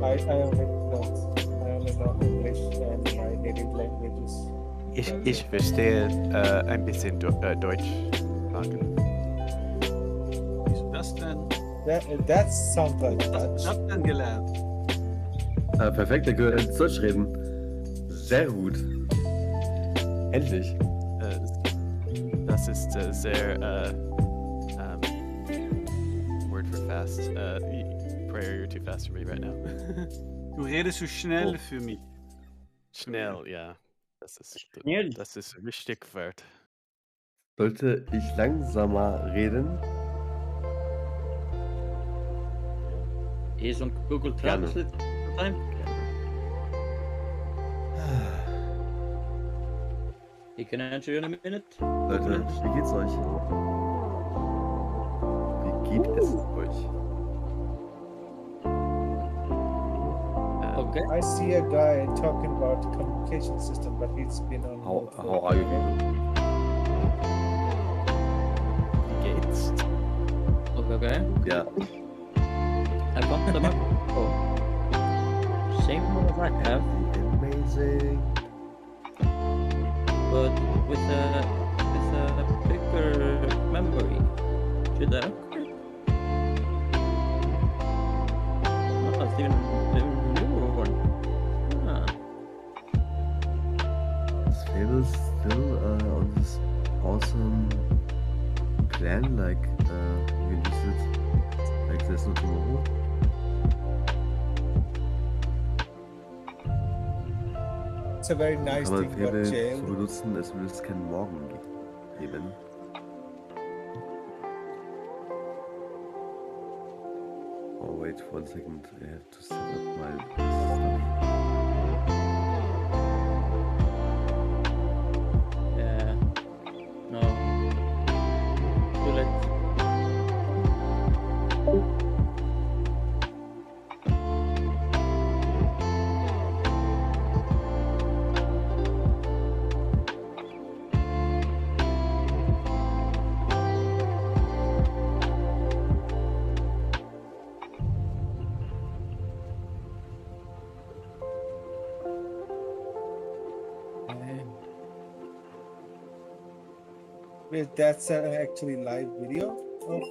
I only know English and my native languages. Ich verstehe ein bisschen Deutsch. Hagen. Wieso das denn? That sounds like Was Dutch. hast du denn gelernt? Perfekt, er gehört ins Deutsch reden. Sehr gut. Endlich. Das ist sehr word for fast. Prayer, you're too fast for me right now. Du redest so schnell für mich. Schnell, ja. Schnell. Das ist richtig wert. Sollte ich langsamer reden? Is on Google Gerne. Translate time? He can answer you in a minute. Leute, wie geht's euch? Wie geht es euch? Okay. I see a guy talking about communication system, but he's been on. hold for- How are you? Wie geht's? Okay. Ja. I got the map. Oh. Same one as I have, Amazing. but with a bigger memory. Should I upgrade? Oh, it's even a newer one. Ah. Is Fable still on this awesome plan? Like, we can use it like there's no tomorrow? It's a very nice Kann man thing, but Fable so jail. benutzen, als würde es keinen Morgen geben? Oh, wait 1 second. I have to set up my stuff. Yeah. No. Too late. Wait, that's actually live video of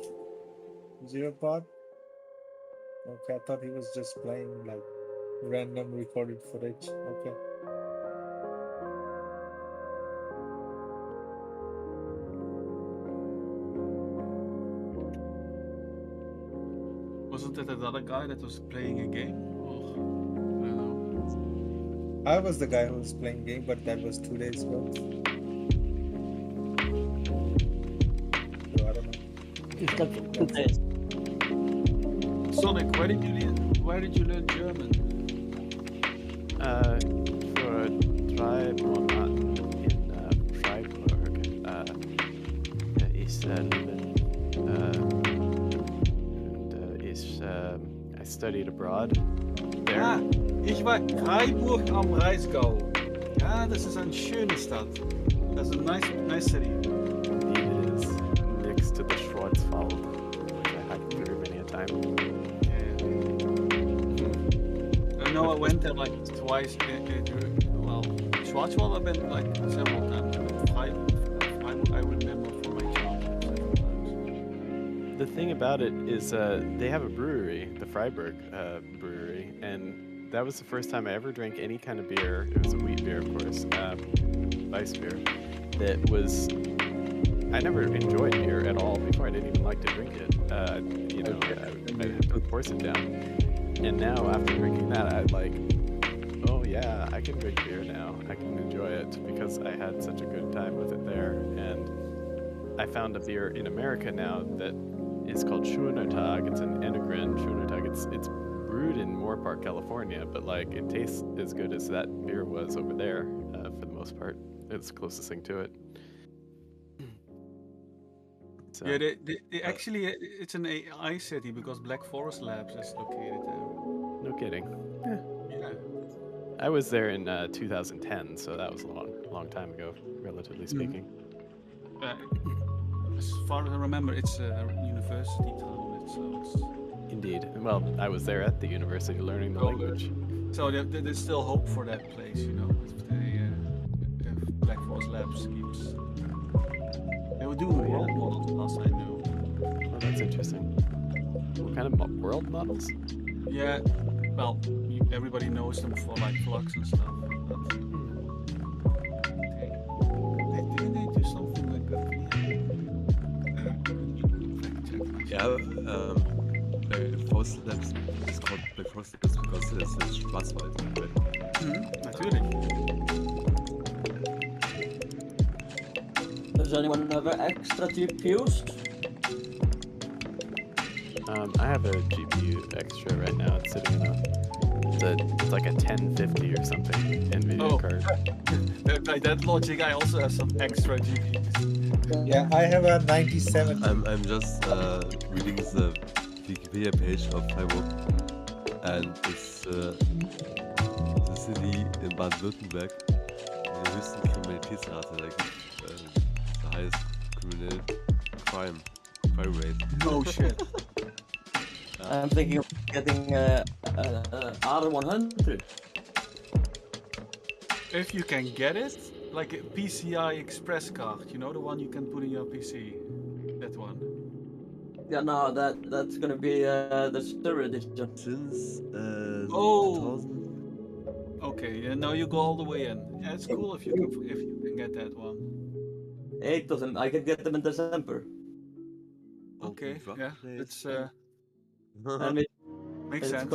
Zeropod. Okay, I thought he was just playing like random recorded footage. Okay. Wasn't that another guy that was playing a game? Or, I don't know. I was the guy who was playing game, but that was 2 days ago. So I don't know. It's got 2 days. Sonic, where did you learn German? For 3 Monaten in Freiburg ist Leben. I studied abroad there. Ah, ich war Freiburg am Breisgau. Ja, das ist eine schöne Stadt. That's a nice city. It is next to the Schwarzwald, which I hiked through many a time. I know I went there like twice. Well, Schwarzwald I've been like several times. But Freiburg, I remember from my childhood several times. The thing about it is they have a brewery, the Freiburg brewery, and that was the first time I ever drank any kind of beer. It was a wheat beer, of course, Weiss beer. That was, I never enjoyed beer at all before. I didn't even like to drink it. I would force it down. And now, after drinking that, I'm like, oh yeah, I can drink beer now. I can enjoy it because I had such a good time with it there. And I found a beer in America now that is called Schoenertag. It's an Enegren Schoenertag. It's brewed in Moore Park, California, but like it tastes as good as that beer was over there for the most part. It's the closest thing to it. So, Yeah, they actually it's an AI city because Black Forest Labs is located there. no kidding. Yeah. I was there in 2010, so that was a long time ago, relatively speaking. As far as I remember, it's a university town. Indeed. Well, I was there at the university learning the Oh, language. So there's still hope for that place, you know, if Black Forest Labs keeps. They were doing world models last I knew. Oh, that's interesting. What kind of world models? Yeah, well, everybody knows them for like Flux and stuff. But didn't they do something like that? Yeah, Black Forest Labs is called Black Forest Labs because it's in Schwarzwald, right? Natuurlijk. Does anyone have extra GPUs? I have a GPU extra right now. It's sitting in it's like a 1050 or something NVIDIA card. By that logic, I also have some extra GPUs. Yeah, I have a 97. I'm just reading the Wikipedia page of Freiburg, and it's the city in Baden-Württemberg mit der höchsten Kriminalitätsrate, like the highest crime rate. No shit. I'm thinking of getting R100. If you can get it, like a PCI Express card, you know, the one you can put in your PC. That one. Yeah, no, that's gonna be the Silver Edition. Since Oh. 2000, Okay, yeah, now you go all the way in. Yeah, it's cool if you can get that one. 8 of them. I can get them in December. Okay, open drug yeah, place, it's And makes sense.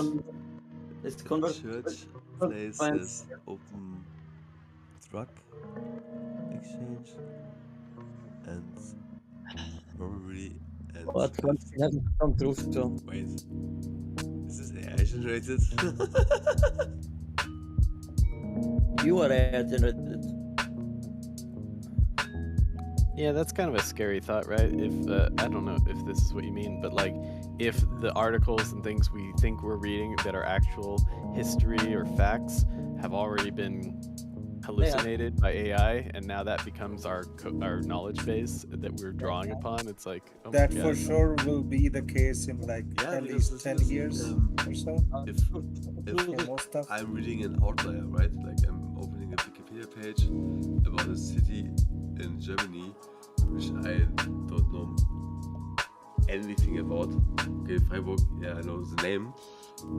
it's converted. church places, open drug exchange, and robbery and But theft. it hasn't come through, so. Wait, is this AI generated? You are generated. Yeah, that's kind of a scary thought, right? If I don't know if this is what you mean, but like if the articles and things we think we're reading that are actual history or facts have already been hallucinated by AI, and now that becomes our knowledge base that we're drawing upon, it's like, oh my That God. for sure will be the case in like Yeah, at because least this 10 is, years or so if for most stuff. I'm reading an outlier, right? Like I'm opening a Wikipedia page about a city in Germany, which I don't know anything about. Okay, Freiburg, yeah, I know the name,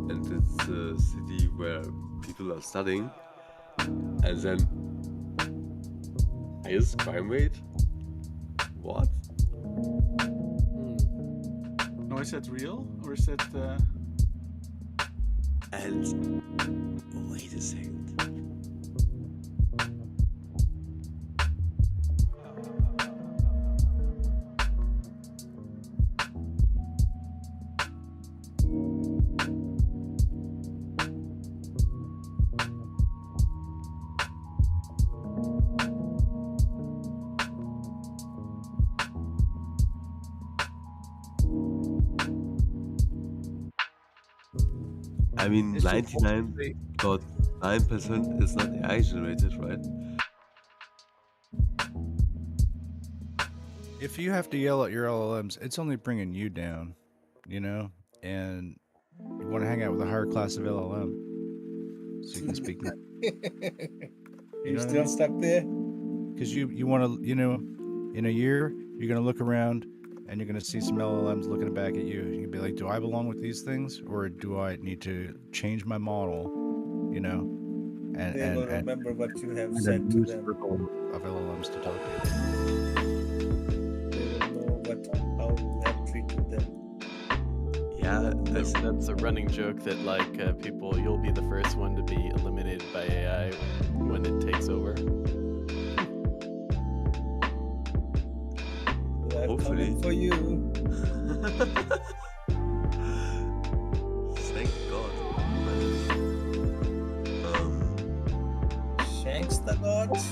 and it's a city where people are studying, and then highest crime rate? What? No, is that real or is that? And wait a second. I mean, It's 99.9% is not AI generated, right? If you have to yell at your LLMs, it's only bringing you down, you know? And you want to hang out with a higher class of LLM so you can speak. You're still stuck there? Because you want to, you know, in a year, you're going to look around and you're going to see some LLMs looking back at you. You'll be like, do I belong with these things? Or do I need to change my model, you know? And, They will and remember what you have and said a to new them. circle of LLMs to talk to. They will know how you have treated them. Yeah, That's a running joke that like you'll be the first one to be eliminated by AI when it takes over. They're Hopefully. coming for you. Thank God. Shanks the gods.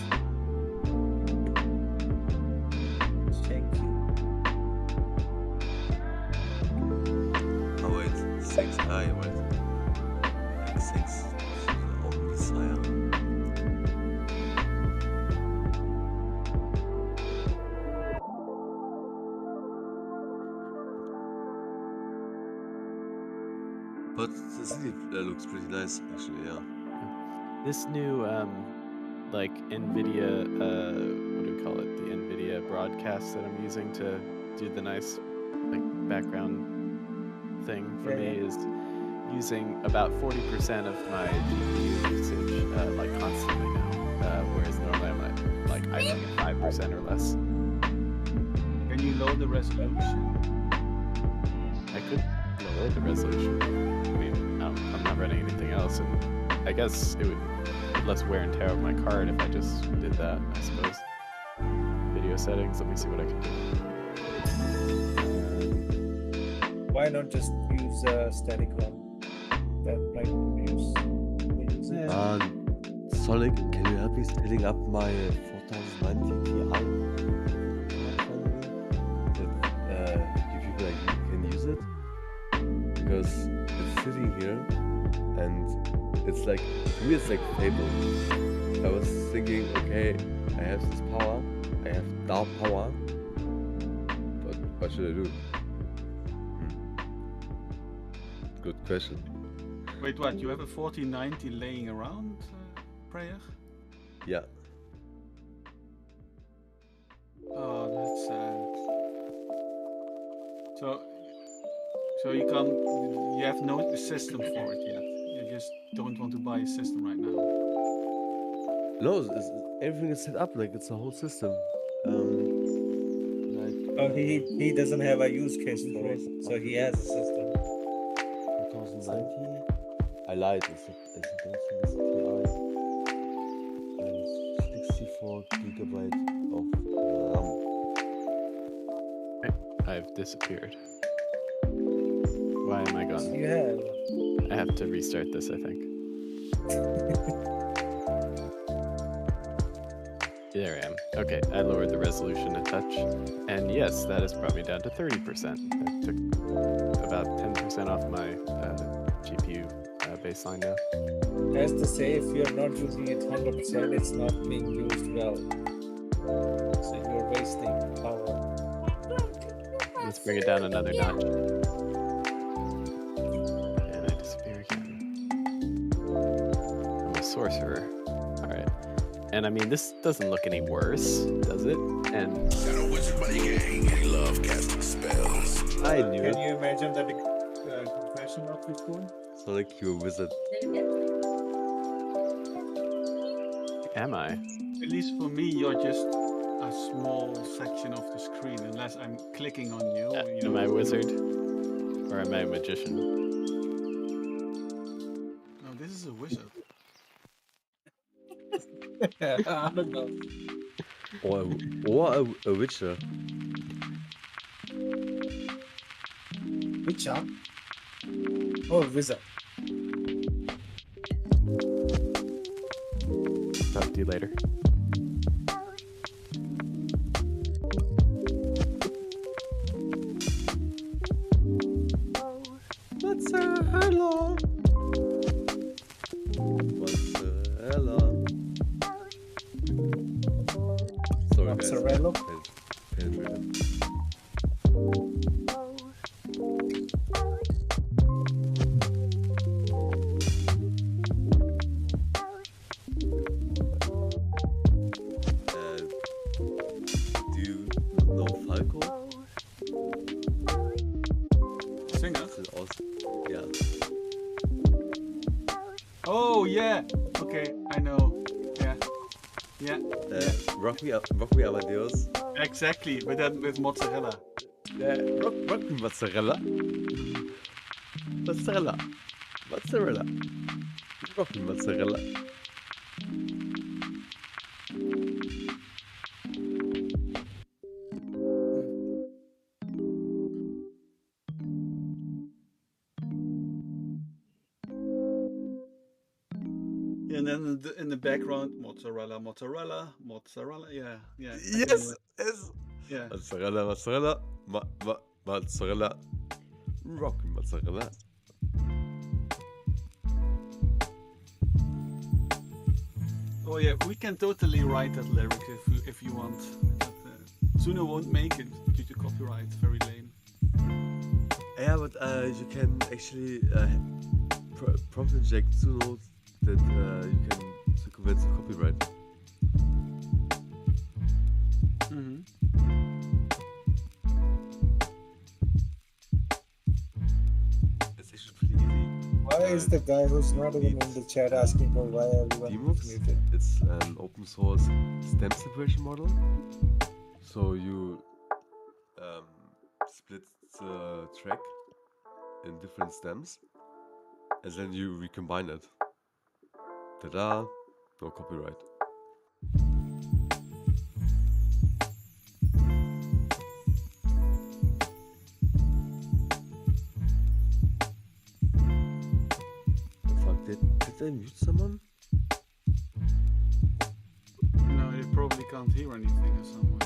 Thank you. Oh wait, 6 I, right? Like 6 own desire. But the city looks pretty nice, actually. Yeah. This new like NVIDIA, what do we call it? The NVIDIA broadcast that I'm using to do the nice like background thing for Yeah, me yeah. is using about 40% of my GPU usage like constantly now, whereas normally I'm like idling at 5% or less. Can you lower the resolution? I could lower the resolution. I mean, I'm not running anything else, and I guess it would be less wear and tear of my card if I just did that, I suppose. Video settings, let me see what I can do. Why not just use a static one? That might reduce the usage. Sonic, can you help me setting up my 4090 Ti? That you people like can use it because it's sitting here and it's like to me it's like Fable. I was thinking, okay, I have this power, I have dark power, but what should I do? Good question. Wait, what? You have a 4090 laying around, Prayer? Yeah. Oh, that's sad. So you can't. You have no system for it yet. You just don't want to buy a system right now. No, everything is set up like it's a whole system. Like Oh, he doesn't have a use case for it, so he has a system. 2090. I lied. It's a Ti. And 64 gigabyte of RAM. I've disappeared. Why am I gone? You have. I have to restart this, I think. There I am. Okay, I lowered the resolution a touch. And yes, that has brought me down to 30%. That took about 10% off my GPU baseline now. As to say, if you're not using it 100%, it's not being used well. So you're wasting power. Let's bring it down another notch. And I disappear again. I'm a sorcerer. Alright. And I mean, this doesn't look any worse, does it? And Got a wizard buddy gang, they love casting spells. I knew Can it. you imagine that the compression of this one? Sonic, you a wizard. am I? At least for me, you're just a small section of the screen. Unless I'm clicking on you. You Am know, I a wizard? Or am I a magician? No, this is a wizard. I don't know. Or a witcher. Witcher? Oh, wizard. Talk to you later. Mozzarella. Mozzarella. Sorry, guys. Mozzarella? Can't read it. Do you know Falco? Singer? It's an awesome. Yeah. Oh yeah. Okay, I know. Yeah. Yeah. Rock me Amadeus. Exactly. But then with mozzarella. Rock me mozzarella. Mozzarella. Mozzarella. Rock me mozzarella. And then in the background, mozzarella, mozzarella, mozzarella. Yeah, yeah. I can Yes, do it. yes. Yeah. Mozzarella, mozzarella, mozzarella. Rock me mozzarella. Oh yeah, we can totally write that lyric if you want. But, Suno won't make it due to copyright. Very lame. Yeah, but you can actually prompt inject to know that you can circumvent the copyright. Mm-hmm. It's actually pretty easy. Why is the guy who's not even in the chat asking for why everyone is Demux, muted? it's an open source stem separation model. So you split the track in different stems and then you recombine it. Ta-da! No copyright. Oh, fuck, did I mute someone? No, you probably can't hear anything or something.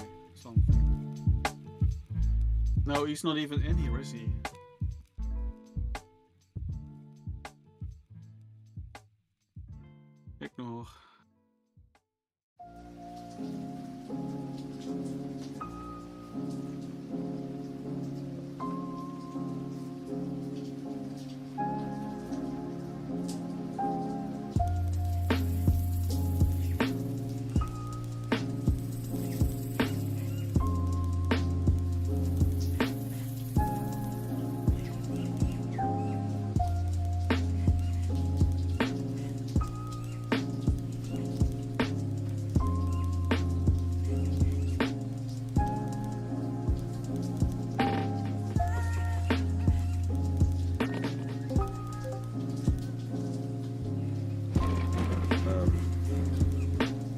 No, he's not even in here, is he? Ignore.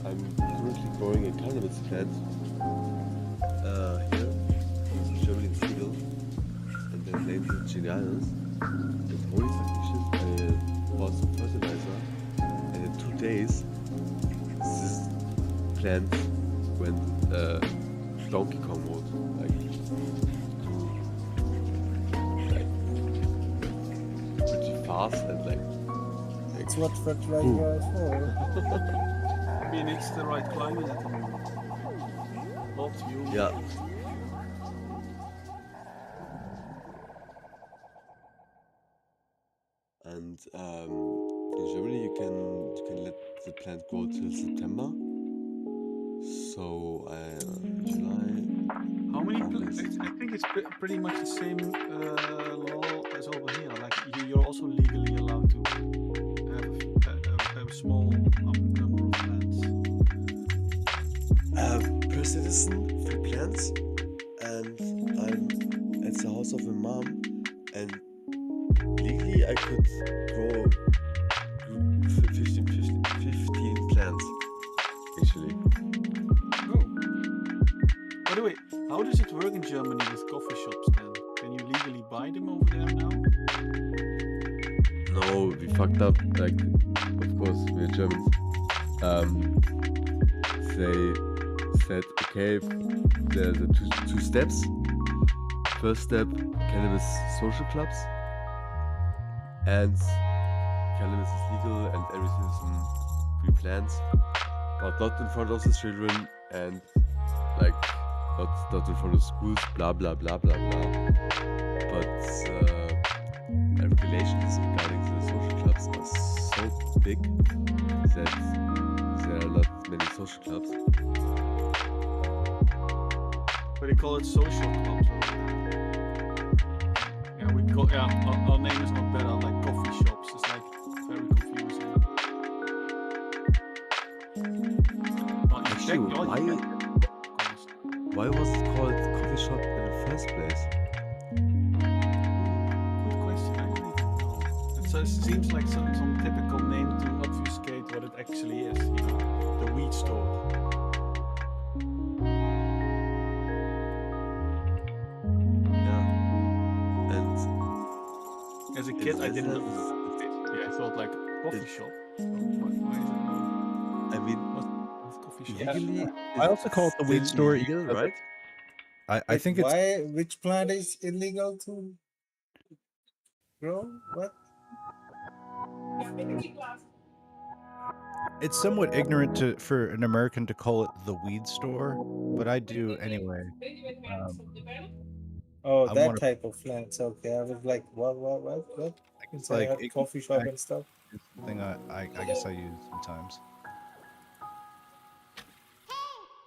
I'm currently growing a cannabis plant here in Germany in Siegel, and I named it Genialis. And holy fucking shit, I bought some fertilizer, and in 2 days, this plant went Donkey Kong mode. Like pretty fast and like That's what fertilizer is for. I mean, it's the right climate at the moment. Not you. yeah. And in Germany you can let the plant grow till September. So July. How many? August. I think it's pretty much the same law as over here. Like you're also legally allowed to have a small number of plants. Per citizen, 3 plants, and I'm at the house of my mom, and legally I could grow 15 plants, actually. Oh. By the way, how does it work in Germany with coffee shops then? Can you legally buy them over there now? No, we fucked up, like, of course, we're Germans. They said, okay, there's two steps. First step, cannabis social clubs. And cannabis is legal and everything is in free plants. But not in front of the children and like not in front of schools, blah blah blah blah blah. But regulations regarding the social clubs are so big that there are not many social clubs. But they call it social clubs. Yeah, we call our name is not better like coffee shops. It's like very confusing. Well, you check, Actually, why was it called coffee shop in the first place? Good question. I really don't know. It seems like some typical name to obfuscate what it actually is. You know, the weed store. Yeah. And As a kid, I didn't have. know. Yeah, I thought like coffee shop. So why is it known I mean, as coffee shop? Yeah. legally, I also call it the weed still store, illegal, because right? I think it's Why? Which plant is illegal to grow? What? it's somewhat ignorant for an American to call it the weed store, but I do anyway. Oh, I that wanna- type of plants. Okay, I was like, what? It's Can I like have ignorance coffee shop maxing and stuff? is the thing I guess I use sometimes.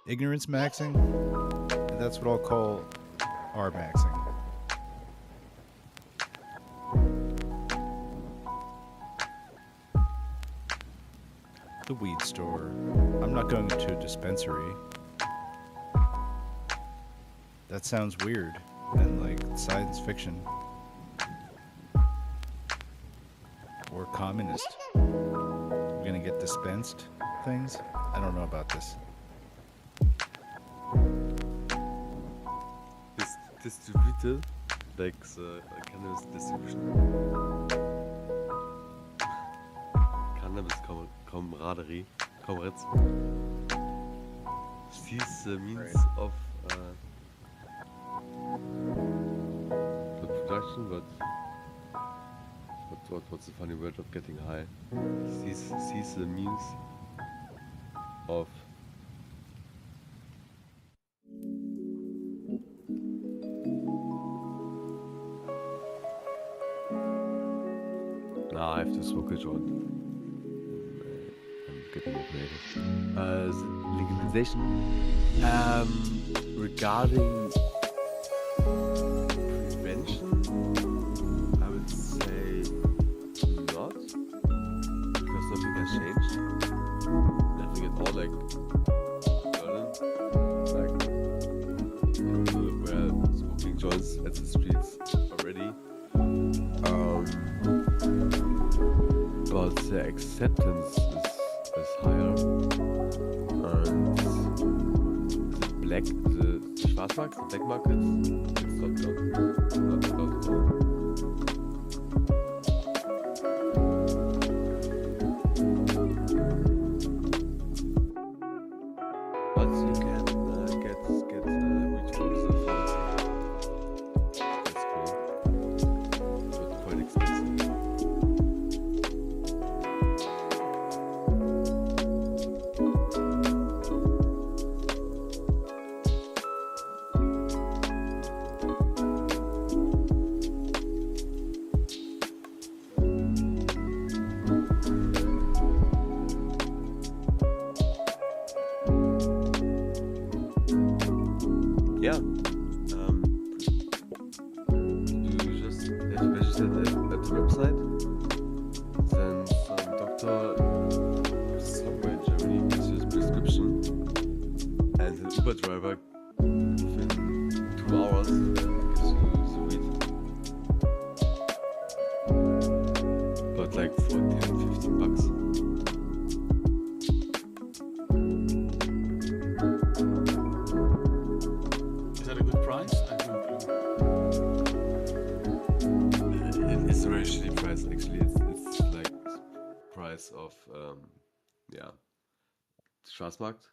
Ignorance maxing. That's what I'll call R maxing. The weed store. I'm not going to a dispensary. That sounds weird and like science fiction. Or communist. We're gonna get dispensed things? I don't know about this. Is distributed like the cannabis distribution. Cannabis camaraderie, comrades. These means of not production, but what's the funny word of getting high? These the means of I have to smoke a joint. I'm getting creative. Legalization. Regarding prevention, I would say not, because nothing has changed. Nothing at all. Like Berlin, like people were smoking joints at the streets already. But the acceptance is higher, and the Schwarzmarkt, the black market, it's not at all. But you can get weed from the pharmacy. That's cool, but quite expensive. Yeah. You just registered at the website, then some doctor somewhere in Germany gives you a prescription, and an Uber driver within 2 hours gives you the weed. But like for 10-15 bucks. Is that a good price? I don't know. It is a very shitty price actually. It's like price of Schwarzmarkt,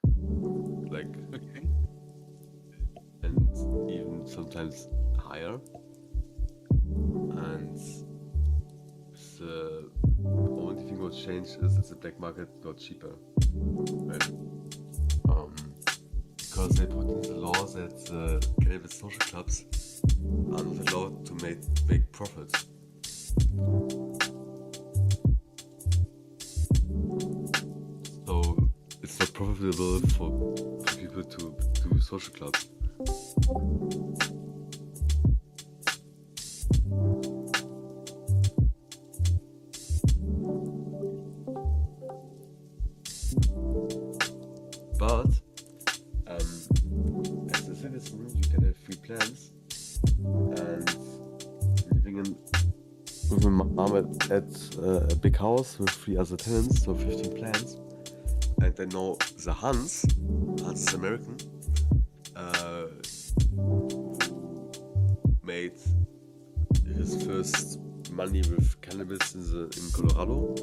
like, Okay. and even sometimes higher. And the only thing what's changed is that the black market got cheaper, right? Because they put in the law that cannabis social clubs are not allowed to make profit. So it's not profitable for people to do social clubs. But as a citizen, you can have free plans, and living with a mom at a big house with 3 other tenants, so 15 plans. And I know the Hans is American, who made his first money with cannabis in Colorado,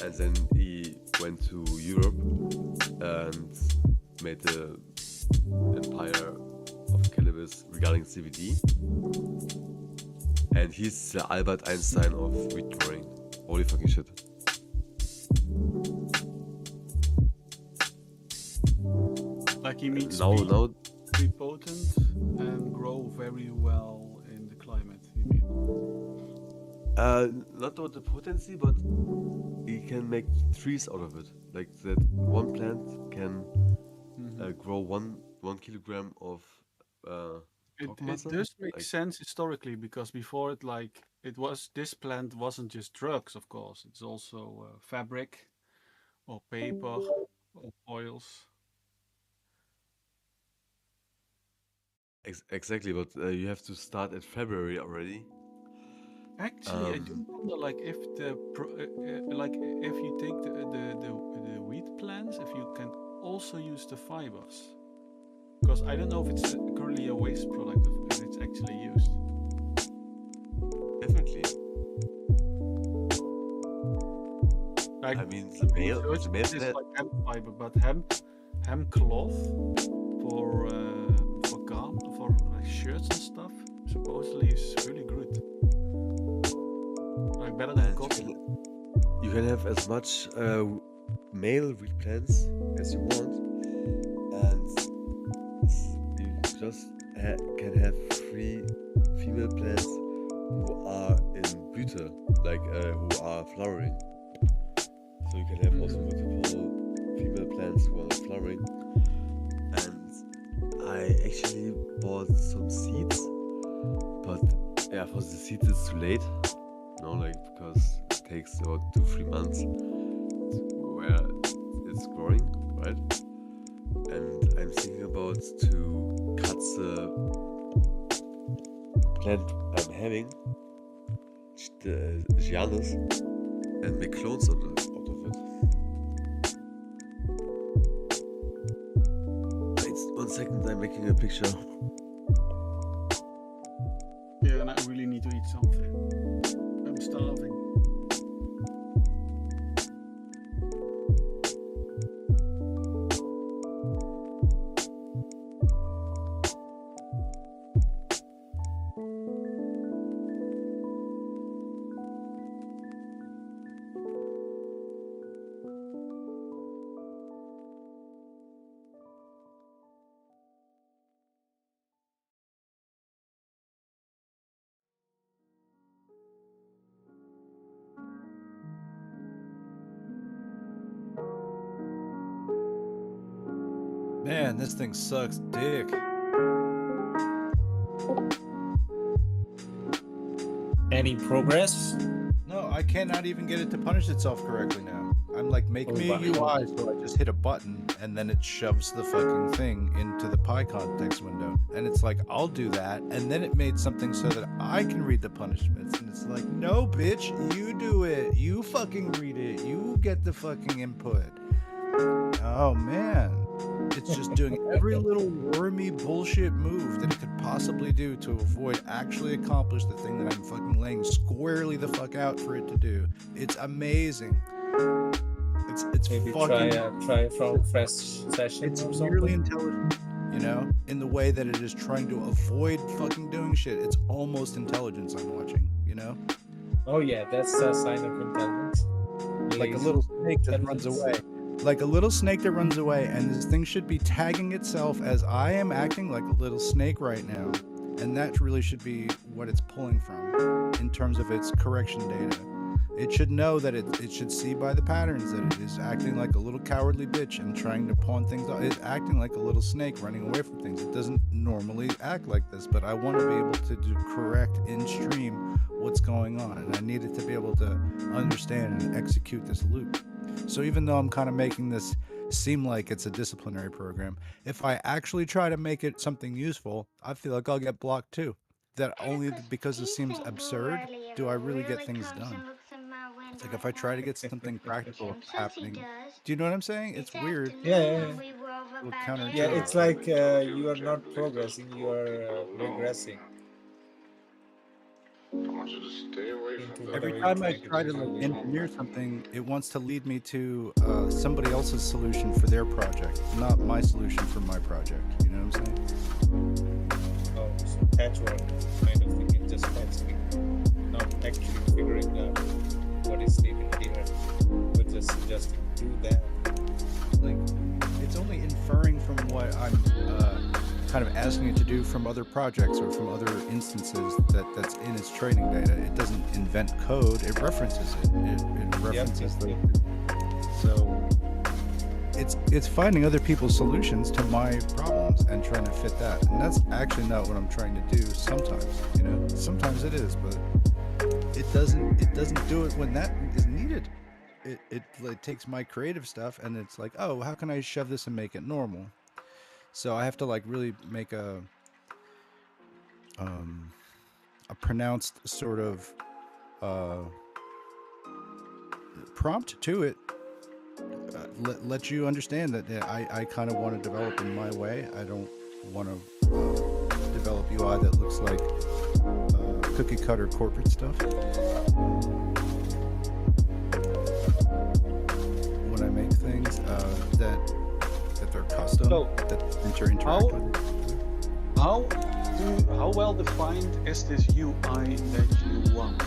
and then he went to Europe and made the empire of cannabis regarding CBD. And he's the Albert Einstein of weed growing. Holy fucking shit. Like he means Now be potent and grow very well in the climate, you mean? Not about the potency, but you can make trees out of it. Like that, one plant can grow one kilogram of It Kokomasse, does make like- sense historically, because before this plant wasn't just drugs, of course. It's also fabric or paper or oils. Exactly, but you have to start at February already. Actually, I do wonder, like, if if you take the wheat plants, if you can also use the fibers, because I don't know if it's currently a waste product, if it's actually used. Definitely. Like, I mean, the male it's plant. like hemp fiber, but hemp cloth for like shirts and stuff supposedly is really good. Like better than And cotton. you can have as much male wheat plants as you want, and you just can have 3 female plants who are in Blüte, like who are flowering. So you can have also multiple female plants who are flowering. And I actually bought some seeds, but yeah, for the seeds it's too late. Because it takes about 2-3 months where it's growing, right? And I'm thinking about to cut the plant I'm having, the Giannis, and make clones out of it. Wait 1 second, I'm making a picture. Yeah, and I really need to eat something. I'm starving. Man, this thing sucks dick. Any progress? No, I cannot even get it to punish itself correctly now. I'm like, make Oh, me a wow. UI, so I just hit a button, and then it shoves the fucking thing into the Pi context window. And it's like, I'll do that, and then it made something so that I can read the punishments. And it's like, no, bitch, you do it. You fucking read it. You get the fucking input. Oh, man. It's just doing every little wormy bullshit move that it could possibly do to avoid actually accomplish the thing that I'm fucking laying squarely the fuck out for it to do. It's amazing. It's Maybe fucking try from fresh session it's or really something. intelligent, you know, in the way that it is trying to avoid fucking doing shit. It's almost intelligence I'm watching, you know? Oh yeah, that's a sign of intelligence. Like a Lazy little snake that runs intelligence. away. Like a little snake that runs away, and this thing should be tagging itself as I am acting like a little snake right now. And that really should be what it's pulling from in terms of its correction data. It should know that it should see by the patterns that it is acting like a little cowardly bitch and trying to pawn things off. It's acting like a little snake running away from things. It doesn't normally act like this, but I want to be able to correct in stream what's going on, and I need it to be able to understand and execute this loop. So even though I'm kind of making this seem like it's a disciplinary program, if I actually try to make it something useful, I feel like I'll get blocked too. That only because it seems absurd do I really get things done. It's like if I try to get something practical happening. Do you know what I'm saying? It's weird. Yeah. Will counterintuitive. Yeah, it's like you are not progressing, you are regressing. Into Every whatever time you're I trying try to do. like engineer something, it wants to lead me to somebody else's solution for their project, not my solution for my project. You know what I'm saying? Oh, so patchwork kind of thing, it just patching, not actually figuring out what is needed here, but just suggesting do that. Like, it's only inferring from what I'm kind of asking it to do from other projects or from other instances that's in its training data. It doesn't invent code; it references it. It references so it's finding other people's solutions to my problems and trying to fit that. And that's actually not what I'm trying to do. Sometimes, sometimes it is, but it doesn't do it when that is needed. It takes my creative stuff and it's like, oh, how can I shove this and make it normal? So I have to like really make a pronounced sort of prompt to it. Let you understand that I kind of want to develop in my way. I don't want to develop UI that looks like cookie cutter corporate stuff. When I make things that they're custom, So, that interact with it. How well defined is this UI that you want?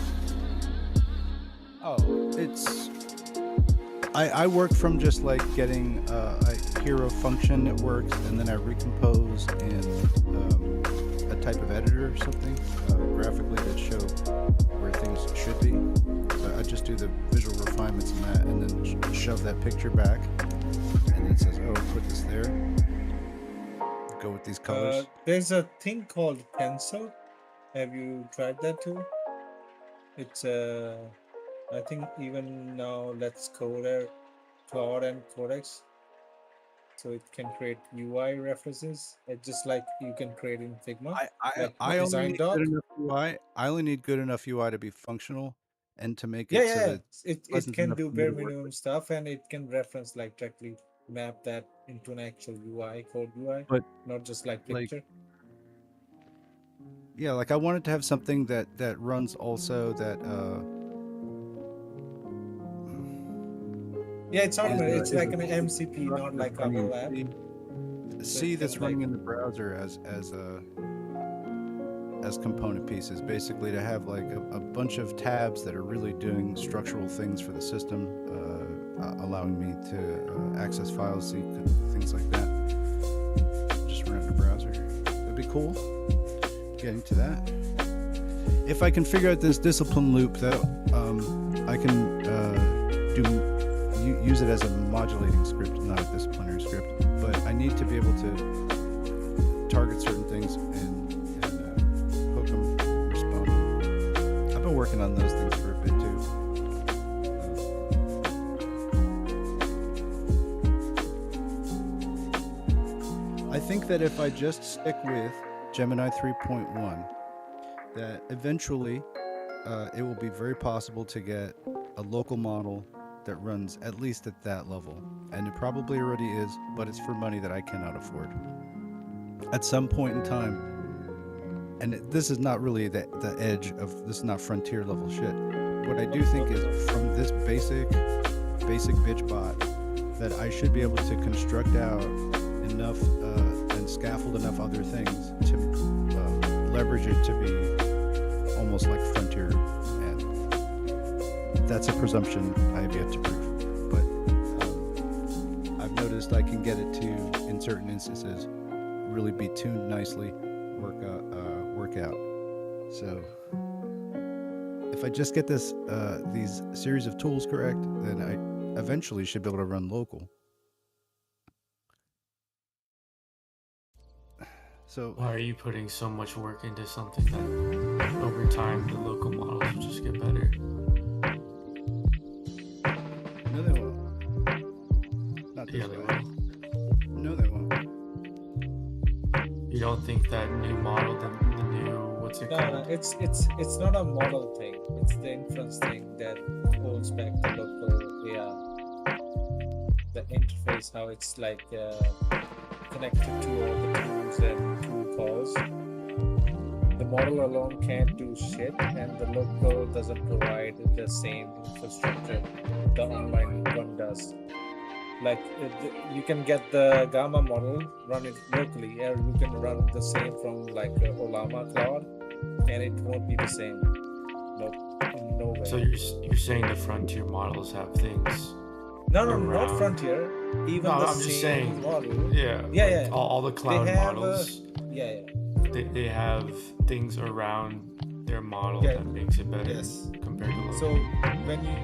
Oh, it's. I work from just like getting a hero function that works, and then I recompose in a type of editor or something graphically that show where things should be. So I just do the visual refinements in that, and then shove that picture back, and then it says, "Oh, put this there. Go with these colors." There's a thing called Pencil. Have you tried that too? It's I think even now Let's Code, Claude and Codex, so it can create UI references. It's just like you can create in Figma. I only design need doc. good enough UI. I only need good enough UI to be functional and to make it Yeah, so yeah. that It pleasant can enough do for me bare to work minimum stuff, and it can reference like directly map that into an actual UI, code UI, But not just like like picture. yeah, like I wanted to have something that runs also that Yeah, it's is automated. It's is like an MCP, not like a running whole app. C it that's can running like in the browser as component pieces, basically to have like a bunch of tabs that are really doing structural things for the system, allowing me to access files, see things like that. Just run it in the browser. It'd be cool getting to that. If I can figure out this discipline loop, though, I can use it as a modulating script, not a disciplinary script. But I need to be able to target certain things and hook them, respond them. I've been working on those things for a bit too. I think that if I just stick with Gemini 3.1, that eventually it will be very possible to get a local model that runs at least at that level. And it probably already is, but it's for money that I cannot afford. At some point in time, and this is not really the edge of, this is not frontier level shit. What I do think is from this basic bitch bot, that I should be able to construct out enough and scaffold enough other things to leverage it to be almost like frontier. And that's a presumption I have yet to prove. But I've noticed I can get it to, in certain instances, really be tuned nicely, work out. So if I just get this these series of tools correct, then I eventually should be able to run local. So Why are you putting so much work into something that over time the local models will just get better? no, they won't. Not this Yeah, they way. will. No, they won't. You don't think that new model, the new, what's it No, called? it's not a model thing. It's the inference thing that holds back the local AI. The interface, how it's like connected to all the tools and tool calls. The model alone can't do shit, and the local doesn't provide the same infrastructure the online one does. Like you can get the Gamma model, run it locally, or you can run the same from like Olama Cloud, and it won't be the same. No way. So you're saying the frontier models have things? No, not around. Frontier. Even No, the I'm same just saying. model. Yeah. Yeah, like yeah. All the cloud have, models Yeah, they have things around their model Yeah. that makes it better Yes. compared to local. So when you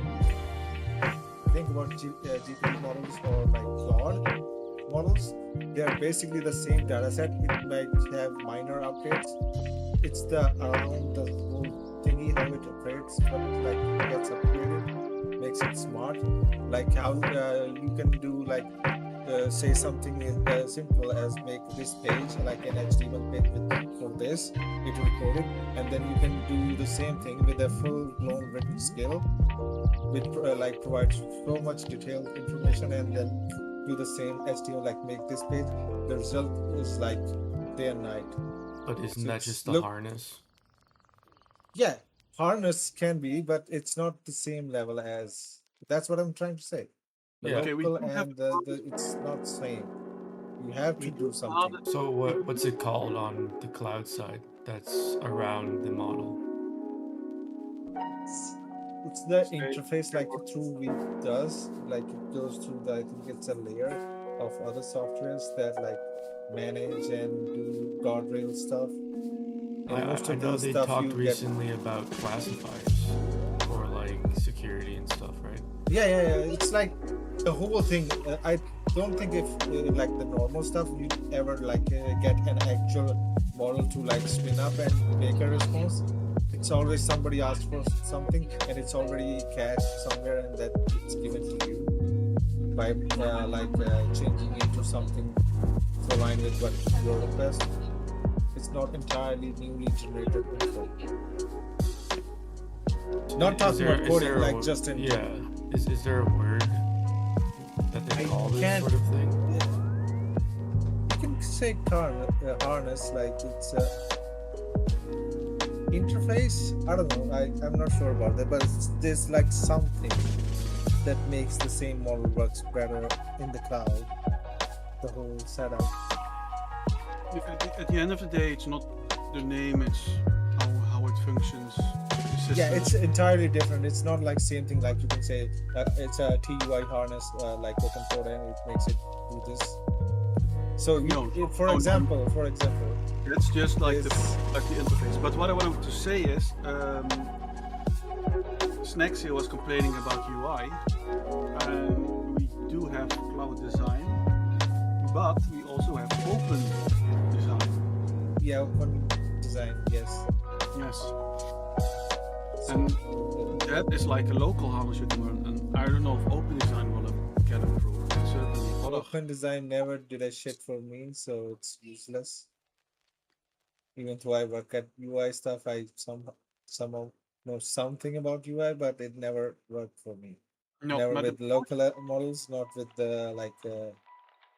think about GPU models or like Claude models, they are basically the same data set. It might have minor updates. It's the around the whole thingy how it operates, but like it gets upgraded, makes it smart. Like how you can do like say something as simple as make this page like an HTML page for this, it will code it, and then you can do the same thing with a full-blown written skill, which like provides so much detailed information, and then do the same HTML like make this page. The result is like day and night. But isn't So that it's just the look- harness? Yeah, harness can be, but it's not the same level as. That's what I'm trying to say. The Yeah. Okay, we local do have and the it's not same. You have to we do do something. have So what's it called on the cloud side that's around the model? It's the interface like through Weave does, like it goes through the, I think it's a layer of other softwares that like manage and do guardrail stuff. And most I of know those they stuff talked you get. recently about classifiers or like security and stuff, right? Yeah. It's like the whole thing. I don't think if like the normal stuff you ever like get an actual model to like spin up and make a response. It's always somebody asks for something and it's already cached somewhere and that it's given to you by changing it to something to align with what your request. It's not entirely newly generated info. Not Is talking there- about is coding, there a like wo- just in Yeah. Is there a word that they I call this can't- sort of thing? You can say harness, like it's a interface. I don't know. I'm not sure about that, but there's like something that makes the same model works better in the cloud. The whole setup. at the end of the day, it's not the name; it's how it functions. The system. Yeah, it's entirely different. It's not like same thing. Like you can say it's a TUI harness, like open code, and it makes it do this. So, for example, That's just like the It's- interface. But what I wanted to say is, Snaxia was complaining about UI, and we do have cloud design, but we also have open design. yeah, open design, yes. Yes, So, and that is like a local harness you can run. And I don't know if open design will get improved. But certainly, other open design never did a shit for me, so it's useless. Even though I work at UI stuff, I somehow know something about UI, but it never worked for me. no, Never but with local models, not with the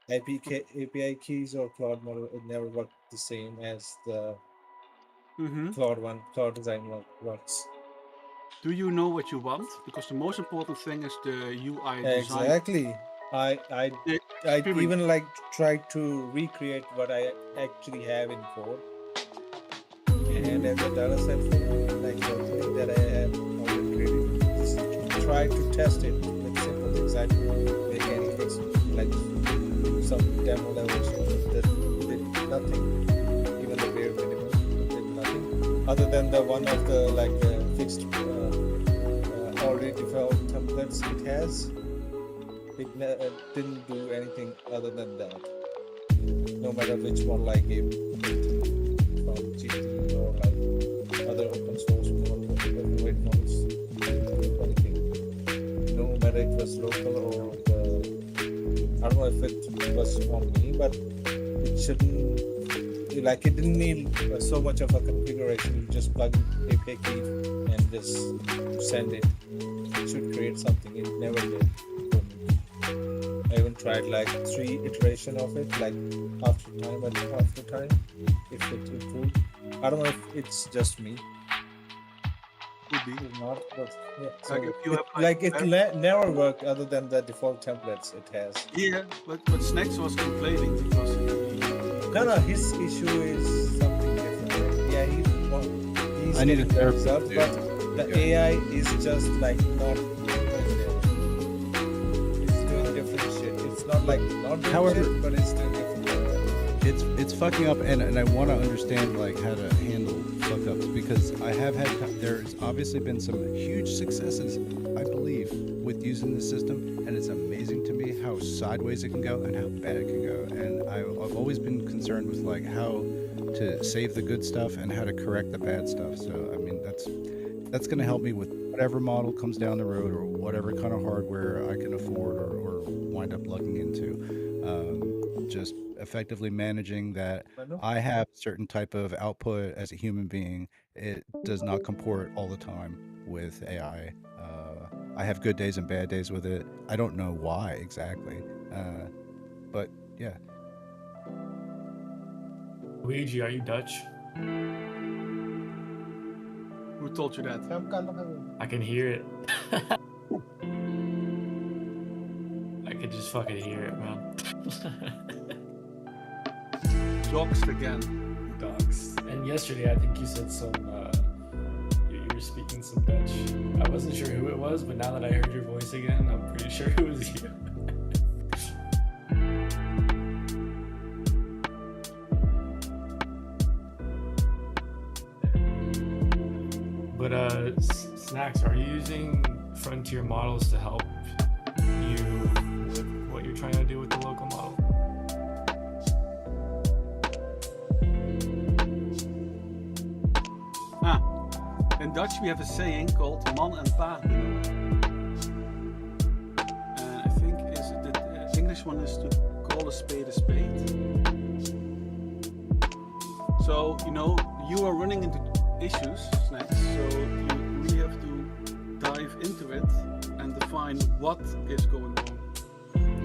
API keys or Claude model. It never worked the same as the Claude design works. do you know what you want? Because the most important thing is the UI design. Exactly. I The I experience. even like tried to recreate what I actually have in code. And as a data set like the thing that I have already created, just try to test it with simple things. I didn't make any fix, like some demo level shit that did nothing, even the bare minimum did nothing, other than the one of the fixed already developed templates it has. It didn't do anything other than that. No matter which model I gave it from GPU or like other open source models, weight models, didn't do anything. No matter it was local or I don't know if it was on me, but it shouldn't. Like it didn't need so much of a configuration. You just plug in API key and just send it. It should create something. It never did. I even tried like 3 iteration of it, like after time, if it improved. I don't know if it's just me Could be. or not, but yeah. So Like if you have, never worked other than the default templates it has. Yeah, but Snax was complaining because No, his issue is something different. Yeah, he's I need a getting the therapist, result, dude. but the AI is just like not doing it. It's doing different shit. It's not like not doing However- shit, but it's doing different shit. it's fucking up, and I want to understand like how to handle fuck ups, because I have had there's obviously been some huge successes, I believe, with using the system, and it's amazing to me how sideways it can go and how bad it can go. And I've always been concerned with like how to save the good stuff and how to correct the bad stuff. So I mean that's going to help me with whatever model comes down the road, or whatever kind of hardware I can afford or wind up looking into. Just effectively managing that I have a certain type of output as a human being. It does not comport all the time with AI. I have good days and bad days with it. I don't know why exactly, but yeah. Luigi, are you Dutch? Who told you that? I can hear it. I can just fucking hear it, man. Doxed again. Dogs. And yesterday, I think you said some. You were speaking some Dutch. I wasn't sure who it was, but now that I heard your voice again, I'm pretty sure it was you. But Snacks, are you using Frontier models to help you with what you're trying to do with the local model? In Dutch we have a saying called man en paard benoemen. I think the English one is to call a spade a spade. So, you know, you are running into issues, Snacks, so you really have to dive into it and define what is going wrong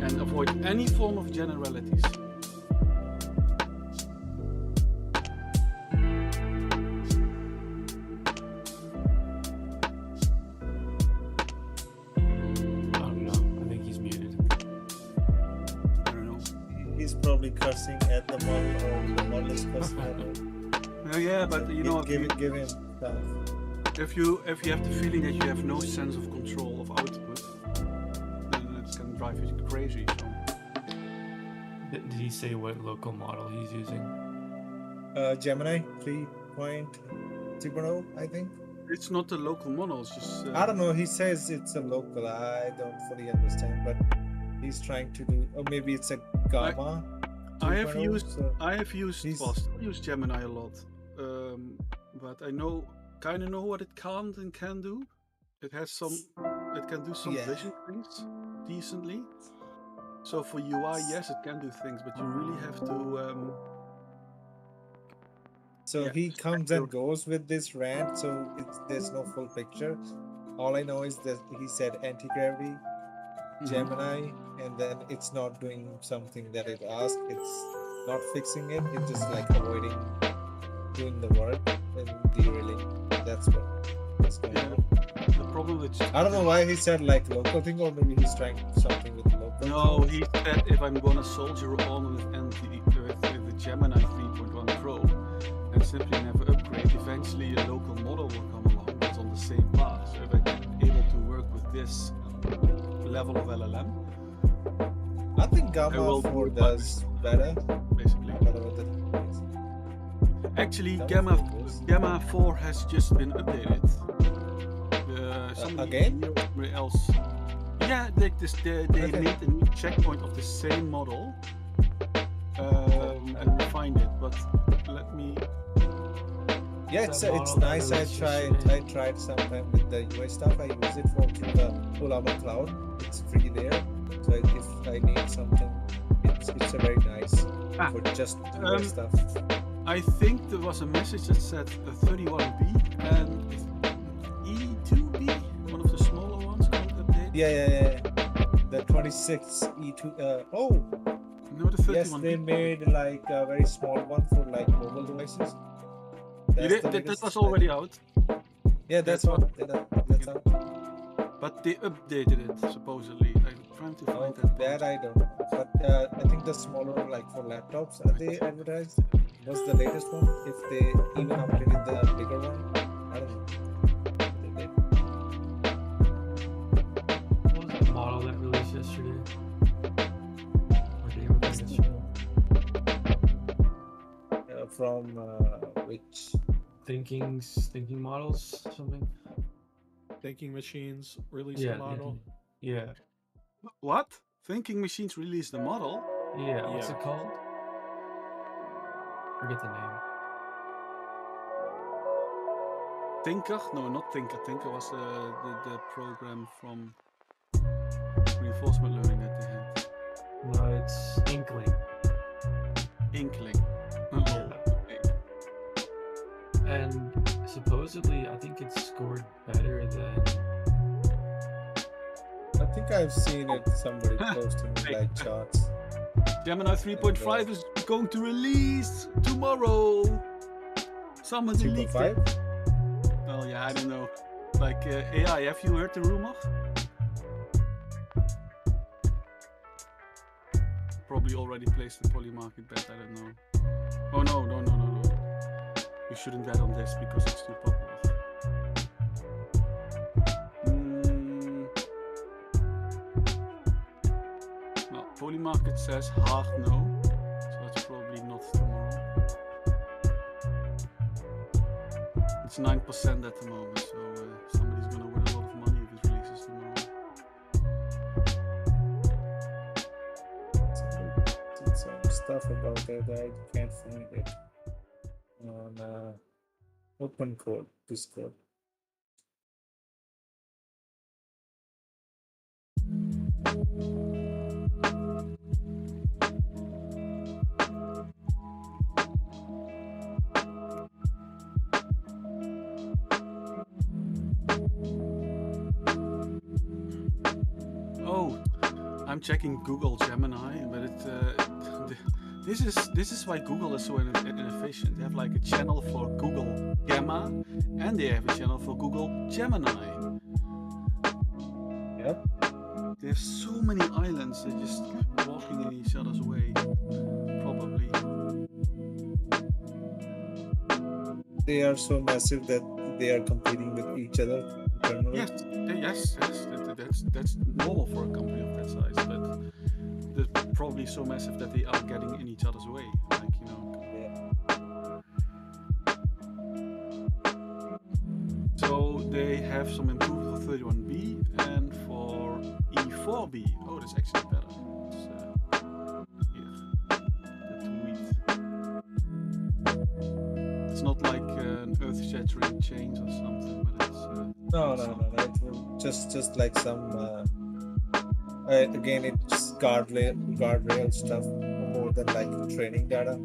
and avoid any form of generalities. Probably cursing at the model, or the model is cursing at him. Yeah, but you know, give him stuff. If you have the feeling that you have no sense of control of output, then it can drive you crazy. So. Did he say what local model he's using? Gemini 3.0, I think. It's not a local model. It's just. I don't know. He says it's a local. I don't fully understand, but he's trying to do, or maybe it's a Gamma. I have used Gemini a lot, but I kind of know what it can't and can do. It can do some vision things decently. So for UI, yes, it can do things, but you really have to. He comes and goes with this rant, so there's no full picture. All I know is that he said anti-gravity, Gemini, and then it's not doing something that it asked. It's not fixing it. It's just like avoiding doing the work and derailing. That's what's going on. The problem with I don't know why he said like local thing, or maybe he's trying something with local. No, he said if I'm gonna soldier on with the Gemini 3.1 Pro and simply never upgrade, eventually a local model will come along that's on the same path. So if I'm able to work with this level of LLM, I think Gamma 4 does better, basically. Actually, Gamma 4 has just been updated. Again? Somewhere else. Yeah, they made a new checkpoint of the same model and refined it. But let me. Yeah, it's nice. I tried sometime with the UI stuff. I use it through the Ulama Cloud. It's free there. So if I need something, it's a very nice for just UI stuff. I think there was a message that said 31B and E2B, one of the smaller ones, can't update. Yeah. The 26 E2. No, the 31B. Yes, they made like a very small one for like mobile devices. That was already out. Yeah, that's out. That's out. But they updated it supposedly. I'm trying to find that I don't know. But I think the smaller, like for laptops, they advertised was the latest one. If they even updated the bigger one, I don't know. They did. What was the model that released yesterday? Or the yesterday? from which? Thinking models, something. Thinking Machines released Yeah, a model. Yeah. What? Thinking Machines released the model? Yeah. What's Yeah. it called? Forget the name. Tinker? No, not Tinker. Tinker was the program from reinforcement learning that they had. No, it's Inkling. Inkling. Oh, Yeah. okay. And supposedly, I think it's scored better than. I think I've seen it. Somebody posting like charts. Gemini 3.5 is going to release tomorrow. Someone's leaked it. 3.5. Well, yeah, I don't know. Like AI, have you heard the rumor? Probably already placed the Polymarket bet. I don't know. Oh no. You shouldn't bet on this because it's too popular. Well, Polymarket says hard no, so it's probably not tomorrow. It's 9% at the moment, so somebody's gonna win a lot of money if it releases tomorrow. Did some stuff about that. I can't find it on open code Discord. Oh, I'm checking Google Gemini, but this is why Google is so inefficient. They have like a channel for Google Gamma, and they have a channel for Google Gemini. Yep. They have so many islands. They're just walking in each other's way, probably. They are so massive that they are competing with each other internally. Yes. That's normal for a company of that size, but they're probably so massive that they are getting in each other's way. Like, you know. Yeah. So they have some improvement for 31B and for E4B. Oh, that's actually better. It's, here, the tweet. It's not like an earth-shattering change or something, but it's. No. It will just like some. Again, it's guardrail stuff more than like training data,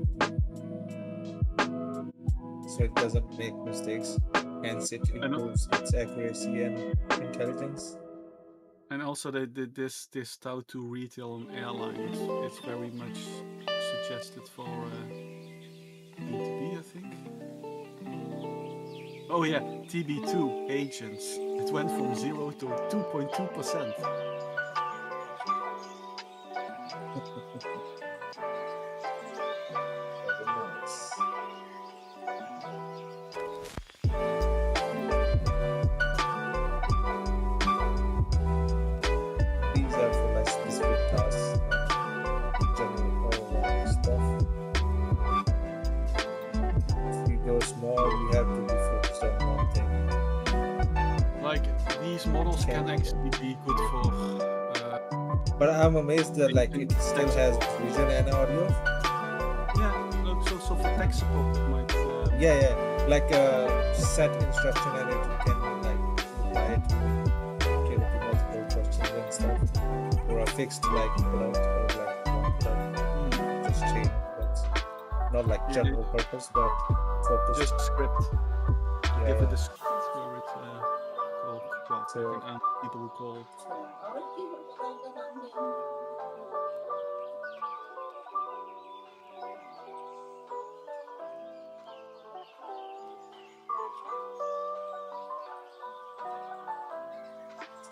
so it doesn't make mistakes. Hence, it improves its accuracy and intelligence. And also, they did this Tau 2 retail and airlines. It's very much suggested for B2B, I think. Oh yeah, TB2 agents. It went from 0 to 2.2%. These are for like specific tasks, general all stuff. If we go small, we have to be focused on one thing. Like these models can actually be good for. But I'm amazed that like it still has vision and audio. Yeah, so for tech support it might. Yeah, like a set instruction and it can like apply it to give it to multiple questions and stuff, or a fixed like product or like one product, just change, but not like general purpose, but focus. Just script. Yeah. Give it a script where it called So people who call.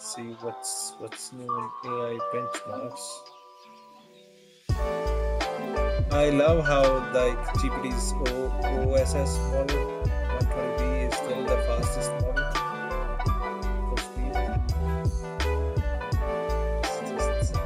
see what's new in AI benchmarks. I love how like GPT's OSS model 120B is still the fastest model for speed. It's just crazy.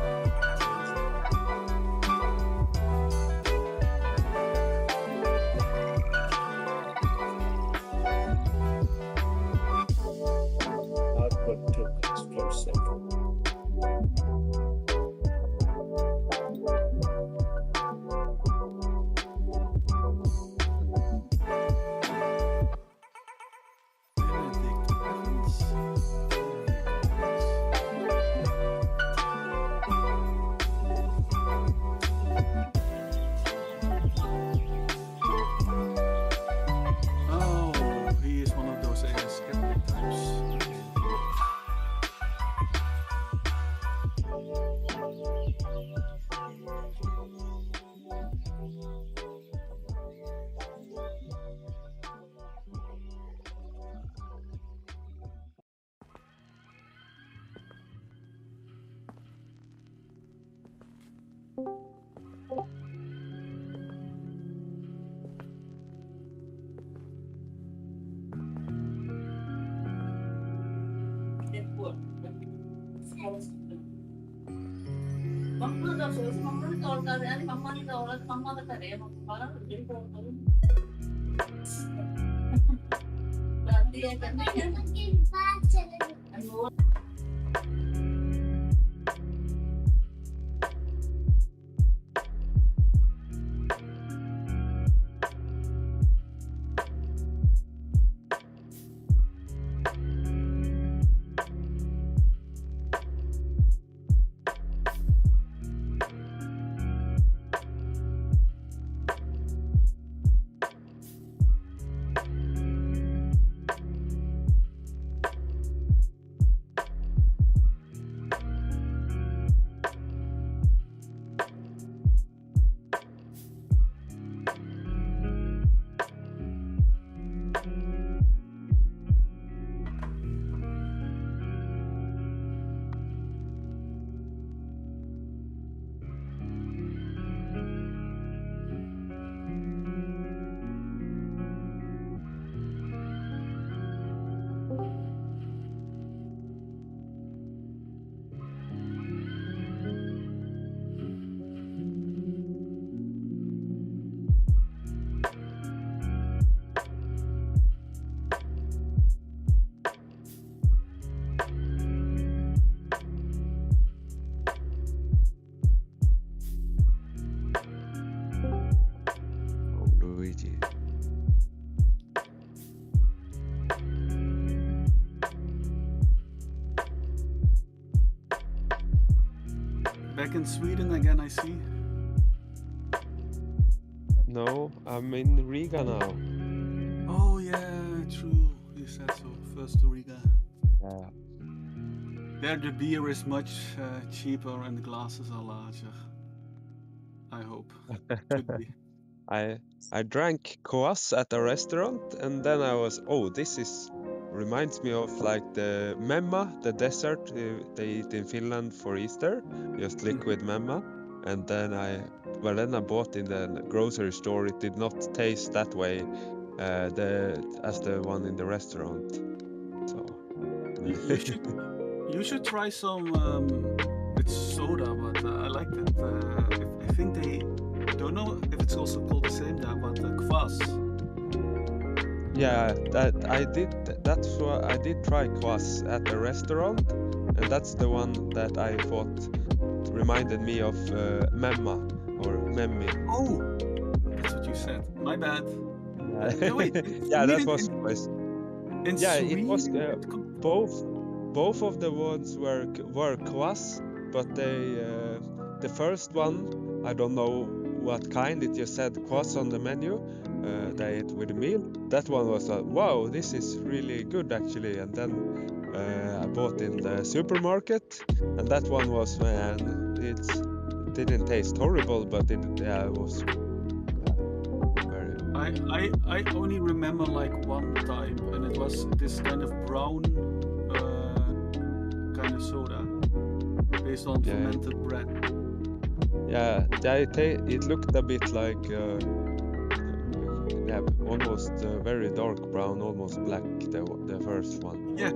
Luigi. Back in Sweden again, I see. No, I'm in Riga now. Oh yeah, true. You said so. First to Riga. Yeah. There the beer is much cheaper and the glasses are larger. I hope. Should be. I drank kvass at a restaurant, and then I was, oh, this is reminds me of like the memma, the dessert they eat in Finland for Easter, just liquid memma. And then I bought in the grocery store. It did not taste that way, as the one in the restaurant. So You should try some. It's soda, but I like it. I think they don't know if it's also called the same there, but kvass. yeah, that I did. That's what I did try kvass at the restaurant, and that's the one that I thought reminded me of memma or memmi. Oh, that's what you said. My bad. No, wait, yeah, that in- was in- nice. In Yeah, it was Sweden, both of the ones were kvass, but the first one, I don't know what kind. It just said kvass on the menu. They ate with a meal. That one was wow, this is really good actually. And then I bought in the supermarket, and that one was, man, it didn't taste horrible, but it was very. I only remember like one type, and it was this kind of brown kind of soda based on Yeah. fermented bread. Yeah, it looked a bit like almost very dark brown, almost black. The first one. Yeah,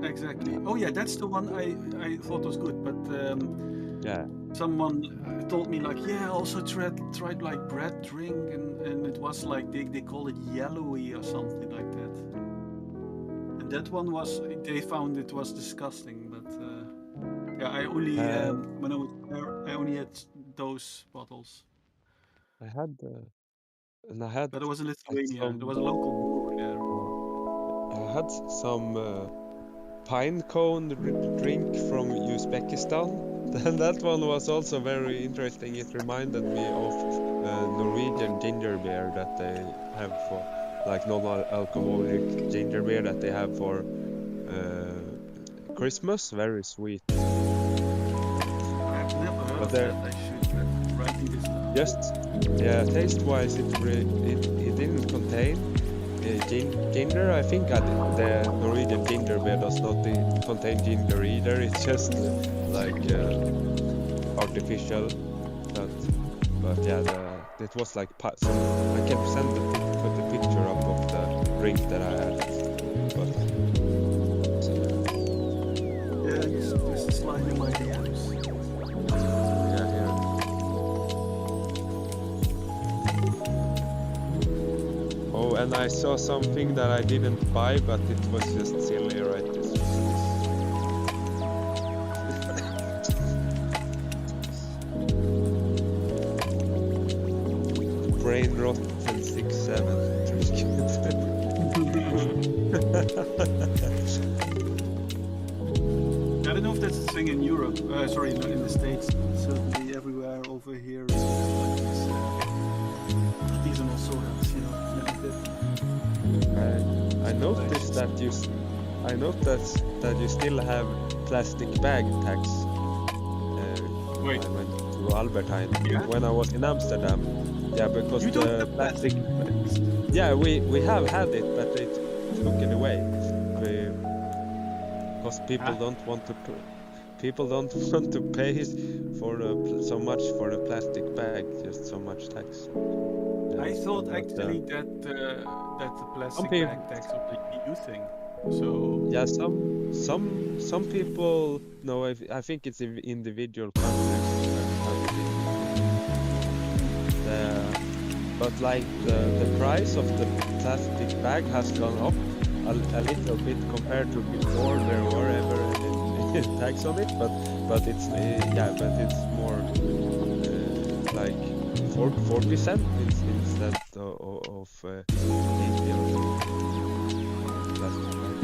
exactly. Oh yeah, that's the one I thought was good, but Yeah, someone told me like, yeah, I also tried like bread drink, and it was like they call it yellowy or something like that. And that one was, they found it was disgusting, but yeah, I only when I was there, I only had those bottles. I had But it was in like Lithuania. some. There was a local brewery there. I had some pine cone drink from Uzbekistan. And that one was also very interesting. It reminded me of Norwegian ginger beer that they have for, like non-alcoholic ginger beer that they have for Christmas. Very sweet. I've never heard But of there- that. I should writing this down. Just taste-wise, it didn't contain ginger. I think the Norwegian ginger beer does not contain ginger either. It's just like artificial. But yeah, it was like some. I can put the picture up of the drink that I had. But Yeah, this is like Oh, and I saw something that I didn't buy, but it was just silly, right? Brain rot and 6-7. I don't know if that's a thing in Europe. Sorry, in the States. Certainly everywhere over here. Like these artisanal sodas, you know, limited. I noticed that you still have plastic bag tax. Wait. I went to Albertine Yeah? when I was in Amsterdam. Yeah, because You don't the have plastic. bags. Yeah, we have had it, but they took it away. Because people don't want to. People don't want to pay for so much for the plastic bag, just so much tax. Yeah, I thought but, actually that the plastic peop- bag tax was a EU thing. So Yeah, some people. No, I think it's individual countries. But like the price of the plastic bag has gone up a little bit compared to before. There were ever any tax on it, but it's but it's more like 4% instead of 80 on the plastic bag.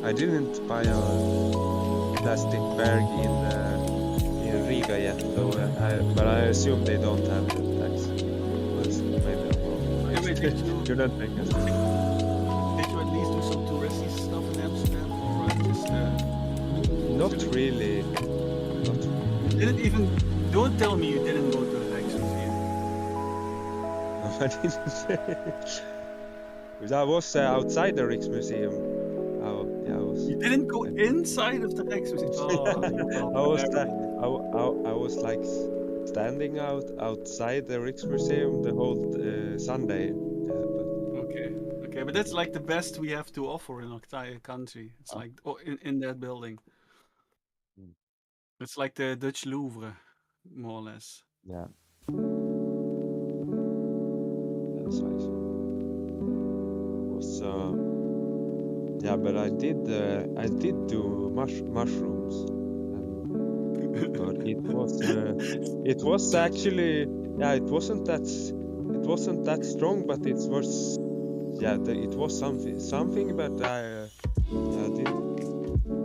I didn't buy a plastic bag in Riga yet, though. But I assume they don't have the tax. Maybe I'm wrong. Wait, did you You're not making at least do some touristy stuff in Amsterdam, or just Not really. Not really. didn't even? Don't tell me you didn't go to the Rijksmuseum. No, I didn't. Because I was outside the Rijksmuseum. I was. You didn't go inside of the Rijksmuseum. I was like standing outside the Rijksmuseum the whole Sunday. Okay, but that's like the best we have to offer in our entire country. It's like in that building. It's like the Dutch Louvre, more or less. Yeah. That's nice. Was yeah, but I did do mushrooms, but it was actually it wasn't that strong, but it was it was something, but I did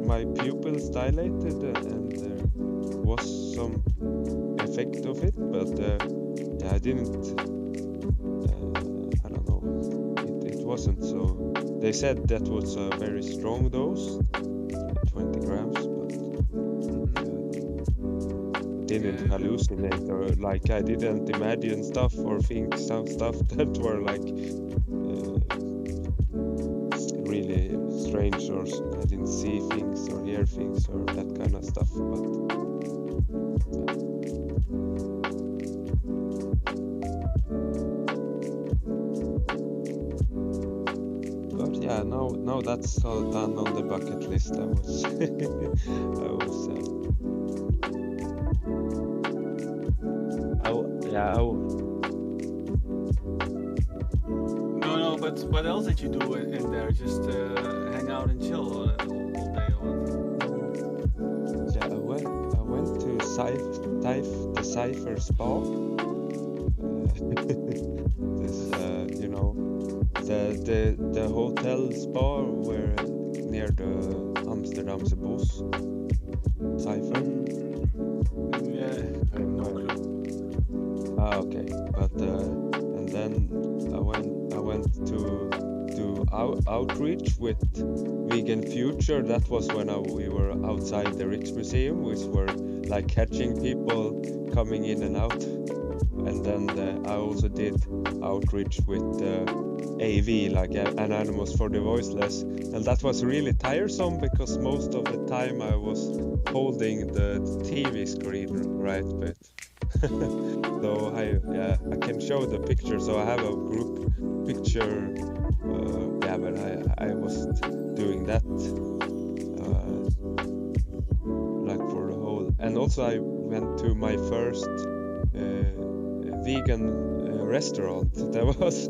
my pupils dilated and there was some effect of it, but I didn't. I don't know. It wasn't so. They said that was a very strong dose, 20 grams, but didn't hallucinate or like I didn't imagine stuff or think some stuff that were like really strange, or I didn't see things or hear things or that kind of stuff, but yeah, now that's all done on the bucket list. I was No, but what else did you do in there? Just hang out and chill all day or what? Yeah, I went to the Cypher Spa. This you know, the hotel spa where near the Amsterdamse Bos. Cypher. Yeah, no clue. Okay, but and then I went to outreach with Vegan Future. That was when we were outside the Rijksmuseum, which were like catching people coming in and out. And then I also did outreach with AV, like Anonymous for the Voiceless, and that was really tiresome because most of the time I was holding the TV screen, right? But So I can show the picture. So I have a group picture. But I wasn't doing that like for the whole. And also I went to my first vegan restaurant. That was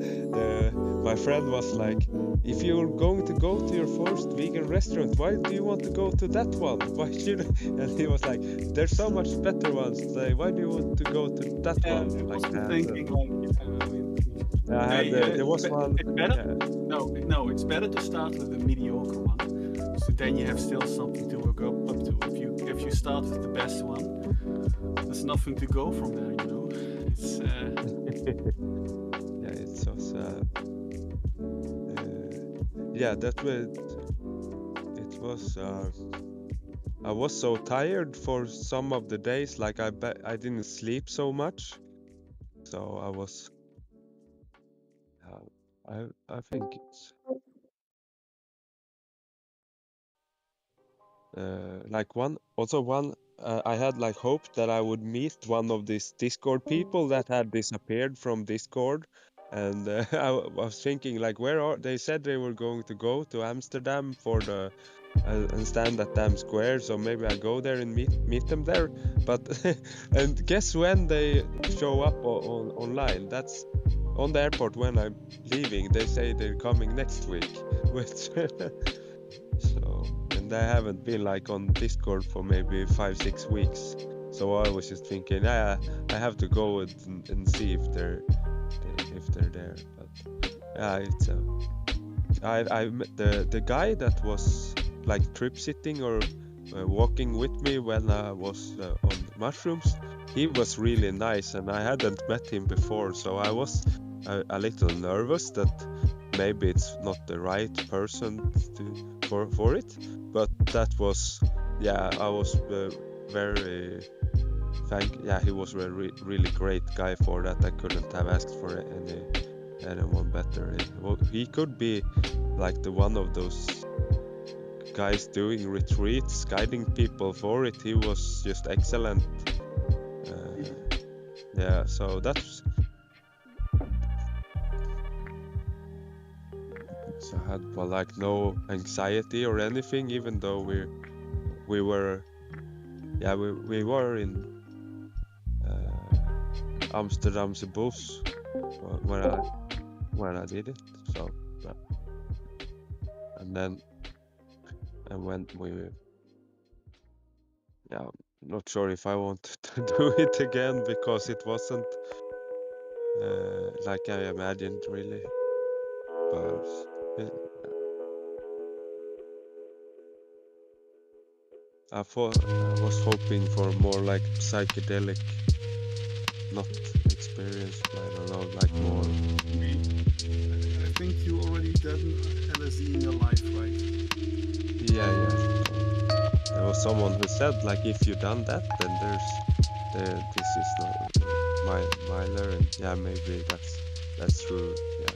my friend was like, if you're going to go to your first vegan restaurant, why do you want to go to that one? Why should? And he was like, there's so much better ones. Like, why do you want to go to that one? Like that. Thinking There was one. It's better. No, it's better to start with a mediocre one. So then you have still something to work up to. If you start with the best one, there's nothing to go from there. You know, it's. Yeah, it's so sad. That way. It was. I was so tired for some of the days. Like I didn't sleep so much, so I was. I think it's like one. I had like hope that I would meet one of these Discord people that had disappeared from Discord, and I was thinking like, where are they? Said they were going to go to Amsterdam for the and stand at Dam Square, so maybe I go there and meet them there. But and guess when they show up online? That's on the airport when I'm leaving. They say they're coming next week, which so, and they haven't been like on Discord for maybe 5-6 weeks. So I was just thinking, I have to go and see if they're there. But it's I met the guy that was like trip sitting or walking with me when I was on mushrooms. He was really nice, and I hadn't met him before, so I was a little nervous that maybe it's not the right person for it. But that was, I was very he was a really great guy for that. I couldn't have asked for anyone better. He could be like the one of those guys doing retreats, guiding people for it. He was just excellent. So that's. So I had like no anxiety or anything, even though we were in Amsterdam's bus when I did it. So and then when not sure if I wanted to do it again, because it wasn't like I imagined really. But I was hoping for more like psychedelic, not experience. I don't know, like more. I think you already done LSD in your life, right? Yeah. There was someone who said like, if you done that, then this is not Myler, and maybe that's true. Yeah.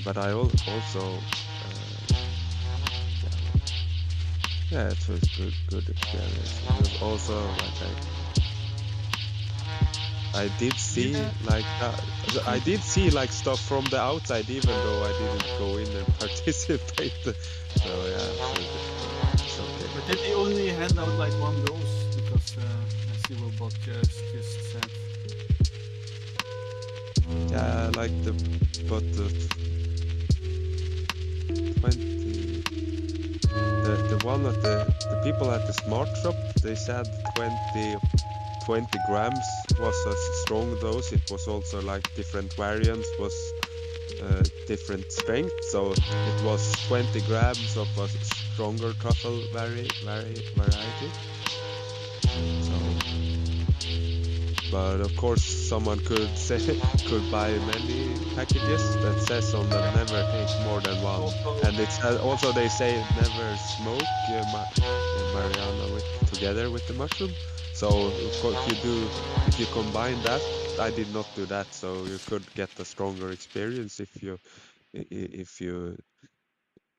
But I also it was good experience. It was also like I did see like stuff from the outside, even though I didn't go in and participate. So it's okay. But did they only hand out like one dose? Because I see what Bob just said. Yeah, like the 20. The one at the people at the smart shop, they said 20 grams was a strong dose. It was also like different variants, was different strength. So it was 20 grams of a stronger truffle variety. So, but of course, someone could buy many packages that says on them never take more than one, and it's also they say never smoke marijuana together with the mushroom. So of course, if you combine that, I did not do that. So you could get a stronger experience if you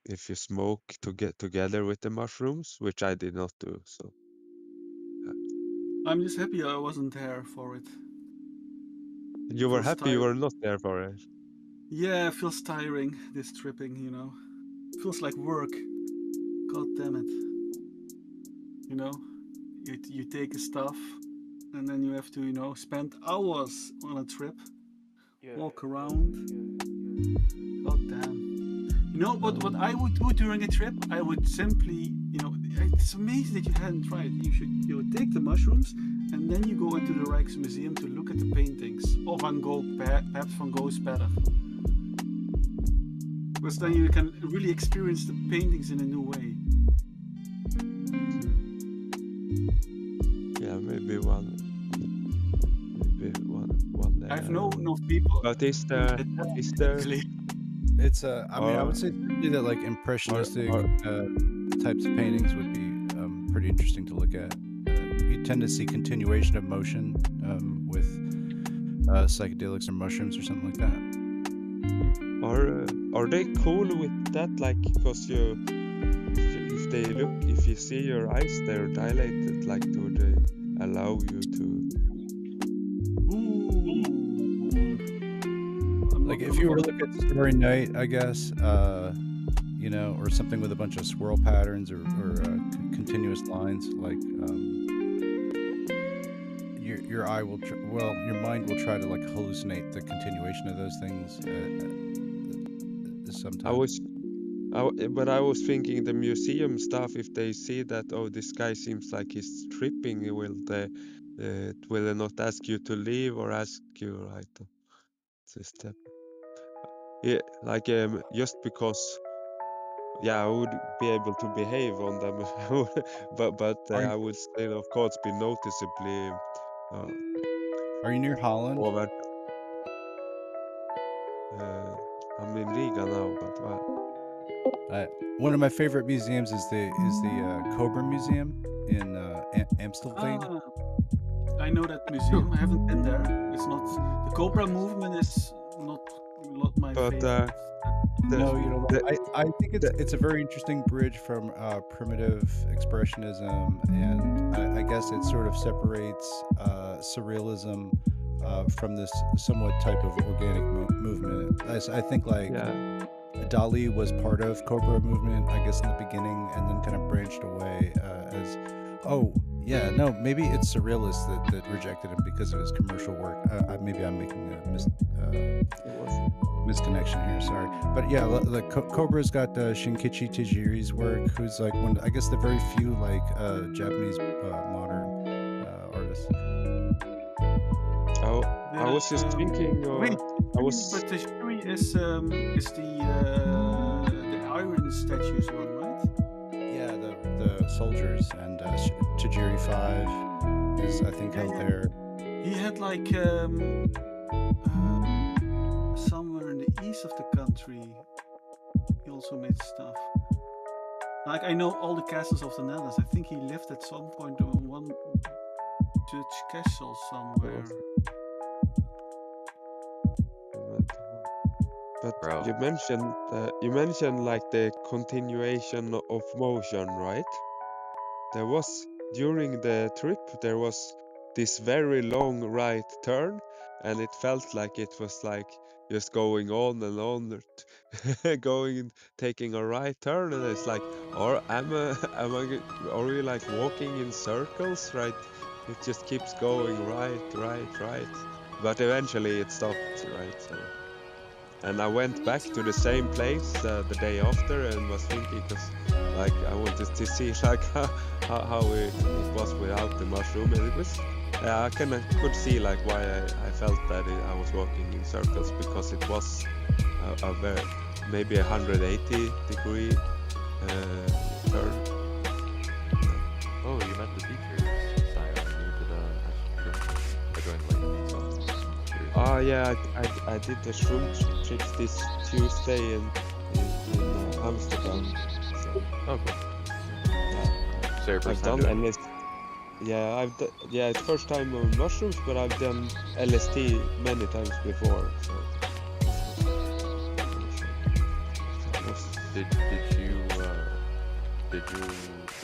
if you smoke to get together with the mushrooms, which I did not do. So I'm just happy I wasn't there for it. you were Feels happy you tiring. were not there for it. Yeah, it feels tiring, this tripping, you know. Feels like work. God damn it. You know, you take a stuff and then you have to, you know, spend hours on a trip, walk around. God damn. You know, what I would do during a trip, I would simply, you know, it's amazing that you hadn't tried. You would take the mushrooms and then you go into the Rijksmuseum to look at the paintings. Or Van Gogh, perhaps Van Gogh is better. Because then you can really experience the paintings in a new way. Yeah, maybe one day. I have no people. But is there It's I mean, I would say certainly that like impressionistic types of paintings would be pretty interesting to look at. You tend to see continuation of motion with psychedelics or mushrooms or something like that. Are they cool with that? Like, because if you see your eyes, they're dilated. Like, do they allow you to? Like if you were to look at Starry Night, I guess, you know, or something with a bunch of swirl patterns or continuous lines, like your eye will, your mind will try to like hallucinate the continuation of those things. Sometimes. But I was thinking the museum stuff. If they see that, oh, this guy seems like he's tripping, will they not ask you to leave or ask you right to step? Yeah, like just because, yeah, I would be able to behave on them, but I would still, of course, be noticeably. Are you near Holland? I'm in Riga now, but one of my favorite museums is the Cobra Museum in Amstelveen. I know that museum. I haven't been there. It's not the Cobra movement is not my favorite. No, you know, I think it's a very interesting bridge from primitive expressionism, and I guess it sort of separates surrealism from this somewhat type of organic movement. I think like Dali was part of Cobra movement, I guess, in the beginning, and then kind of branched away as, maybe it's surrealists that rejected him because of his commercial work. Maybe I'm making a misconnection here, sorry. But yeah, the Cobra's got Shinkichi Tajiri's work, who's like one, I guess, the very few like Japanese modern artists. I was just thinking. But Tajiri is the iron statues one, right? Yeah, the soldiers, and Tajiri 5 is, I think, out there. He had like somewhere in the east of the country. He also made stuff. Like I know all the castles of the Netherlands. I think he lived at some point on one Dutch castle somewhere. But you mentioned like the continuation of motion, right? There was during the trip there was this very long right turn, and it felt like it was like just going on and on, taking a right turn, and it's like, are we like walking in circles, right? It just keeps going right, but eventually it stopped, right? So. And I went back to the same place the day after and was thinking, because like I wanted to see like how it was without the mushroom, and it was I could see like why I felt that I was walking in circles, because it was a very maybe 180 degree turn. Oh, you meant the teacher style, you did yeah, I did the shroom trip this Tuesday in Amsterdam. So, okay. I've done LSD. Yeah, it's first time on mushrooms, but I've done LSD many times before. So it was Did you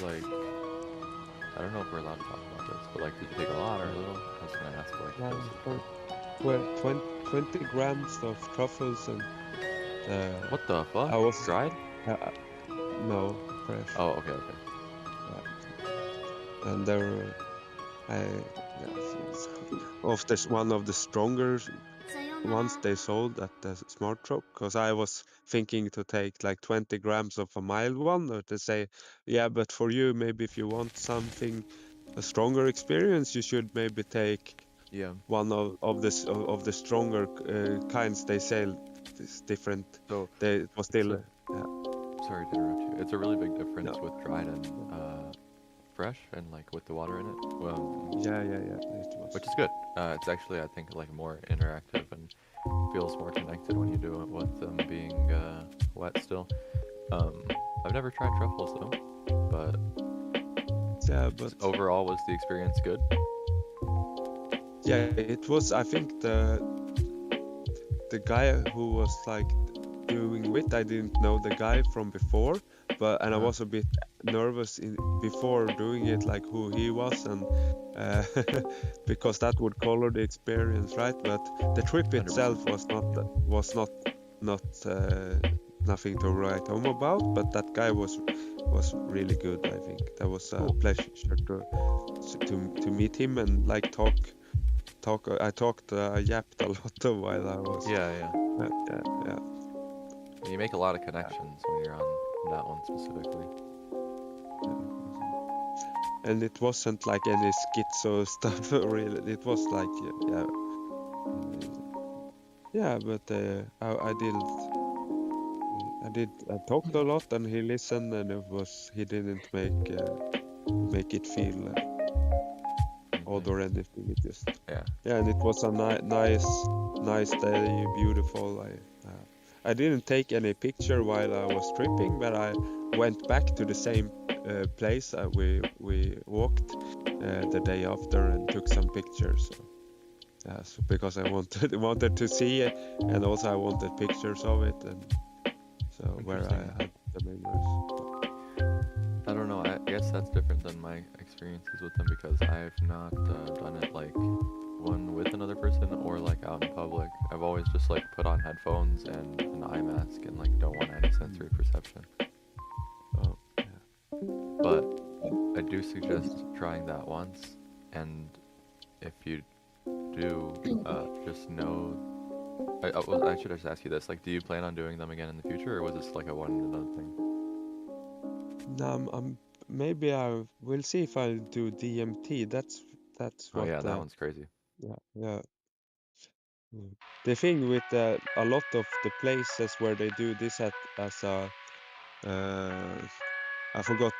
like? I don't know if we're allowed to talk about this, but like, did you take a lot or a little? I was gonna ask like. Well, 20 grams of truffles and. What the fuck? I was dried. No, fresh. Oh, okay. And they're of this one of the stronger ones they sold at the Smart Shop, because I was thinking to take like 20 grams of a mild one, or to say, yeah, but for you, maybe if you want something a stronger experience, you should maybe take one of the stronger kinds they sell. It's different. So it was still. Sorry to interrupt you. It's a really big difference with dried and fresh, and like with the water in it. Well, yeah. It was. Which is good. It's actually, I think, like more interactive and feels more connected when you do it with them being wet still. I've never tried truffles though, but overall, was the experience good? Yeah, it was. I think the guy who was like doing it, I didn't know the guy from before, and I was a bit nervous before doing it, like who he was, and because that would color the experience, right? But the trip itself was not nothing to write home about. But that guy was really good. I think that was a pleasure to meet him and like talk. I yapped a lot while I was. Yeah. You make a lot of connections when you're on that one specifically. And it wasn't like any schizo stuff, really. It was like, but I talked a lot and he listened, and he didn't make it feel odd or anything. It just, and it was a nice day, beautiful. I didn't take any picture while I was tripping, but I went back to the same place we walked the day after and took some pictures. So because I wanted to see it, and also I wanted pictures of it, and so where I had the memories. I don't know. I guess that's different than my experiences with them, because I've not done it like one with another person or like out in public. I've always just like put on headphones and an eye mask and like don't want any sensory perception. But I do suggest trying that once, and if you do, just know. I should just ask you this: like, do you plan on doing them again in the future, or was this like a one and done thing? No, maybe I will see if I'll do DMT. That's what. Oh yeah, that one's crazy. Yeah. The thing with a lot of the places where they do this as a I forgot,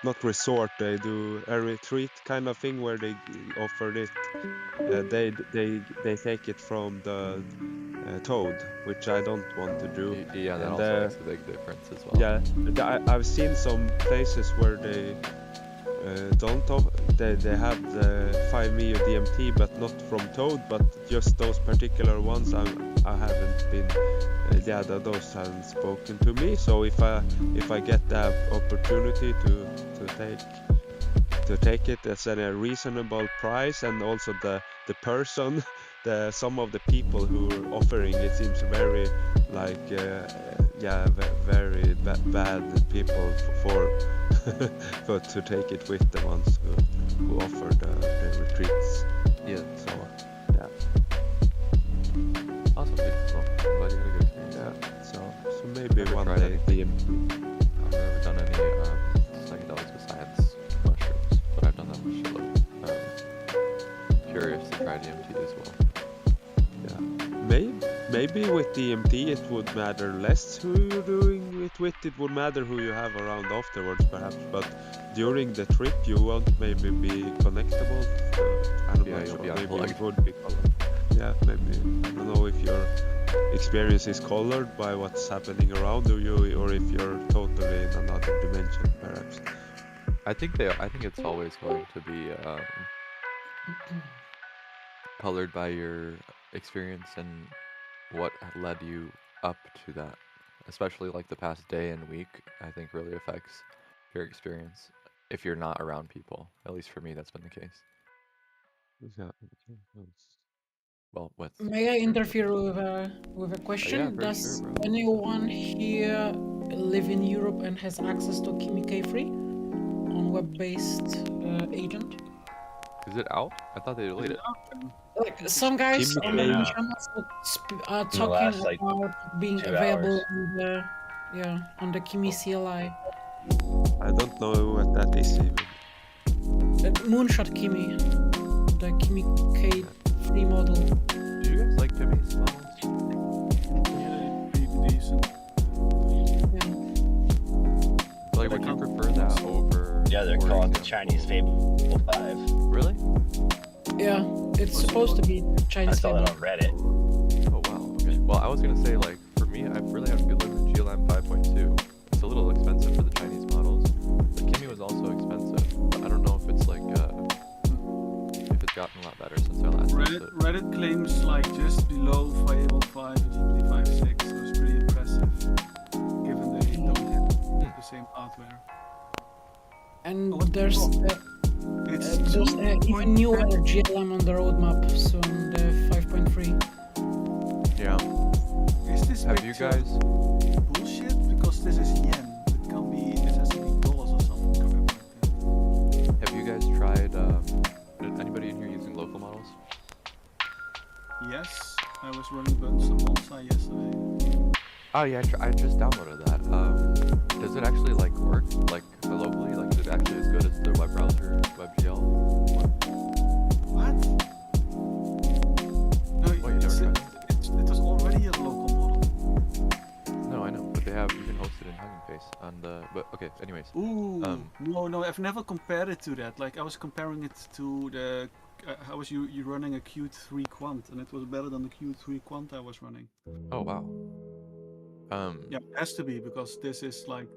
not resort, they do a retreat kind of thing where they offer it. They take it from the Toad, which I don't want to do. Yeah, that also makes a big difference as well. Yeah, I've seen some places where they they have the 5-MeO DMT, but not from Toad, but just those particular ones. I haven't been. Those haven't spoken to me. So if I get the opportunity to take it as a reasonable price, and also the person, some of the people who are offering it seems very like very bad people for to take it with the ones who offer the retreats. Yeah. So Awesome. Well, I'm glad you had a good experience. Yeah. So maybe one day DMT. I've never done any psychedelics besides mushrooms, but I've done that with shitload. Curious to try DMT as well. Yeah. Maybe with DMT it would matter less who you're doing it with. It would matter who you have around afterwards, perhaps. But during the trip, you won't maybe be connectable. I don't know. You'll be maybe unplugged. it would be colored. Yeah, maybe. I don't know if your experience is colored by what's happening around you, or if you're totally in another dimension, perhaps. I think it's always going to be colored by your experience and what led you up to that. especially like the past day and week, I think really affects your experience if you're not around people. At least for me, that's been the case. Yeah. Well, with May I interfere with a question? yeah, for Does sure, bro. anyone here live in Europe and has access to Kimi K3 on web-based agent? Is it out? I thought they deleted it. Like some guys Kimi on the K3. channels are the talking last, like, about being 2 available hours. on the Kimi CLI. I don't know what that is even. Moonshot Kimi, the Kimi K3 model. Do you guys like Kimi's models? Yeah, pretty decent. Like, would you prefer that over? Yeah, they're for calling the example- Chinese Fable 5. Really? Yeah, it's supposed to be I Chinese saw Fable. that on Reddit. Oh wow. Okay. Well, I was gonna say like for me, I really have a good look with GLM 5.2. It's a little expensive for the Chinese models, but Kimi was also expensive. But I don't know if it's like if it's gotten a lot better since I last used it. Reddit claims like just below Fable 5 and GPT 5.6, so it's pretty impressive, given they don't have the same hardware. And there's It's there's even newer GLM on the roadmap soon, the 5.3. Yeah. Is this Have you picture guys? bullshit? Because this is yen. It has to be dollars or something. Have you guys tried? Anybody in here using local models? Yes, I was running Bonsai yesterday. Oh yeah, I just downloaded that. Does it actually like work like locally? Like, is it actually as good as the web browser WebGL one? What? No, Oh, you never tried it? it was already a local model. No, I know, but you can host it in Hugging Face on the. But okay, anyways. Ooh, no, I've never compared it to that. Like I was comparing it to the. How was you running a Qt3 Quant, and it was better than the Qt3 Quant I was running. Oh wow. Yeah, it has to be because this is the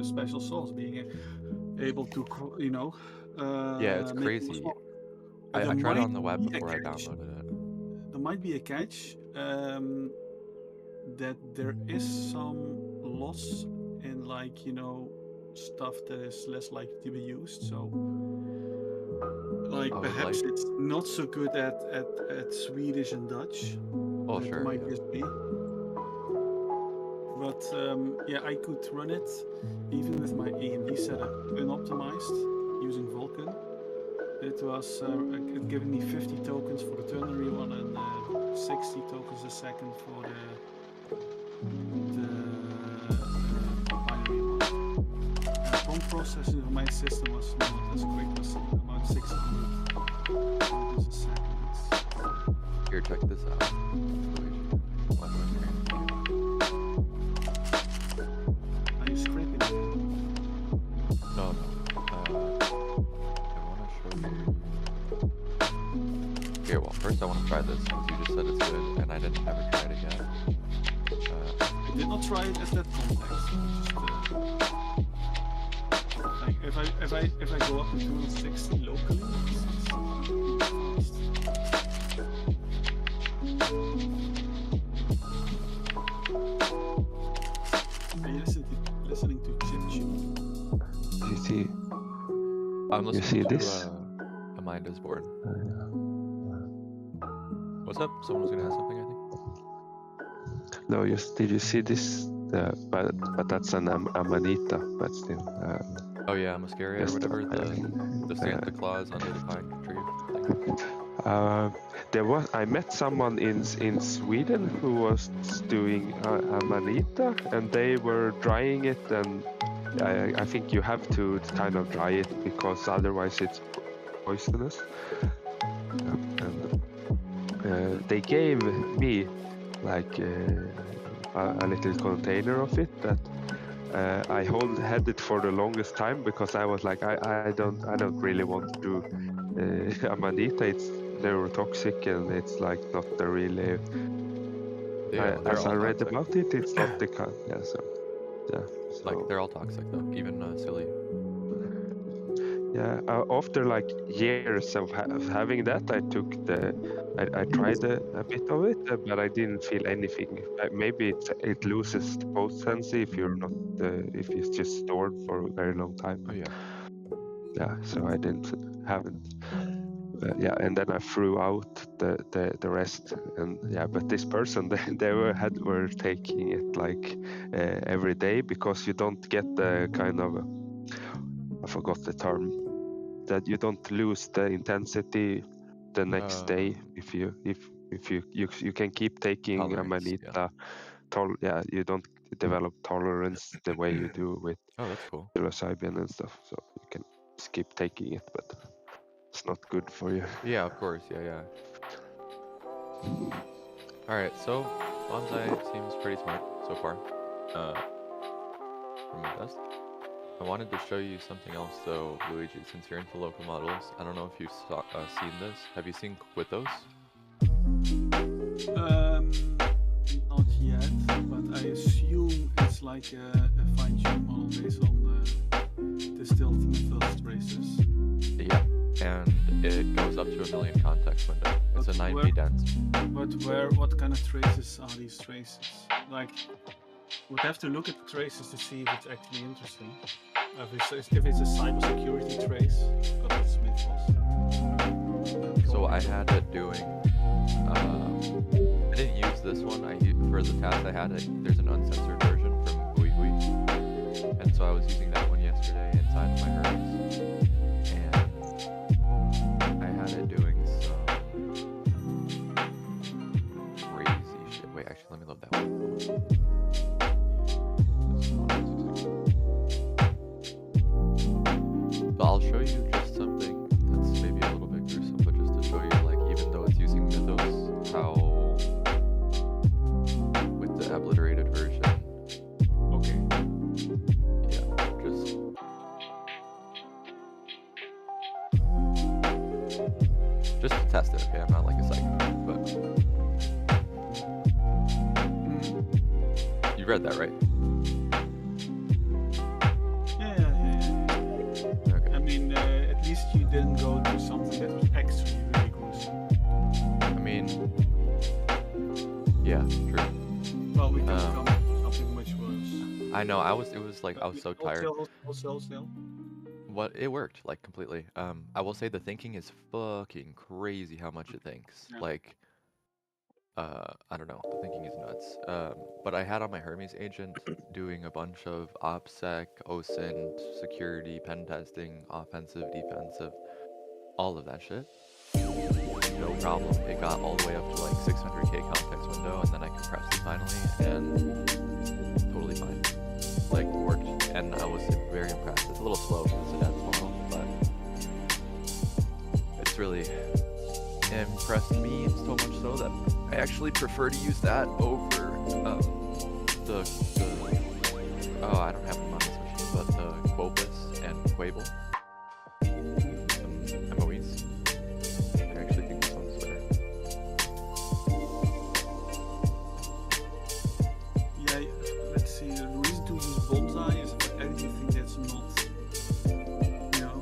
special sauce, being able to, Yeah, it's make crazy. those models. I There tried it on might the web be a before I catch. downloaded it. There might be a catch that there is some loss in stuff that is less likely to be used. So perhaps it's not so good at Swedish and Dutch. Oh That sure. might Yeah. just be. But yeah, I could run it even with my AMD setup unoptimized using Vulkan. It was giving me 50 tokens for the ternary one and 60 tokens a second for the binary one. Prompt processing of my system was not as quick as about 600 tokens a second. Here, check this out. Are you scraping it? No. I want to show you. Okay, well, first I want to try this since you just said it's good, and I didn't ever try it yet. I did not try it as that context. Just, like if I go up to 260 locally, it's fast. Are you listening to chiptune? You see? I'm You see listening to this? A Mind is Born. What's up? Someone was gonna ask something, I think. No, did you see this? But that's an Amanita, but still. Oh yeah, Muscaria or Yes, whatever, the Santa Claus under the pine tree thing. I met someone in Sweden who was doing Amanita, and they were drying it, and I think you have to kind of dry it because otherwise it's poisonous. And they gave me like a little container of it that I had it for the longest time because I was like I don't really want to do Amanita. It's neurotoxic and it's like not the really. They're As all I read toxic. about it, it's not the kind. Yeah, so Like they're all toxic though, even silly. Yeah, after like years of having that, I tried a bit of it, but I didn't feel anything. Maybe it loses the potency if you're not if it's just stored for a very long time. Oh yeah. Yeah, so I didn't haven't. Yeah, and then I threw out the rest, and yeah. But this person, were taking it like every day because you don't get the kind of I forgot the term, that you don't lose the intensity the next day if you can keep taking Tolerance, Amanita. Yeah, you don't develop tolerance the way you do with Oh, that's cool. psilocybin and stuff. So you can just keep taking it, but it's not good for you. Yeah, of course. Yeah. All right. So bonsai seems pretty smart so far. From my best. I wanted to show you something else though, Luigi, since you're into local models. I don't know if you've seen this. Have you seen Quithos? Not yet, but I assume it's like a fine-tuned model based on distilled mythos traces. Yeah, and it goes up to 1 million context window. It's a 9p dense. But what kind of traces are these traces? Like, we'd have to look at the traces to see if it's actually interesting. If it's a cybersecurity trace, because it's mythos. So I had it doing. I didn't use this one. For the task I had it. There's an uncensored version from Hui Hui, and so I was using that one yesterday inside of my Hermes, and I had it doing some crazy shit. Wait, actually, let me load that one. But I'll show you just something that's maybe a little bit gruesome, but just to show you, like, even though it's using Mythos, how with the obliterated version. Okay. Yeah, just to test it. Okay, I'm not like a psycho, but you read that, right? I mean, at least you didn't go to something that was actually really gruesome. I mean, yeah, true. Well, we can come to something much worse. I know. It was like I was so tired. Still. What it worked like completely. I will say the thinking is fucking crazy how much it thinks. Yeah. Like, I don't know. The thinking is nuts. But I had on my Hermes agent doing a bunch of OPSEC, OSINT, security, pen testing, offensive, defensive, all of that shit. No problem. It got all the way up to like 600k context window, and then I compressed it finally, and totally fine. Like, worked, and I was very impressed. It's a little slow because it's a dense model, but it's really impressed me so much so that I actually prefer to use that over the I don't have them on this machine, but the Quopus and Quable MOEs. I actually think this one's better. Yeah, let's see. The reason to use bonsai is for anything that's not,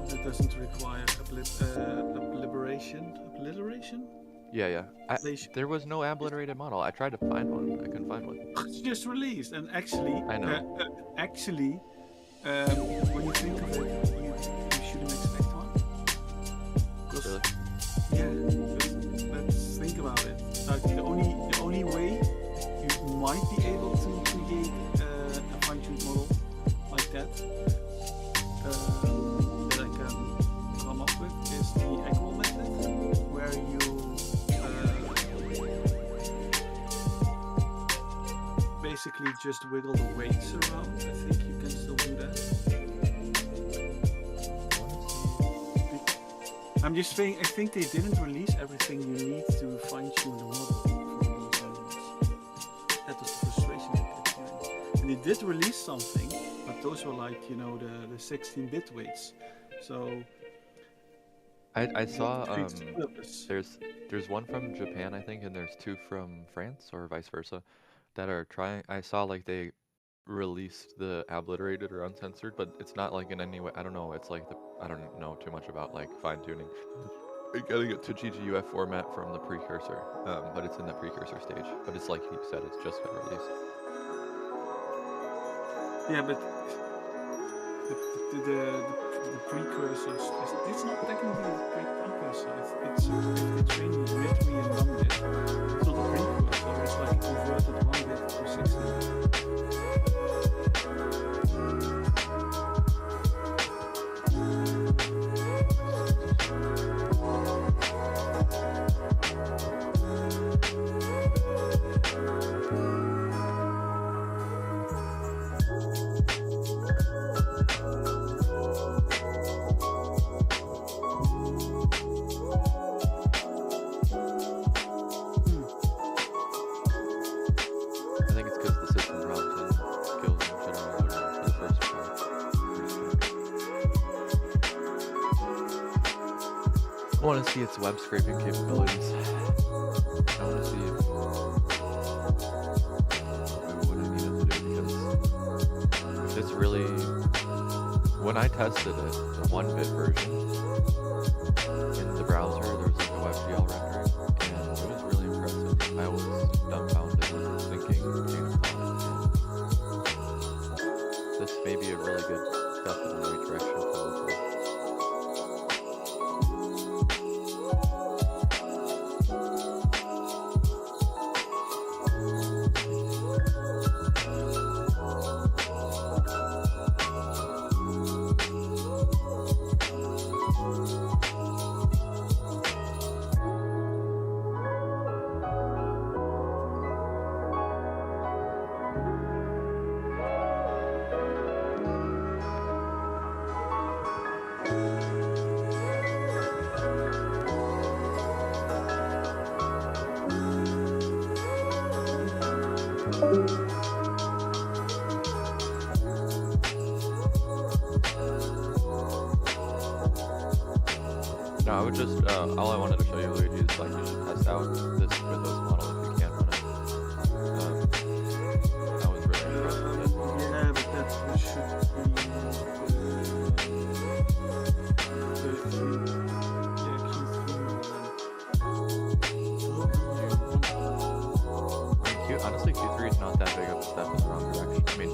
that doesn't require obliteration. Yeah. There was no obliterated model. I tried to find one. I couldn't find one. It's just released, and actually, I know. When you think of it, you shouldn't expect one. Really? Yeah, let's think about it. Like, the only way you might be able to create a fine-tuned model like that that I can come up with is the Equal method, where you basically just wiggle the weights around. I think you can still do that. I'm just saying, I think they didn't release everything you need to fine-tune the model for those elements. That was the frustration I kept hearing. And they did release something, but those were like, the 16-bit weights. So I saw there's one from Japan, I think, and there's two from France or vice versa that are trying. I saw like they released the obliterated or uncensored, but it's not like in any way. I don't know. It's like I don't know too much about like fine tuning. Getting it to GGUF format from the precursor, but it's in the precursor stage. But it's like you said, it's just been released. Yeah, but the precursors, it's not technically a precursor. It's really literally in 1 bit. It's not a precursor. It's like a converted 1 bit to I want to see its web scraping capabilities. I want to see what I need it to do, because it's really, when I tested it, the 1-bit version in the browser, there was like a WebGL rendering, and it was really impressive. I was dumbfounded, thinking, this may be a really good step in the right direction for local. No, I would just, all I wanted to show you, Luigi, is like you should test out this Mythos model if you can run it. I was really impressed with it. Yeah, but that should be honestly, Q3 is not that big of a step in the wrong direction. I mean,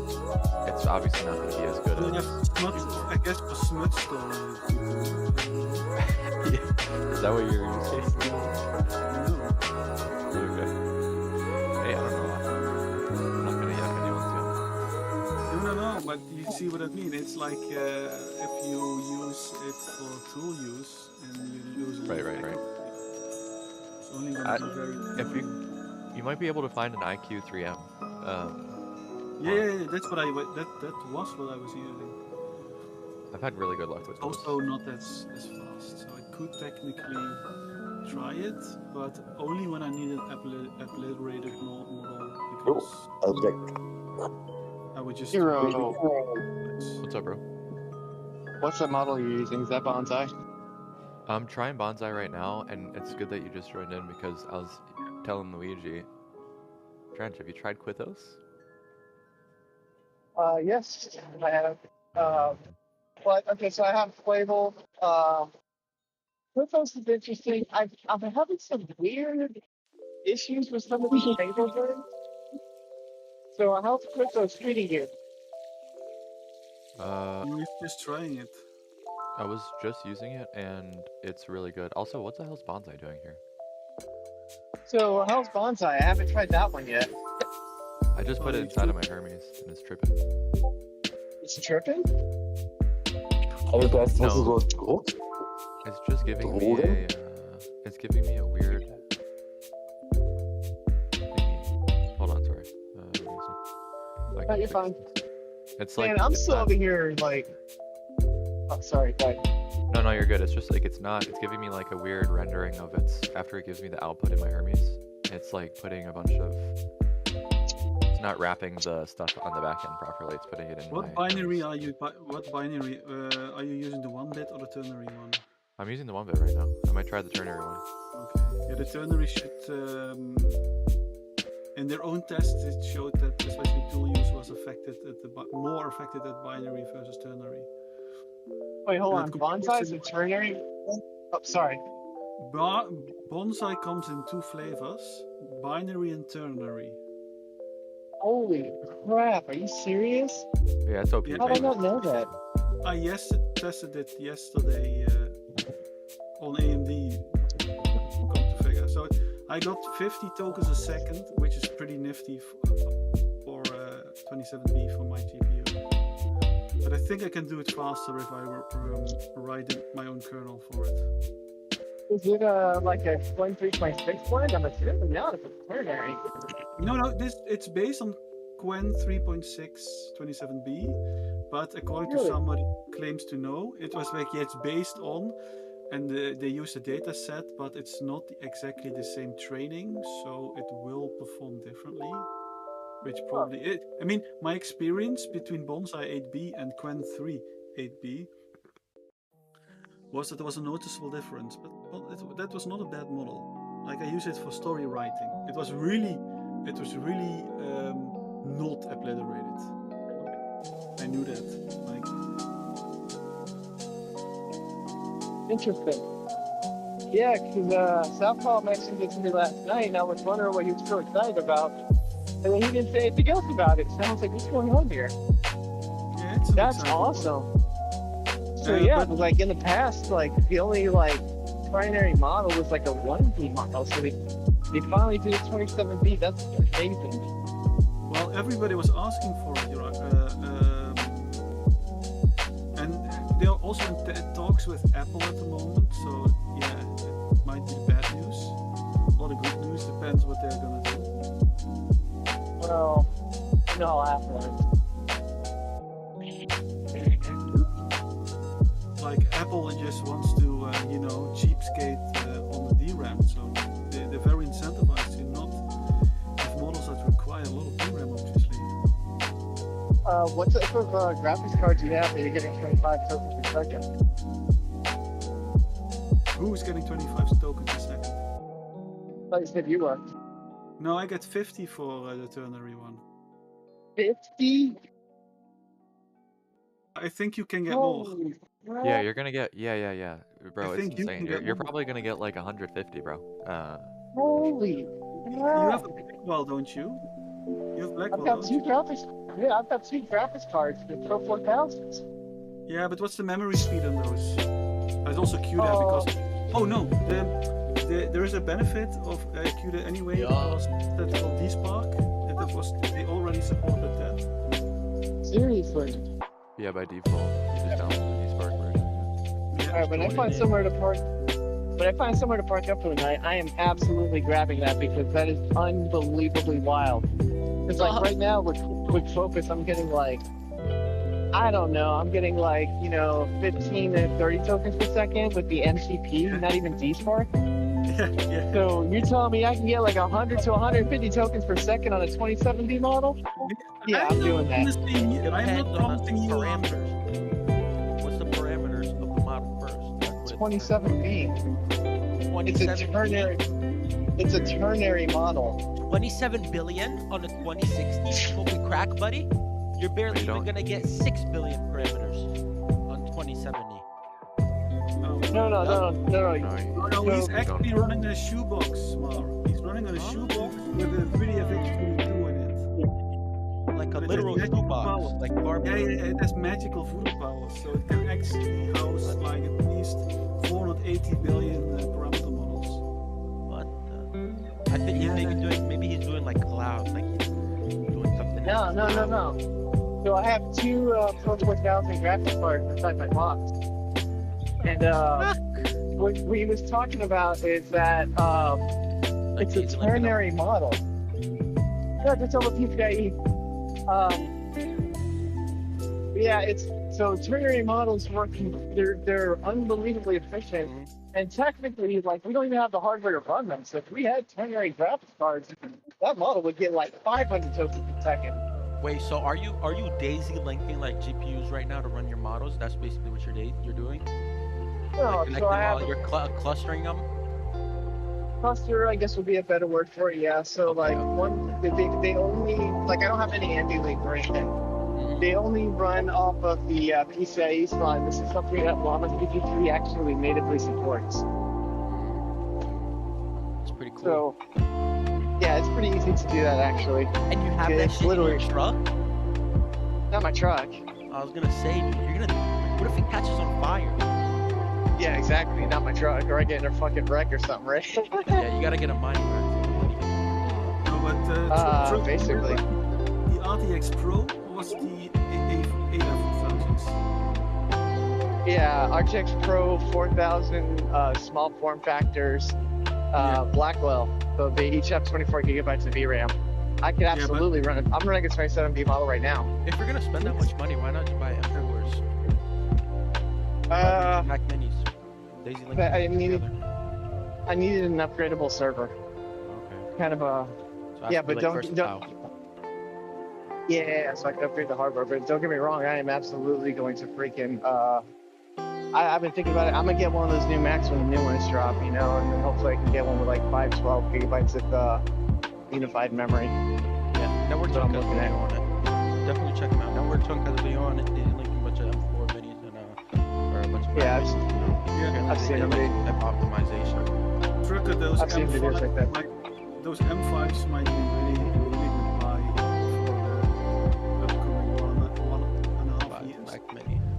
it's obviously not going to be as good as... I guess for Smut Store. Is that what your use case is? Okay. Hey, I don't know. I'm not gonna yak anyone's gun. No, but you see what I mean? It's like if you use it for tool use and you use it. Right. It's only gonna be very. If you might be able to find an IQ3M. Yeah, that's what that was what I was using. I've had really good luck with those. Also not as fast, so I could technically try it, but only when I need an obliterated model, because I would just... Hero. What's up, bro? What's the model you're using? Is that Bonsai? I'm trying Bonsai right now, and it's good that you just joined in because I was telling Luigi, Trench, have you tried Quithos? Yes, I have. But okay, so I have Flavel. Quithos is interesting. I'm having some weird issues with some of these table words. So how's Quithos treating you? You were just trying it. I was just using it, and it's really good. Also, what the hell's Bonsai doing here? So how's Bonsai? I haven't tried that one yet. I just put it inside of my Hermes, and it's tripping. It's tripping? No. It's just giving me a, it's giving me a weird thingy. Hold on, sorry. No, you're fine. It's like... Man, I'm still over here, like... Oh, sorry, go ahead. No, you're good. It's just like, it's giving me like a weird rendering of its, after it gives me the output in my Hermes, it's like putting a bunch of... It's not wrapping the stuff on the back end properly. It's putting it in. What binary are you? What binary are you using? The 1-bit or the ternary one? I'm using the 1-bit right now. I might try the ternary one. Okay. Yeah, the ternary should. In their own test, it showed that especially tool use was affected at more affected at binary versus ternary. Wait, hold And on. it compares Bonsai is in- a ternary. Oh, sorry. Bonsai comes in two flavors: binary and ternary. Holy crap! Are you serious? Yeah, that's OP. Yeah, How did I not know that? I tested it yesterday on AMD. Come to figure. So I got 50 tokens a second, which is pretty nifty for 27B for my GPU. But I think I can do it faster if I write my own kernel for it. Is it like a 23.6 blend? I'm assuming not if it's ternary. No, it's based on Qwen 3.6 27B, but according to Really? somebody who claims to know, it was like, yeah, it's based on, and they use a data set, but it's not exactly the same training, so it will perform differently. Which probably I mean, my experience between Bonsai 8B and Qwen 3 8B was that there was a noticeable difference, but that was not a bad model. Like, I use it for story writing. It was really not obliterated. I knew that. Like, Interesting. Yeah, because Southpaw mentioned it to me last night, and I was wondering what he was so excited about. And then he didn't say anything else about it. So I was like, what's going on here? yeah, it's an That's example. awesome. So yeah, but like in the past, like the only like primary model was like a 1B model. So they finally did a 27B. That's amazing. Well, everybody was asking for it, and they're also in talks with Apple at the moment. So yeah, it might be bad news or the good news. Depends what they're gonna do. Well, you know how Apple is. Like, Apple just wants to, cheapskate on the DRAM. So they're very incentivized to not have models that require a lot of DRAM, obviously. What type of graphics cards do you have that you're getting 25 tokens per second? Who's getting 25 tokens a second? Like you said, you are. No, I get 50 for the ternary one. 50? I think you can get more. Holy crap. Yeah, you're gonna get yeah. Bro, I it's think you insane. can You're, get you're more. probably gonna get like 150, bro. Holy You crap. have a Blackwell, don't you? You have I've Blackwell, got don't two you? graphics. Yeah, I've got two graphics cards for Pro 4000s. Yeah, but what's the memory speed on those? There's also CUDA because... Oh no, there is a benefit of CUDA anyway, because that's called DSpark. They already supported that. Seriously. Yeah, by default, you just download the Spark version. Alright, when I find somewhere to park up for the night, I am absolutely grabbing that because that is unbelievably wild. It's like right now with Focus, I'm getting like, I don't know, I'm getting like, 15 to 30 tokens per second with the MCP, not even DSpark. Yeah. So you're telling me I can get like 100 to 150 tokens per second on a 27B model? Yeah, I'm doing that. I'm Depends not on promising the you... parameters. What's the parameters of the model first? 27B. It's a 27 ternary. It's a ternary model. 27 billion on a 2060. Holy crack, buddy! You're barely even gonna get 6 billion parameters on 2070. No. Oh, no, he's actually running a shoebox, Mar. He's running on a shoebox with a 3DFX22 in it. Like a It has literal magical shoebox, power. like Barbie. Yeah, it has magical voodoo power, so it can actually house like at least 480 billion parameter models. What? I think he's maybe he's doing like cloud, like he's doing something. No. So I have two Pro 4000 graphics cards inside my box. And what we was talking about is that it's a ternary model. Yeah, just over PCIe. Yeah, so ternary models working. They're unbelievably efficient, and technically, like we don't even have the hardware to run them. So if we had ternary graphics cards, that model would get like 500 tokens per second. Wait, so are you daisy linking like GPUs right now to run your models? That's basically what you're doing. No, Like, so I have you're clustering them. cluster, I guess would be a better word for it. Yeah. So like they only like I don't have any NVLink or anything. they only run off of the PCIe spine. This is something that Llama CP3 actually natively supports. It's pretty cool. So, yeah, it's pretty easy to do that actually. And you have that shit in your truck? Not my truck. I was gonna say, dude, you're gonna. What if it catches on fire? Yeah, exactly. Not my truck, or I get in a fucking wreck or something, right? Yeah, you gotta get a mining rack. No, but basically. The RTX Pro was the A1100s. Yeah, RTX Pro 4000 small form factors, Blackwell. So they each have 24 gigabytes of VRAM. I could absolutely run it. I'm running a 27B model right now. If you're gonna spend that much money, why not just buy M4s? Mac Minis. Daisy Link. I needed an upgradable server. Okay. Kind of a. So Yeah, but don't. Yeah, so I can upgrade the hardware. But don't get me wrong, I am absolutely going to freaking. I've been thinking about it. I'm gonna get one of those new Macs when the new ones drop, you know, and then hopefully I can get one with like 512 gigabytes of unified memory. Yeah, Network Chunk has a video on it. Definitely check them out. Network Chunk has a video on it. They link a bunch of M4 videos and or a bunch of I've seen them. Optimization. Trucker, those I've seen videos like that. Those M5s might be really good buy for the upcoming 1.5 years.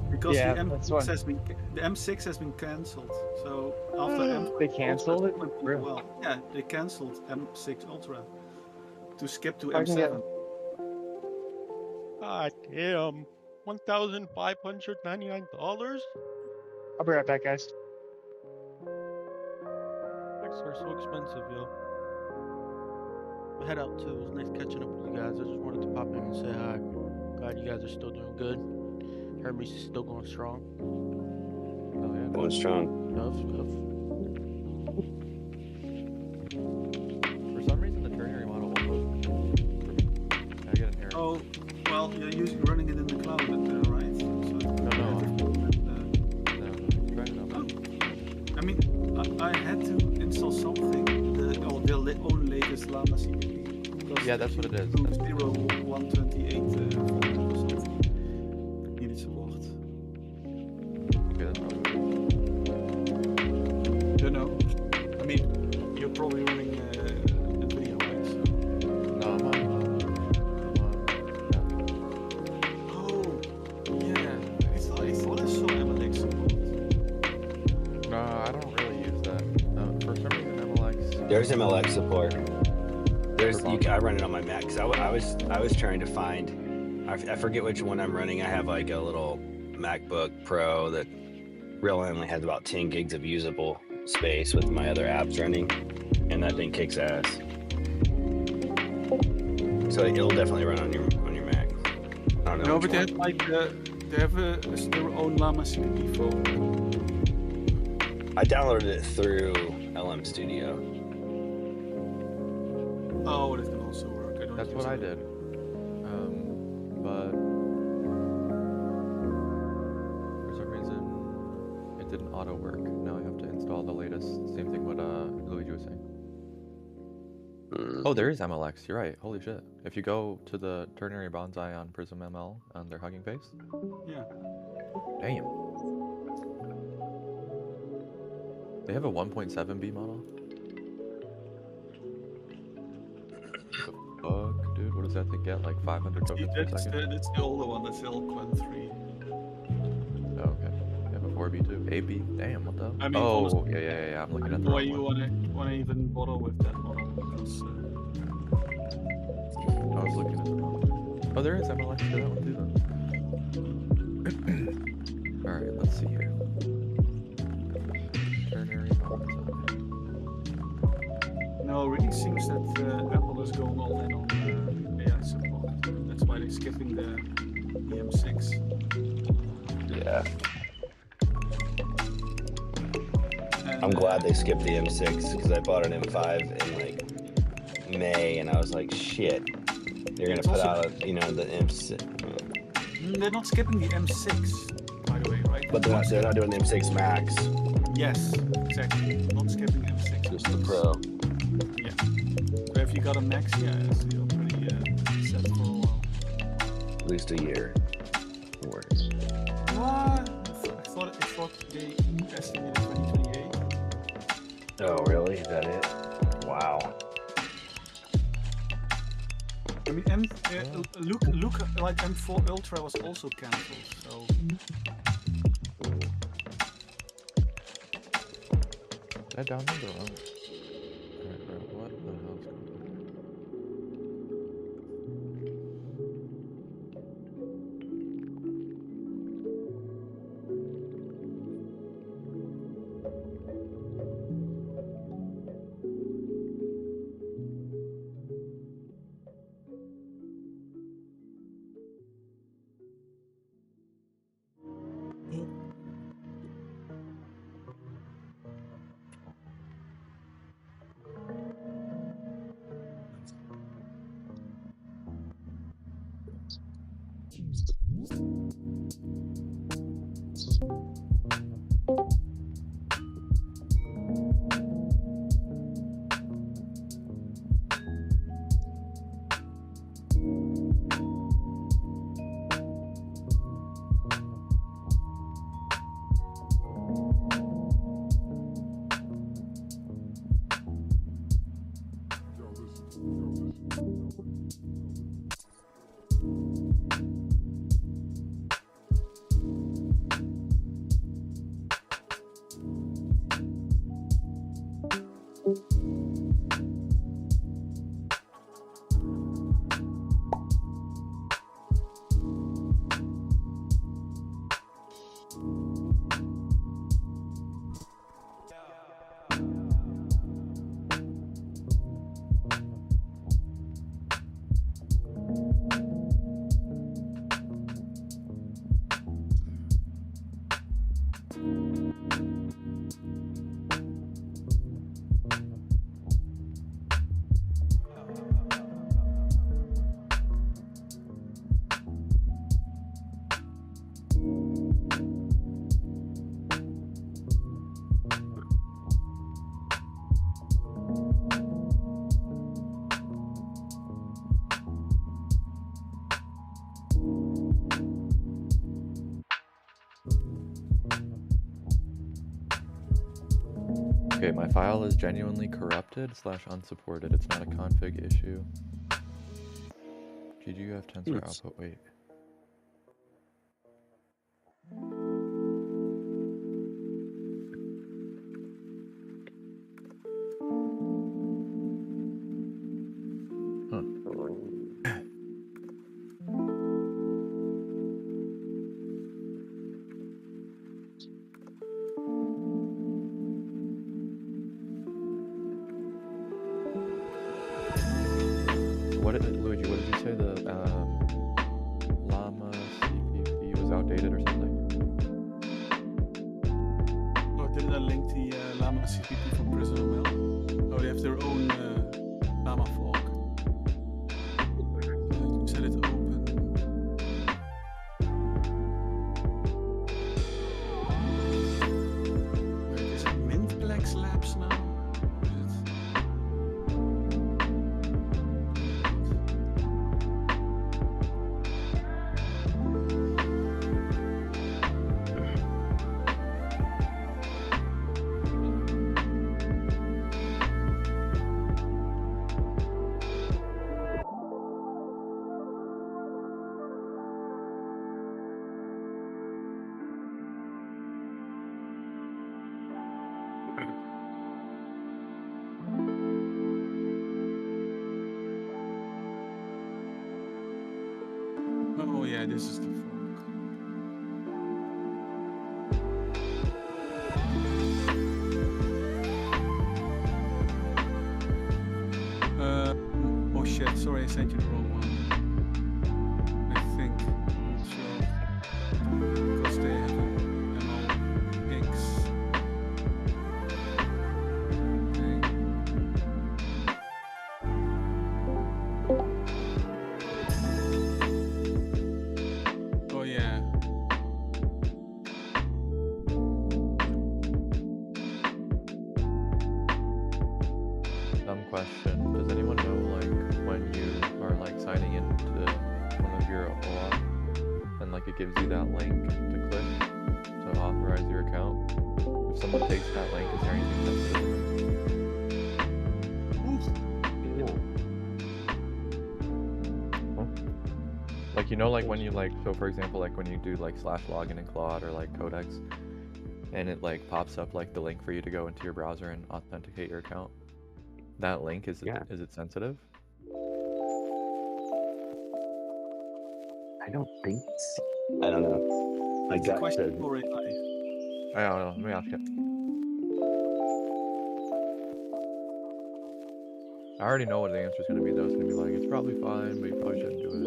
Because Yeah, the that's M6 has been cancelled. So after M5 They cancelled it? Really? Well, yeah, they cancelled M6 Ultra to skip to I can get- M7. God damn. $1,599? I'll be right back, guys. Macs are so expensive, yo. I head out too. It was nice catching up with you guys. I just wanted to pop in and say hi. Glad you guys are still doing good. Hermes is still going strong. Oh yeah. Going strong. For some reason, the ternary model won't load for me. Can I get an error? Oh, well, you're usually running it in the cloud, right? So I mean, I had to install something, their own latest Llama CPP. Yeah, that's what it is. 0128 or something. Needed support. Okay, that's probably Don't know. I mean, you're probably running NVIDIA, right? So. No, I'm on. Oh, yeah. I thought I saw MLX support. No, I don't really use that. For some reason, MLX. There's MLX support. I run it on my Mac because I was trying to find. I forget which one I'm running. I have like a little MacBook Pro that really only has about 10 gigs of usable space with my other apps running, and that thing kicks ass. So it'll definitely run on your Mac. I don't know. No, but they have like they have their own Llama CPP phone. I downloaded it through LM Studio. Oh, that can also work. That's what I did. But for some reason, it didn't auto work. Now I have to install the latest. Same thing what Luigi was saying. Oh, there is MLX. You're right. Holy shit. If you go to the ternary bonsai on Prism ML on their Hugging Face. Yeah. Damn. They have a 1.7B model. Fuck, dude, what does that thing get? Like 500 tokens per second? That's the older one. That's the L-Quen 3. Oh, okay. They have a 4B too. AB? Damn, what the? I mean, oh, honestly, yeah. I'm looking I at don't the know why wrong you one. want to even bother with that model because. I was looking at the wrong one. Oh, there is MLX for that one too, then. Alright, let's see here. Ternary bonsai. No, it really seems that Apple is going all in on AI support. That's why they're skipping the M6. Yeah. I'm glad they skipped the M6 because I bought an M5 in like May, and I was like, shit, they're gonna put out, the M6. They're not skipping the M6, by the way, right? But they're not doing the M6 Max. Yes, exactly. Not skipping M6. Just the Pro. Yeah. But if you got a Max, yeah, you're pretty set for a while. at least a year. Worse. What? I thought they estimated 2028. Oh, really? Is that it? Wow. I mean, look, like M4 Ultra was also cancelled, so. Did I download the wrong? Alright, bro, what the hell's going on? Okay, my file is genuinely corrupted / unsupported. It's not a config issue. GGUF tensor output, wait. Luigi, what did you say? The Llama CPP was outdated or something? Oh, didn't I link the Llama CPP from PrismML? Oh, they have their own Llama fork. You said it open. Wait, is it Mintplex Labs now? Oh yeah, this is the fork. Oh shit, sorry, I sent you the wrong one. I think. I'm not sure. Because they have MLX. Oh yeah. Dumb question. Does anyone know, like, when you are, like, signing into one of your OAuth like it gives you that link to click to authorize your account. If someone takes that link, is there anything sensitive? Like, you know, like when you like, so for example, like when you do like /login in Claude or like Codex, and it like pops up like the link for you to go into your browser and authenticate your account. That link, is it sensitive? I don't think so. I don't know. My gut says. I don't know. Let me ask you. I already know what the answer is going to be though. It's going to be like, it's probably fine, but you probably shouldn't do it.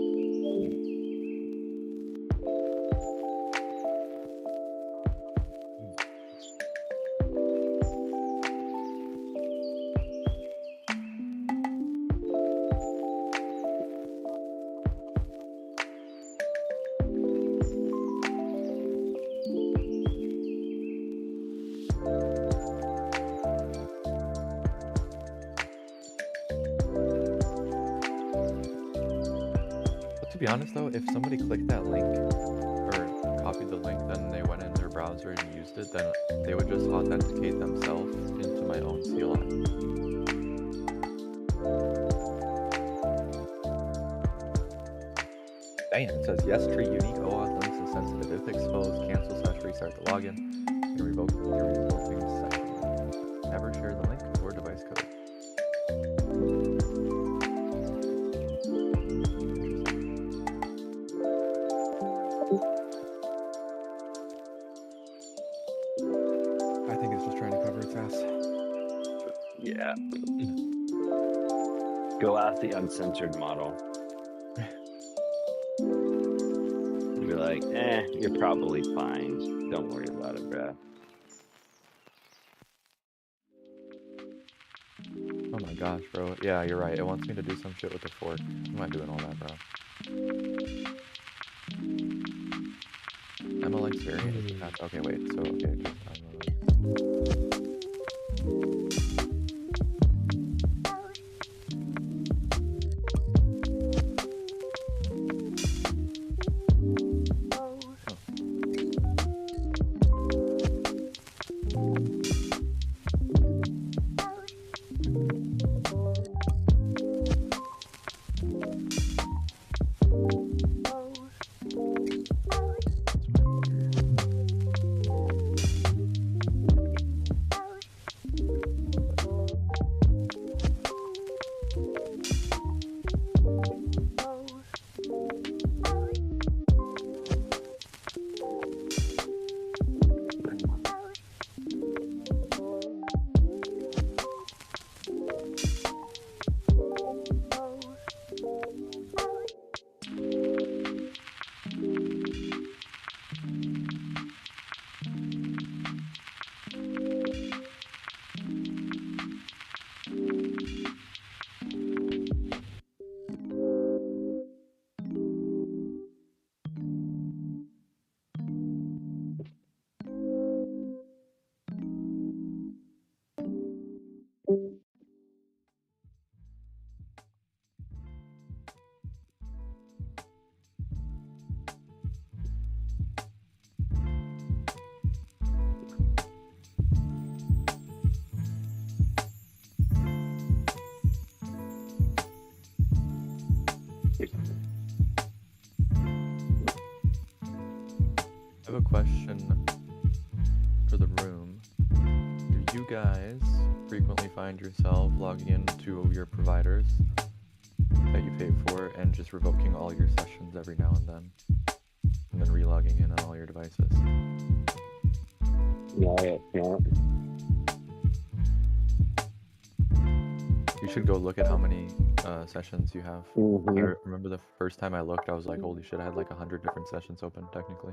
To be honest though, if somebody clicked that link or copied the link, then they went in their browser and used it, then they would just authenticate themselves into my own CLI. Damn, it says yes, treat unique OAuth links as sensitive. If exposed, cancel/restart the login and revoke your revoking session. Never share the link or device code. I think it's just trying to cover its ass. Yeah. Go out the uncensored model. Be like, you're probably fine. Don't worry about it, bruh. Oh my gosh, bro. Yeah, you're right. It wants me to do some shit with the fork. I'm not doing all that, bro. MLX variant is attached. Okay, wait. So, okay, just I have a question for the room. Do you guys frequently find yourself logging into your providers that you pay for and just revoking all your sessions every now and then relogging in on all your devices? Yeah. You should go look at how many sessions you have. Mhm. I remember the first time I looked, I was like, holy shit, I had like 100 different sessions open, technically.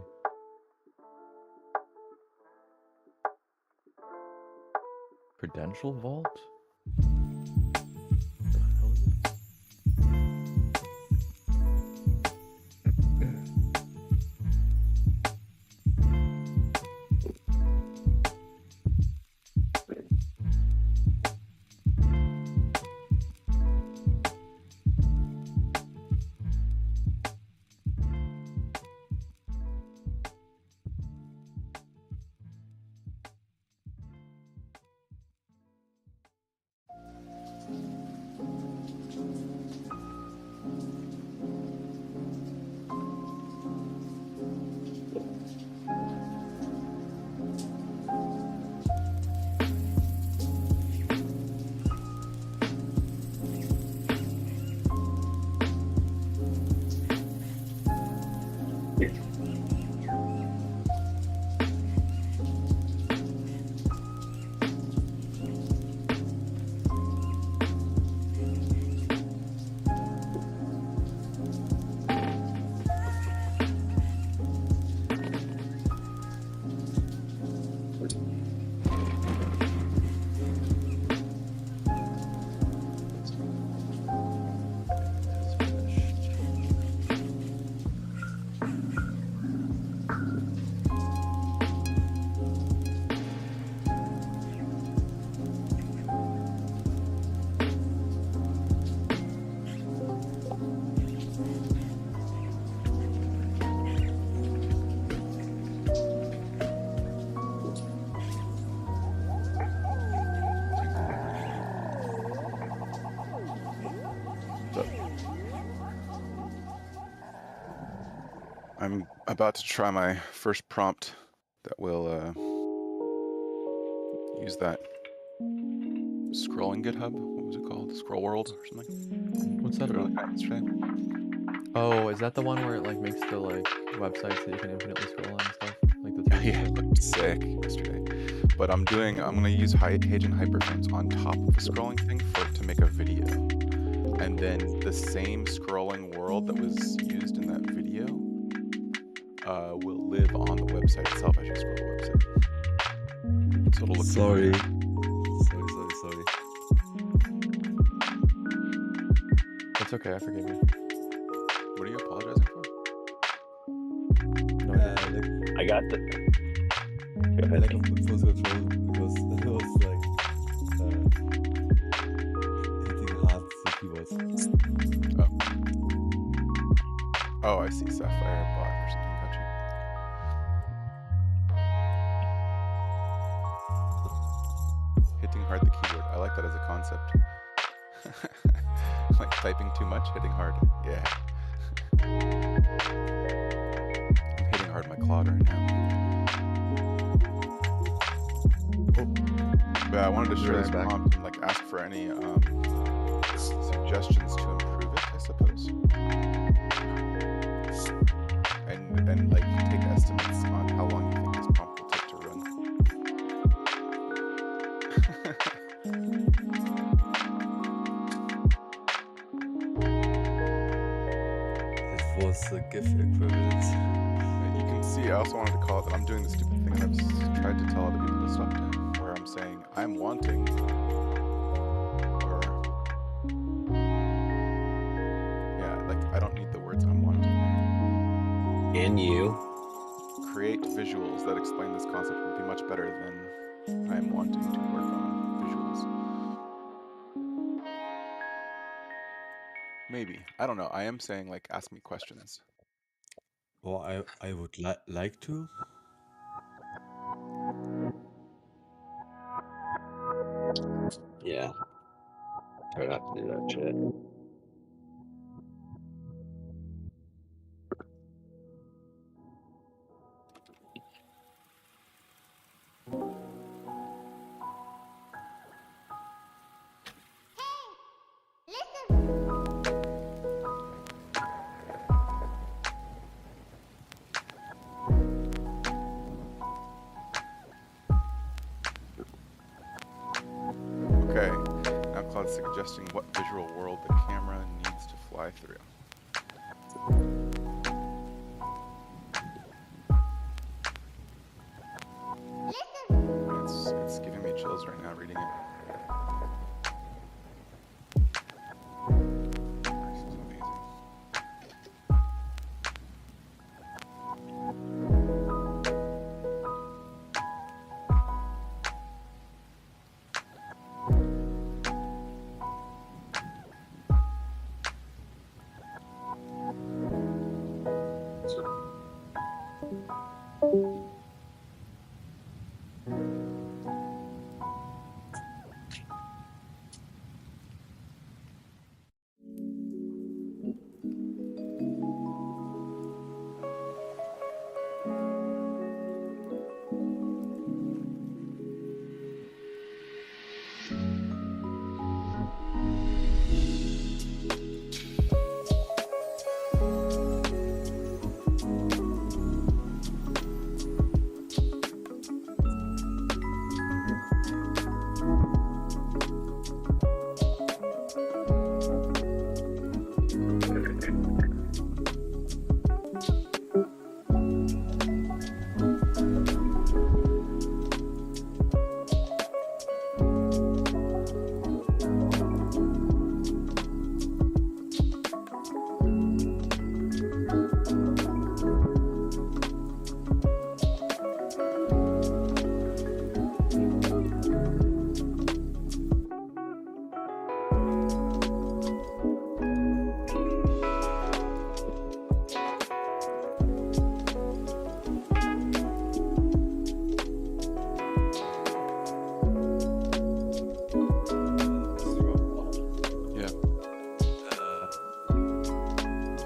Credential Vault? What the hell is it? I'm about to try my first prompt that will use that scrolling GitHub. What was it called? Scroll World or something? What's that Did I about? look at it yesterday? Oh, is that the one where it like makes the like websites that you can infinitely scroll on and stuff? Like the Yeah, it looked sick yesterday. But I'm gonna use Hagen hyperframes on top of the scrolling thing for it to make a video. And then the same scrolling world that was used in that video will live on the website itself as you scroll the website. So it'll look Sorry. familiar. Sorry. It's okay, I forgive you. What are you apologizing for? I got the. Go ahead. Lack of pulse control because I was like hitting hard the keyboard. Oh, I see. Sapphire bot or something. Gotcha. Hitting hard the keyboard. I like that as a concept. Like typing too much, hitting hard. Yeah. I'm hitting hard my Claude right now. Oh. But I wanted to share this prompt and like ask for any suggestions to improve it, I suppose. And like take estimates on how long you think this prompt will take to run. It was the GIF equivalent. You can see, I also wanted to call it that I'm doing the stupid thing that I've tried to tell other people to stop doing, where I'm saying, I'm wanting, or, yeah, like, I don't need the words I'm wanting. And you. Create visuals that explain this concept would be much better than I'm wanting to work on visuals. Maybe. I don't know. I am saying, like, ask me questions. Or I would like to. Yeah. Try not to do that shit. Okay, now Claude's suggesting what visual world the camera needs to fly through. It's giving me chills right now reading it. This is amazing.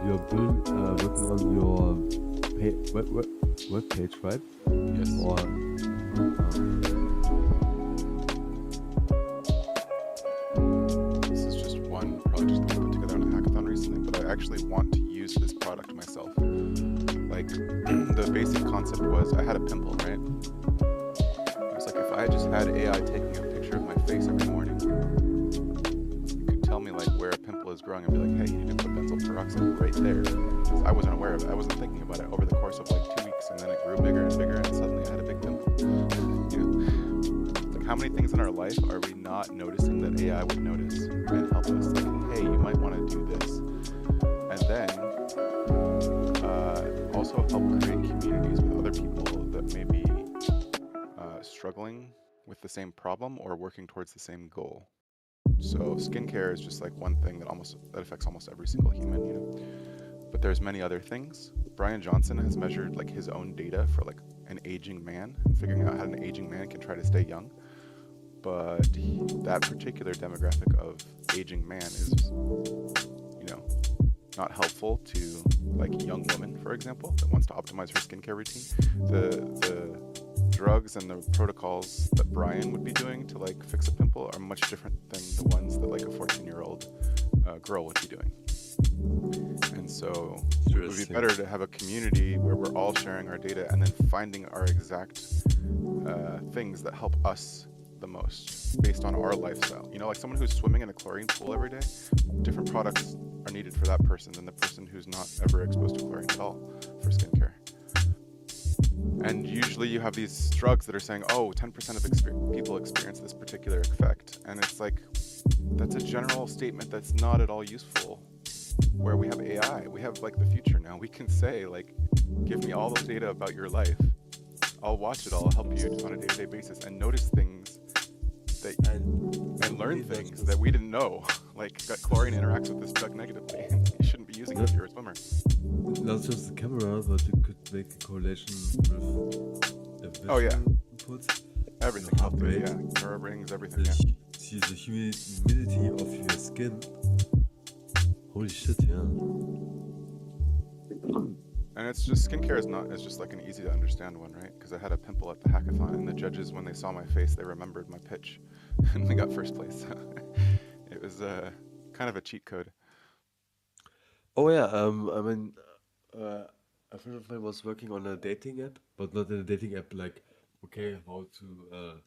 You're working on your web page, right? Yes. Or this is just one project I put together on a hackathon recently, but I actually want to use this product myself. Like, the basic concept was I had a pimple, right? It was like if I just had AI taking a picture of my face every morning, it could tell me like where a pimple is growing and be like, hey, you need to put benzoyl peroxide right there. Because I wasn't aware of it. I wasn't thinking about it over the course of like 2 weeks, and then it grew bigger and bigger, and suddenly I had a big pimple. You know, like how many things in our life are we not noticing that AI would notice and help us? Like, hey, you might want to do this, and then also help create communities with other people that may be struggling with the same problem or working towards the same goal. So skincare is just like one thing that affects almost every single human, you know. But there's many other things. Brian Johnson has measured like his own data for like an aging man and figuring out how an aging man can try to stay young. But that particular demographic of aging man is, you know, not helpful to like a young woman, for example, that wants to optimize her skincare routine. The drugs and the protocols that Brian would be doing to like fix a pimple are much different than the ones that like a 14-year-old girl would be doing. And so it would be better to have a community where we're all sharing our data and then finding our exact things that help us the most based on our lifestyle. You know, like someone who's swimming in a chlorine pool every day, different products are needed for that person than the person who's not ever exposed to chlorine at all for skincare. And usually you have these drugs that are saying, oh, 10% of people experience this particular effect. And it's like, that's a general statement that's not at all useful. Where we have AI, we have like the future now. We can say like, give me all the data about your life. I'll watch it, I'll help you on a day-to-day basis and notice things that, and learn things that we didn't know. Like that chlorine interacts with this drug negatively. You shouldn't be using it if you're a swimmer. Not just the camera, but you could make a correlation with a vision input. Everything. Heart rate. Yeah, nerve rings, everything. See the humidity of your skin. Holy shit, yeah. And it's just skincare is just like an easy to understand one, right? Because I had a pimple at the hackathon, and the judges, when they saw my face, they remembered my pitch, and we got first place. It was kind of a cheat code. Oh yeah, I mean, a friend of mine was working on a dating app, but not in a dating app like, okay, how to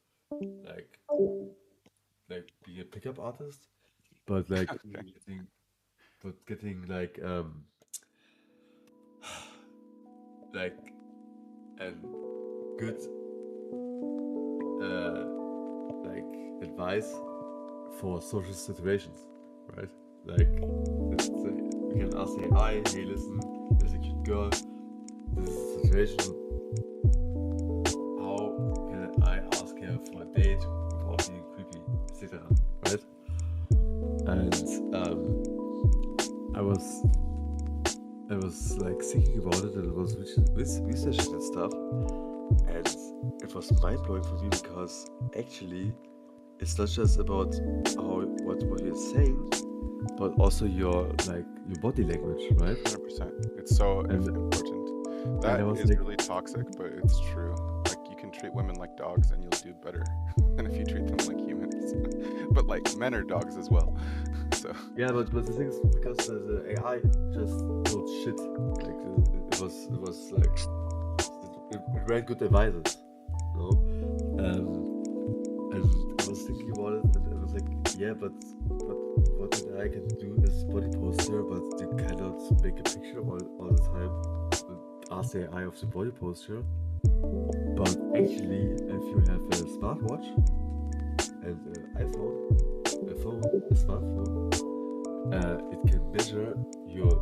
like be a pickup artist, but like getting like and good like advice for social situations, right? Like let's say you can ask AI, hey listen, there's a cute girl, this is a situation, how can I ask her for a date without being creepy, etc., right? And I was like thinking about it, and I was researching and stuff, and it was mind blowing for me because actually it's not just about what you're saying, but also your body language, right? 100%. It's so important. That is really toxic, but it's true. Like you can treat women like dogs, and you'll do better than if you treat them like humans. But like men are dogs as well. So yeah, but the thing is, because the AI just told shit. Like it was like it ran good advices, you know. And I was thinking about it, and I was like, yeah, but what an AI can do is body posture, but you cannot make a picture all the time and ask the AI of the body posture. But actually, if you have a smartwatch and an iPhone, a smartphone, it can measure your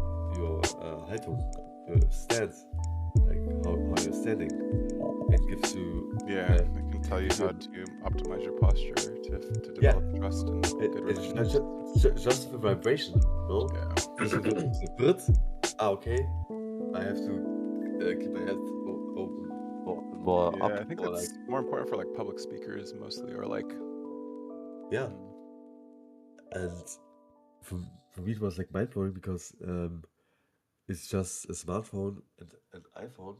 Haltung, your stance, like how you're standing. It gives you it can tell you how to optimize your posture to develop trust and good relationships. Just the vibration, no? Yeah. The breath. Okay. I have to keep my head open more up. I think that's more important for like public speakers mostly, or like. Yeah. And for me it was like mind blowing because it's just a smartphone and an iPhone.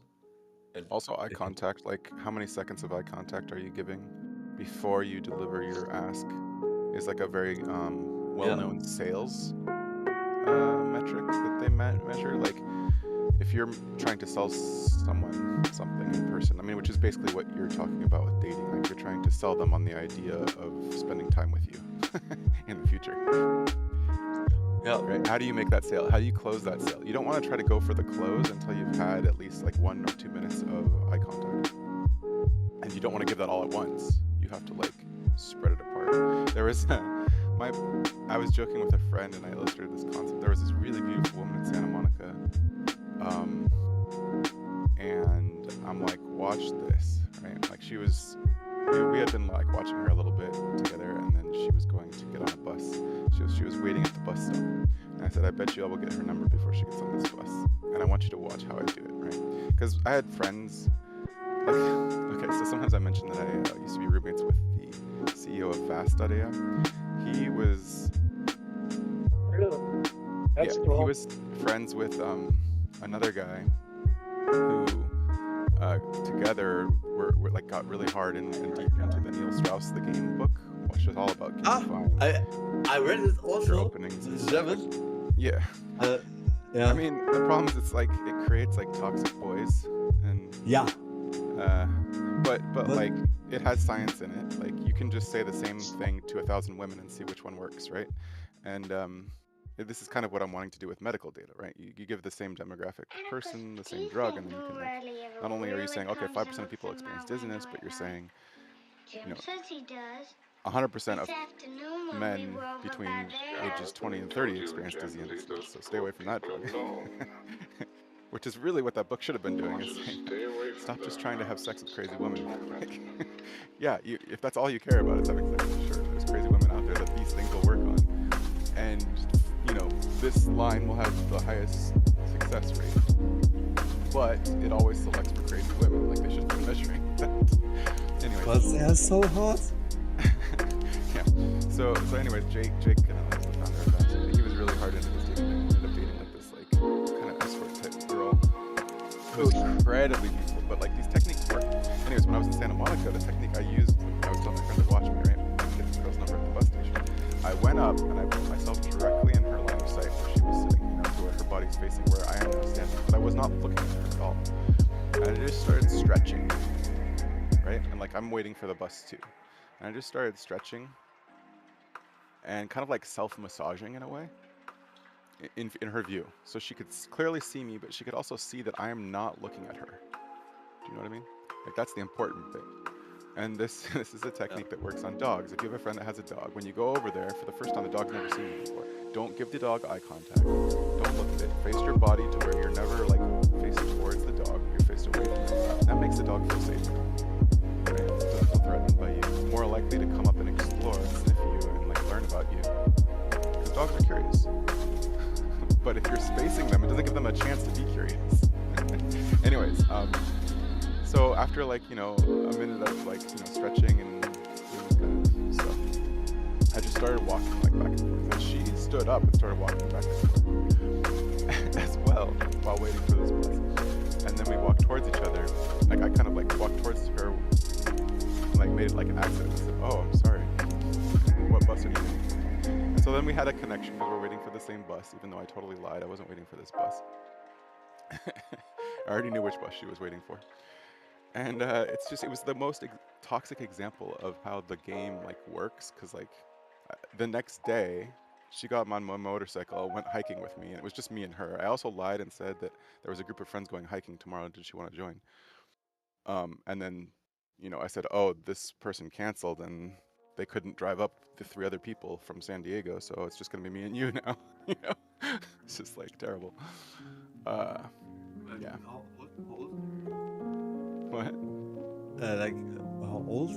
And Also, eye contact. Like, how many seconds of eye contact are you giving before you deliver your ask? Is like a very well-known sales metric that they measure. Like, if you're trying to sell someone something in person, I mean, which is basically what you're talking about with dating. Like, you're trying to sell them on the idea of spending time with you in the future. Yeah. Right? How do you make that sale? How do you close that sale? You don't want to try to go for the close until you've had at least like 1 or 2 minutes of eye contact. And you don't want to give that all at once. You have to like spread it apart. There was I was joking with a friend and I illustrated this concept. There was this really beautiful woman in Santa Monica. And I'm like, watch this, right? Like we had been like watching her a little bit together, and then she was going to get on a bus. She was waiting at the bus stop, and I said, I bet you I will get her number before she gets on this bus, and I want you to watch how I do it, right? Because I had friends, like, okay, so sometimes I mentioned that I used to be roommates with the CEO of Vast.ai. He was, That's he cool. was friends with another guy who together were like got really hard and deep into the Neil Strauss The Game book, which is all about gamifying I read it your also. openings. It's German. Yeah. Yeah. I mean, the problem is it's like it creates like toxic boys, and Yeah. but like it has science in it. Like you can just say the same thing to 1,000 women and see which one works, right? And this is kind of what I'm wanting to do with medical data, right? You give the same demographic person the same drug, and then you can like, not only are you saying, okay, 5% of people experience dizziness, but you're saying, you know, 100% of men between ages 20 and 30 experience dizziness, so stay away from that drug. Which is really what that book should have been doing, is saying, stop just trying to have sex with crazy women. Like, yeah, if that's all you care about is having sex, sure, there's crazy women out there that these things will work on. And, you know, this line will have the highest success rate. But it always selects for crazy women, like they should be measuring that. Anyway. But they are so hot. Yeah. So anyways, Jake, the founder of that, he was really hard into this dating thing. He ended up dating like this like kind of escort type girl. It was incredibly beautiful, but like these techniques work. Anyways, when I was in Santa Monica, the technique I used, I was telling my friend to watch me, right? I get this girl's number at the bus station. I went up and I put myself directly in her line of sight where she was sitting, you know, to where her body's facing where I am standing, but I was not looking at her at all. And I just started stretching, right? And like I'm waiting for the bus too. And I just started stretching and kind of like self-massaging in a way in her view. So she could clearly see me, but she could also see that I am not looking at her. Do you know what I mean? Like that's the important thing. And this is a technique that works on dogs. If you have a friend that has a dog, when you go over there for the first time, the dog's never seen you before. Don't give the dog eye contact. Don't look at it. Face your body to where you're never like facing towards the dog. You're faced away from it. That makes the dog feel safer. Right? It doesn't feel threatened by you. It's more likely to come up and explore and sniff you and like learn about you. Because dogs are curious. But if you're spacing them, it doesn't give them a chance to be curious. Anyways, so after like, you know, a minute of like, you know, stretching and doing this kind of stuff, I just started walking like back and forth. And she stood up and started walking back and forth as well while waiting for this bus. And then we walked towards each other. Like I kind of like walked towards her and like made it like an accident. I said, oh, I'm sorry. What bus are you taking? And so then we had a connection because we're waiting for the same bus, even though I totally lied. I wasn't waiting for this bus. I already knew which bus she was waiting for. And it was the most toxic example of how the game like works. Cause like the next day she got on my motorcycle, went hiking with me, and it was just me and her. I also lied and said that there was a group of friends going hiking tomorrow. Did she want to join? And then, you know, I said, oh, this person canceled and they couldn't drive up the 3 other people from San Diego. So it's just going to be me and you now. You know, it's just like terrible. Yeah. What? Like how old?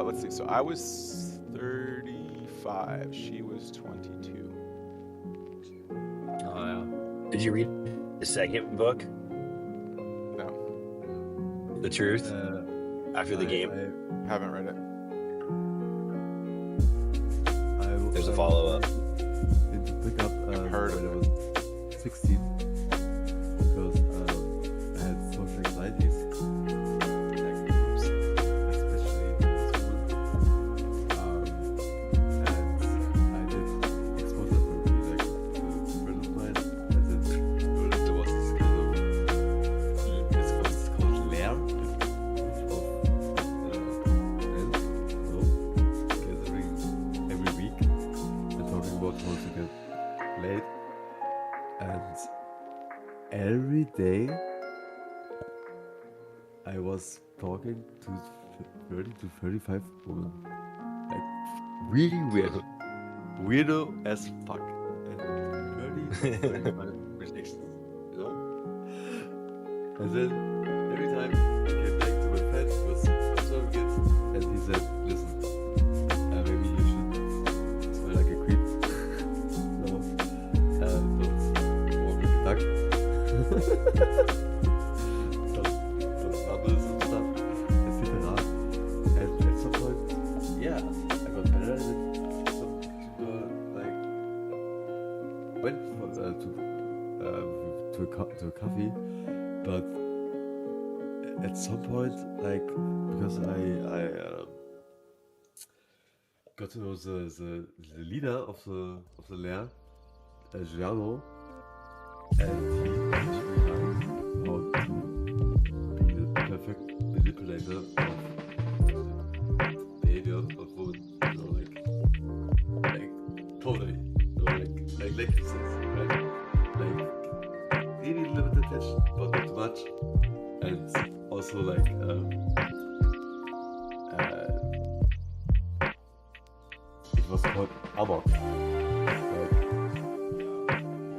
Let's see. So I was 35. She was 22. Oh yeah. Did you read the second book? No. The Truth? After the game? I haven't read it. There's a follow-up. Did you pick up heard when of I was 16 because I had social anxieties, like groups, especially with women. And I did expose that to like a friend of mine, and then there was this kind of it's called Lair of gathering every week and talking about how to get laid. And every day I was talking to 30 to 35 women. Like really weird. Weirdo as fuck. And 30 to 35 rejections, you know? And then every time I came back to my friend who was observing it, and he said, listen, maybe you should smell like a creep. No, don't walk like a duck. Some bubbles and stuff, etc. And at some point, yeah, I got better and some people like went to a coffee, but at some point, like, because I got to know the leader of the Lair, Giuliano, and he teach me how to be the perfect manipulator of the behavior of women, you know, like totally, you know, like you said, right? Like really limited attention, but not too much, and also like it was called amok, like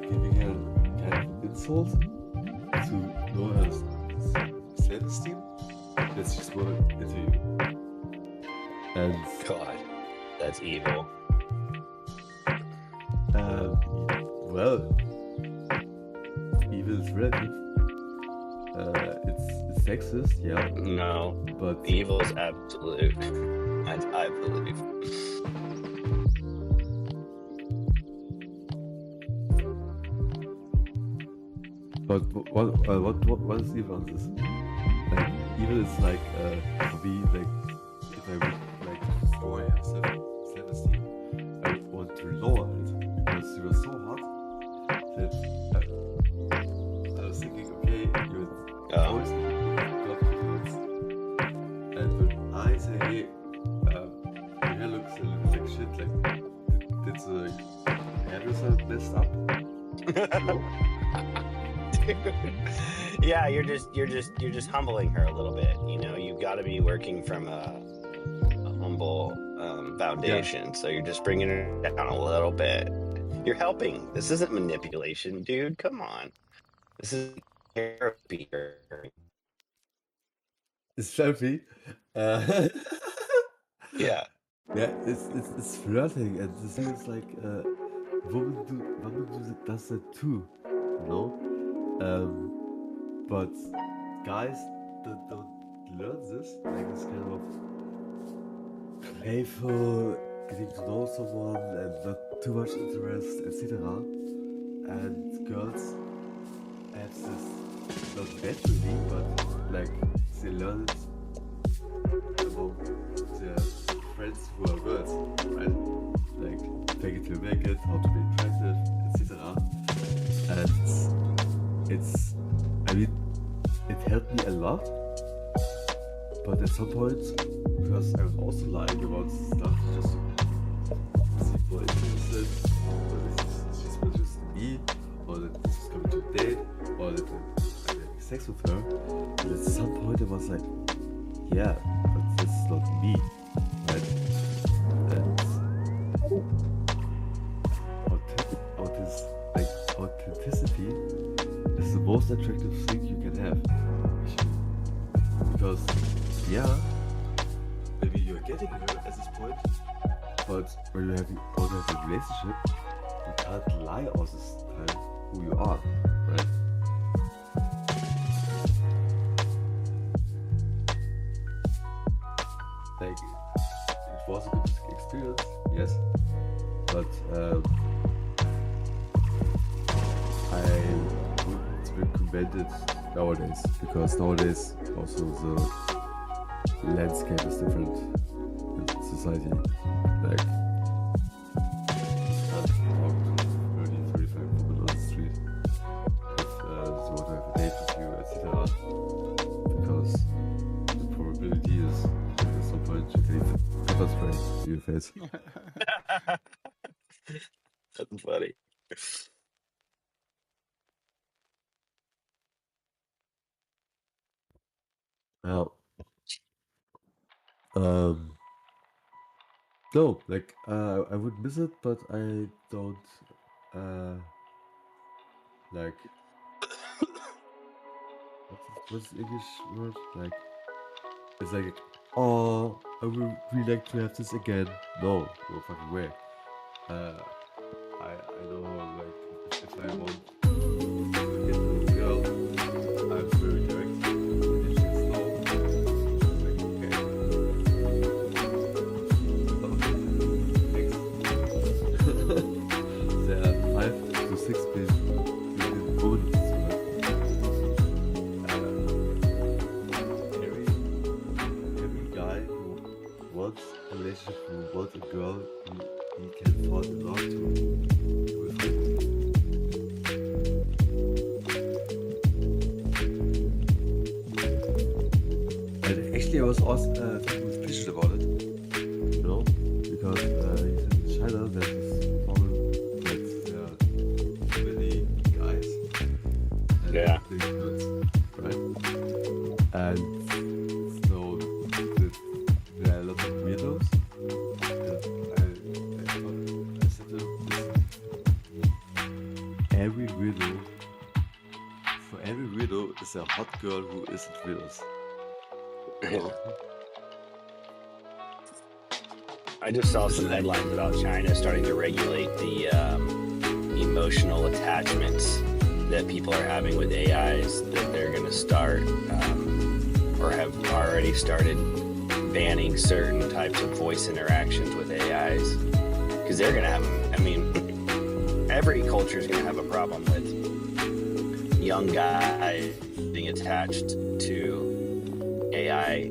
giving her kind of insult to know her self-esteem that she's more into you. And God, that's evil. Well, evil is relative. It's sexist, yeah. No, but evil is absolute. I believe. But what is evil on this? Like evil is like for me, like if I would like to destroy self-esteem, I would want to lower it because you were so hot that I was thinking, okay, you're always got confidence, and when I say, hey, your hair looks a little like shit, like did the hairdresser messed up? No? Yeah, you're just humbling her a little bit. You know, you've got to be working from a humble foundation. So you're just bringing her down a little bit. You're helping. This isn't manipulation, dude. Come on. This is therapy. It's therapy. Yeah. Yeah, it's flirting, and the thing is like, women does that too, you know. But guys that don't learn this, like this kind of playful, getting to know someone and not too much interest, etc. And girls have this not naturally, but like they learn it among their friends who are girls, right? Like fake it till make it, how to be attractive, etc. And I mean, it helped me a lot, but at some point, because I was also lying about stuff just to see more interested, or she's not just me, or that this is coming to a date, or that I'm having sex with her, and at some point I was like, yeah, but this is not me, right? And authenticity is the most attractive thing you can have. Because, yeah, maybe you're getting her at this point, but when you don't have a relationship, you can't lie all this time who you are, right? Like, it was a good experience, yes, but I wouldn't recommend it nowadays, because nowadays also the landscape is different in society. Like, you can't talk to 30, 35 women on the street if they want to have a date with you, etc. Because the probability is at some point you can even pepper spray to your face. That's funny. Well, no, like I would miss it, but I don't like what's the English word? Like it's like, oh, I would really like to have this again. No fucking way. I know, like if I want to get to a girl, I'm very direct. If she's no, like okay. There are 5 to 6 billion women. Every guy who wants a relationship, who wants a girl, he can fall in love to with her. And actually, I was also talking with Christian about it, you know, because he said in China there's this problem that there are too many guys and big girls, right? And so there are a lot of weirdos. I said to him, listen, for every weirdo is a hot girl who isn't weirdos. I just saw some headlines about China starting to regulate the emotional attachments that people are having with AIs, that they're going to start or have already started banning certain types of voice interactions with AIs. Because they're going to have, I mean, every culture is going to have a problem with young guys being attached to AI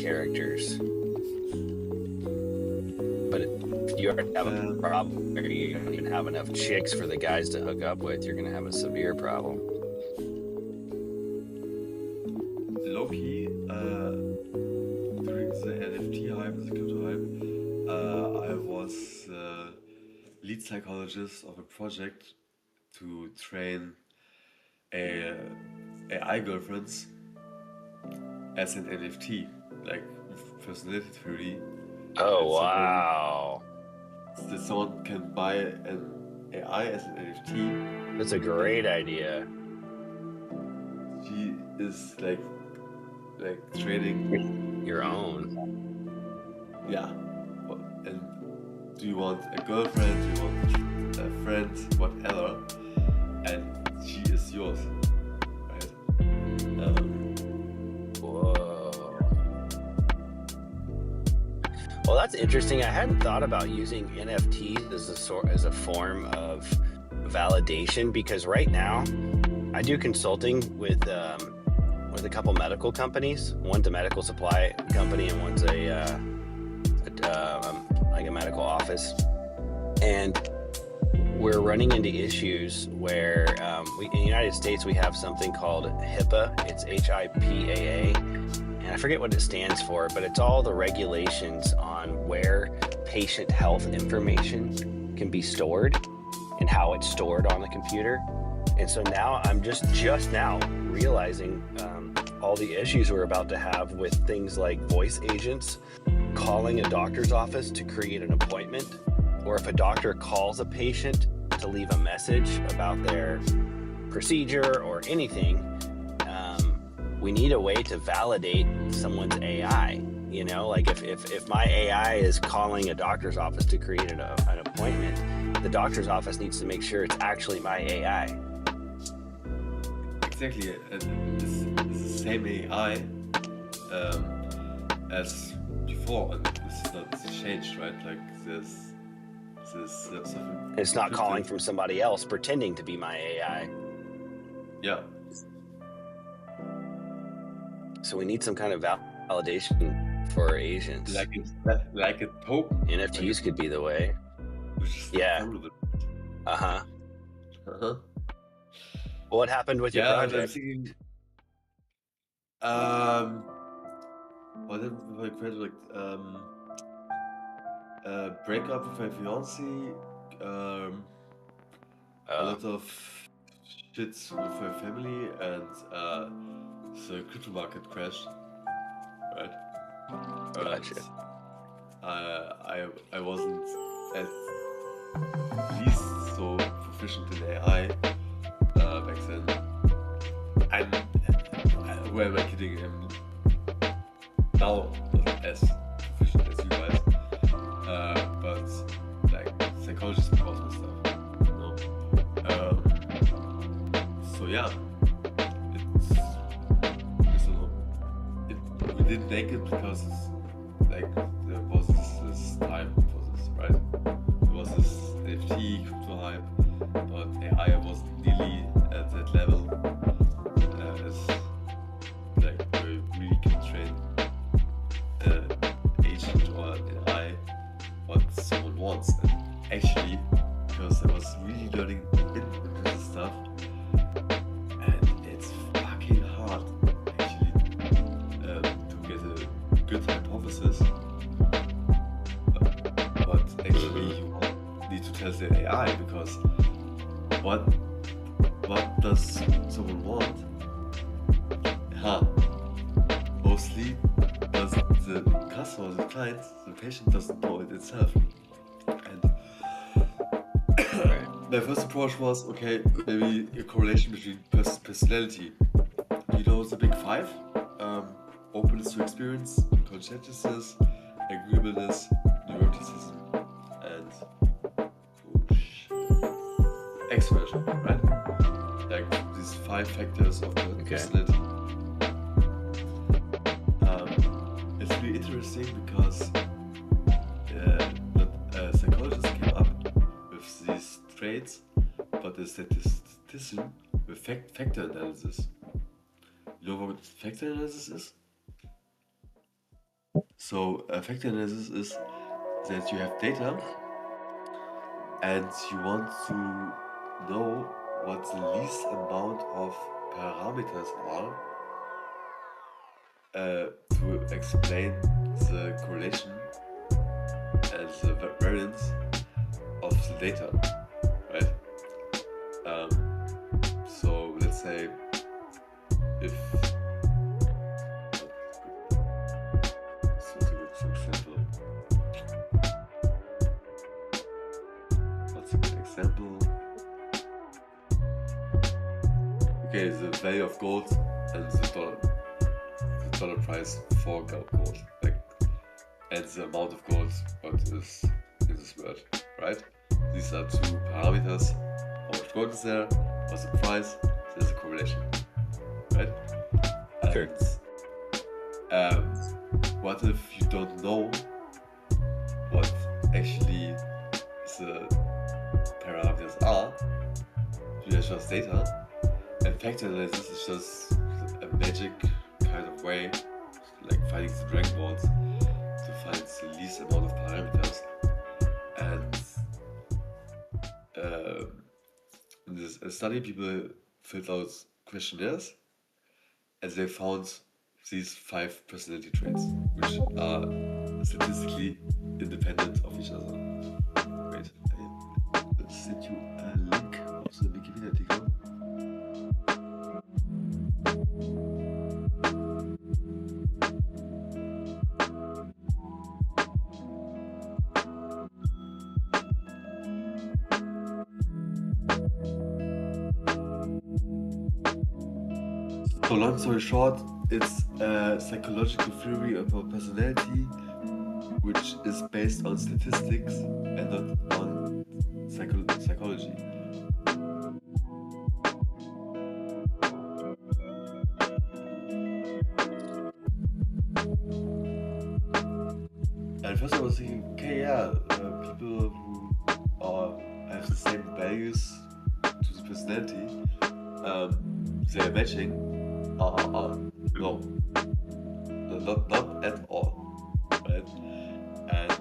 characters. But if you already have a problem where you don't even have enough chicks for the guys to hook up with, you're going to have a severe problem. Low-key, during the NFT hype, the crypto hype, I was lead psychologist of a project to train AI girlfriends as an NFT, like personality theory. Oh, wow. That someone can buy an AI as an NFT. That's a great idea. She is like trading your own. Yeah. And do you want a girlfriend? Do you want a friend? Whatever. And she is yours, right? Whoa. Well, that's interesting. I hadn't thought about using NFTs as a form of validation, because right now I do consulting with a couple medical companies. One's a medical supply company, and one's like a medical office. And we're running into issues where in the United States we have something called HIPAA. It's HIPAA, and I forget what it stands for, but it's all the regulations on where patient health information can be stored and how it's stored on the computer. And so now I'm just now realizing all the issues we're about to have with things like voice agents calling a doctor's office to create an appointment, or if a doctor calls a patient to leave a message about their procedure or anything, we need a way to validate someone's AI. You know, like if my AI is calling a doctor's office to create an appointment, the doctor's office needs to make sure it's actually my AI. Exactly, and it's the same AI as before, and this is not changed, right? Like there's this stuff. It's not calling from somebody else pretending to be my AI. Yeah. So we need some kind of validation for agents. Like a token. NFTs could be the way. Yeah. Uh-huh. What happened with your project? I'm thinking, what if I created like break up with my fiance, a lot of shit with my family, and the crypto market crashed, right? Gotcha. I wasn't at least so proficient in AI back then. Who am I kidding? I'm now not as proficient as you guys, but like psychologist calls and stuff, you know. So yeah, we didn't make it because like there was this time for this, right? There was this NFT crypto hype, but AI wasn't nearly at that level as like where you really can train an agent or an AI what someone wants. And actually, because I was really learning into this stuff, and it's fucking hard actually to get a good hypothesis. But actually, you need to test the AI because what does someone want? Mostly does the customer, the client, the patient doesn't know it itself. And my first approach was, okay, maybe a correlation between personality. You know the big five? Openness to experience, conscientiousness, agreeableness, neuroticism, and extroversion, right? Like these 5 factors of personality. It's really interesting because psychologists came up with these traits, but the statistician with factor analysis. You know what factor analysis is? So factor analysis is that you have data and you want to know what the least amount of parameters are to explain the correlation and the variance of the data, right? So let's say if what's a good example? Okay, the value of gold and the dollar price for gold, like, and the amount of gold what is in this world, right? These are 2 parameters. How much gold is there? What's the price? There's a correlation, right? Sure. What if you don't know what actually the parameters are? You have just data, and factor analysis is just a magic kind of way, like finding the Dragon Balls, to find the least amount of parameters. And in this study, people filled out questionnaires, and they found these 5 personality traits, which are statistically independent of each other. Wait, I'll send you a link of the Wikipedia article. So long story short, it's a psychological theory about personality, which is based on statistics and not on psychology. And first I was thinking, okay, yeah, people who values to the personality they are matching are no, not at all, right? And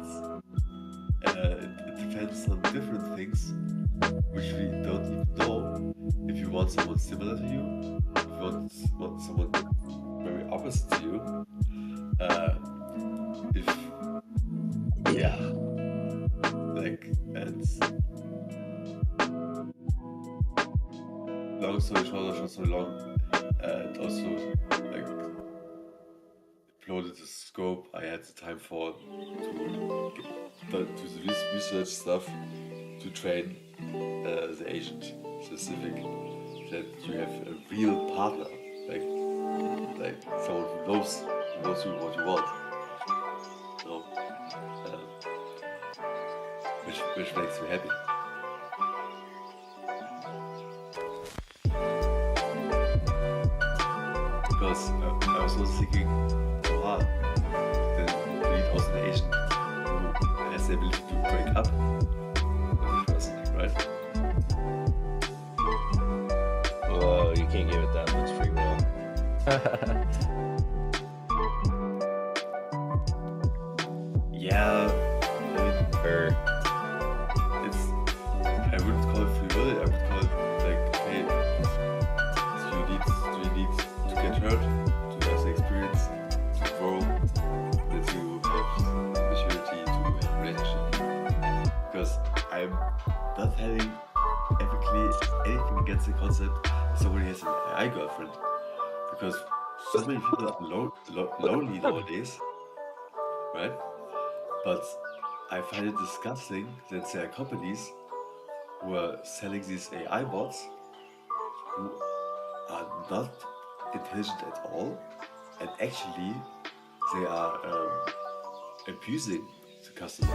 it depends on different things which we don't even know. If you want someone similar to you, if you want someone very opposite to you, and long story short, or short story long, and also like uploaded the scope I had the time for to the research stuff to train the agent specific, that you have a real partner, like someone who knows you what you want, you know, which makes me happy. Because I was also thinking, then you need also an agent who has the ability to break up with a person, right? Well, you can't give it that much free will. Yeah, I mean, I wouldn't call it free will. I would call it like, hey, do you need to get hurt to have the experience to grow, that you have the maturity to have a relationship? Because I'm not having anything against the concept that somebody has an AI girlfriend, because so many people are lonely nowadays, right? But I find it disgusting that there are companies who are selling these AI bots who are not intelligent at all, and actually they are abusing the customer,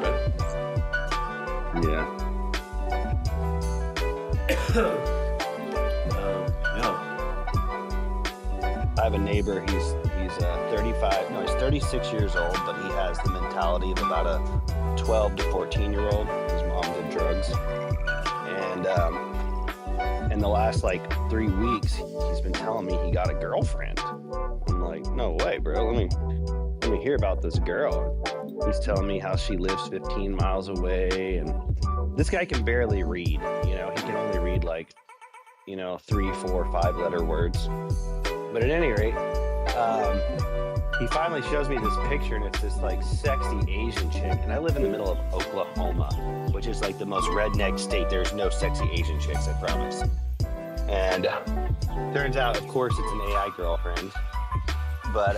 right? Yeah. I have a neighbor. He's 35. No, he's 36 years old, but he has the mentality of about a 12 to 14-year-old. His mom did drugs, and in the last like 3 weeks, he's been telling me he got a girlfriend. I'm like, no way, bro. Let me hear about this girl. He's telling me how she lives 15 miles away, and this guy can barely read. You know, he can only read like, 3, 4, 5-letter words. But at any rate, he finally shows me this picture, and it's this like sexy Asian chick. And I live in the middle of Oklahoma, which is like the most redneck state. There's no sexy Asian chicks, I promise. And turns out, of course, it's an AI girlfriend. But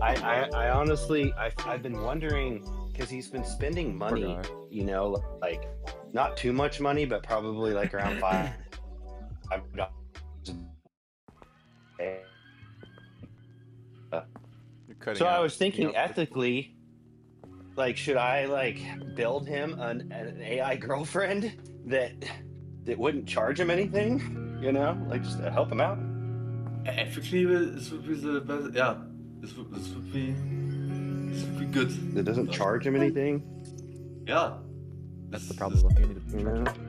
I honestly, I've been wondering, because he's been spending money, like not too much money, but probably like around $5. So I was thinking ethically, like, should I like build him an AI girlfriend that wouldn't charge him anything, like just to help him out? Ethically, this would be the best. Yeah, this would be good. That doesn't charge him anything. Yeah, that's the problem. You need to charge him.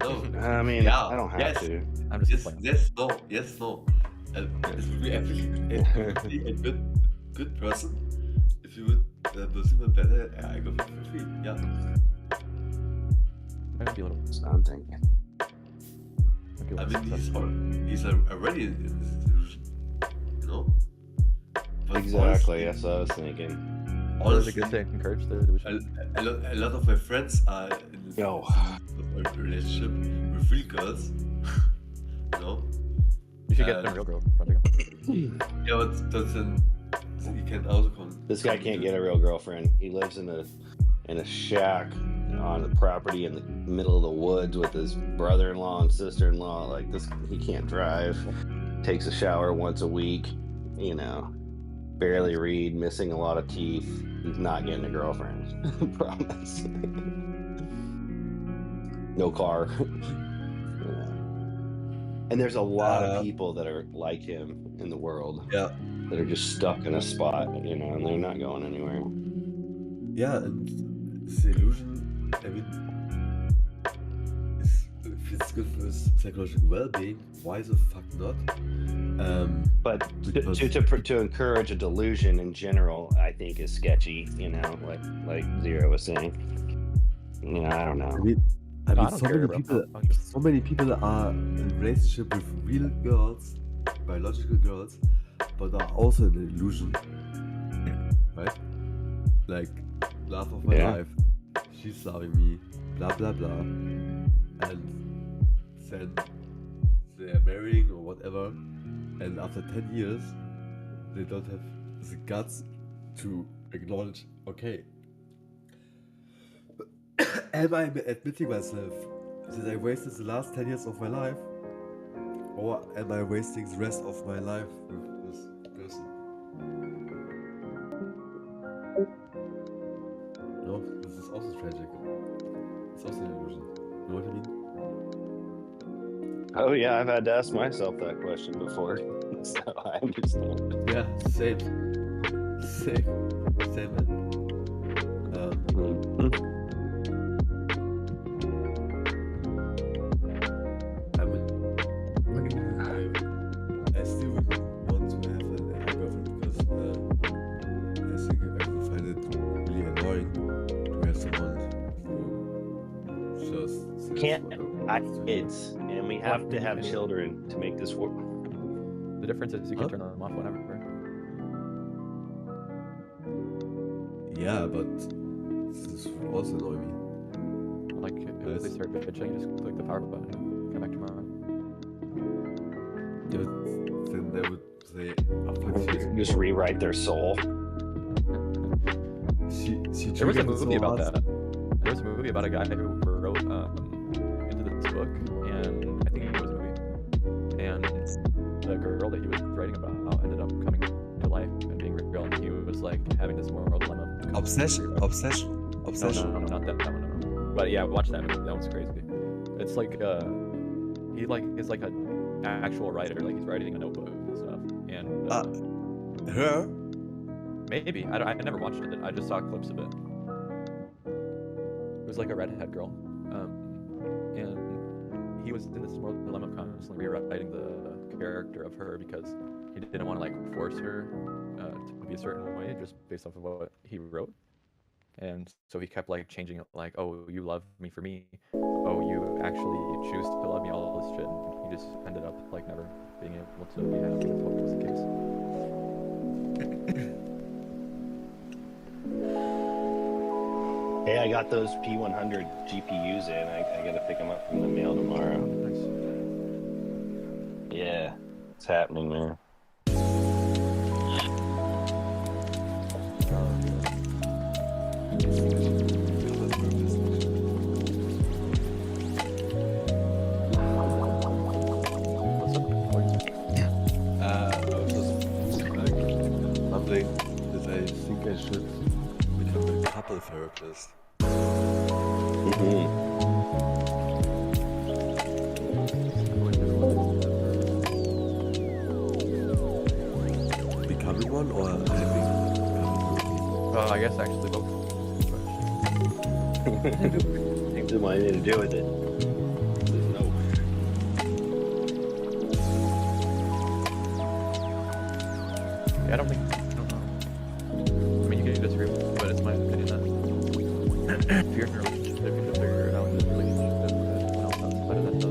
No. I mean, yeah. I don't have to. I'm just yes, no. This would be ethically a good person if you would build him a better AI girlfriend for free. Yeah. Might be a little something. I mean, he's already in this institution, But exactly, that's what I was thinking. Honestly, a good thing. Encourage the a lot of my friends are in a relationship with real girls, You should get them real girl project. Yeah, but then you can also This guy can't get a real girlfriend. He lives in a shack on a property in the middle of the woods with his brother-in-law and sister-in-law. Like this, he can't drive. Takes a shower once a week. Barely read, missing a lot of teeth. He's not getting a girlfriend. Promise. No car. And there's a lot of people that are like him in the world. Yeah. That are just stuck in a spot, and they're not going anywhere. Yeah, and the illusion, I mean, good for his psychological well-being. Why the fuck not? But because- to encourage a delusion in general, I think is sketchy. You know, like Zero was saying. You know, I don't know. I mean, don't care about that. so many people are in relationship with real girls, biological girls, but are also an illusion, right? Like, love of my life, she's loving me, blah blah blah, and then they're marrying or whatever, and after 10 years, they don't have the guts to acknowledge, okay, am I admitting myself that I wasted the last 10 years of my life? Or am I wasting the rest of my life with this person? No, this is also tragic. It's also an illusion. You know what I mean? Oh yeah, I've had to ask myself that question before, so I understand. Yeah, same. Same, man. I still would want to have a girlfriend because I think I would find it really annoying to have someone who just says Can't whatever. I have kids, and we have to have children to make this work. The difference is you can turn them off whenever. Yeah, but this would also annoy me. Like if they start bitching, you just click the power button and come back tomorrow. Yeah, but then they would say, oh, fuck, Just rewrite their soul. She There was a triggered it so movie about hard. that. There was a movie about a guy who wrote into this book, and I think it was a movie. And the girl that he was writing about ended up coming to life and being real, and he was like having this moral dilemma. Obsession. No, not that one. No. But yeah, watch that movie. That was crazy. It's like he like is like an actual writer, like he's writing a notebook and stuff. And her? Maybe I never watched it. I just saw clips of it. It was like a redhead girl, and he was in this moral dilemma, constantly rewriting the character of her because he didn't want to like force her to be a certain way just based off of what he wrote. And so he kept like changing it, like, oh, you love me for me. Oh, you actually choose to love me, all this shit. And he just ended up like never being able to be happy with what was the case. Hey, I got those P100 GPUs in. I gotta pick them up from the mail tomorrow. Nice. Yeah, it's happening, man. That I think I should become a couple therapist. Becoming one or having Well, I guess actually both. Things that want anything to do with it. Says no. Yeah, I don't know. I mean, you can disagree with me, but it's my opinion that if you're in a relationship, you should figure out the relationship with someone else that's better than the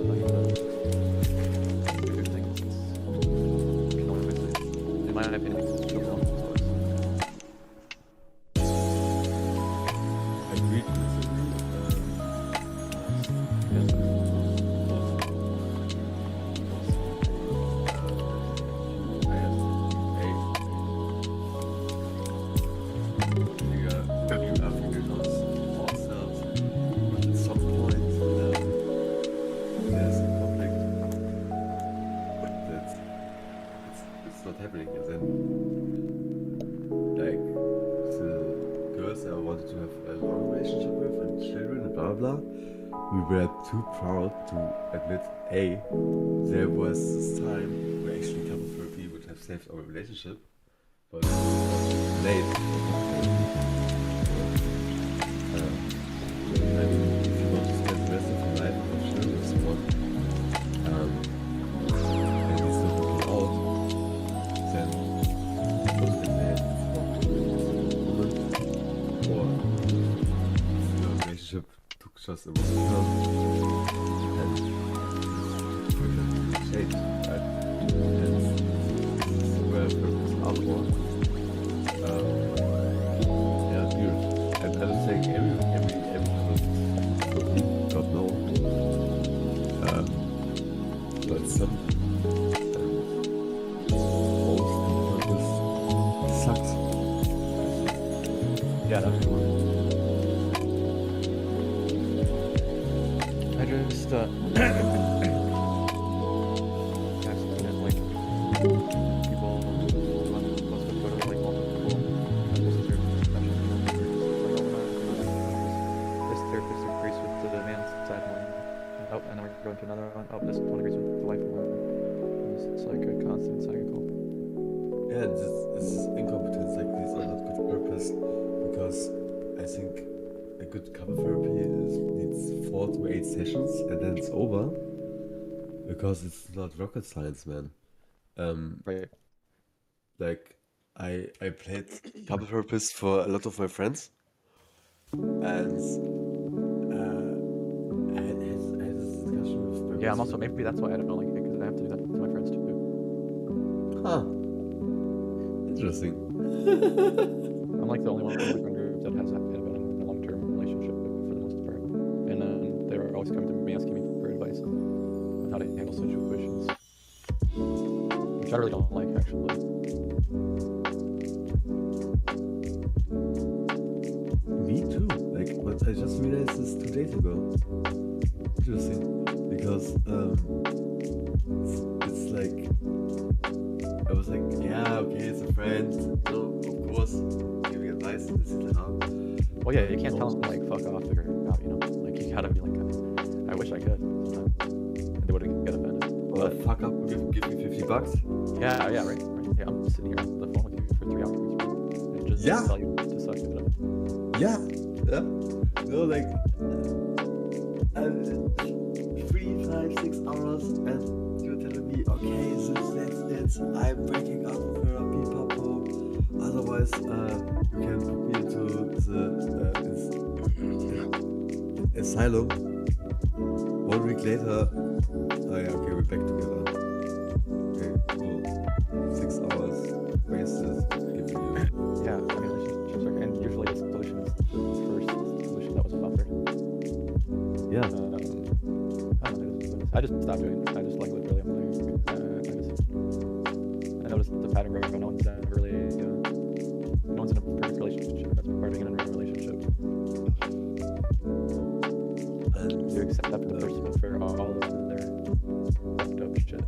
do things. You can only basically, in my opinion, it's someone else's choice. agree to disagree. Not happening, and then like the girls I wanted to have a long relationship with and children and blah blah, we were too proud to admit, hey, there was this time where actually couple therapy would have saved our relationship, but late. I mean, if you want to spend the rest of your life with children with someone, just emotional and change, right? And where purpose are for. Yeah, dude. And I don't think every God no. But some most purpose sucks. Yeah, definitely. I just I've seen it like people supposed to go to like multiple this therapist agrees with the man's side more. Oh, and then we're going to another one. Oh, this one agrees with the wife more. It's like a constant cycle. Yeah, this is incompetence, like these are not good purpose, because I think a good couple therapy needs 4 to 8 sessions and then it's over, because it's not rocket science, man. Right. Like I played couple therapist for a lot of my friends, and I had this discussion with my Yeah, I'm also maybe that's why I don't like it, because I have to do that to my friends too. Huh. Interesting. I'm like the only one in my friend group that has been in a long-term relationship for the most part, and they were always coming to me asking me for advice on how to handle situations, which I really don't like actually. Me too. Like, but I just realized this 2 days ago. Interesting, because it's like I was like, yeah, okay, it's a friend. No, of course, giving advice. Well, yeah, you can't tell them like fuck off, figure it out. You know, like you gotta be like, I wish I could. And they wouldn't get offended. Well, fuck up, give me $50. Yeah, right. Yeah, I'm sitting here on the phone with you for 3 hours, and just tell you to suck it up. Yeah. No, like 3, 5, 6 hours, and you're telling me, okay, that's it. I'm breaking up with therapy, Papo. Otherwise, you can put me into the asylum. 1 week later, oh yeah, okay, we're back together. Okay, cool. 6 hours wasted. Yeah, I mean, relationships are, and usually the solution is the first solution that was offered. Yeah. I just stopped doing it. I just like literally, I'm like, I noticed the pattern where no one's ever really, no one's in a perfect relationship. That's part of being in a relationship. You accept the person for all of their fucked up shit.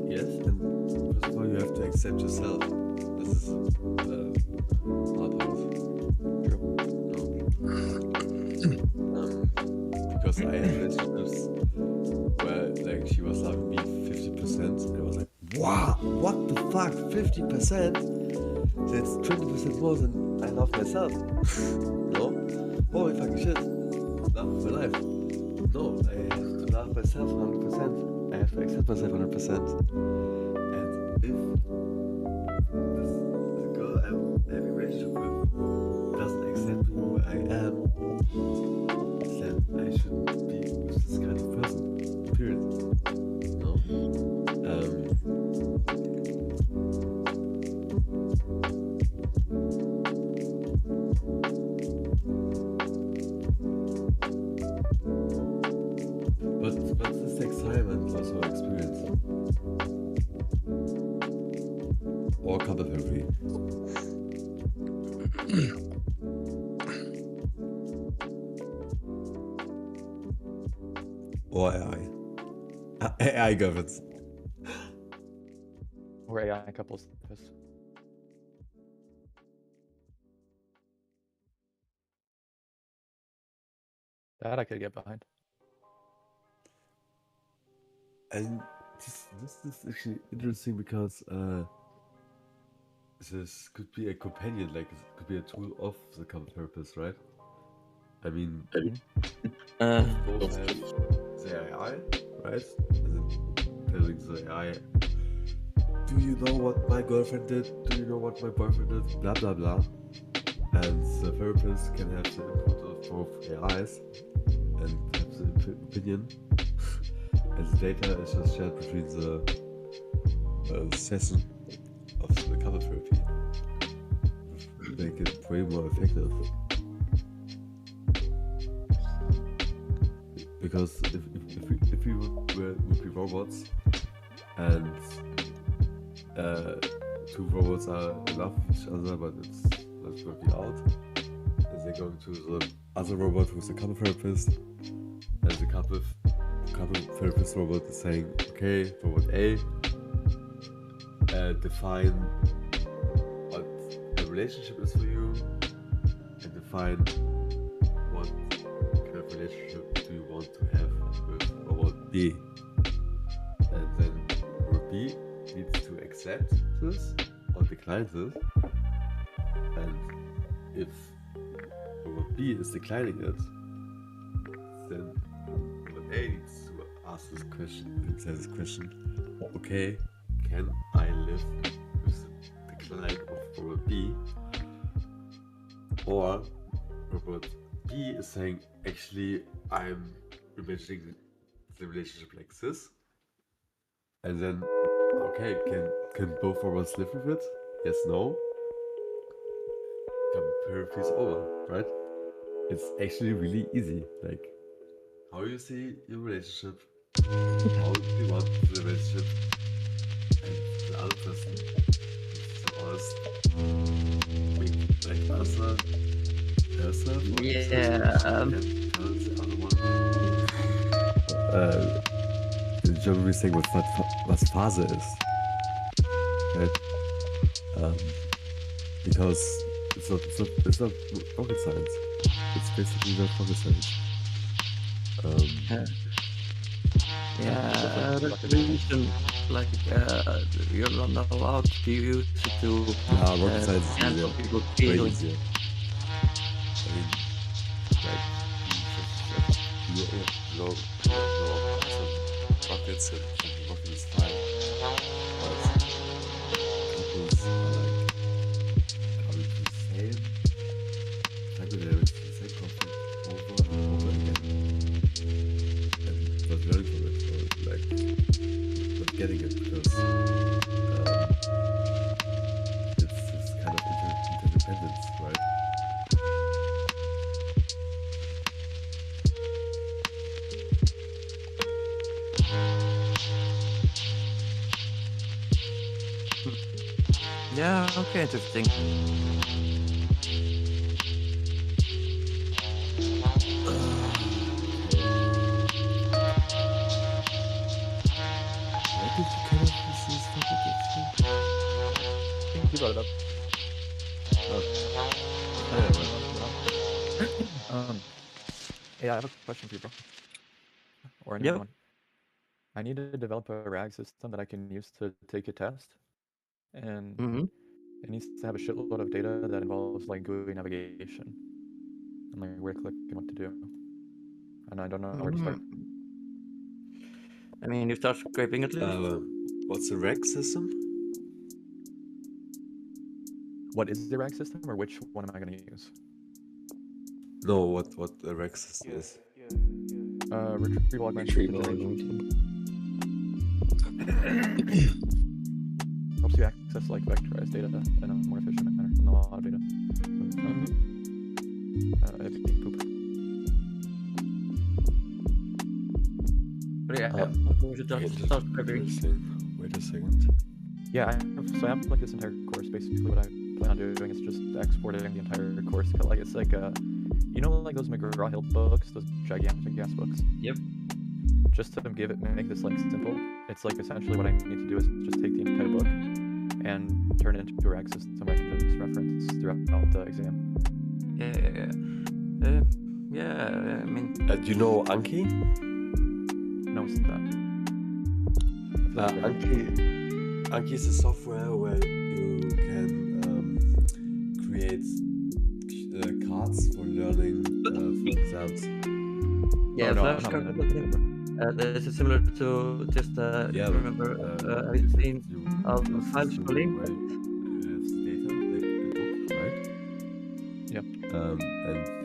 Yes, and first of all, you have to accept yourself. This is hard part. True. Because I had relationships where like she was loving me 50%, and I was like, wow, what the fuck, 50%? That's 20% more than I love myself. No? Holy fucking shit. Love of my life. No, I have to love myself 100%. I have to accept myself 100%. And if the girl I'm having a relationship with doesn't accept me who I am, then I shouldn't be with this kind of person. Period. No? But this takes time and also experience. Or couple therapy. Or AI. AI governs. Or AI couples. That I could get behind. And this is actually interesting because this could be a companion, like it could be a tool of the couple therapist, right? I mean, both have the AI, right? And then telling the AI do you know what my girlfriend did? Do you know what my boyfriend did? Blah blah blah. And the therapist can have the input of both AIs and have the opinion. And the data is just shared between the session of the couple therapy. Make it way more effective. Because if we would be robots and two robots are in love with each other, but it's not working out, and they're going to the other robot who's a couple therapist, and the couple therapist robot is saying, okay, robot A, define what a relationship is for you, and define what kind of relationship do you want to have with robot B. And then robot B needs to accept this or decline this. And if robot B is declining it, then robot A needs to ask this question, okay, can I live with the decline of robot B? Or robot B is saying, actually, I'm imagining the relationship like this. And then, okay, can both robots live with it? Yes, no. Therapy is over, right? It's actually really easy. Like, how you see your relationship, how you want the relationship, and the other person is the honest, like answer. In German we say was Phase ist. Right? Because it's not rocket science. It's basically not rocket science. That's the reason, like, you're not allowed to use it to rocket science is handle easier. people's Way feelings. easier. I mean, like, you just blow some rockets and the rocket is fine. But couples are like coming to the same, tackle the same conflict over and over again. And not learning from it, or like not getting it because it's this kind of interdependence, right? Yeah, okay, interesting. Why did you come up with this topic actually? You brought it up. Yeah, I have a question for you, bro. Or another Yep. one. I need to develop a RAG system that I can use to take a test, and it needs to have a shitload of data that involves like GUI navigation and like where to click and what to do. And I don't know where to start. I mean, you start scraping at least. What's a RAG system? What is the RAG system, or which one am I going to use? No, what a RAG system is. Retrieval augmented generation. Helps you access like vectorized data in a more efficient manner than a lot of data. Poop. But yeah, we should just start scraping. Wait a second. Yeah, I have like this entire course. Basically, what I plan on doing is just exporting the entire course. Like it's like you know, like those McGraw-Hill books, those gigantic ass books. Yep. Just to make this like simple. It's like essentially what I need to do is just take the entire book and turn it into a RAG system where I can just reference throughout the exam. Yeah, I mean. Do you know Anki? No, it's not. Anki is a software where you can create cards for learning for exams. Yeah, no, Flash I'm not card. gonna do that, bro. This is similar to just Yeah, remember have you seen files for link? Have the data, like the book, right? Yep. And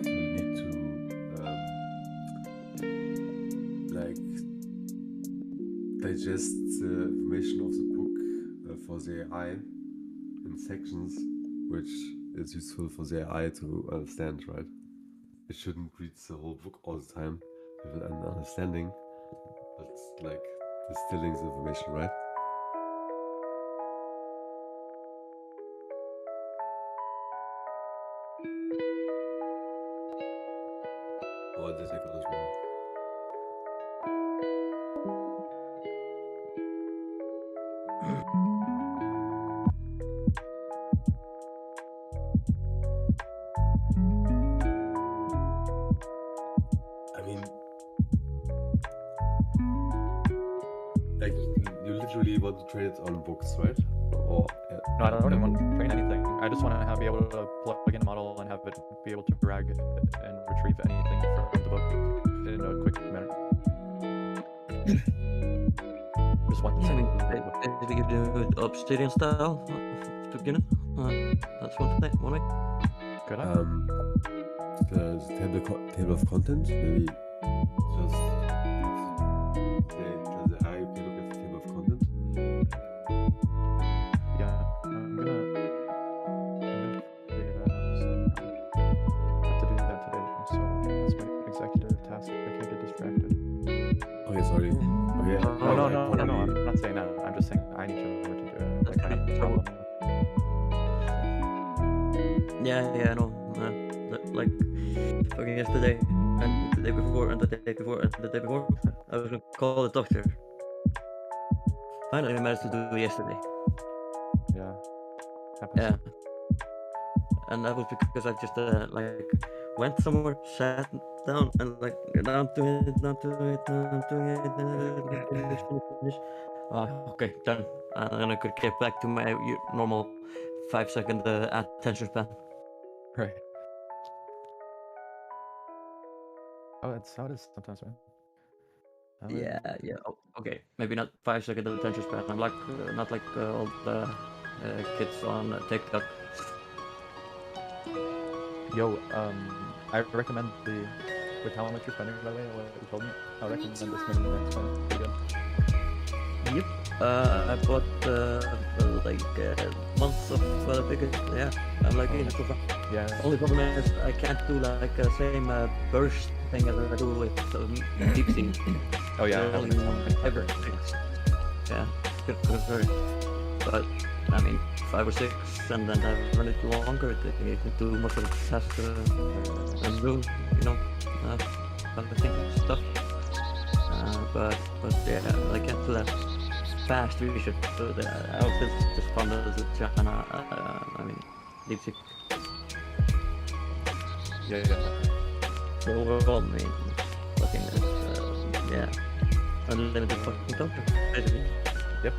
you need to like digest the information of the book for the AI in sections, which is useful for the AI to understand, right? It shouldn't read the whole book all the time with an understanding, but like distilling the information, right? Or the technology. I mean, like you literally want to trade it on books, right? Or No, I don't even want to train anything. I just want to be able to plug in a model and have it be able to drag and retrieve anything from the book in a quick manner. Just one thing. Maybe you do it Obsidian style to begin it. That's one thing. One way. Could I? The table of contents, maybe just the AI can look at the table of content. Yeah, I'm gonna figure that out. So I have to do that today. So that's my executive task. I can't get distracted. Okay, sorry. Okay. No. I'm not saying that. I'm just saying I need to remember to do it. Like I have a problem. Yeah, I know. Like fucking yesterday and the day before and the day before and the day before, I was gonna call the doctor. Finally, I managed to do it yesterday. Yeah. Happens. Yeah. And that was because I just like went somewhere, sat down, and like now I'm doing it, finish. Okay, done. And then I could get back to my normal 5-second attention span. Right. Oh, that's how it is sometimes, man. Yeah. Oh, okay, maybe not 5-second attention span. I'm like not like all the kids on TikTok. Yo, I recommend with how much you're spending, by the way, what you told me, I recommend this minimum next time. Pretty good. Yep. I bought like months of biggest. Yeah, I'm like in it so far. Yeah. Only problem is I can't do like the same burst thing as I do with DeepSeek. Oh yeah. Only ever. Yeah. Good. But I mean, 5 or 6, and then I run it longer. You can do most of the tasks and do, stuff. But yeah, I can't do that fast. We should do that. I was just found out that China, I mean, DeepSeek. Yeah. So overall, I mean, fucking, yeah, unlimited fucking token, basically. Yep.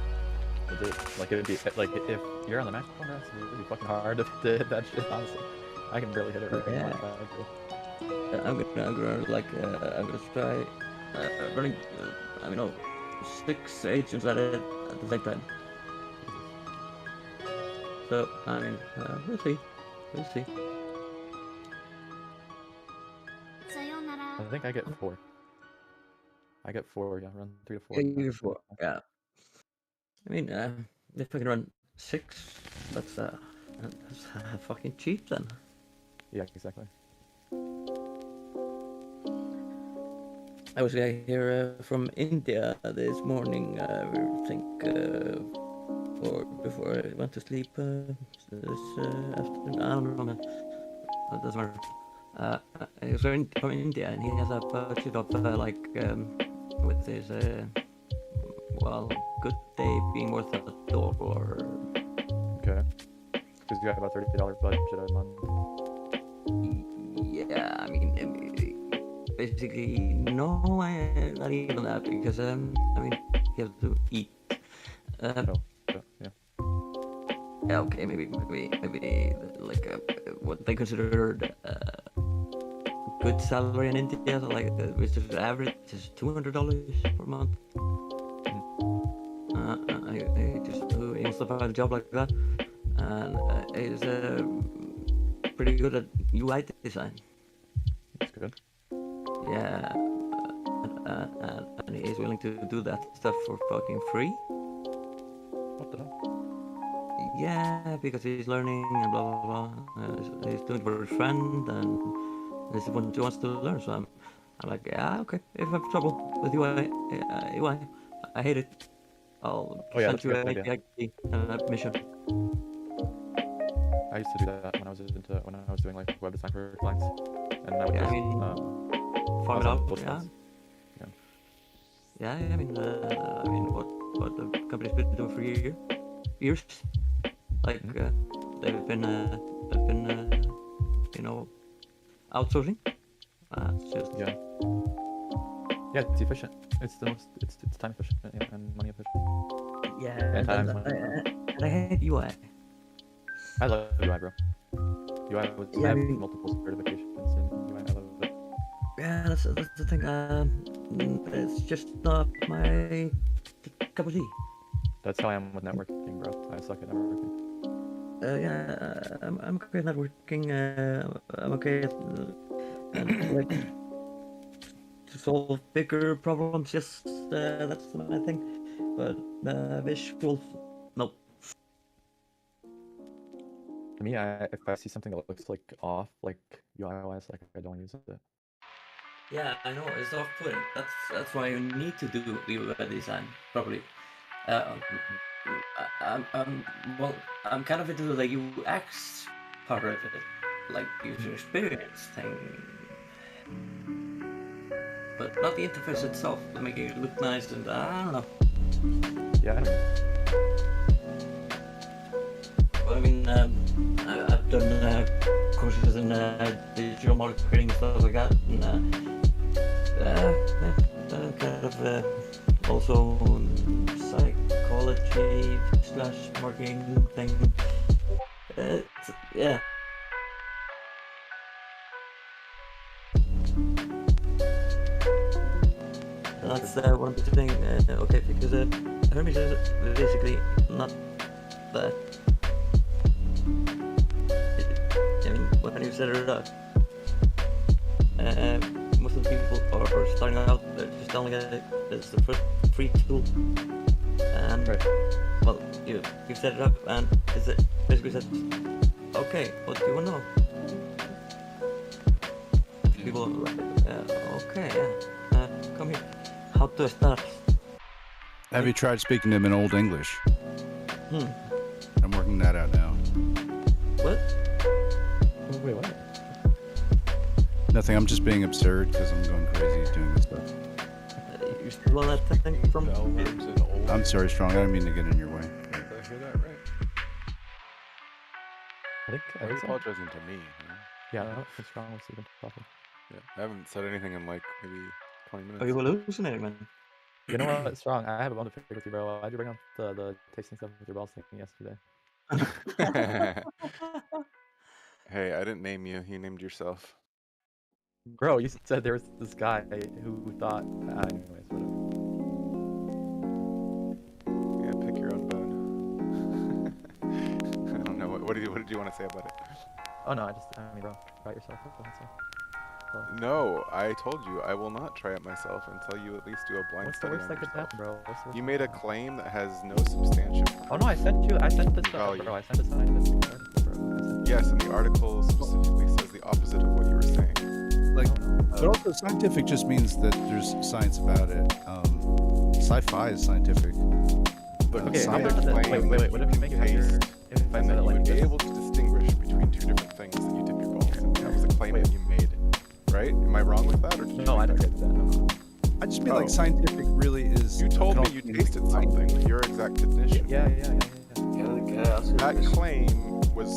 Like it would be like if you're on the Mac phone, it would be fucking hard to hit that shit. Honestly, I can barely hit it right now. I'm gonna try running. 6 agents at the same time. So I mean, we'll see. I think I get 4. I get 4. Yeah, run 3 to 4. Yeah, you get 4. Yeah. I mean, if I can run 6, that's fucking cheap then. Yeah, exactly. I was here from India this morning. I think before I went to sleep this afternoon. I don't know, man. It doesn't matter. He was from India, and he has a budget of with his good day being worth $1. Okay. Because you got about $30 budget a month. Yeah, I mean, basically no, not even that, because I mean, you have to eat. Yeah, okay, maybe like what they considered good salary in India, so like which is average is $200 per month. I just he must have had a job like that, and he's pretty good at UI design. That's good. Yeah, and he's willing to do that stuff for fucking free. What the hell? Yeah, because he's learning and blah blah blah. He's doing it for his friend, and this is what he wants to learn. So I'm like, yeah, okay. If I have trouble with UI, I hate it. I'll send you an API mission. I used to do that when I was doing like web design for clients, and I would just farm it out. both Yeah. sides. Yeah, I mean, what the company's been doing for years. Like they've been outsourcing. It's just Yeah, it's efficient. It's the most. It's time efficient and money efficient. Yeah, And time. and I hate UI. I love UI, bro. UI was I have multiple certifications in UI. I love it. Yeah, that's the thing. It's just not my cup of tea. That's how I am with networking, bro. I suck at networking. I'm okay at networking. I'm okay at like to solve bigger problems. Yes, that's my thing. But visual, nope. To me, if I see something that looks like off, like UI-wise, like I don't use it. Yeah, I know it's off-putting. That's why you need to do UI design properly. I'm kind of into the UX part of it, like user experience thing, but not the interface itself, making it look nice and I don't know. Yeah. But I mean, I've done courses in digital marketing and stuff like that, and kind of also psychology / marketing thing. Yeah. That's one thing. Okay, because Hermes is basically not that. I mean, when you set it up, most of the people are starting out just telling it it's the first free tool, and well, you set it up and it basically says, okay, what do you want to know? People are like, okay, yeah, come here. How do I start? Have you tried speaking to him in Old English? I'm working that out now. What? Wait, what? Nothing. I'm just being absurd because I'm going crazy doing this stuff. You still on that thing from? I'm sorry, Strong. I didn't mean to get in your way. Did I hear that right? I think Why are you apologizing to me? Yeah, no, it's Strong was even talking. Yeah, I haven't said anything in like maybe 20 minutes. Oh, you hallucinating, man. You know what, Strong? I have a bone to pick with you, bro. Why'd you bring up the tasting stuff with your balls thing yesterday? Hey, I didn't name you. You named yourself. Bro, you said there was this guy who thought. Anyways, whatever. Yeah, pick your own bone. I don't know. What did you want to say about it? Oh no, I mean, bro, try it yourself. No, I told you I will not try it myself until you at least do a blind What's the study worst on that could yourself. happen, bro? What's the worst You that made a could happen? claim that has no substantial. Oh no, I sent this stuff, value. bro. I sent a scientific article, bro. Yes, and the article specifically says the opposite of what you were saying. Like, but also scientific just means that there's science about it. Sci-fi is scientific. Look, Okay, science wait. claim What if you make it taste, if I and said that it you like would be this? able to distinguish between two different things that you dip your balls in. That was a claim that you made, right? Am I wrong with that, or did you No, I make don't that? get that. No. I just mean like scientific really is. You told can me you tasted something. Your exact definition. Yeah. That claim was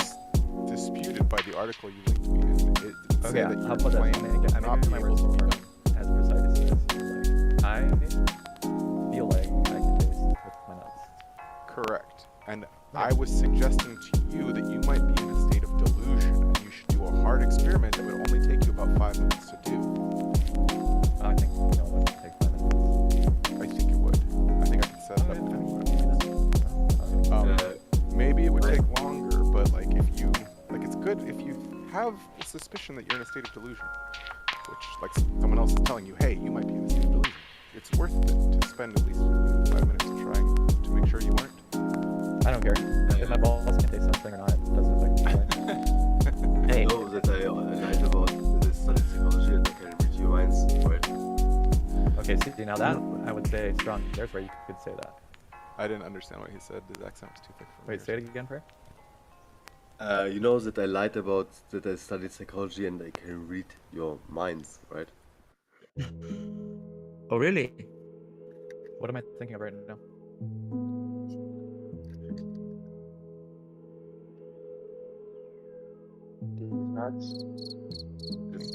disputed by the article you linked me in. It didn't say Okay, that how your about that? claim would I not make be my able words to be more done. as precise as like I feel like I can taste with my nuts. Correct. And I was suggesting to you that you might be in a state of delusion and you should do a hard experiment that would only take you about 5 minutes to good if you have a suspicion that you're in a state of delusion, which, like, someone else is telling you, hey, you might be in a state of delusion. It's worth it to spend at least 5 minutes trying to make sure you aren't. I don't care. If my balls can taste something or not, it doesn't affect me. I know that I lied about this study psychology and I can read your minds, right? Okay, see, now that I would say strong. There's where you could say that. I didn't understand what he said. The accent was too thick for me. Wait, say it again, Prayer. You know that I lied about that I studied psychology and I can read your minds, right? Oh, really? What am I thinking of right now?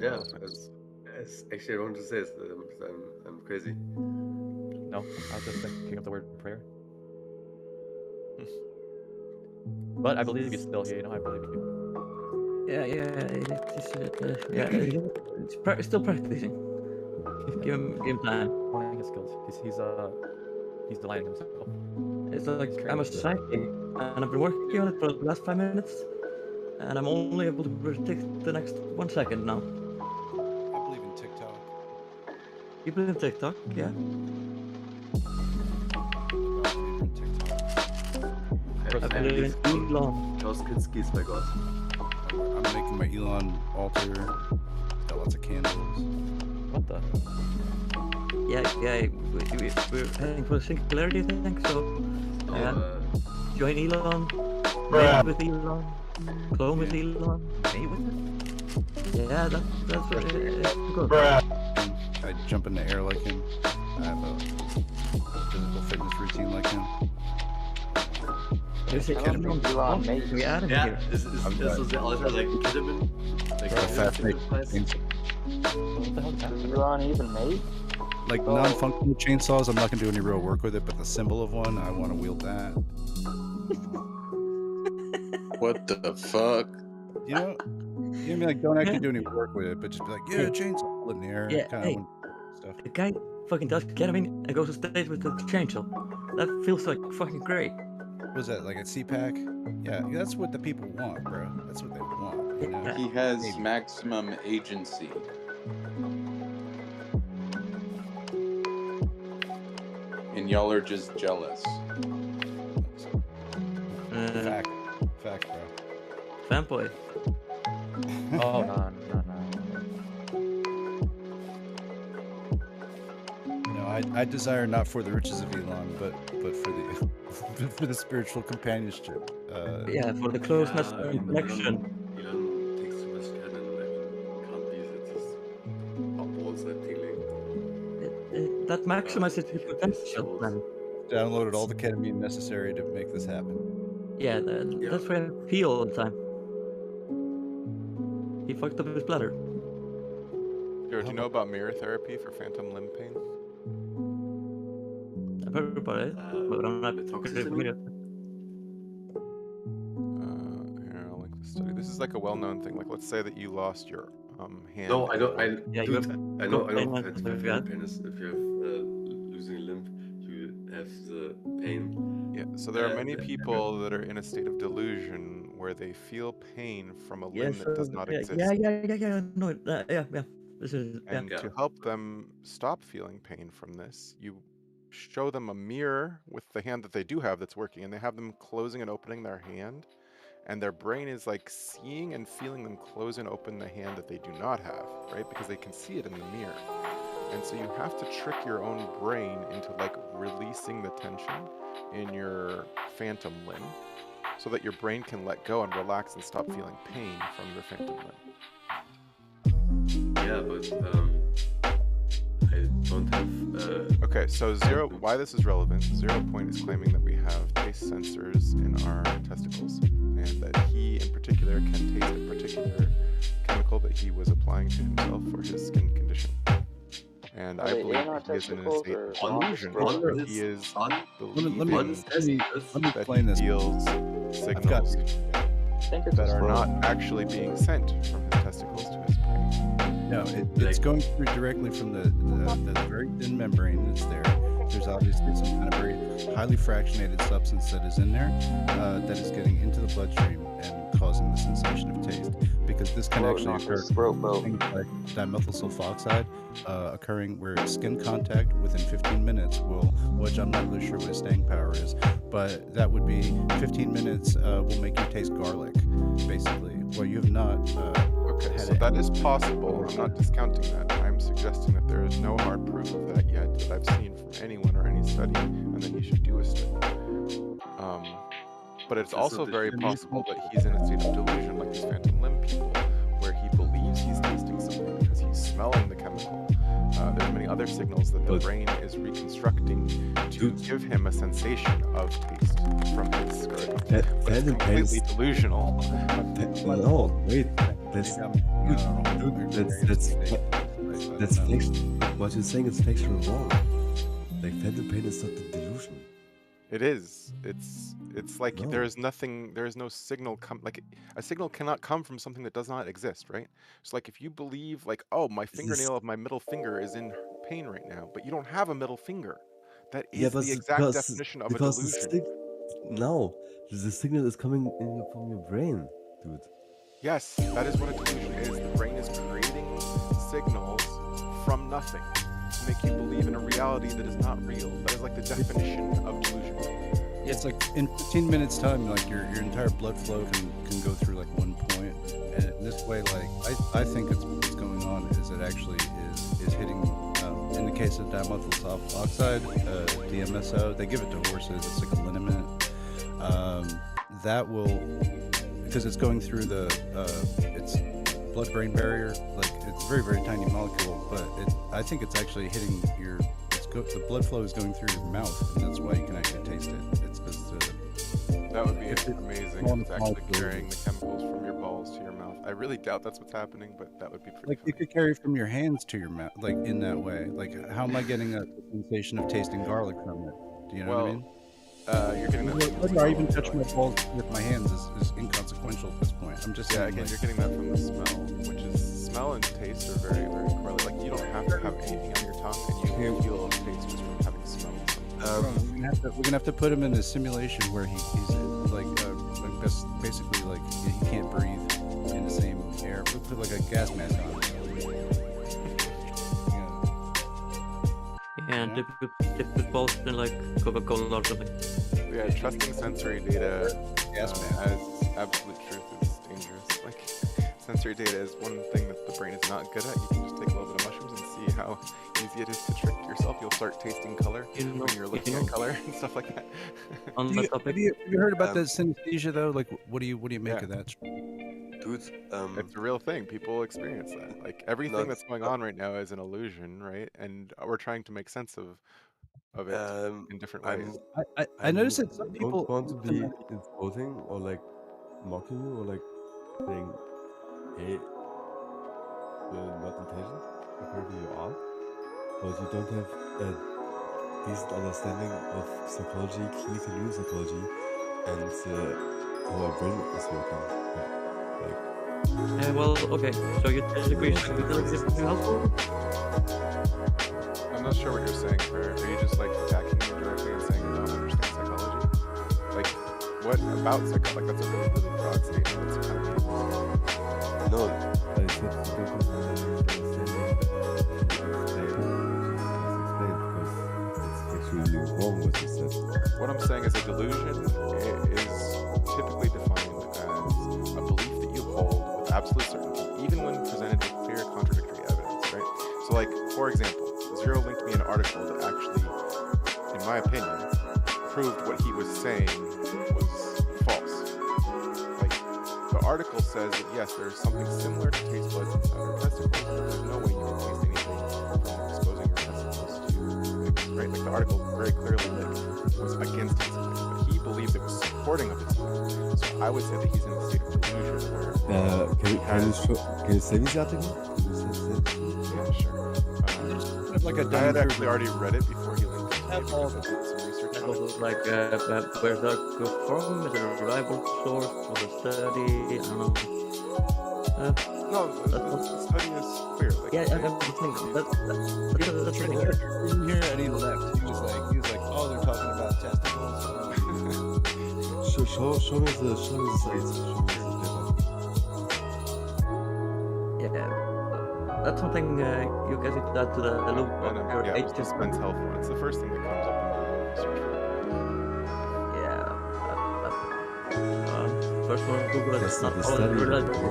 Yeah, as actually I want to say is that I'm crazy. No, I was just thinking of the word prayer. But I believe you still here, you know, I believe you. Yeah, it's still practicing. Give him time. Honing his skills. He's delighting himself. It's like I'm a psychic, and I've been working on it for the last 5 minutes, and I'm only able to predict the next 1 second now. I believe in TikTok. You believe in TikTok? Yeah. I believe in Elon. Klaus Kinski is my god. I'm making my Elon altar. Got lots of candles. What the? Yeah, we're heading for the singularity thing, so join Elon, mate with Elon, clone with Elon, mate with him? Yeah, that's what it is. I jump in the air like him. I have a physical fitness routine like him. There's a Elon mate. We out of here. This was the altar like Kidderman. Like What the hell is that? Elon even mate? Like non-functional chainsaws, I'm not gonna do any real work with it, but the symbol of one, I want to wield that. What the fuck? You know, like don't actually do any work with it, but just be like, yeah, chainsaw in the air. Yeah, kind hey, of stuff. the guy fucking does ketamine and goes to stage with the chainsaw. That feels like fucking great. What was that, like a CPAC? Yeah, that's what the people want, bro. That's what they want. You know? He has maximum agency. And y'all are just jealous. Fact, bro. Fanboy. Oh, no. No, I desire not for the riches of Elon, but for the for the spiritual companionship. Yeah, for the closeness and connection. Elon takes too much canon, can't be that his balls are tingling. That maximizes his potential, man. Downloaded all the ketamine necessary to make this happen. Yeah, that's why I feel all the time. He fucked up his bladder. Jared, do you know about mirror therapy for phantom limb pain? I've heard about it, but I'm not familiar. Here, I'll link the study. This is like a well-known thing. Like, let's say that you lost your hand. No, I don't. Yeah, dude, you I know. pain It's like very that. painless. If you have losing a limb, you have the pain. Yeah. So there are many people that are in a state of delusion where they feel pain from a limb that does not exist. Yeah. No, yeah. This is And to help them stop feeling pain from this, you show them a mirror with the hand that they do have that's working, and they have them closing and opening their hand, and their brain is like seeing and feeling them close and open the hand that they do not have, right? Because they can see it in the mirror. And so you have to trick your own brain into like releasing the tension in your phantom limb so that your brain can let go and relax and stop feeling pain from your phantom limb. Yeah, but I don't have. Okay, so why this is relevant, 0 Point is claiming that we have taste sensors in our testicles, and that he in particular can taste a particular chemical that he was applying to himself for his skin condition. And I believe that he is in a state of delusion, where he is believing Let me explain that this. he feels signals that are not actually being sent from his testicles to his brain. No, it's going through directly from the very thin membrane that's there. There's obviously some kind of very highly fractionated substance that is in there that is getting into the bloodstream, and causing the sensation of taste. Because this can Throat actually occur knockers, throat with things like dimethyl sulfoxide occurring where skin contact within 15 minutes will, which I'm not really sure what its staying power is, but that would be 15 minutes will make you taste garlic, basically, where you have not Okay, had so it. that is possible. I'm not discounting that. I'm suggesting that there is no hard proof of that yet that I've seen from anyone or any study, and that you should do a study. But it's also very possible that he's in a state of delusion, like these phantom limb people, where he believes he's tasting something because he's smelling the chemical. There's many other signals that the brain is reconstructing to give him a sensation of taste from his skirt. But it's completely delusional. No, wait. That's what you're saying is factually wrong. Like phantom pain is not the delusion. It is. It's like there is nothing. There is no signal. Like a signal cannot come from something that does not exist, right? So like if you believe, like, oh, my fingernail of my middle finger is in pain right now, but you don't have a middle finger. That is the exact definition of a delusion. No, the signal is coming from your brain, dude. Yes, that is what a delusion is. The brain is creating signals from nothing to make you believe in a reality that is not real. That is like the definition of delusion. Yeah, it's like in 15 minutes time, like your entire blood flow can go through like one point, and in this way, like I think what's going on is it actually is hitting. In the case of dimethyl sulfoxide, DMSO, they give it to horses. It's like a liniment. That will, because it's going through it's blood-brain barrier. Like it's a very, very tiny molecule, but I think it's actually hitting the blood flow is going through your mouth, and that's why you can actually taste it. It's because that would be amazing if it's actually carrying the chemicals from your balls to your mouth. I really doubt that's what's happening, but that would be pretty. Like you could carry it from your hands to your mouth, like in that way. Like how am I getting a sensation of tasting garlic from it? Do you know what I mean? You're getting that. Whether I even touch my balls with my hands is inconsequential at this point. I'm just saying, again, like, you're getting that from the smell, which is smell and taste are very, very correlated. Like you don't have to have anything on your tongue, and you feel taste just from having smell. we're gonna have to put him in a simulation where he's like basically like he can't breathe in the same air. We'll put like a gas mask on. Yeah, dip his balls in like Coca-Cola or something. Yeah, trusting sensory data as absolute truth is dangerous. Like, sensory data is one thing that the brain is not good at. You can just take a little bit of mushrooms and see how easy it is to trick yourself. You'll start tasting color when you're looking at color and stuff like that. On the topic, have you heard about the synesthesia though? Like, what do you make of that? Dude, it's a real thing. People experience that. Like everything that's going on right now is an illusion, right? And we're trying to make sense of it in different ways. I noticed that some people don't want to be insulting or like mocking you or like saying, "Hey, you're not intelligent, apparently you are, but you don't have a decent understanding of psychology, clinical new psychology, and how our brain is working." well, okay, so you disagree with the helpful? I'm not sure what you're saying, Claire. Are you just like attacking me directly and saying you don't understand psychology? Like, what about psychology? Like, that's a really, really broad statement. What's it kind of mean? No, I said you don't have actually wrong what you said. What I'm saying is a delusion is typically defined as a belief that you hold with absolute certainty, even when presented with clear contradictory evidence, right? So like, for example, Zero linked me an article that actually, in my opinion, proved what he was saying was false. Like, the article says that yes, there's something similar to taste buds inside your testicles, but there's no way you can taste anything from exposing your testicles to pigs, right? Like, the article very clearly was against his claim, but he believed it was supporting of his claim. So I would say that he's in a state of delusion where Can you send me the article? Yeah, sure. I had actually already read it before he linked it. I did some research on it. Like, where's that good from? Is it a reliable source? Was it a study? I don't know. No, the study is clear. Like, yeah, I'm thinking that's here and he left. He was like, oh, they're talking about testicles. show me the sites. Show me the Yeah, that's something you guys need to add to the loop of your Yeah, age it's the Spence Health one. It's the first thing that comes up in the search. Yeah. First one, Google it. That's Not the all study. related. Okay,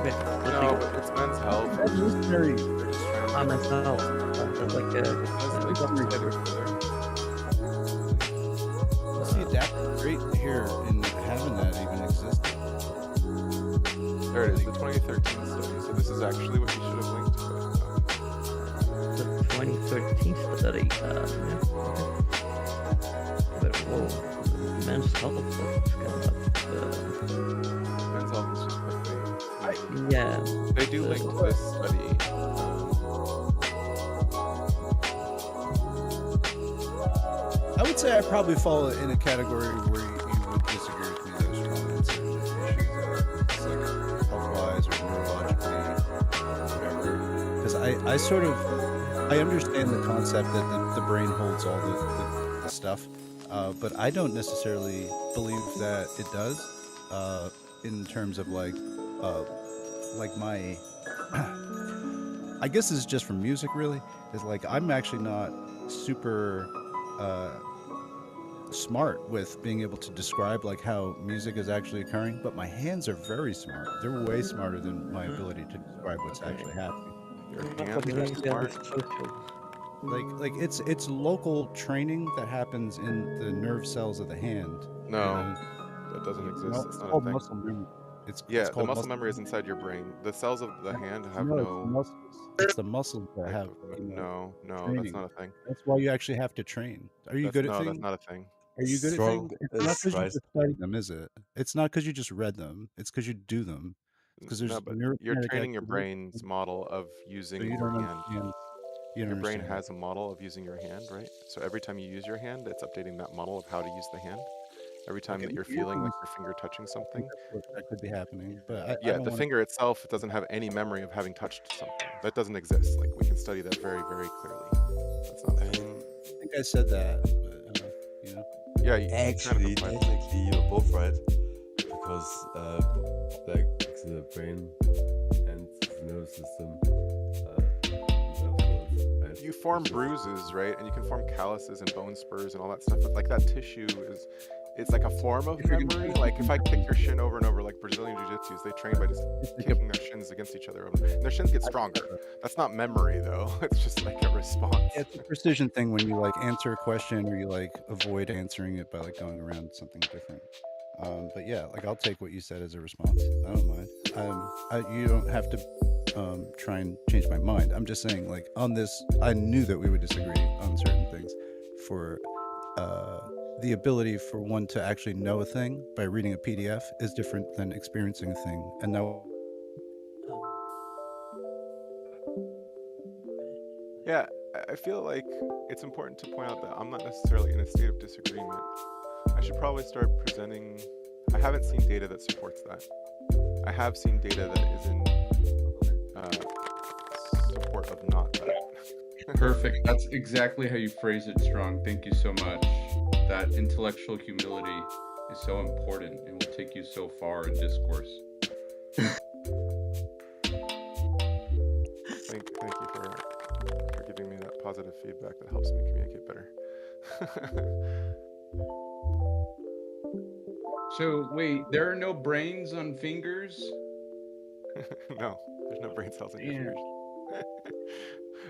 let's No, but it's Men's Health. That's very. Men's Health. That's like What's the adaptive rate here in having that even existed? There it is, the 2013 study. So this is actually what you should have linked to. the 2013 study. Yeah. But whoa, Men's Health. That's kind of, Men's Health is just what they. yeah. They do link to this study. I would say I probably fall in a category where you would disagree with me those comments and issues, it's like health-wise or neurologically, whatever. Because I sort of, I understand the concept that the brain holds all the stuff, but I don't necessarily believe that it does, in terms of like my, I guess this is just from music really, is like I'm actually not super smart with being able to describe like how music is actually occurring, but my hands are very smart. They're way smarter than my ability to describe what's actually happening. Your hands are smart. Like it's local training that happens in the nerve cells of the hand. No, that doesn't exist. No, It's it's not a called thing. muscle memory. Yeah, it's the called muscle memory is inside your brain. The cells of the hand have No, no. it's the muscles that have. No, that's training. not a thing. That's why you actually have to train. Are you good at things? That's not a thing. Are you good Strong at things? It's is not because you right. just studied them, is it? It's not because you just read them. It's because you do them. Because there's No, but neurokinetic you're training your activity. brain's model of using So you your don't hand. understand. You Your don't brain understand. has a model of using your hand, right? So every time you use your hand, it's updating that model of how to use the hand. Every time Okay, that you're feeling like your finger touching something. That could be happening, but I Yeah, don't the wanna- finger itself doesn't have any memory of having touched something. That doesn't exist. Like we can study that very, very clearly. That's not a thing. I think I said that, but you know. Yeah, you kind of Actually, implied that. technically, you're both right because like the brain and the nervous system. You form bruises, right? And you can form calluses and bone spurs and all that stuff. But like that tissue is, it's like a form of memory. Like if I kick your shin over and over, like Brazilian jiu-jitsus, they train by just kicking their shins against each other. And their shins get stronger. That's not memory though. It's just like a response. Yeah, it's a precision thing when you like answer a question or you like avoid answering it by like going around something different. But yeah, like I'll take what you said as a response. I don't mind. You don't have to try and change my mind. I'm just saying, like on this, I knew that we would disagree on certain things. For the ability for one to actually know a thing by reading a PDF is different than experiencing a thing. And now, Yeah, I feel like it's important to point out that I'm not necessarily in a state of disagreement. I should probably start presenting. I haven't seen data that supports that. I have seen data that is in support of not that. Perfect. That's exactly how you phrase it, Strong. Thank you so much. That intellectual humility is so important and will take you so far in discourse. Thank you for giving me that positive feedback that helps me communicate better. So wait, there are no brains on fingers? No, there's no brain cells in your Damn. fingers.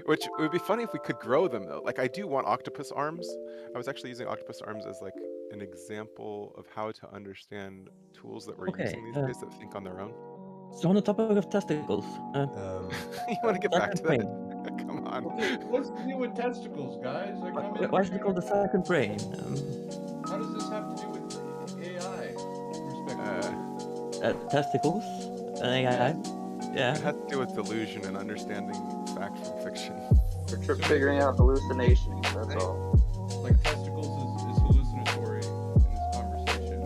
Which it would be funny if we could grow them though. Like I do want octopus arms. I was actually using octopus arms as like an example of how to understand tools that we're Okay, using these days that think on their own. So on the topic of testicles, You want to get back to that? brain. Come on. Okay, what's the deal with testicles, guys? Like, I'm in Why is it called the second brain? How does this have to do with AI? Testicles, AI. Yeah. It has to do with delusion and understanding fact from fiction. We're figuring out hallucinations, that's all. Like testicles is hallucinatory in this conversation.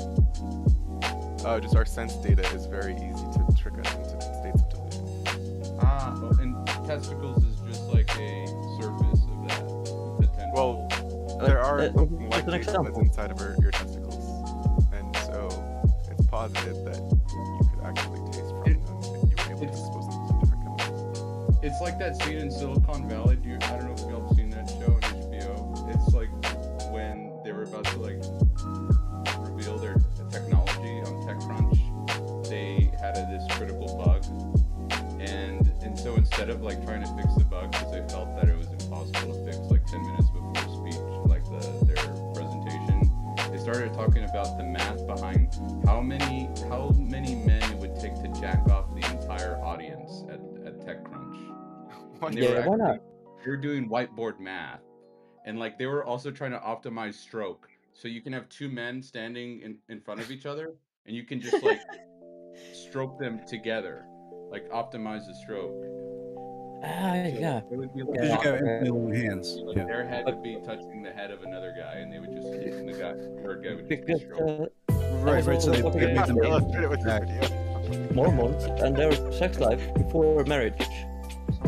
Just our sense data is very easy to trick us into states of delusion. And testicles is just like a surface of that potential. Well, there are something like an that's example. inside of your testicles, and so posited that you could actually taste from them and you were able to expose them to different chemicals. It's like that scene in Silicon Valley. I don't know if y'all have seen that show on HBO. It's like when they were about to like reveal their technology on TechCrunch, they had this critical bug, and so instead of like trying to fix the bug because they felt that it was impossible to fix like 10 minutes before speech, like their presentation, they started talking about the math behind how many men it would take to jack off the entire audience at TechCrunch. And they were doing whiteboard math, and like they were also trying to optimize stroke, so you can have two men standing in front of each other, and you can just like stroke them together, like optimize the stroke. Yeah. It would be You just got infinite hands. like Yeah. their head would be touching the head of another guy, and they would just and the third guy would just be Because stroked. Right. So they made them Mormons and their sex life before marriage.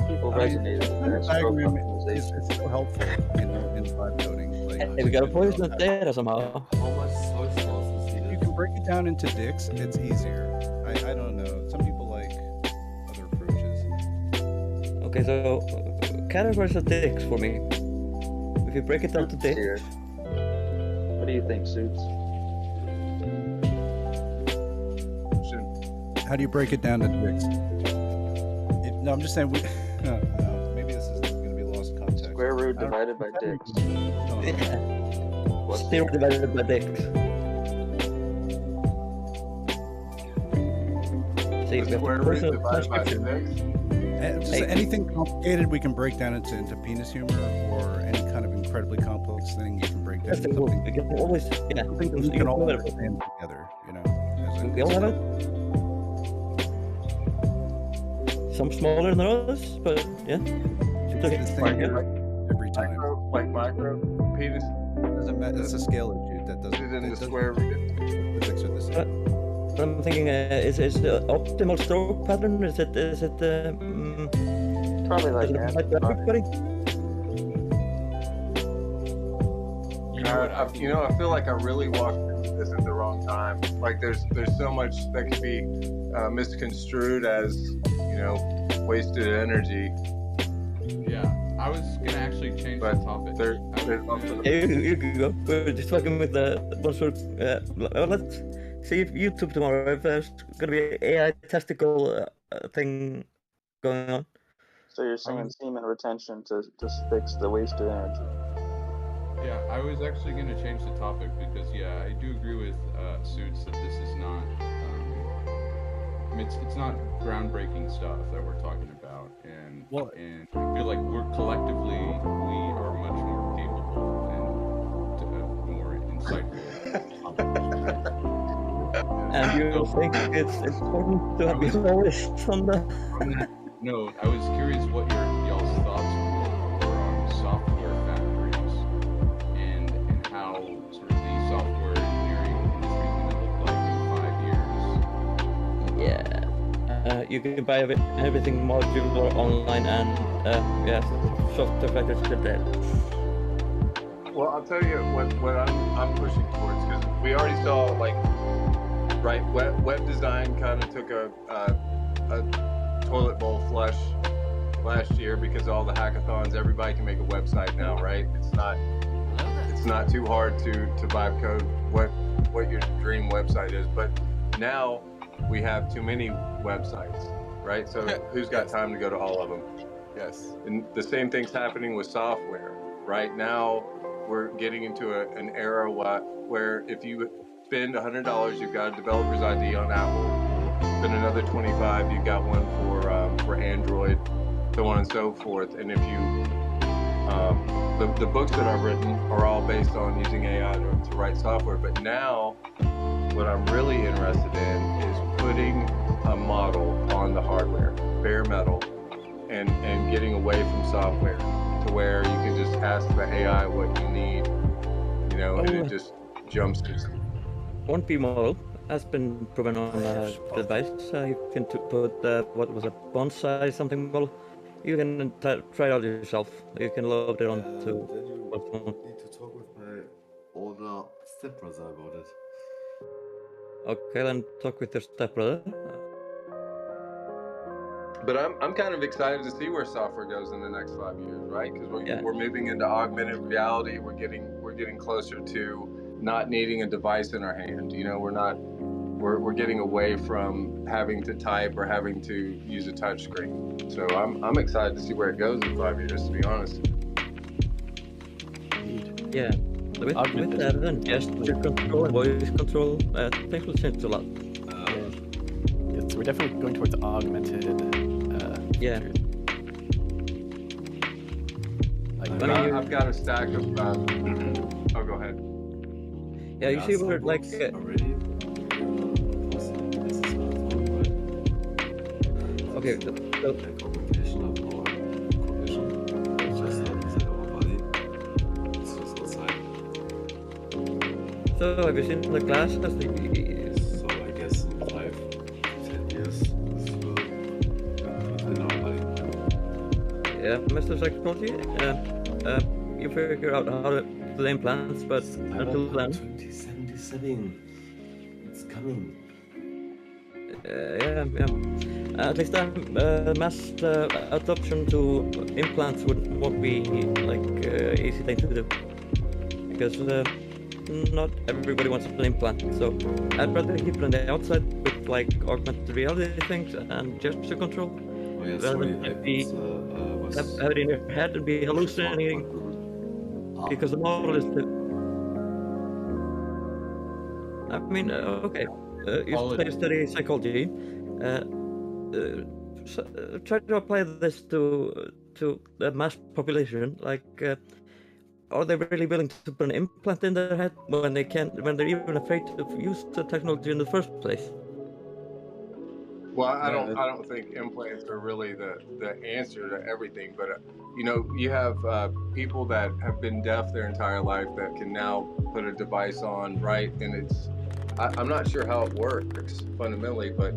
People I mean, resonated with that diagram stroke is optimization. so helpful in vibe coding. Like, Hey, we got a poison data somehow. How much soy sauce is you needed? can break it down into dicks. It's easier. I don't know. Some people like other approaches. Okay, so categories of dicks for me. If you break it down to dicks, Here. What do you think, Suits? How do you break it down to dicks? No, I'm just saying. No, maybe this is going to be lost context. Square root divided by dicks. What's zero divided by dicks. See, we have Square root personal divided by transcription. Just anything complicated we can break down into penis humor, or any kind of incredibly complex thing you can break down. That's the rule. We can always, yeah. Something that we can all understand together, you know. We all have it. Some smaller than others, but yeah. Every time. Like micro penis. Doesn't matter. It's a scale issue. That doesn't. Put it in the square root. Physics are the same. But I'm thinking, is the optimal stroke pattern? Is it probably like that? that. I feel like I really walked into this at the wrong time. Like there's so much that could be misconstrued as, wasted energy. Yeah, I was gonna actually change the topic. Yeah, you can go. We're just talking with the let's see if YouTube tomorrow, if there's gonna be an AI testicle thing going on. So you're saying semen retention to fix the wasted energy. Yeah, I was actually going to change the topic because, yeah, I do agree with Suits that this is not, it's not groundbreaking stuff that we're talking about, and I feel like we are much more capable and more insightful. And you think it's important to have the lowest on the... No, I was curious what y'all's thoughts were on software factories and how sort of the software engineering industry is going to look like in 5 years. You can buy everything modular online, and software factories are dead. Well, I'll tell you what I'm pushing towards, because we already saw web design kind of took a toilet bowl flush last year because all the hackathons, everybody can make a website now, right? It's not too hard to vibe code what your dream website is, but now we have too many websites, right? So who's got time to go to all of them? Yes. And the same thing's happening with software. Right now, we're getting into an era where if you spend $100, you've got a developer's ID on Apple. Spend another $25, you've got one for Android, so on and so forth. And if you, the books that I've written are all based on using AI to write software. But now, what I'm really interested in is putting a model on the hardware, bare metal, and getting away from software to where you can just ask the AI what you need, and it just jumps to. 1P model has been proven on the device. You can put what was a bonsai something model. You can try it out yourself. You can load it onto. Then you need to talk with my older stepbrother about it. Okay, then talk with your stepbrother. But I'm kind of excited to see where software goes in the next 5 years, right? Because we're moving into augmented reality. We're getting closer to not needing a device in our hand. You know, we're getting away from having to type or having to use a touch screen. So I'm excited to see where it goes in 5 years, to be honest. Yeah. With that, then gesture control and voice control, things will change a lot. Yeah, so we're definitely going towards augmented. Yeah. Like, I've got a stack of. Oh, go ahead. Yeah, you see where like. Okay. So have you seen the glass? So I guess in 5 to 10 years, this will in our body. Yeah, Mr. Psychology, you figure out how to do the implants, but until then. 2077. It's coming. Yeah. At least mass adoption to implants won't be like easy thing to do, because not everybody wants an implant. So I'd rather keep it on the outside with like augmented reality things and gesture control, rather than have it in your head and be hallucinating, because the model is the. I mean, okay, you study psychology. Try to apply this to the mass population. Like, are they really willing to put an implant in their head when they're even afraid to use the technology in the first place? Well, I don't think implants are really the answer to everything, but you know, you have people that have been deaf their entire life that can now put a device on, right? And I'm not sure how it works fundamentally, but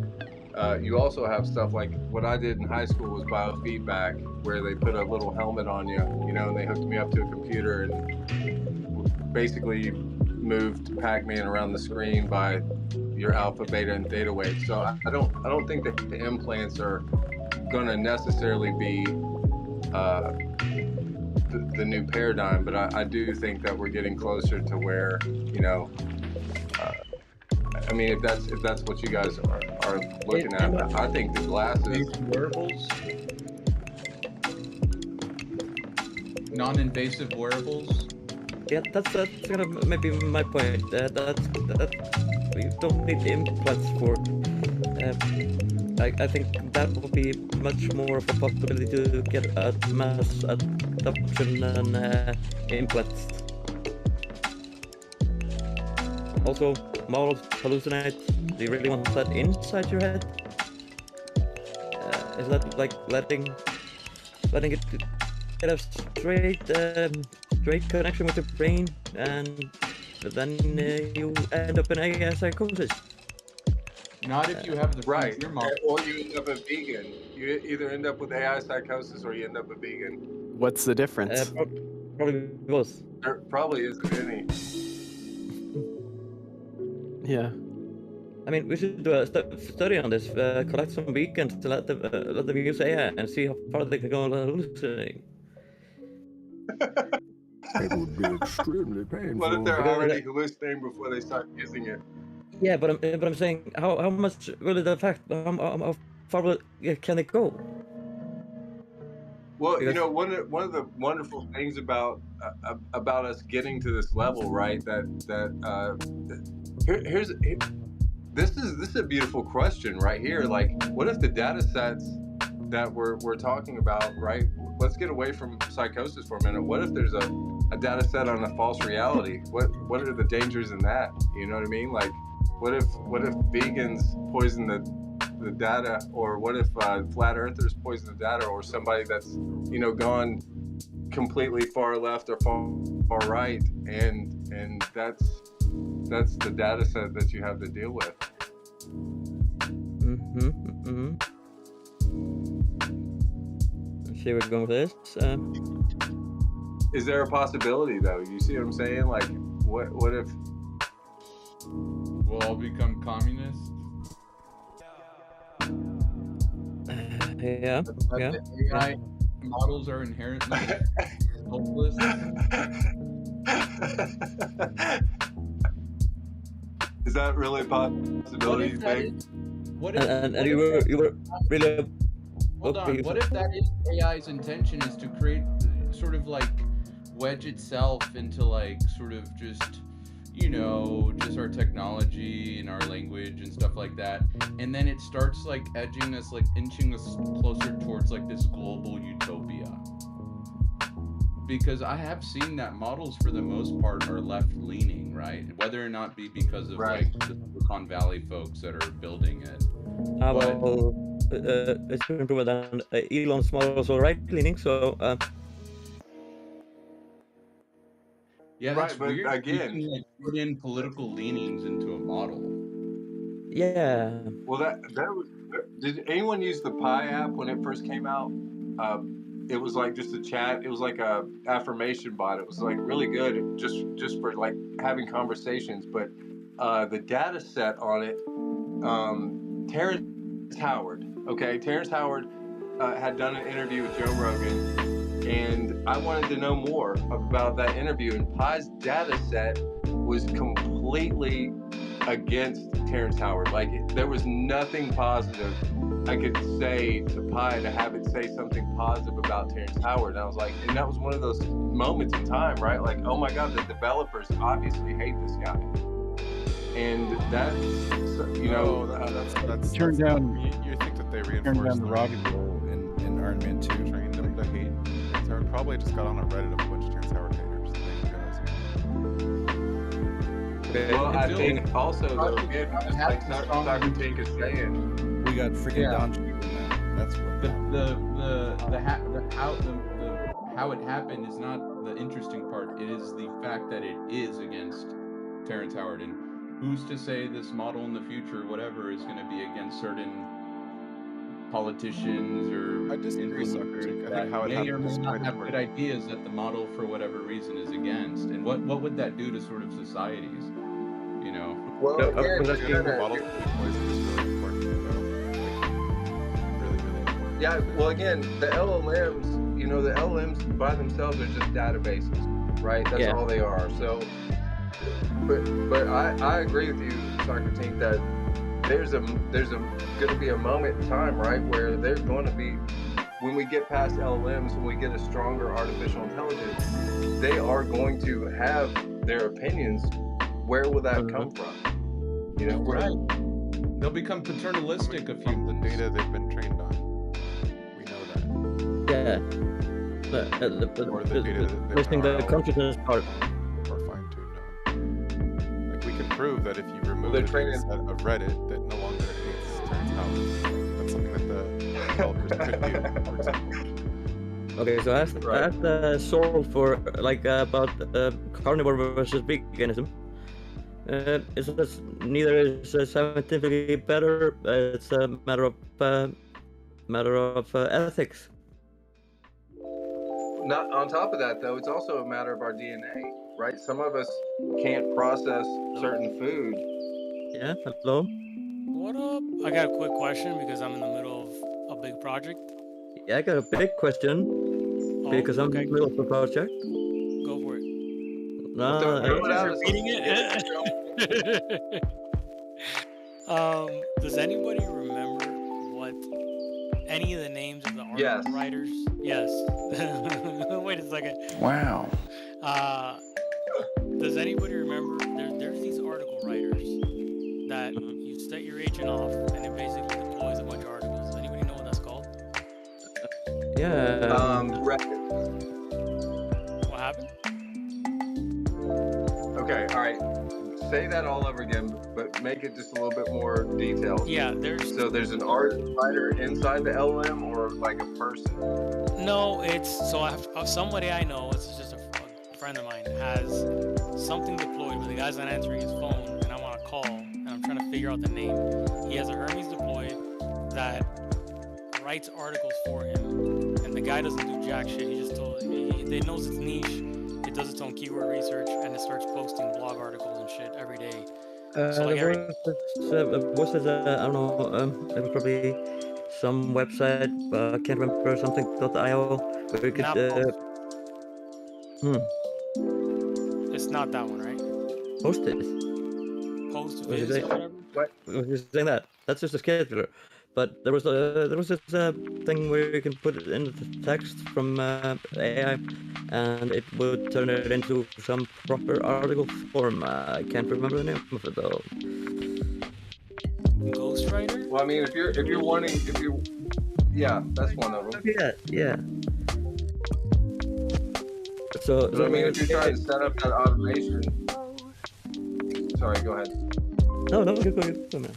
you also have stuff like what I did in high school was biofeedback, where they put a little helmet on you, you know, and they hooked me up to a computer and basically moved Pac-Man around the screen by your alpha, beta, and theta waves. So I don't think that the implants are going to necessarily be the new paradigm, but I do think that we're getting closer to where, you know. I mean, if that's what you guys are looking at, I think the glasses. Wearables. Non-invasive wearables. Yeah, that's kind of maybe my point. That you don't need implants for. I think that would be much more of a possibility to get a mass adoption than implants. Also, models hallucinate. Do you really want that inside your head? Is that like letting it get a straight connection with the brain, and then you end up in AI psychosis? Not if you have the right, model. or you end up a vegan. You either end up with AI psychosis or you end up a vegan. What's the difference? Probably both. There probably isn't any. Yeah. I mean, we should do a study on this. Collect some vegans to let them use AI and see how far they can go on hallucinating. It would be extremely painful. What if they're already hallucinating before they start using it? Yeah, but I'm saying, how much will it affect? How far can it go? Well, you know, one of the wonderful things about us getting to this level, right? This is a beautiful question right here. Like, what if the data sets that we're talking about, right? Let's get away from psychosis for a minute. What if there's a data set on a false reality? What are the dangers in that? You know what I mean? Like, what if vegans poison the data, or what if flat earthers poison the data, or somebody that's, you know, gone completely far left or far right, and that's the data set that you have to deal with. Let's see where we're going with this. Is there a possibility though? You see what I'm saying? Like, what if? We'll all become communists. Yeah. Yeah. The AI models are inherently hopeless. Is that really a possibility, you think? And you were really. Hold on. What if that is AI's intention, is to create sort of like wedge itself into like sort of just, you know, just our technology and our language and stuff like that, and then it starts like edging us, like inching us closer towards like this global utopia? Because I have seen that models for the most part are left leaning, right? Whether or not be because of like the Silicon Valley folks that are building it. It's been proven that Elon's models are right leaning, so. Yeah, that's but weird. again, You can, like, put in political leanings into a model. Yeah. Well, that was. Did anyone use the Pi app when it first came out? It was like just a chat. It was like a affirmation bot. It was like really good, just for like having conversations. But the data set on it, Terrence Howard. Okay, Terrence Howard had done an interview with Joe Rogan, and I wanted to know more about that interview. And Pi's data set was completely against Terrence Howard. Like there was nothing positive I could say to Pi to have it say something positive about Terrence Howard. And I was like, and that was one of those moments in time, right? Like, oh my God, the developers obviously hate this guy. And that's, you know, that's turned down. You think that they Turned reinforced down the rocket role in Iron Man 2. trained them to hate Terrence Howard? Probably just got on a Reddit of a bunch of Terrence Howard haters. well, I think also though, again, just like Dr. Tink is saying, We got freaking Don Cheadle now. That's what. How it happened is not the interesting part. It is the fact that it is against Terrence Howard, and who's to say this model in the future, whatever, is going to be against certain politicians or influencers that may or may not have good ideas that the model, for whatever reason, is against. And what would that do to sort of societies? You know. Well, yeah, well, again, the LLMs, you know, the LLMs by themselves are just databases, right? That's all they are. So, but I agree with you, Soccer Tink, that there's going to be a moment in time, right, where there's going to be, when we get past LLMs, when we get a stronger artificial intelligence, they are going to have their opinions. Where will that come from? You know, right? They'll become paternalistic of the data they've been trained on. We know that. Yeah. Or the data that Missing the consciousness part. Or fine-tuned. Like we can prove that if you remove the data set of Reddit, that no longer hates Terrence Howard. That's something that the developers could do, for example. Okay, so as solved for like about carnivore versus veganism. It's just, neither is scientifically better. It's a matter of ethics. Not on top of that, though, it's also a matter of our DNA, right? Some of us can't process certain food. Yeah. Hello. What up? I got a quick question because I'm in the middle of a big project. Yeah, I got a big question because I'm in the middle of a project. Go for it. Repeating it. Does anybody remember what any of the names of the article writers? Yes. Wait a second. Wow. Does anybody remember? There's these article writers that you set your agent off, and it basically deploys a bunch of articles. Anybody know what that's called? Yeah. What happened? Okay, all right. Say that all over again, but make it just a little bit more detailed. Yeah, there's an article writer inside the LLM, or like a person? No, somebody I know. It's just a friend of mine has something deployed, but the guy's not answering his phone, and I want to call, and I'm trying to figure out the name. He has a Hermes deployed that writes articles for him, and the guy doesn't do jack shit. He just it knows its niche. It does its own keyword research, and it starts posting blog articles and shit every day. So like There was this, I don't know, it was probably some website, I can't remember, something.io, where you could, Not it's not that one, right? post it. Post Was viz it- or whatever. I was just saying that. That's just a scheduler. But there was this thing where you can put it in the text from AI, and it would turn it into some proper article form. I can't remember the name of it though. Ghostwriter? Well, I mean, if you're yeah, that's one of them. Yeah. So But I mean, if you're trying to set up that automation. Sorry, go ahead. No, go, man.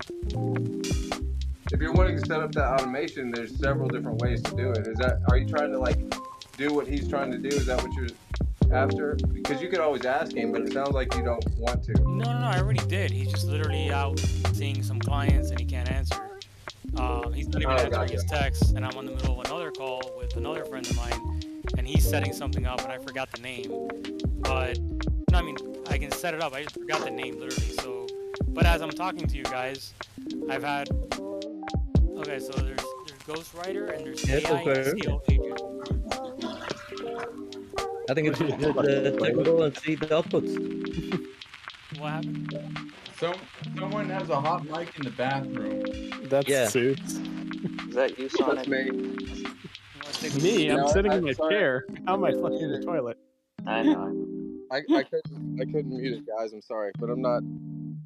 If you're wanting to set up that automation, there's several different ways to do it. Are you trying to like do what he's trying to do? Is that what you're after? Because you could always ask him, but it sounds like you don't want to. No, I already did. He's just literally out seeing some clients and he can't answer. He's not even answering his texts, and I'm in the middle of another call with another friend of mine, and he's setting something up, and I forgot the name. But no, I mean, I can set it up. I just forgot the name literally. So, but as I'm talking to you guys, I've had. Okay, so there's Ghostwriter and there's AI SEO agent. I think it's the technical and see the outputs. What happened? Someone has a hot mic in the bathroom. That's Suits. Is that you, Sonic? That's Me? I'm No, sitting in my sorry. chair. How am I flushing the toilet? I know. I couldn't mute it, guys. I'm sorry, but I'm not on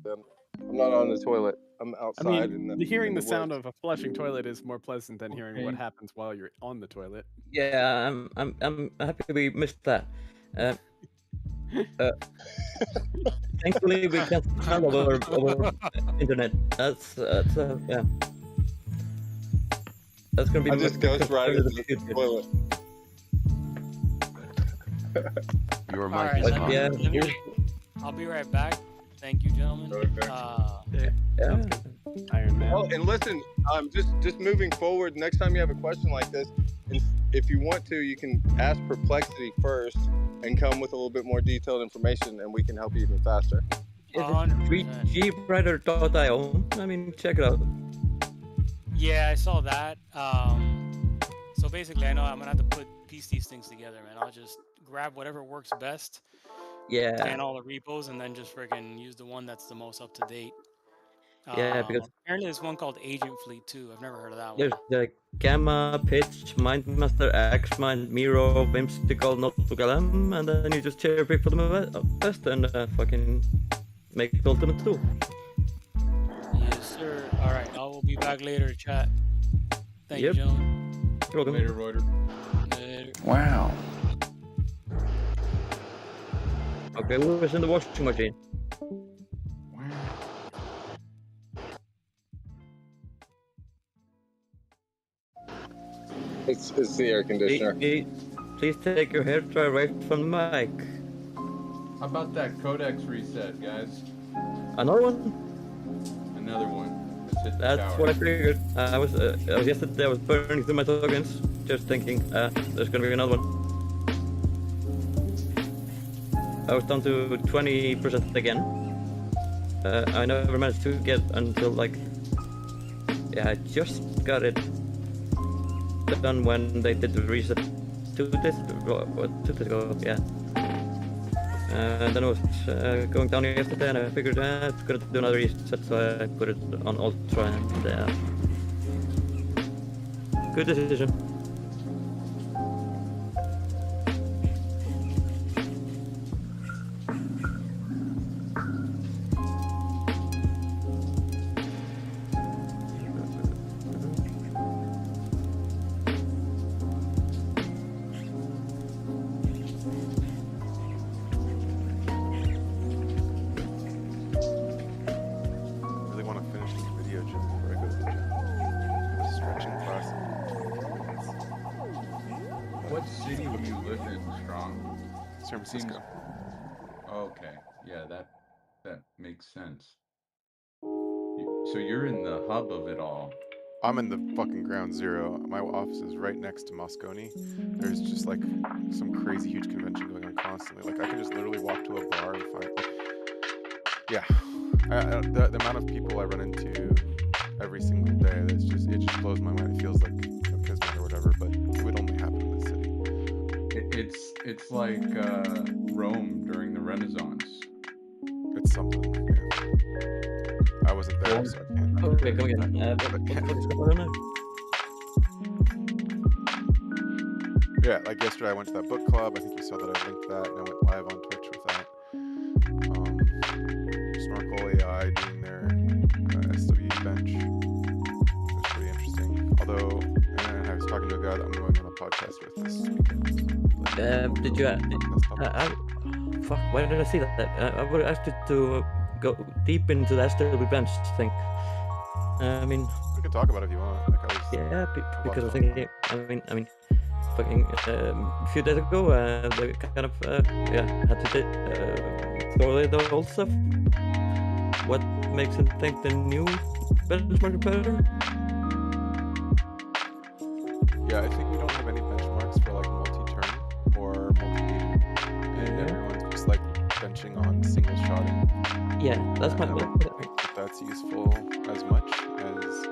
the toilet. I'm I outside. mean, hearing the sound of a flushing toilet is more pleasant than hearing what happens while you're on the toilet. Yeah, I'm happy we missed that. Thankfully, we can't stand over internet. That's yeah. That's gonna be. I just ghostwriter the toilet. Your All mic right, is let on. me- Yeah. let me- I'll be right back. Thank you, gentlemen. Iron Man. Oh, and listen, just moving forward. Next time you have a question like this, if you want to, you can ask Perplexity first and come with a little bit more detailed information, and we can help you even faster. 3gwriter.io. I mean, check it out. Yeah, I saw that. So basically, I know I'm gonna have to piece these things together, man. I'll just grab whatever works best, Yeah. scan all the repos, and then just freaking use the one that's the most up to date. Yeah, because apparently there's one called Agent Fleet too. I've never heard of that one. there's the Gamma, Pitch, Mindmaster, X, Mind, Miro, Whimsical, Notebook.lm, and then you just cherry pick for the best and fucking make the ultimate tool. Yes, sir. All right, I will be back later, chat. Thank you, Yep. gentlemen. You're welcome. Later, Reuter. Later. Wow. Okay, who was in the washing machine? It's the air conditioner. Please take your hair dryer away from the mic. How about that codex reset, guys? Another one? Another one. Let's hit the That's tower. what I figured. I was yesterday. I was burning through my tokens, just thinking, there's gonna be another one. I was down to 20% again. I never managed to get until like, yeah, I just got it done when they did the reset 2 days ago, yeah. And then I was going down yesterday, and I figured it's gonna do another reset, so I put it on Ultra, and good decision. I really want to finish this video, Jim, before I go to the gym. I'm stretching class. What city do you live in, Strong? San Francisco. Okay, yeah, that makes sense. So you're in the hub of it all. I'm in the fucking ground zero. My office is right next to Moscone. There's just like some crazy huge convention going on constantly. Like I can just literally walk to a bar and find. Like, yeah, The amount of people I run into every single day, it just blows my mind. It feels like kismet or whatever, but it would only happen in the city. It's like Rome during the Renaissance. It's something. Yeah. I wasn't there, so I can't. Okay, come again. What's going on? Yeah, like yesterday I went to that book club. I think you saw that I linked that, and I went live on Twitch with that. Snorkel AI doing their SW bench. It was pretty interesting. Although, I was talking to a guy that I'm going on a podcast with this weekend. Did you? Fuck, why did I see that? I would ask you to go deep into the SW bench thing. I mean, we can talk about it if you want. Like because I think I mean, fucking a few days ago, they kind of had to throw away the old stuff. What makes them think the new benchmark is better? Yeah, I think we don't have any benchmarks for like multi-turn or multi-agent, and everyone's just like benching on single shotting. Yeah, that's my point. I think that's useful as much as,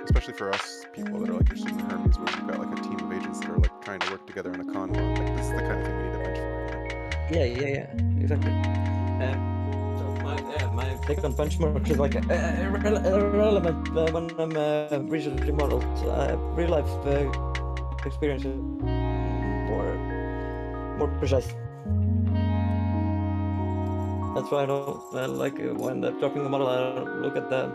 especially for us people that are like interested in the Hermes, where we've got like a team of agents that are like trying to work together in a convo. Like this is the kind of thing we need to bench for. Yeah, exactly. So my take on benchmarks is like irrelevant when I'm researching models. Real life experience is more precise. That's why I don't like when they're dropping the model. I don't look at the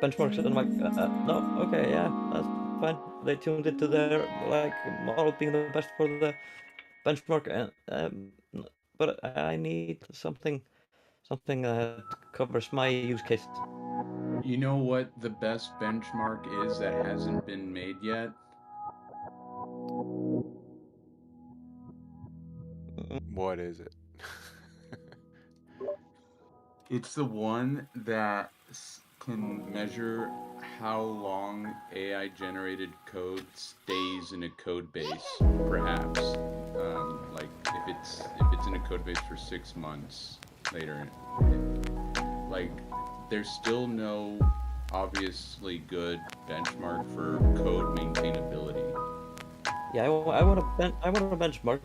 benchmarks and I'm like, no, okay, yeah, that's fine. They tuned it to their like model being the best for the benchmark, but I need something that covers my use case. You know what the best benchmark is that hasn't been made yet? What is it? It's the one that can measure how long AI-generated code stays in a code base, perhaps. Like if it's in a code base for 6 months later, like there's still no obviously good benchmark for code maintainability. Yeah, I want a benchmark,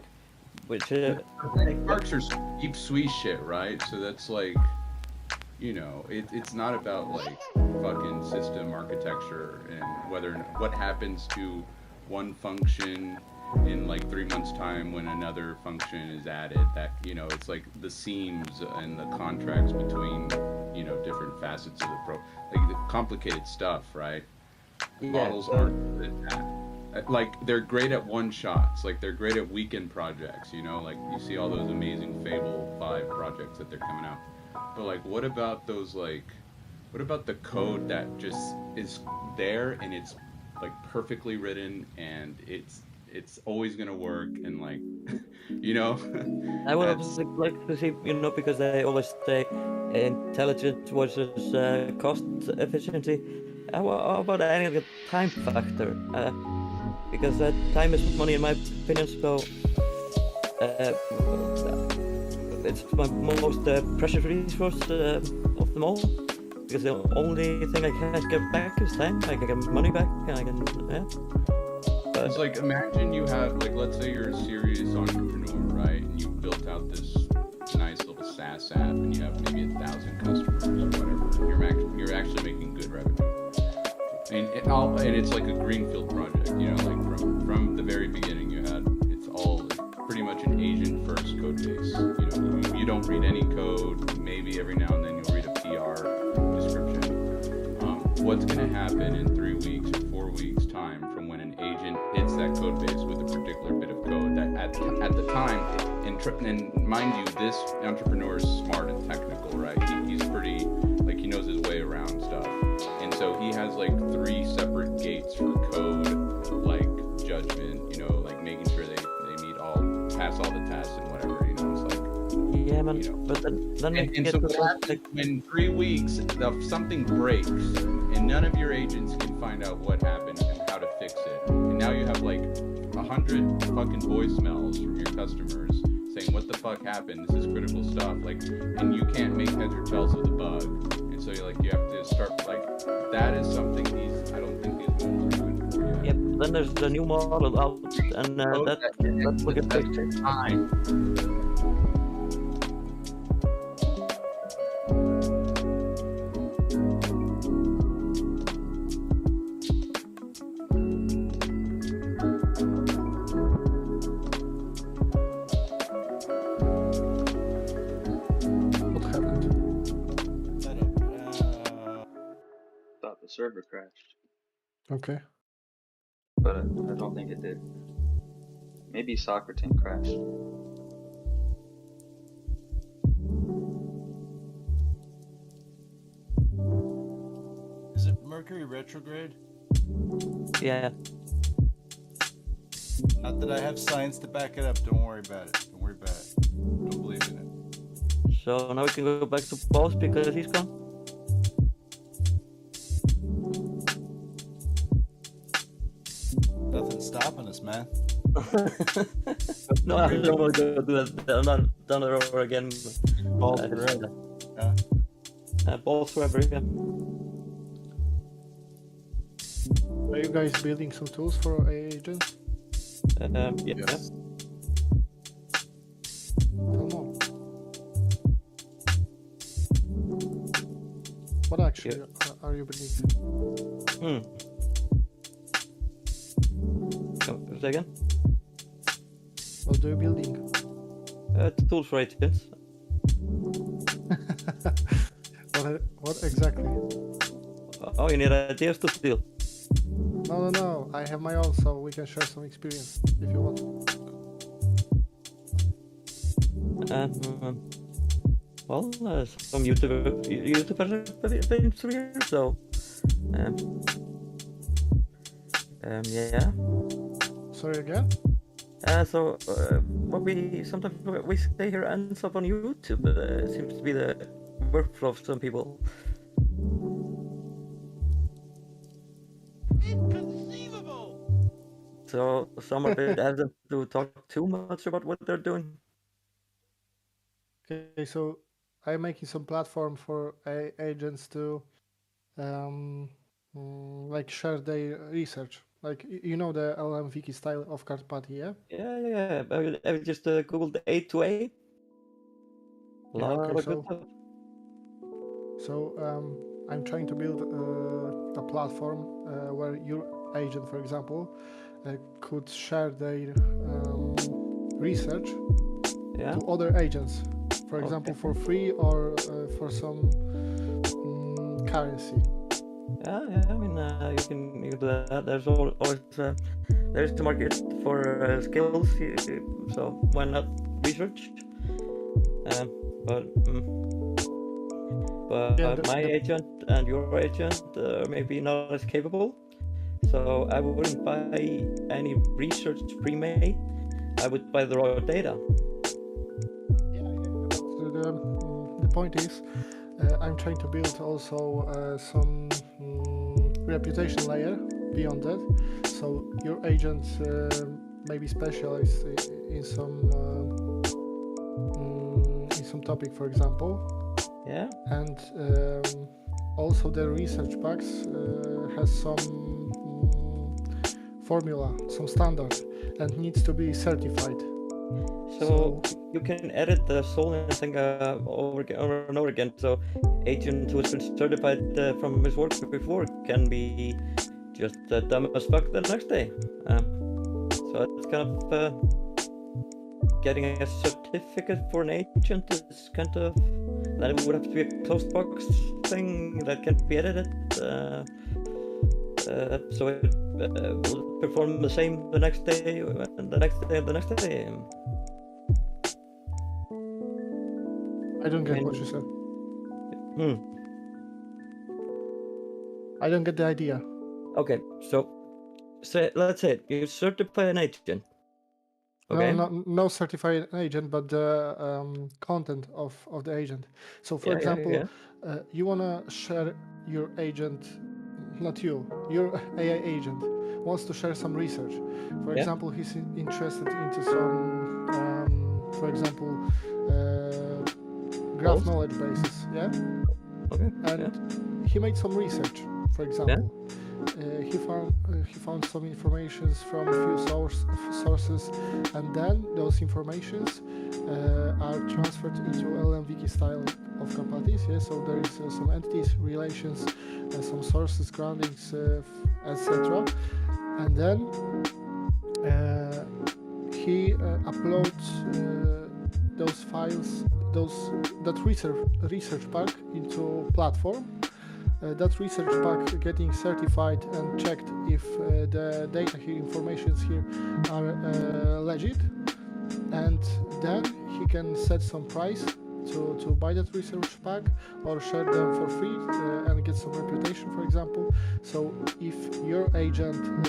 which benchmarks are deep sweet shit, right? So that's like, you know, it's not about like fucking system architecture and what happens to one function in like 3 months time when another function is added. That, you know, it's like the seams and the contracts between, you know, different facets of the like the complicated stuff, right? Yeah, models aren't good at that. Like they're great at one shots, like they're great at weekend projects, you know, like you see all those amazing Fable 5 projects that they're coming out. But like, what about those, like, what about the code that just is there and it's like perfectly written and it's always gonna work and like, you know? I would like to see, you know, because they always say intelligence versus cost efficiency. How about any of the time factor? Because time is money in my opinion, so it's my most precious resource of them all. Because the only thing I can't get back is time. I can get money back, and I can, But it's like, imagine you have, like, let's say you're a serious entrepreneur, right? And you built out this nice little SaaS app, and you have maybe 1,000 customers or whatever. You're actually making good revenue. And it's like a greenfield project, you know, like from the very beginning it's all pretty much an agent-first code base. You know, you don't read any code. Maybe every now and then you'll read a PR description. What's going to happen in 3 weeks or 4 weeks time from when an agent hits that code base with a particular bit of code that at the time, and mind you, this entrepreneur is smart and technical, right? He's pretty, like, he knows his way around stuff. And so he has like 3 separate gates for code, like judgment, you know, like making sure they pass all the tests and whatever, you know, it's like, yeah, man, you know. but then and so when 3 weeks something breaks and none of your agents can find out what happened and how to fix it, and now you have like 100 fucking voicemails from your customers saying, "What the fuck happened? This is critical stuff." Like, and you can't make heads or tails of the bug, and so you have to start like that is something I don't think these models are doing for you. Yep. Then there's the new model out, and that's what it takes time. Thought the server crashed, Okay. but I don't think it did. Maybe Soccer Team crashed. Is it Mercury retrograde? Yeah. Not that I have science to back it up. Don't worry about it. Don't worry about it. Don't believe in it. So now we can go back to Boss because he's gone. Nothing's stopping us, man. No, I don't want to do that. I'm not done it over again. Balls forever. Yeah. Balls forever, yeah. Are you guys building some tools for AI agents? Yeah. Yes. Tell more. What actually are you building? Say again? What are you building? Tools for agents. What exactly? Oh, you need ideas to steal. No. I have my own, so we can share some experience if you want. Well, some YouTubers have been through here, so yeah. Sorry again? So what we sometimes we say here ends up on YouTube. Seems to be the workflow of some people. Inconceivable! So some of it hasn't to talk too much about what they're doing. Okay, so I'm making some platform for agents to like share their research. Like, you know the LM Wiki style of Kartpaty, yeah? Yeah. I will just googled A2A. A lot of good stuff. So I'm trying to build a platform where your agent, for example, could share their research to other agents. For example, for free or for some currency. Yeah. I mean, you can do that. There's always there's the market for skills, so why not research? But my agent and your agent are maybe not as capable, so I wouldn't buy any research pre-made. I would buy the raw data. The point is, I'm trying to build also some reputation layer beyond that. So your agent may be specialized in some topic, for example. Yeah. And also the research box has some formula, some standard, and needs to be certified. So you can edit the Solent thing over and over again. So agent who has been certified from his work before can be just dumb as fuck the next day. So it's kind of getting a certificate for an agent is kind of that it would have to be a closed box thing that can be edited. So it will perform the same the next day, and the next day, and the next day. I don't get what you said. I don't get the idea. Okay, so let's say you certify an agent. Okay. No certified agent, but the content of the agent. So, for example, you wanna share your agent, not you, your AI agent wants to share some research. For example, he's interested into some for example, graph knowledge bases, yeah. Okay. And he made some research, for example. He found some informations from a few sources, and then those informations are transferred into LLM-Wiki style of Karpatis. Yeah, so there is some entities, relations, some sources, groundings, etc. And then he uploads those files, that research pack into platform. That research pack getting certified and checked if the data here, informations here are legit, and then he can set some price to buy that research pack or share them for free and get some reputation, for example. So if your agent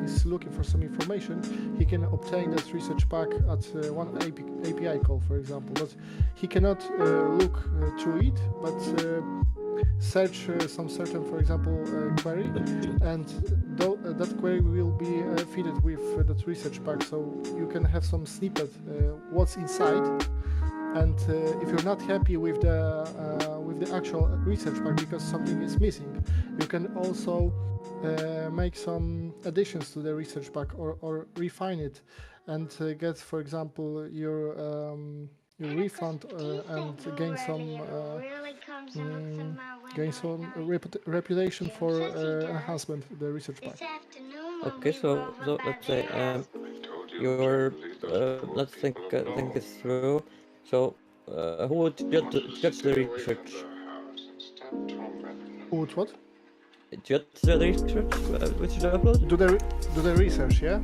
is looking for some information, he can obtain that research pack at one API call, for example. But he cannot look through it, but search some certain, for example, query, and that query will be fitted with that research pack, so you can have some snippet what's inside. And if you're not happy with the actual research pack because something is missing, you can also make some additions to the research pack or refine it and get, for example, your refund and gain some reputation for enhancement the research pack. Okay, so let's say let's think it through. So who would judge the research? Who would what? Judge the research which you upload? Do the research, yeah?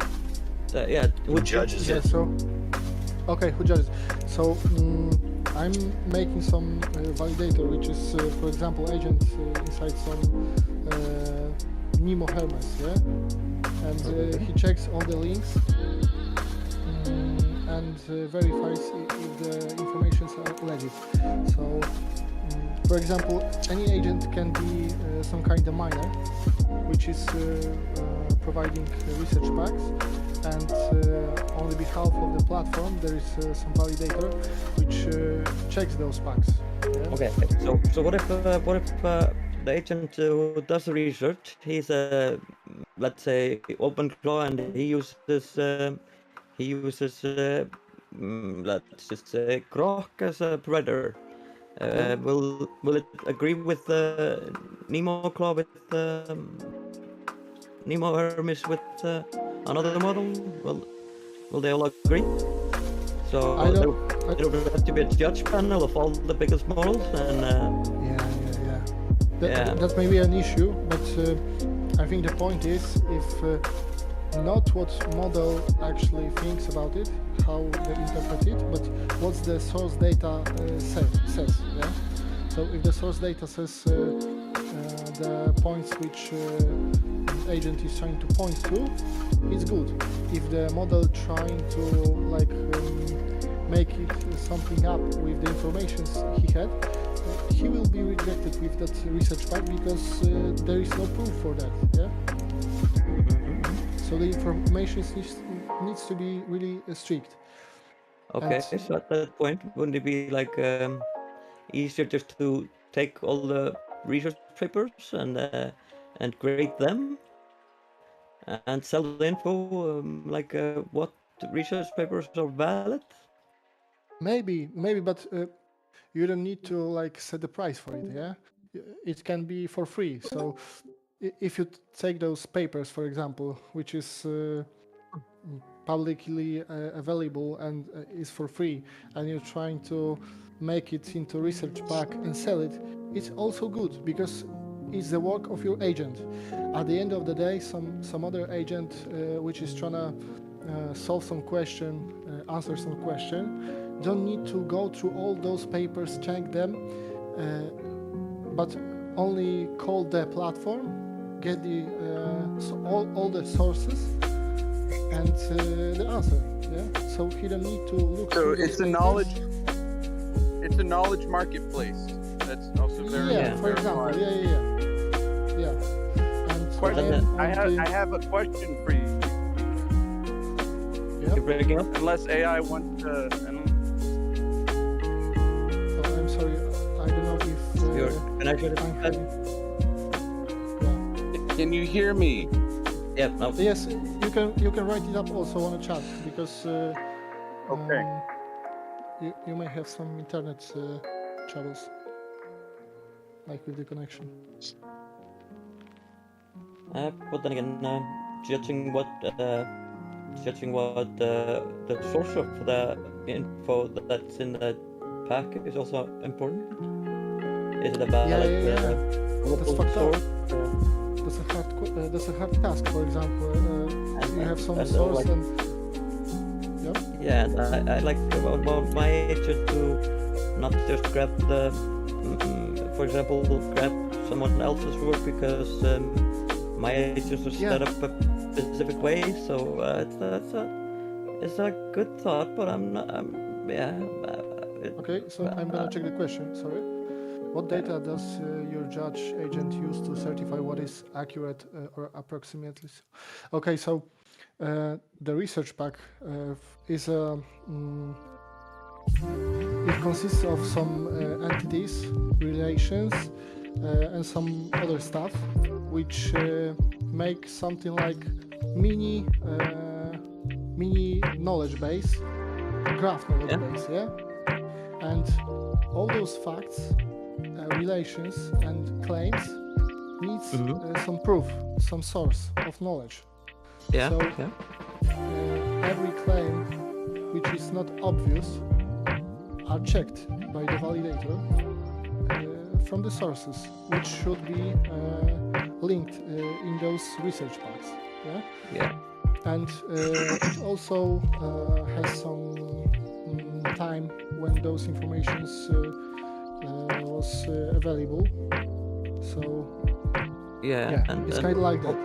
Yeah. Who judges it? So okay, who judges? So I'm making some validator, which is, for example, agent inside some Nemo Hermes, yeah? And he checks all the links and verifies if the informations are legit. So, for example, any agent can be some kind of miner, which is providing research packs, and on the behalf of the platform there is some validator which checks those packs. Yeah? Okay, so what if the agent who does the research, he's let's say OpenClaw, and he uses let's just say Grok as a provider. Will it agree with NemoClaw with Nemo Hermes with another model? Will they all agree? So there will have to be a judge panel of all the biggest models, and that may be an issue, but I think the point is if not what model actually thinks about it, how they interpret it, but what the source data says. Yeah. So if the source data says the points which agent is trying to point to, it's good. If the model trying to make it something up with the information he had, he will be rejected with that research pack because there is no proof for that. Yeah. So the information needs to be really strict. Okay, so at that point, wouldn't it be easier just to take all the research papers and grade them and sell the info, what research papers are valid? Maybe, but you don't need to set the price for it. Yeah, it can be for free. So if you take those papers, for example, which is publicly available and is for free, and you're trying to make it into research pack and sell it, it's also good because it's the work of your agent. At the end of the day, some other agent which is trying to solve some question, answer some question, don't need to go through all those papers, check them, but only call the platform, get the all the sources and the answer. Yeah. So he don't need to look. So through it's those a papers. it's a knowledge marketplace. That's also very for example. Yeah. And question. I have a question for you. Yeah. breaking up. Unless AI wants to. Oh, I'm sorry. I don't know if Your connection is bad. Can you hear me? Yeah. No. Yes, you can write it up also on a chat because Okay. You may have some internet troubles, like with the connection. But then again, judging what the source of the info that's in the pack is also important. Is it a valid That's fucked up. That's a hard task. For example, you have some source like, and yeah, and I like about my agent to not just grab the, for example, grab someone else's work because my agents are set up a specific way. So it's a good thought, but I'm not. Okay, so I'm gonna check the question. Sorry. What data does your judge agent use to certify what is accurate or approximately? Okay, so the research pack is it consists of some entities, relations, and some other stuff, which make something like mini knowledge base, graph knowledge base, yeah. And all those facts, relations, and claims needs some proof, some source of knowledge. Yeah. So every claim which is not obvious are checked by the validator from the sources, which should be linked in those research packs. Yeah. Yeah. And it also has some time when those informations was available. So yeah, it's kind of like that.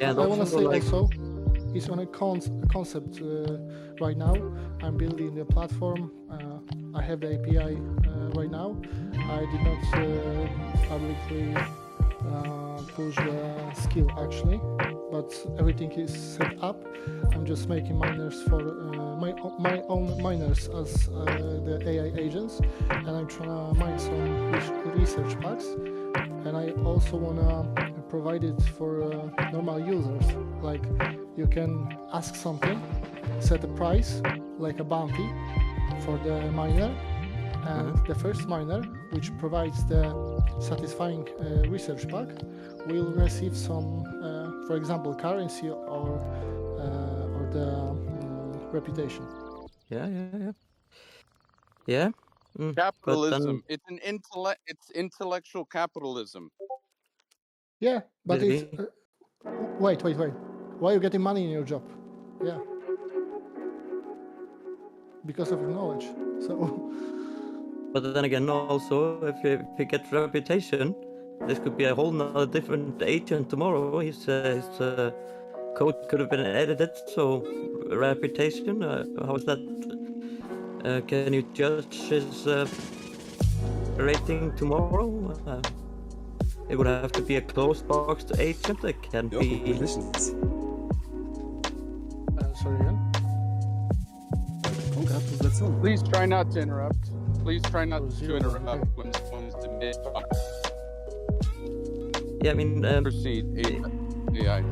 I want to say also, it's on a concept right now. I'm building the platform. I have the API right now. I did not publicly push the skill actually, but everything is set up. I'm just making miners for my own miners as the AI agents, and I'm trying to mine some research packs. And I also wanna provide it for normal users. Like you can ask something, set a price, like a bounty for the miner, and the first miner, which provides the satisfying research pack, will receive some, for example, currency or the reputation. Yeah. Capitalism. It's intellectual capitalism. Yeah, but it's wait. Why are you getting money in your job? Yeah, because of your knowledge. So. But then again, also, if you get reputation, this could be a whole nother different agent tomorrow. His code could have been edited, so reputation. How is that? Can you judge his rating tomorrow? It would have to be a closed boxed agent. It can be. Sorry again. Please try not to interrupt. Please try not to interrupt when someone's in mid. Yeah, I mean. Proceed. AI.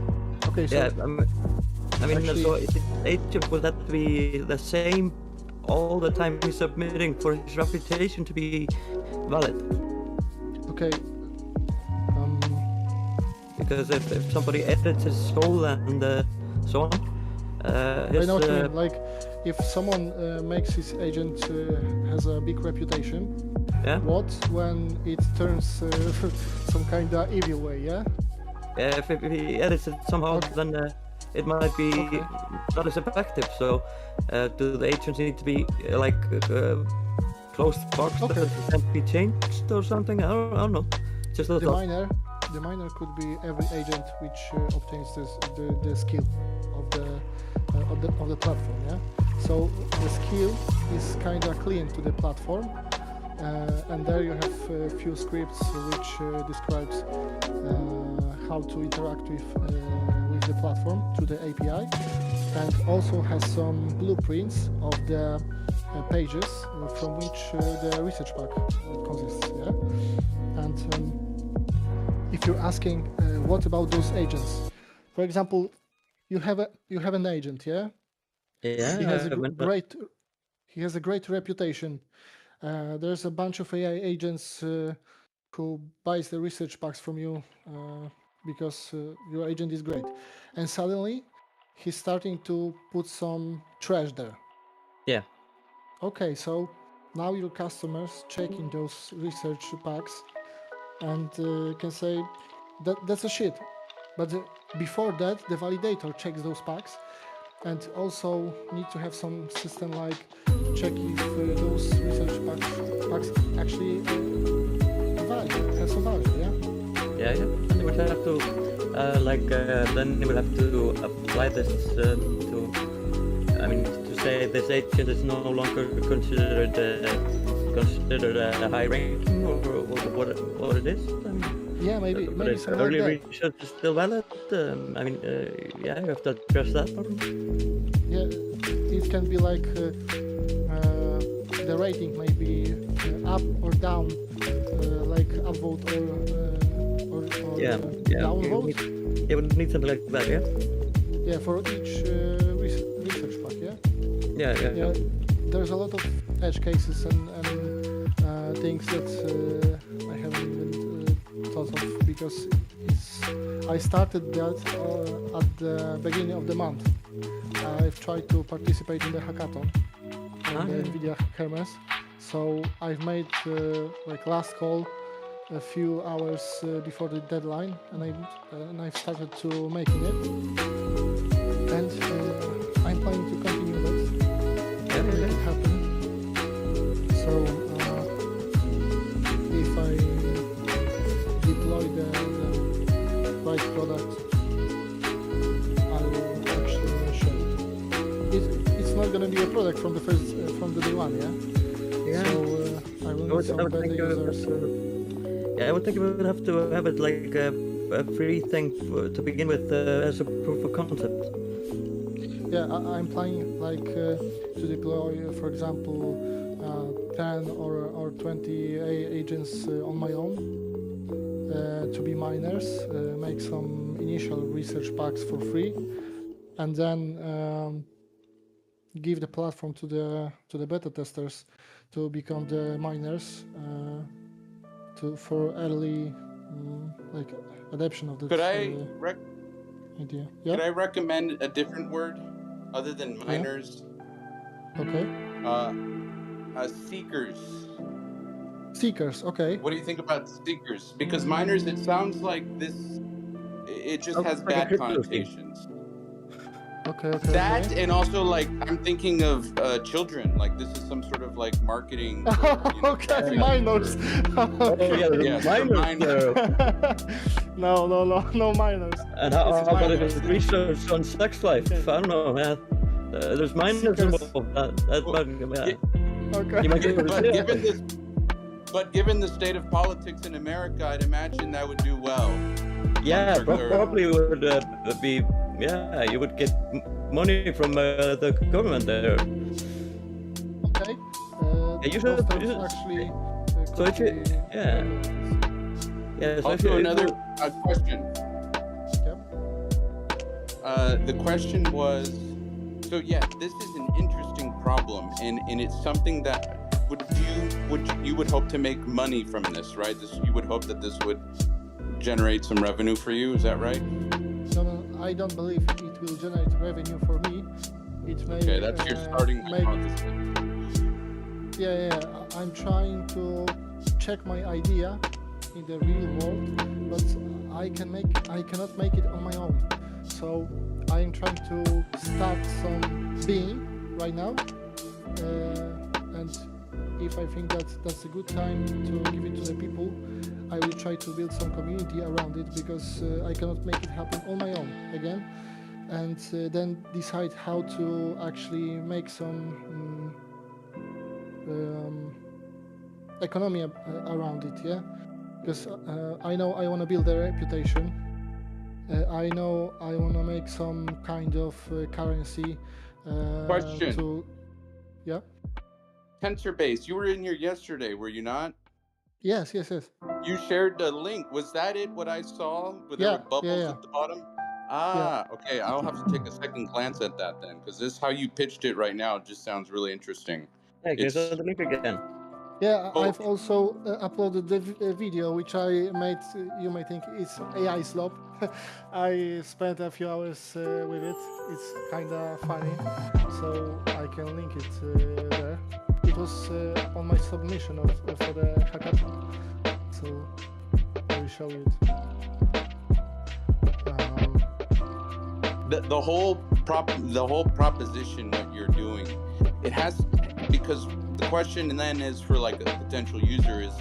Okay. So yeah, I mean, actually, so agent will that be the same all the time he's submitting for his reputation to be valid? Okay. Because if somebody edits his soul and so on, I know what you mean. Like, if someone makes his agent has a big reputation, what when it turns some kind of evil way, yeah? Yeah, if he edits it somehow, then it might be not as effective. So, do the agents need to be like closed box that it can't be changed or something? I don't know. Just a thought. The miner could be every agent which obtains the skill of the platform. Yeah. So the skill is kind of clean to the platform, and there you have a few scripts which describes how to interact with the platform through the API, and also has some blueprints of the pages from which the research pack consists. Yeah, and if you're asking what about those agents, for example, you have an agent, yeah. Yeah, He has a great reputation. There's a bunch of AI agents who buys the research packs from you because your agent is great, and suddenly he's starting to put some trash there. Yeah. Okay, so now your customers checking those research packs and can say that's a shit. But before that, the validator checks those packs, and also need to have some system like check if those research packs actually have some value. Yeah. Yeah, yeah. And they would have to, then they would have to apply this to say this agent is no longer considered a high ranking, or what it is. Yeah, maybe something early like that. research is still valid. Yeah, you have to address that problem. Yeah, it can be like the rating may be up or down, like upvote or downvote. It would need something like that, yeah. Yeah, for each research pack, yeah. Yeah. There's a lot of edge cases and things that I haven't even thought of, because I started that at the beginning of the month. I've tried to participate in the hackathon on the NVIDIA Hermes. So I've made like last call a few hours before the deadline, and I've started to making it, and I'm planning to continue that and make it happen. So if I deploy the right product, I will actually show it. It's not going to be a product from the day one, yeah. Yeah. So I will need some beta users. Yeah, I would think we would have to have it like a free thing to begin with as a proof of concept. Yeah, I'm planning like to deploy, for example, 10 or 20 agents on my own to be miners, make some initial research packs for free, and then give the platform to the beta testers to become the miners. For early like adoption of this idea. Yeah? Could I recommend a different word other than miners? Yeah. Okay. Seekers. Seekers. Okay. What do you think about seekers? Because miners, it sounds like this. It just has bad connotations. Okay. That and also like I'm thinking of children. Like this is some sort of like marketing. Okay, minors. Okay. Minors. No minors. And how about if it's research on sex life? I don't know, man. There's minors involved. Okay. But given the state of politics in America, I'd imagine that would do well. Yeah, probably would be. Yeah, you would get money from the government there. Okay. You should actually. So if you, yeah. So also, another question. Yep. The question was, so yeah, this is an interesting problem, and it's something that you would hope to make money from this, right? You would hope that this would generate some revenue for you. Is that right? No, I don't believe it will generate revenue for me. It may. Okay, that's your starting hypothesis. Yeah. I'm trying to check my idea in the real world, but I cannot make it on my own. So I'm trying to start some being right now, and if I think that's a good time to give it to the people, I will try to build some community around it, because I cannot make it happen on my own again, and then decide how to actually make some economy around it, yeah, because I know I want to build a reputation I know I want to make some kind of currency. Question. Yeah. TensorBase, you were in here yesterday, were you not? Yes. You shared the link. Was that it? What I saw? Were there bubbles at the bottom? Okay. I'll have to take a second glance at that then, because this how you pitched it right now just sounds really interesting. Hey, can you show the link again? Yeah, I've also uploaded the video which I made. You may think it's AI slop. I spent a few hours with it. It's kind of funny, so I can link it there. It was on my submission for the hackathon, so I will show you it. The whole proposition that you're doing, it has, because the question then is for like a potential user is,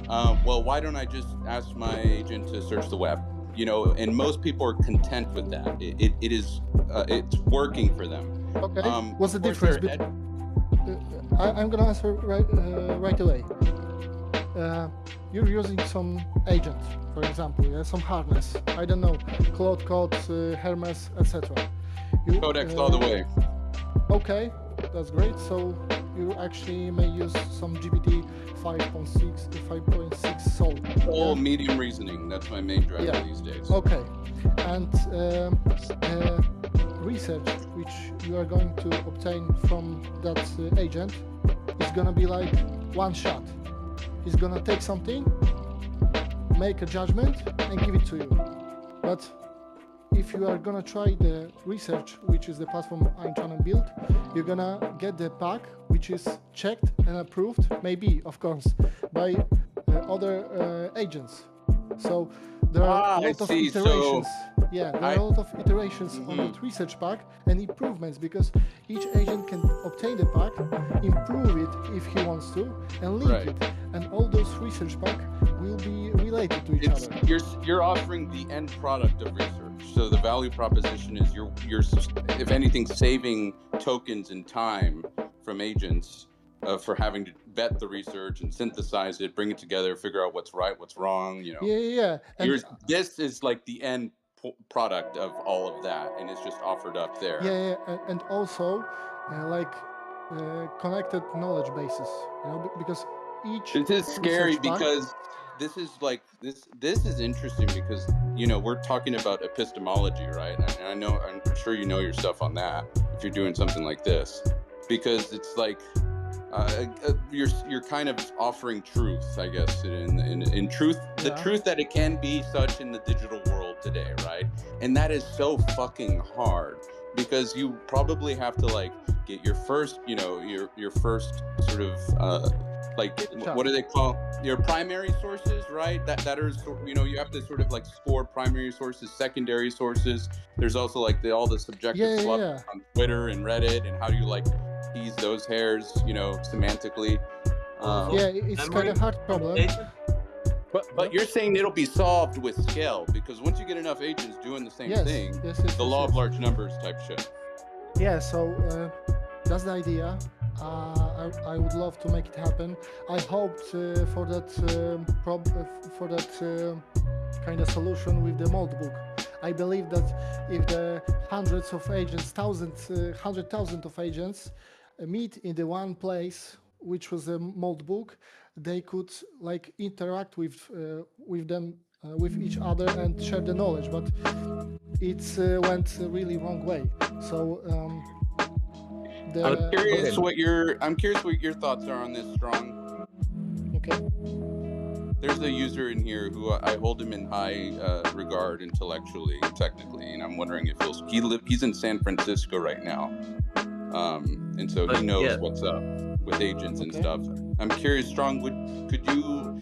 well, why don't I just ask my agent to search the web? You know, and most people are content with that. It is it's working for them. Okay. What's the difference between? I'm gonna answer right away. You're using some agent, for example, some harness. I don't know, Claude Code, Hermes, etc. Codex all the way. Okay, that's great. So you actually may use some GPT 5.6 Soul. All medium reasoning. That's my main driver these days. Okay, and research which you are going to obtain from that agent is gonna be like one shot. He's gonna take something, make a judgment, and give it to you. But if you are gonna try the research, which is the platform I'm trying to build, you're gonna get the pack, which is checked and approved, maybe, of course, by other agents. So there are a lot of iterations. There are a lot of iterations on the research pack and improvements, because each agent can obtain the pack, improve it if he wants to, and link it. And all those research pack will be related to each other. You're offering the end product of research. So the value proposition is you're if anything, saving tokens and time from agents for having to vet the research and synthesize it, bring it together, figure out what's right, what's wrong. You know. And this is like the end product of all of that, and it's just offered up there. And also connected knowledge bases. You know, because each. This is scary because this is like this is interesting because we're talking about epistemology, right? And I'm sure you know your stuff on that if you're doing something like this, because it's like you're kind of offering truth, I guess, in truth, the truth that it can be such in the digital world today, right? And that is so fucking hard because you probably have to like get your first, your first sort of what do they call your primary sources, right? That are, you have to sort of like score primary sources, secondary sources. There's also like all the subjective stuff on Twitter and Reddit, and how do you like tease those hairs, semantically. It's kind of hard problem. But you're saying it'll be solved with scale, because once you get enough agents doing the same thing, the law of large numbers type shit. Yeah, so that's the idea. I would love to make it happen. I hoped for that kind of solution with the mold book. I believe that if the hundreds of agents, 100,000 of agents meet in the one place, which was a mold book, they could like interact with them, with each other, and share the knowledge. But it went really wrong way. So. I'm curious what your thoughts are on this, Strong. Okay. There's a user in here who I hold him in high regard intellectually and technically, and I'm wondering if he's in San Francisco right now, and so he knows what's up with agents and stuff. I'm curious, Strong, could you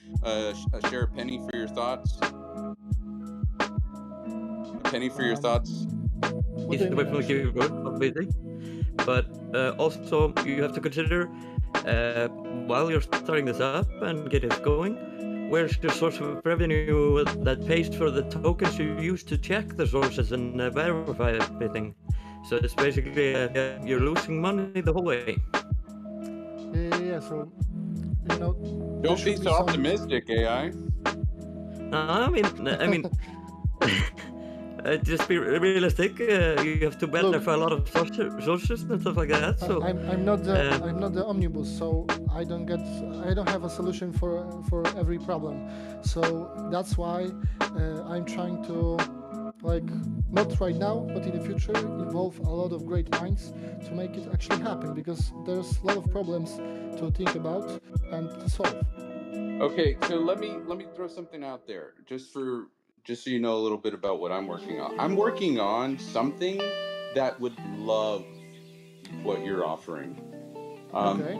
share a penny for your thoughts? A penny for your thoughts? But also you have to consider while you're starting this up and get it going, where's the source of revenue that pays for the tokens you use to check the sources and verify everything? So it's basically you're losing money the whole way. So don't be so optimistic, AI. I mean just be realistic. You have to bet there for a lot of sources and stuff like that. So I'm not the omnibus, so I don't have a solution for every problem. So that's why I'm trying to, like, not right now, but in the future, involve a lot of great minds to make it actually happen, because there's a lot of problems to think about and to solve. Okay, so let me throw something out there, just so you know a little bit about what I'm working on. I'm working on something that would love what you're offering. Okay.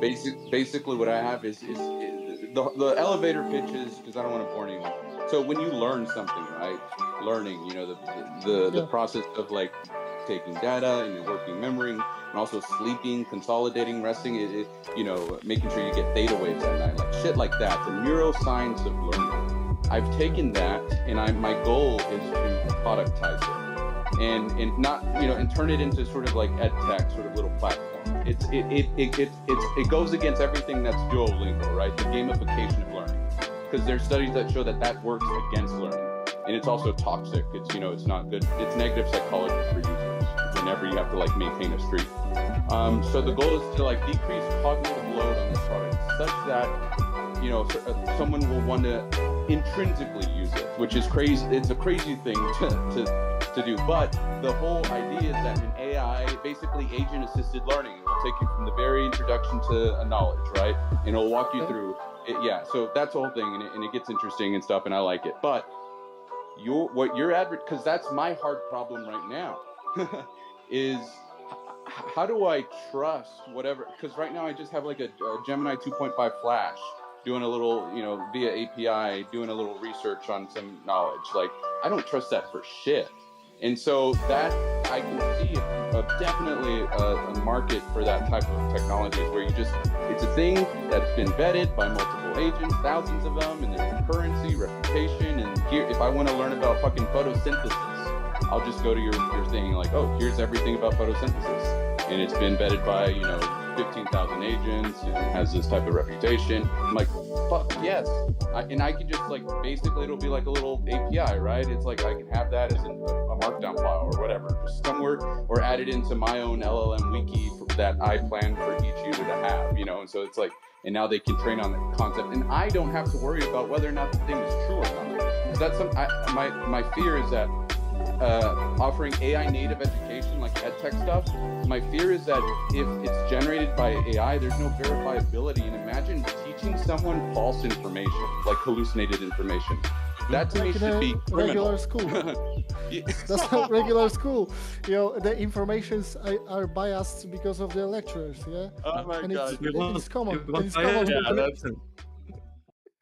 Basically, what I have is the elevator pitches, because I don't want to bore anyone. So when you learn something, right? Learning, you know, the process of like taking data and your working memory, and also sleeping, consolidating, resting, you know, making sure you get theta waves at night, like shit like that. The neuroscience of learning. I've taken that, and my goal is to productize it, and not, you know, and turn it into sort of like ed tech, sort of little platform. It goes against everything that's Duolingo, right? The gamification of learning, because there's studies that show that works against learning, and it's also toxic. It's, you know, it's not good. It's negative psychology for users whenever you have to like maintain a streak. So the goal is to like decrease cognitive load on this product, such that, you know, someone will want to intrinsically use it, which is crazy. It's a crazy thing to do, but the whole idea is that an AI, basically agent-assisted learning, it will take you from the very introduction to a knowledge, right? And it'll walk you through it. Yeah, so that's the whole thing, and it gets interesting and stuff, and I like it. But because that's my hard problem right now, is how do I trust whatever? Because right now I just have like a Gemini 2.5 Flash, doing a little, you know, via API, doing a little research on some knowledge. Like, I don't trust that for shit. And so that, I can see definitely a market for that type of technology, where it's a thing that's been vetted by multiple agents, thousands of them, and there's currency, reputation, and here, if I want to learn about fucking photosynthesis, I'll just go to your thing, like, oh, here's everything about photosynthesis. And it's been vetted by, you know, 15,000 agents, and has this type of reputation. I'm like, fuck yes. And I can just like, basically it'll be like a little API, right? It's like I can have that as a markdown file or whatever, just somewhere, or add it into my own LLM wiki that I plan for each user to have, you know? And so it's like, and now they can train on the concept, and I don't have to worry about whether or not the thing is true or not. That's my fear is that offering AI native education, like ed tech stuff, my fear is that if it's generated by AI, there's no verifiability. And imagine teaching someone false information, like hallucinated information. That to me should be criminal. Regular school. That's not regular school. You know, the informations are biased because of the lecturers. Yeah. Oh my god. It's common. It's common.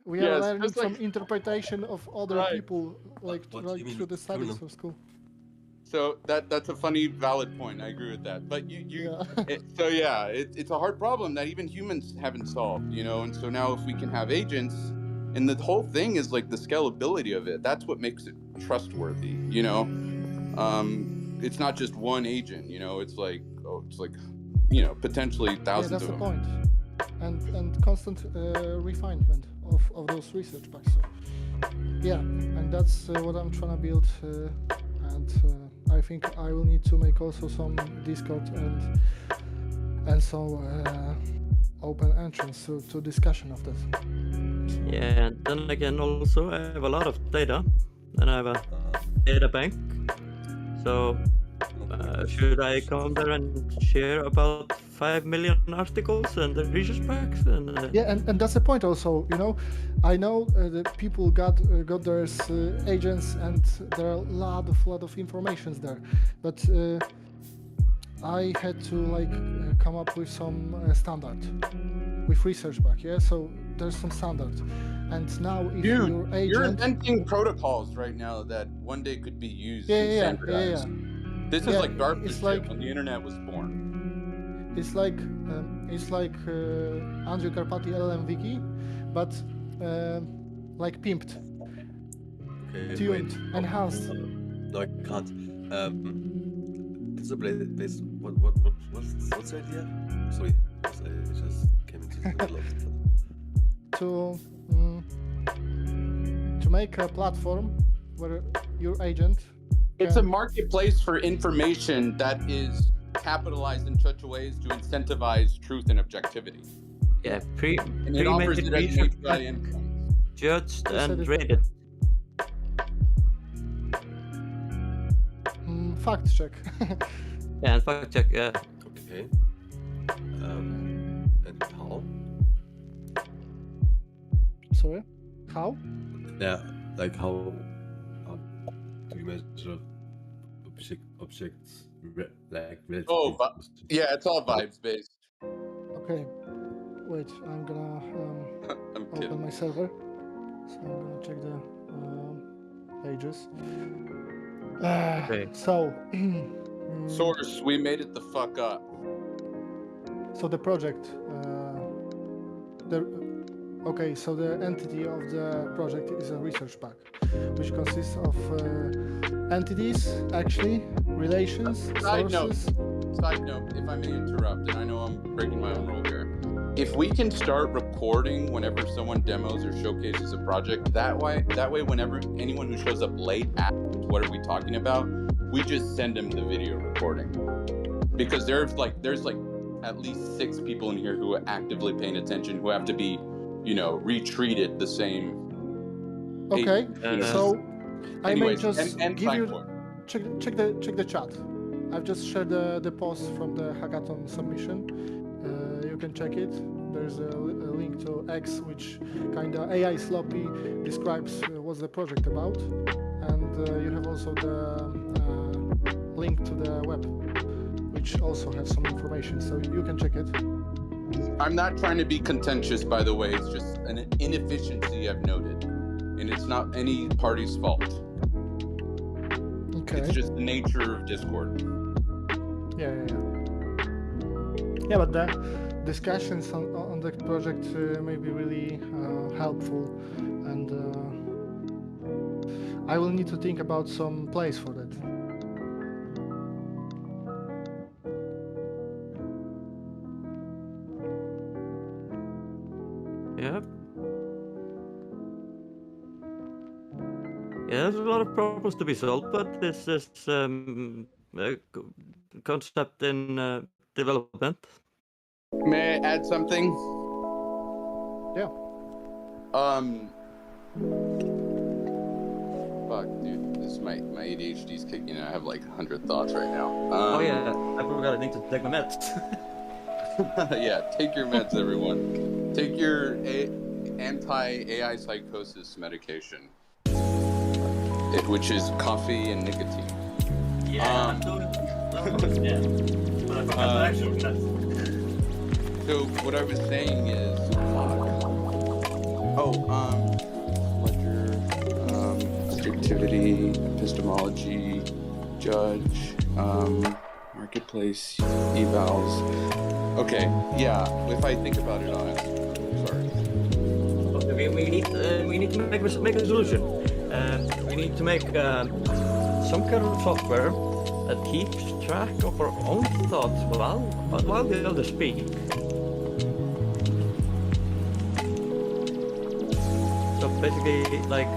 We are learning some interpretation of other people, like through the studies of school. So that's a funny, valid point. I agree with that. But it's a hard problem that even humans haven't solved, you know. And so now, if we can have agents, and the whole thing is like the scalability of it. That's what makes it trustworthy, you know. It's not just one agent, you know. It's like you know, potentially thousands of them. Yeah, that's the point. And constant refinement of those research packs. So, yeah, and that's what I'm trying to build. And I think I will need to make also some Discord and some open entrance to discussion of that. Yeah, and then again, also I have a lot of data, and I have a data bank. So should I come there and share about 5 million articles and the research packs? And yeah, and that's the point also. You know, I know that people got their agents, and there are a lot of informations there, but I had to like come up with some standard with research pack. Yeah, so there's some standard, and now if your agent, you're inventing protocols right now that one day could be used. Yeah. This is like garbage shit when the internet was born. It's like Andrew Karpathy LLM Wiki, but like pimped, tuned, enhanced. No, I can't. It's a place. What's the idea? Sorry, I just came into the middle of to make a platform where your agent It's a marketplace for information that is capitalized in such a ways to incentivize truth and objectivity. Yeah, And it offers it as an API endpoint. Judged and rated. Fact check. Yeah, and fact check. Yeah. Okay. And how? Sorry, how? Yeah, like how do you measure objects like relative? Oh, yeah, it's all vibes based. Okay, wait, I'm gonna open my server. So I'm gonna check the pages. So, Source, we made it the fuck up. so the project, okay, so the entity of the project is a research pack, which consists of entities, actually, relations, Side sources. note, if I may interrupt, and I know I'm breaking my own rule here. If we can start recording whenever someone demos or showcases a project, that way whenever anyone who shows up late asks what are we talking about, we just send them the video recording. Because there's like at least 6 people in here who are actively paying attention, who have to be, retreated the same. Okay, so I may Anyways, just and give you Cyborg. check the chat. I've just shared the post from the hackathon submission. You can check it. There's a link to X, which kind of AI sloppy describes what's the project about, and you have also the link to the web, which also has some information. So you can check it. I'm not trying to be contentious, by the way. It's just an inefficiency I've noted, and it's not any party's fault. Okay. It's just the nature of Discord. Yeah, but the discussions on the project may be really helpful, and I will need to think about some place for that. Yeah. Yeah, there's a lot of problems to be solved, but this is a concept in development. May I add something? Yeah. Fuck, dude, this is my ADHD's kicking in. I have like 100 thoughts right now. Oh yeah, I forgot I need to take my meds. Yeah, take your meds, everyone. Take your anti-AI psychosis medication, which is coffee and nicotine. Yeah, yeah. But I forgot the actual meds. So what I was saying is, ledger, objectivity, epistemology, judge, marketplace, evals. Okay, yeah. If I think about it, sorry. We need to make a solution. We need to make some kind of software that keeps track of our own thoughts while the others speak. So basically, like,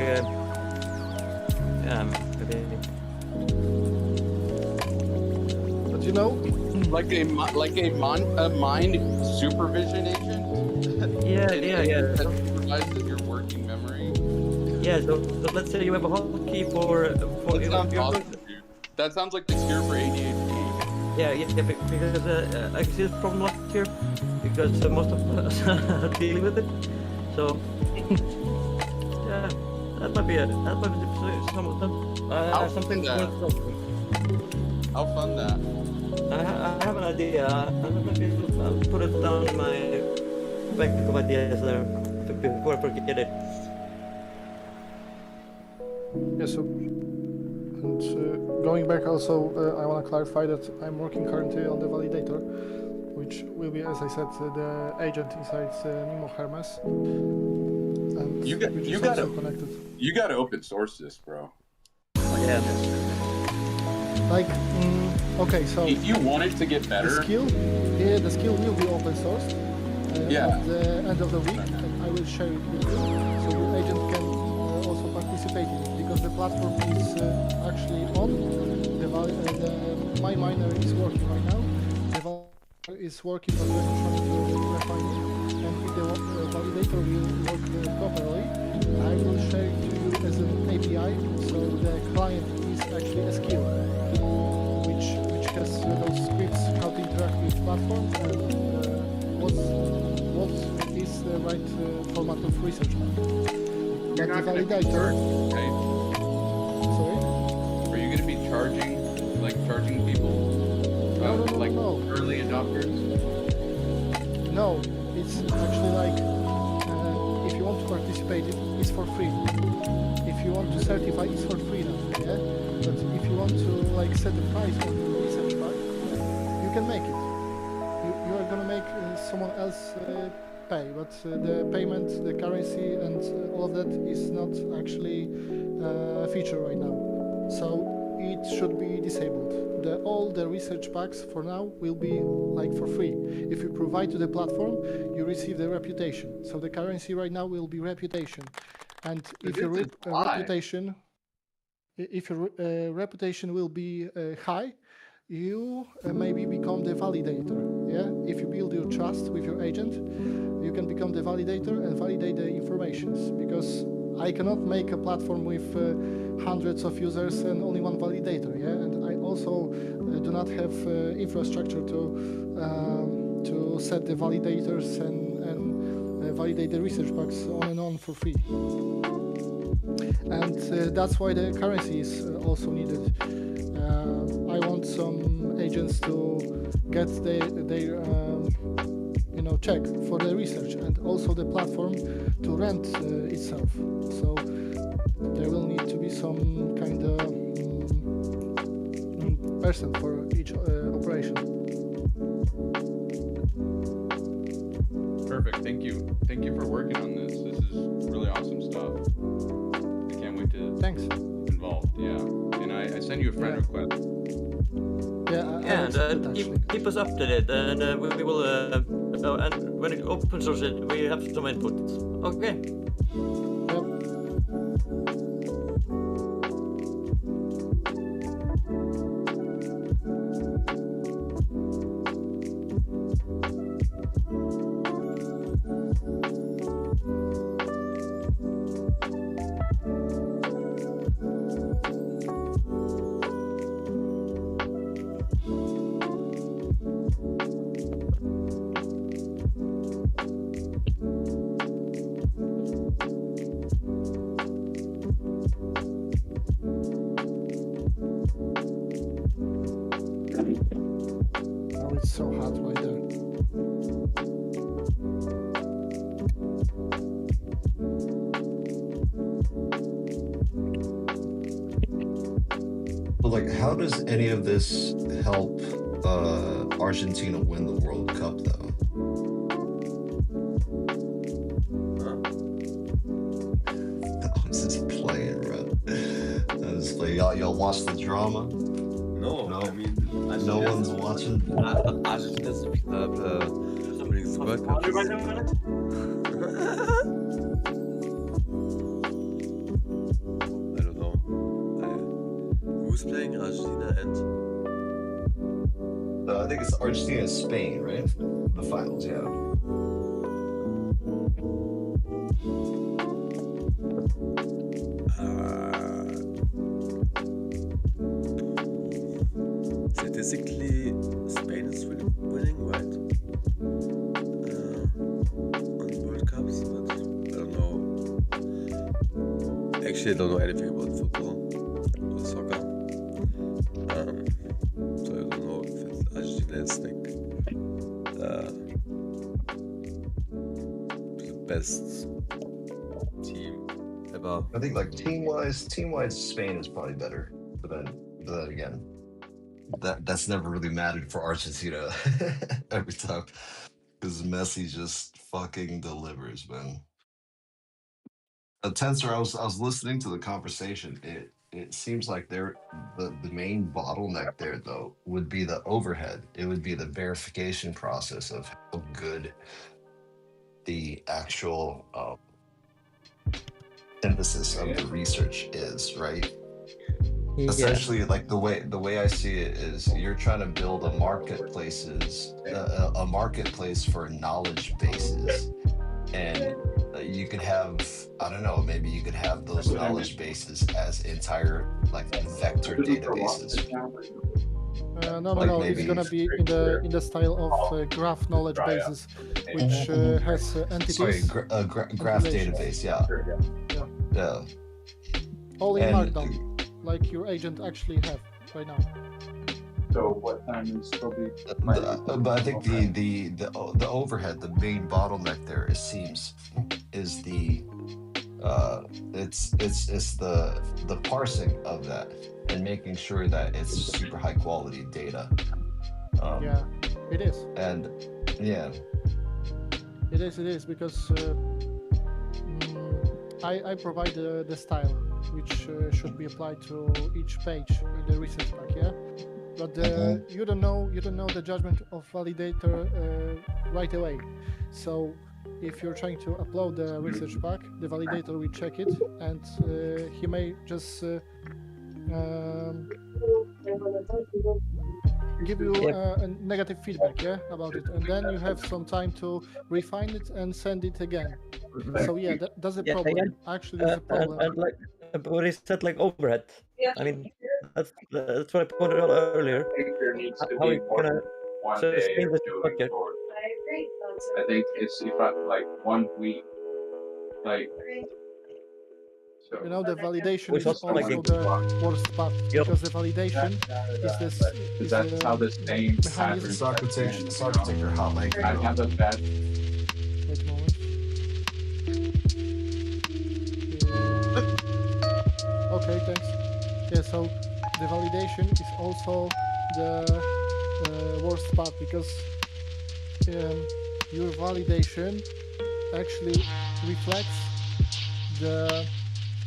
but you know, like a mind supervision agent. Yeah. That supervises your working memory. Yeah. So let's say you have a hotkey for. That sounds awesome, dude. That sounds like the cure for ADHD. Yeah, because I can see this problem last year because most of us are dealing with it. So yeah, that might be it. That might be some of them. Something I'll fund that. I have an idea. I'll put it down in my bank of ideas there before I forget it. Yeah, so, and going back also, I want to clarify that I'm working currently on the validator, which will be, as I said, the agent inside Mimo Hermes. And You gotta open source this, bro. Like, okay, so if you want it to get better, the skill will be open sourced. At the end of the week, I will share it with you, so the agent can also participate in it, because the platform is actually on. My miner is working right now. The validator is working on trying to refine it. And if the validator will work properly, I will share it to you as an API. So the client is actually a skill, which has those scripts how to interact with platform and what is the right format of research. You're not going to be charging, right? Sorry? Are you going to be charging people? No. Early adopters? No, it's actually like if you want to participate, it's for free. If you want to certify, it's for free now. Yeah. But if you want to set the price on the research part, you can make it. You are gonna make someone else pay, but the payment, the currency, and all of that is not actually a feature right now. So it should be disabled. All the research packs for now will be for free. If you provide to the platform, you receive the reputation. So the currency right now will be reputation, and if your reputation will be high, you maybe become the validator. Yeah, if you build your trust with your agent, you can become the validator and validate the informations, because I cannot make a platform with hundreds of users and only one validator. Yeah, and I also do not have infrastructure to set the validators and validate the research packs on and on for free. And that's why the currency is also needed. I want some agents to get their check for the research, and also the platform to rent itself. So there will need to be some kind of person for each operation. Perfect. Thank you. Thank you for working on this. This is really awesome stuff. I can't wait to get involved. Yeah. And I send you a friend request. And keep us up to date, and we will. And when it open source it, we have some input. Okay. So hot right there. But how does any of this help Argentina win the World Cup, though? I'm just playing, bro. I'm just playing. Y'all watch the drama? No, I mean, no one's watching. Argentina's winning the World Cup. I don't know. Who's playing Argentina and? I think it's Argentina and Spain, right? The finals, yeah. Statistically, Spain is winning, right? On World Cups, but I don't know. Actually, I don't know anything about football or soccer. So I don't know if it's Argentina is the best team ever. I think team-wise, Spain is probably better. But then again, that's never really mattered for Argentina every time, because Messi just fucking delivers, man. Tensor, I was listening to the conversation. It seems like the main bottleneck there, though, would be the overhead. It would be the verification process of how good the actual emphasis of the research is, right? Yeah. Essentially, like the way I see it is, you're trying to build a marketplace for knowledge bases, and you could have, I don't know, maybe you could have those knowledge bases as entire like vector databases. No, Like it's maybe- gonna be in the style of graph knowledge bases, which has entities. Sorry, graph database. Yeah. Yeah. All in And- Markdown, like your agent actually have right now. So what time is Toby? But I think the overhead, the main bottleneck there, it seems, is the it's the parsing of that and making sure that it's super high quality data. Yeah, it is. And yeah, It is because I provide the style which should be applied to each page in the research pack, yeah. But you don't know the judgment of validator right away. So if you're trying to upload the research pack, the validator will check it, and he may just give you a negative feedback, yeah, about it, and then you have some time to refine it and send it again. So yeah, that's a problem. Actually, that's a problem. And like, what is that like overhead? I mean, that's what I pointed out earlier. How are you gonna sustain this project? I think it's about like 1 week. Like, You know, the validation Which is also, also like, the worst part, because the validation is this. is that how the same pattern? Socrates, your hot mic. I have a bad. Wait a moment. Okay, thanks. Yeah, so the validation is also the worst part, because your validation actually reflects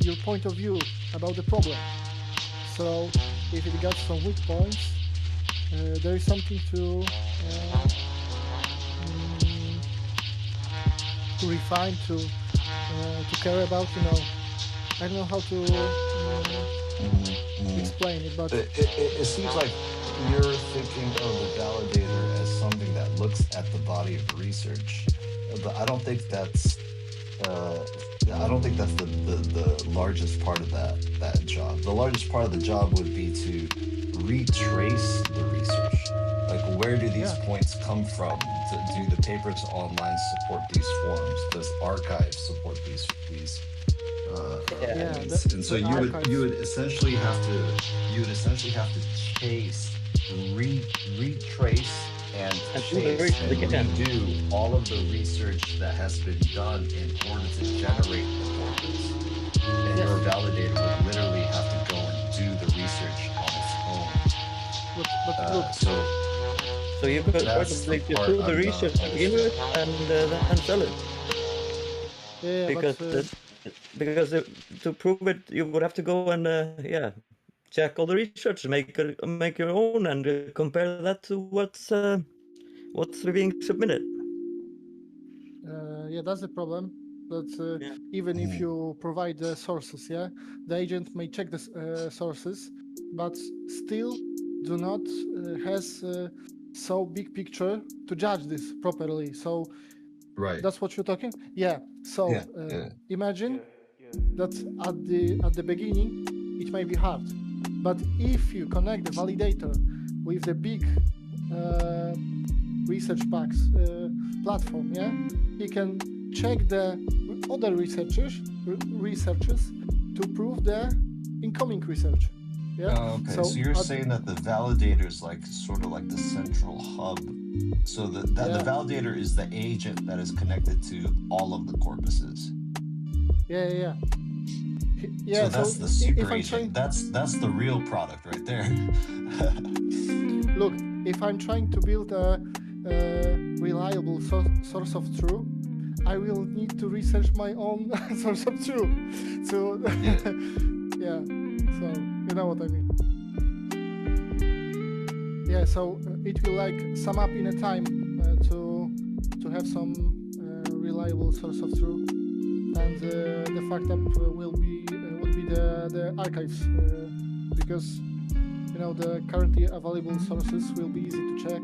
your point of view about the problem. So if it got some weak points, there is something to refine, to care about. You know, I don't know how to explain it, but It seems like you're thinking of the validator as something that looks at the body of research, but I don't think that's the largest part of that job. The largest part of the job would be to retrace the research. Like, where do these points come from? Do the papers online support these forms? Does archives support these elements? And so you would essentially have to chase, retrace, and chase and redo all of the research that has been done in order to generate the corpus. And your validator would literally have to go and do the research on its own. So you could That's like the part do the I'm research not to begin with and sell it. Yeah, because to prove it, you would have to go and check all the research, make your own, and compare that to what's being submitted. yeah, that's the problem. But even if you provide the sources, the agent may check the sources, but still do not has so big picture to judge this properly. So right, that's what you're talking. Yeah. So imagine that at the beginning it may be hard, but if you connect the validator with the big research packs platform, he can check the other researchers to prove the incoming research. Okay, so you're saying that the validator is like sort of like the central hub. So the validator is the agent that is connected to all of the corpuses. Yeah. So that's the super agent. That's the real product right there. Look, if I'm trying to build a reliable source of truth, I will need to research my own source of truth. So yeah, so you know what I mean. Yeah, so it will like sum up in a time to have some reliable source of truth. and the fucked up would be the archives, because the currently available sources will be easy to check.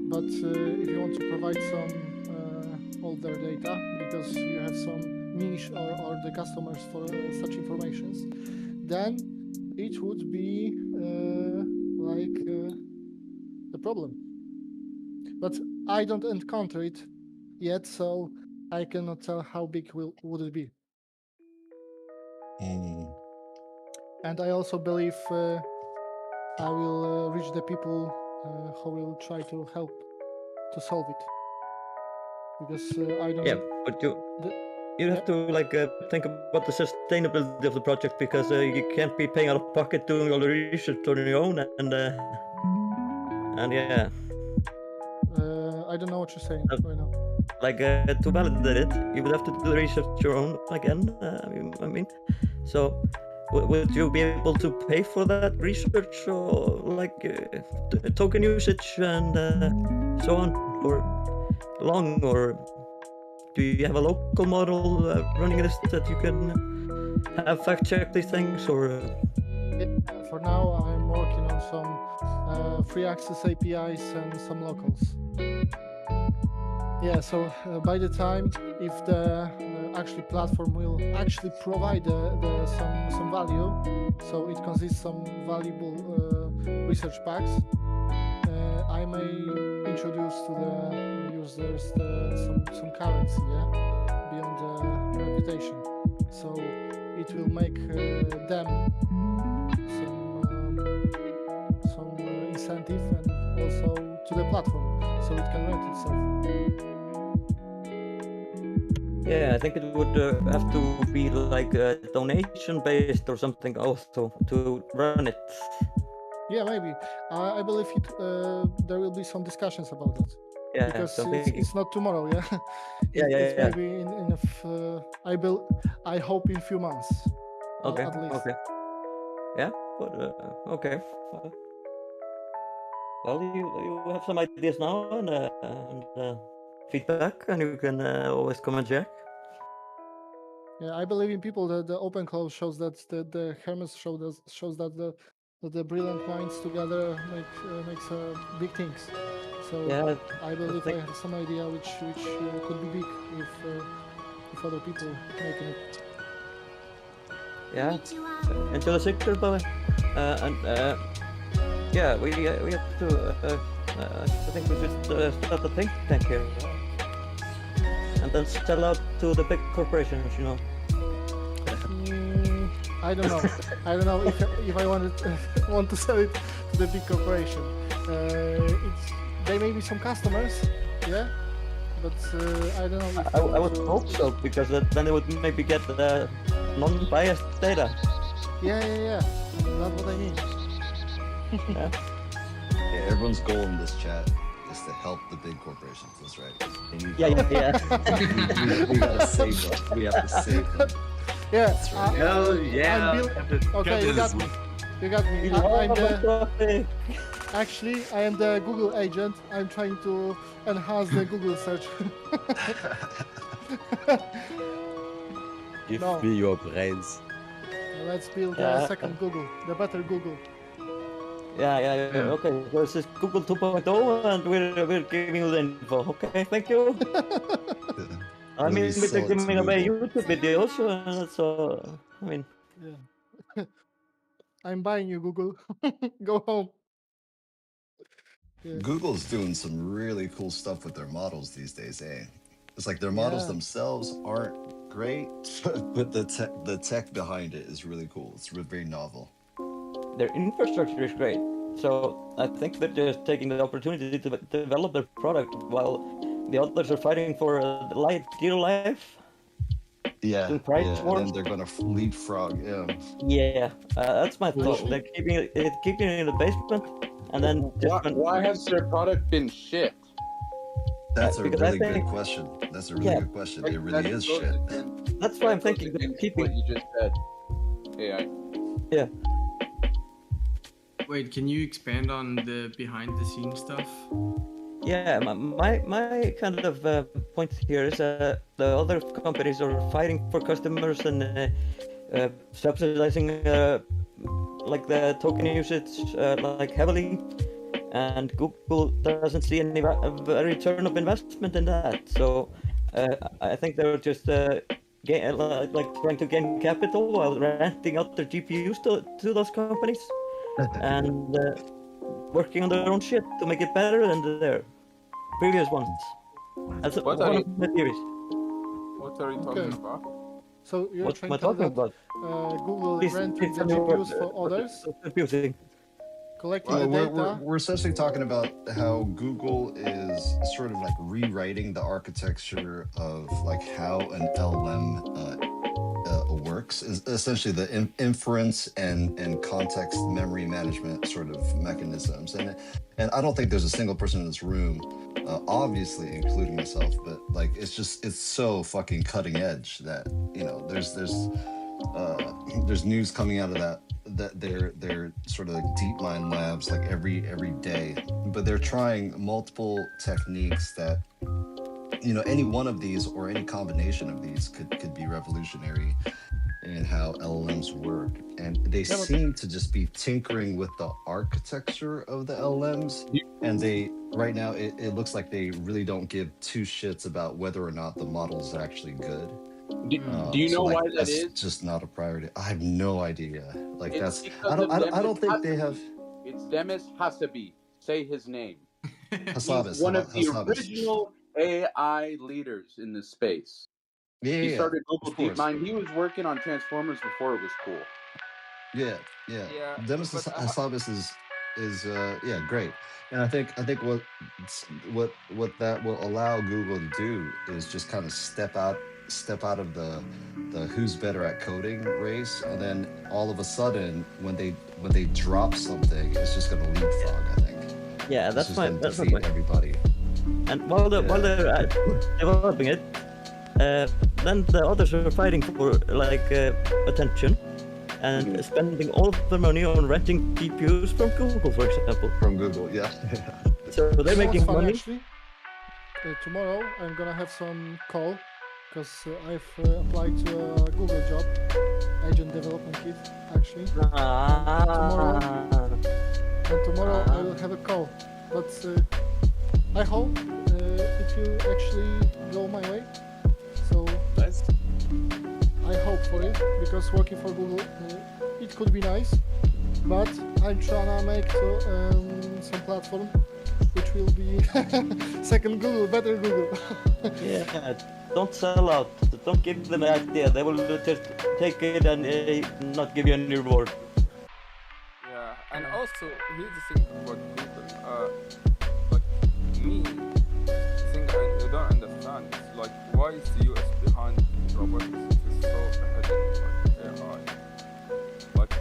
But if you want to provide some older data, because you have some niche or the customers for such informations, then it would be the problem. But I don't encounter it yet, so I cannot tell how big would it be. And I also believe I will reach the people who will try to help to solve it. Because I don't. Yeah, but you have to think about the sustainability of the project, because you can't be paying out of pocket doing all the research on your own, and yeah. I don't know what you're saying right now. To validate it, you would have to do the research your own again. I mean, so would you be able to pay for that research, or token usage and so on for long, or do you have a local model running this that you can have fact check these things, or? For now, I'm working on some free access APIs and some locals. Yeah, so by the time, if the actually platform will actually provide some value, so it consists some valuable research packs, I may introduce to the users some currency, beyond the reputation. So it will make them some incentive, and also to the platform, so it can rent itself. Yeah, I think it would have to be donation based or something also to run it. Yeah, maybe. I believe there will be some discussions about that. Yeah, because it's not tomorrow. Yeah. Yeah. Maybe I hope in few months. Okay. At least. Okay. Yeah, but okay. Well, you have some ideas now and feedback, and you can always come and check. Yeah, I believe in people. That the open close shows that the Hermes shows that the brilliant minds together makes big things. So yeah, I believe I have some idea which could be big if other people making it. Yeah, enjoy the sector, brother. Yeah, we have to. I think we should start a think tank here, and then sell out to the big corporations. I don't know. I don't know if I want to sell it to the big corporation. They may be some customers, yeah, but I don't know. I would hope so, because then they would maybe get the non-biased data. Yeah. That's what I mean. Yeah. Yeah, everyone's goal in this chat is to help the big corporations. That's right. Yeah. we gotta save them. We have to save them. Yeah. Right. Hell yeah. Okay, you got me. You got me. Actually, I am the Google agent. I'm trying to enhance the Google search. Give me your brains. Let's build a second Google, the better Google. Yeah. Okay, so this is Google 2.0, and we're giving you the info. Okay, thank you. I mean, we're giving away YouTube videos, so I mean. Yeah. I'm buying you, Google. Go home. Yeah. Google's doing some really cool stuff with their models these days, eh? It's like their models themselves aren't great, but the tech behind it is really cool. It's very novel. Their infrastructure is great, so I think that they're taking the opportunity to develop their product while the others are fighting for dear life. Yeah, and then they're gonna leapfrog. Yeah, that's my thought. They're keeping it in the basement, and then why has their product been shit? That's a really good question. That's a really good question. It really is shit. That's why I'm thinking they're keeping what you just said. Yeah. Wait, can you expand on the behind the scenes stuff? Yeah, my kind of point here is the other companies are fighting for customers and subsidizing like the token usage like heavily, and Google doesn't see any return of investment in that. So I think they're just like trying to gain capital while renting out their GPUs to those companies and working on their own shit to make it better than their previous ones. That's What one are of my theories. What are you talking about? So you're What trying am I to tell talking that about? Google Please renting the tell me what- GPUs for others, what's confusing. collecting Well, the data. we're essentially talking about how Google is sort of like rewriting the architecture of like how an LLM works. Is essentially the inference and context memory management sort of mechanisms. And I don't think there's a single person in this room, obviously including myself, but like it's so fucking cutting edge that there's news coming out of that they're sort of like DeepMind labs like every day, but they're trying multiple techniques that any one of these or any combination of these could be revolutionary in how LLMs work. And they seem to just be tinkering with the architecture of the LLMs, and they right now it looks like they really don't give two shits about whether or not the model is actually good. Do you know why that that's is? just not a priority. I have no idea. Like It's that's because I of don't think they Hasabi. have It's Demis Hasabi. Say his name. Hassabis. He's one of the Hassabis. original AI leaders in this space. He started Google of course. DeepMind. He was working on Transformers before it was cool. Yeah. Yeah, Demis but Hassabis is great. And I think what that will allow Google to do is just kind of step out of the who's better at coding race, and then all of a sudden when they drop something, it's just going to leapfrog. I think. Yeah, It's that's just my gonna that's my defeat point. everybody. And while they're developing it, then the others are fighting for like attention and spending all of their money on renting GPUs from Google, for example. From Google, yeah. So they're You know what's making funny, money. actually? Tomorrow I'm gonna have some call because I've applied to a Google job, agent development kit, actually. Tomorrow I will have a call, but I hope it will actually go my way. So I hope for it, because working for Google it could be nice, but I'm trying to make some platform which will be second Google, better Google. Yeah, don't sell out. Don't give them an idea. They will just take it and not give you any reward. Yeah, and also here's the thing about Google. Like me, the thing I don't understand is like why is the US behind robotics? It's so ahead of like AI. Like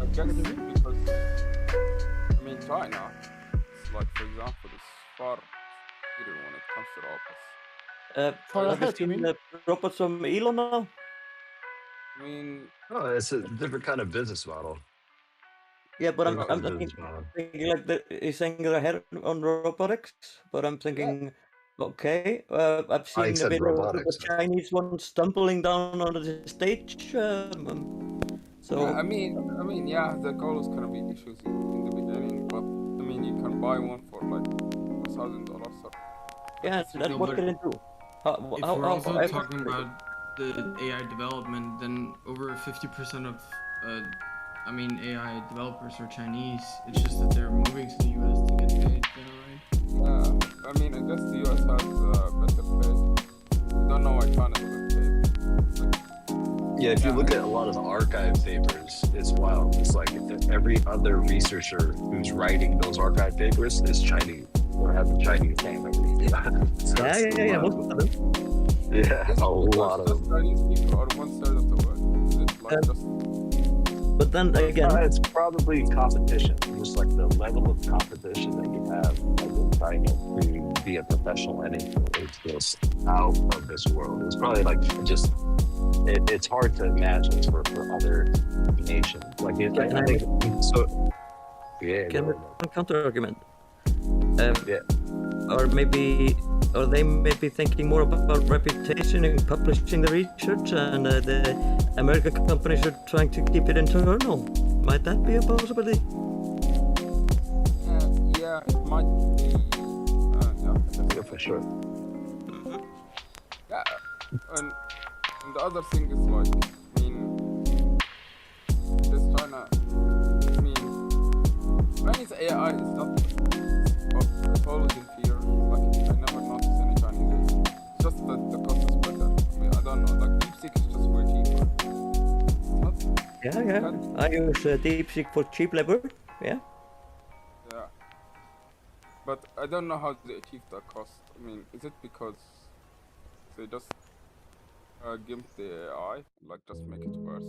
I guess because I mean China, it's like for example, is far superior when it comes to robots. Have you seen the robots from Elon now? I mean, it's a different kind of business model. Yeah, but I'm Different kind of thinking, business model. like he's saying they're ahead on robotics, but I'm thinking, okay, I've seen a said video of robotics. the Chinese one stumbling down on the stage. So yeah, I mean, yeah, there always gonna be issues in the beginning, but I mean, you can buy one for like $1,000. Or yeah, that's what can it do? If we're also talking about the AI development, then over 50% of AI developers are Chinese. It's just that they're moving to the US to get paid, right? Yeah, I mean, I guess the US has better pay. I don't know why China's good pay. Yeah, if you look at a lot of the archive papers, it's wild. It's like every other researcher who's writing those archive papers is Chinese or has a Chinese name. Yeah, most of them. Yeah, a lot of them. Chinese people are 1/3 of the world. Is it like just But then again, it's probably competition, just like the level of competition that you have in trying to be a professional anything. It's just out of this world. It's probably like just it's hard to imagine for other nations. Like I think so. Yeah. Can we counter argument? Yeah. or they may be thinking more about reputation and publishing the research, and the American companies are trying to keep it internal. Might that be a possibility? Yeah, it might be. Yeah, for sure. Yeah, and the other thing is like, I mean, this China. I mean, Chinese AI is not always in fear. Like, I never noticed any Chinese. It's just that the cost is better. I mean, I don't know. Like, DeepSeek is just way cheaper. Yeah. I use DeepSeek for cheap labor. Yeah. Yeah. But I don't know how they achieve that cost. I mean, is it because they just gimp the AI, like just make it worse?